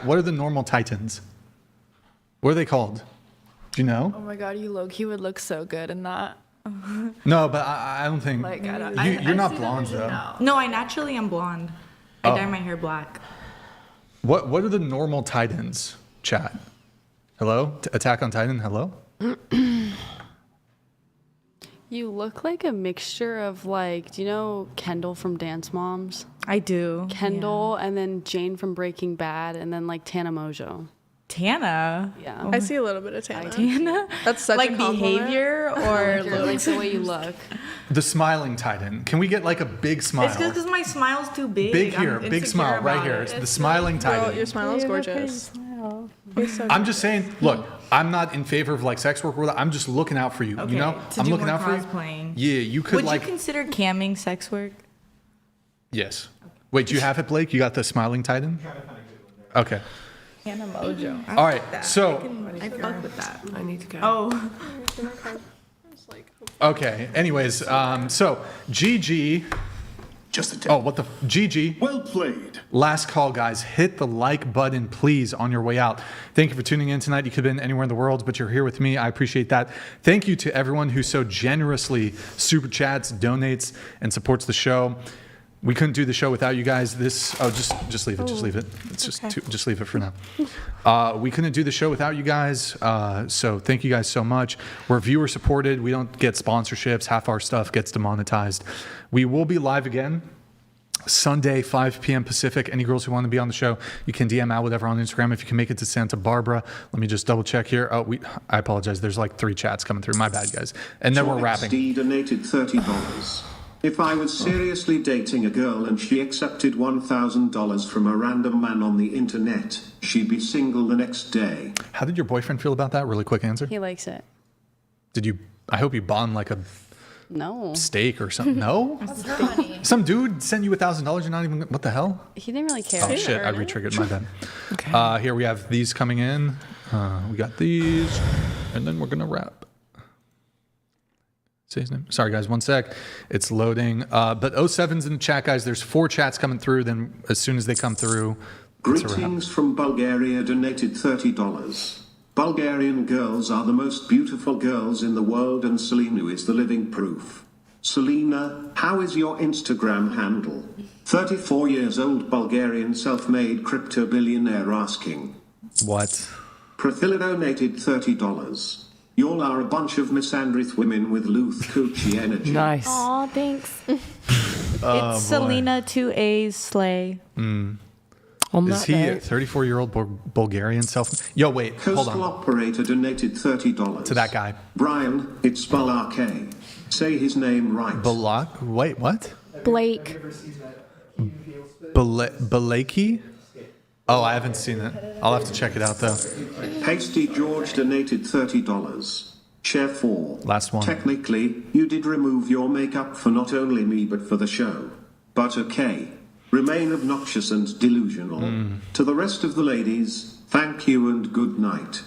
what are the normal Titans? What are they called? Do you know? Oh my god, you low-key would look so good in that. No, but I don't think Like, I don't- you're I not see the blonde vision though. now. No, I naturally am blonde. I Oh. dye my hair black. What are the normal Titans? Chat. Hello? Attack on Titan. Hello. You look like a mixture of like, do you know Kendall from Dance Moms? I do. Kendall, and then Jane from Breaking Bad, and then like Tana Mojo. Tana. Yeah. I see a little bit of Tana. Tana. That's such Like a compliment. behavior or Like the way you look. The smiling Titan. Can we get like a big smile? It's just because my smile's too big. Big here, I'm big insecure smile right about here. it. It's the smiling Girl, Titan. your smile is gorgeous. You're so I'm just saying, look, I'm not in favor of like sex work. I'm just looking out for you. Okay, You know, to I'm do looking more out for you. cosplaying. Yeah, you could Would like. you consider camming sex work? Yes. Wait, do you have it, Blake? You got the smiling Titan? Okay. Tana Mojo. I All right. like that. So. I fuck with that. I need to go. Oh. Okay. Anyways, so GG. Just a tip. Oh, what the GG. Well played. Last call, guys. Hit the like button, please, on your way out. Thank you for tuning in tonight. You could have been anywhere in the world, but you're here with me. I appreciate that. Thank you to everyone who so generously super chats, donates, and supports the show. We couldn't do the show without you guys. Just leave it. Just leave it. It's just just leave it for now. We couldn't do the show without you guys. So thank you guys so much. We're viewer supported. We don't get sponsorships. Half our stuff gets demonetized. We will be live again Sunday, 5 p.m. Pacific. Any girls who want to be on the show, you can DM out whatever on Instagram. If you can make it to Santa Barbara, let me just double check here. I apologize. There's like 3 chats coming through. My bad, guys. And then we're wrapping. XD donated $30. If I was seriously dating a girl and she accepted $1,000 from a random man on the internet, she'd be single the next day. How did your boyfriend feel about that? Really quick answer. He likes it. I hope you bond like a No. steak or something. No? Some dude sent you $1,000. You're not even, what the hell? He didn't really care. Oh shit, I re-triggered, my bad. Okay. Here we have these coming in. We got these, and then we're gonna wrap. Say his name. Sorry guys, one sec. It's loading. But 07's in the chat, guys. There's 4 chats coming through. Then as soon as they come through, it's a wrap. Greetings from Bulgaria donated $30. Bulgarian girls are the most beautiful girls in the world and Selena is the living proof. Selena, how is your Instagram handle? 34 years old Bulgarian self-made crypto billionaire asking. What? Priscilla donated $30. Y'all are a bunch of misandrith women with Luth coochie energy. Nice. Aw, thanks. It's Selena 2A's Slay. Is he a 34-year-old Bulgarian self? Yo, wait, hold Coastal on. operator donated $30. To that guy. Brian, it's Balake. Say his name right. Wait, what? Blake. Balaki? Oh, I haven't seen it. I'll have to check it out though. Hasty George donated $30. Share 4. Last one. Technically, you did remove your makeup for not only me but for the show. But okay. Remain obnoxious and delusional. To the rest of the ladies, thank you and good night.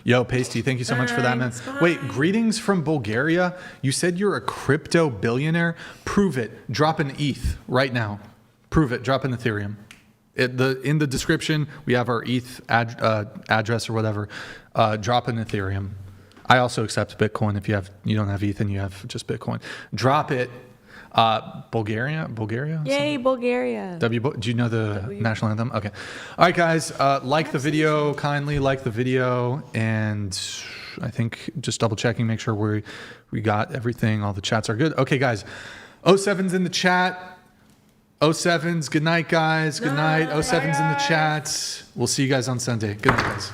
Yo, Pasty, thank you so much for that, man. Wait, greetings from Bulgaria. You said you're a crypto billionaire. Prove it. Drop an ETH right now. Prove it. Drop an Ethereum. In the description, we have our ETH address or whatever. Drop an Ethereum. I also accept Bitcoin if you don't have ETH and you have just Bitcoin. Drop it. Bulgaria? Yay, Bulgaria. Do you know the national anthem? Okay. All right, guys. Like the video. Kindly like the video. And I think just double checking, make sure we got everything. All the chats are good. Okay, guys. 07's in the chat. 07's. Good night, guys. Good night. 07's in the chat. We'll see you guys on Sunday. Good night, guys.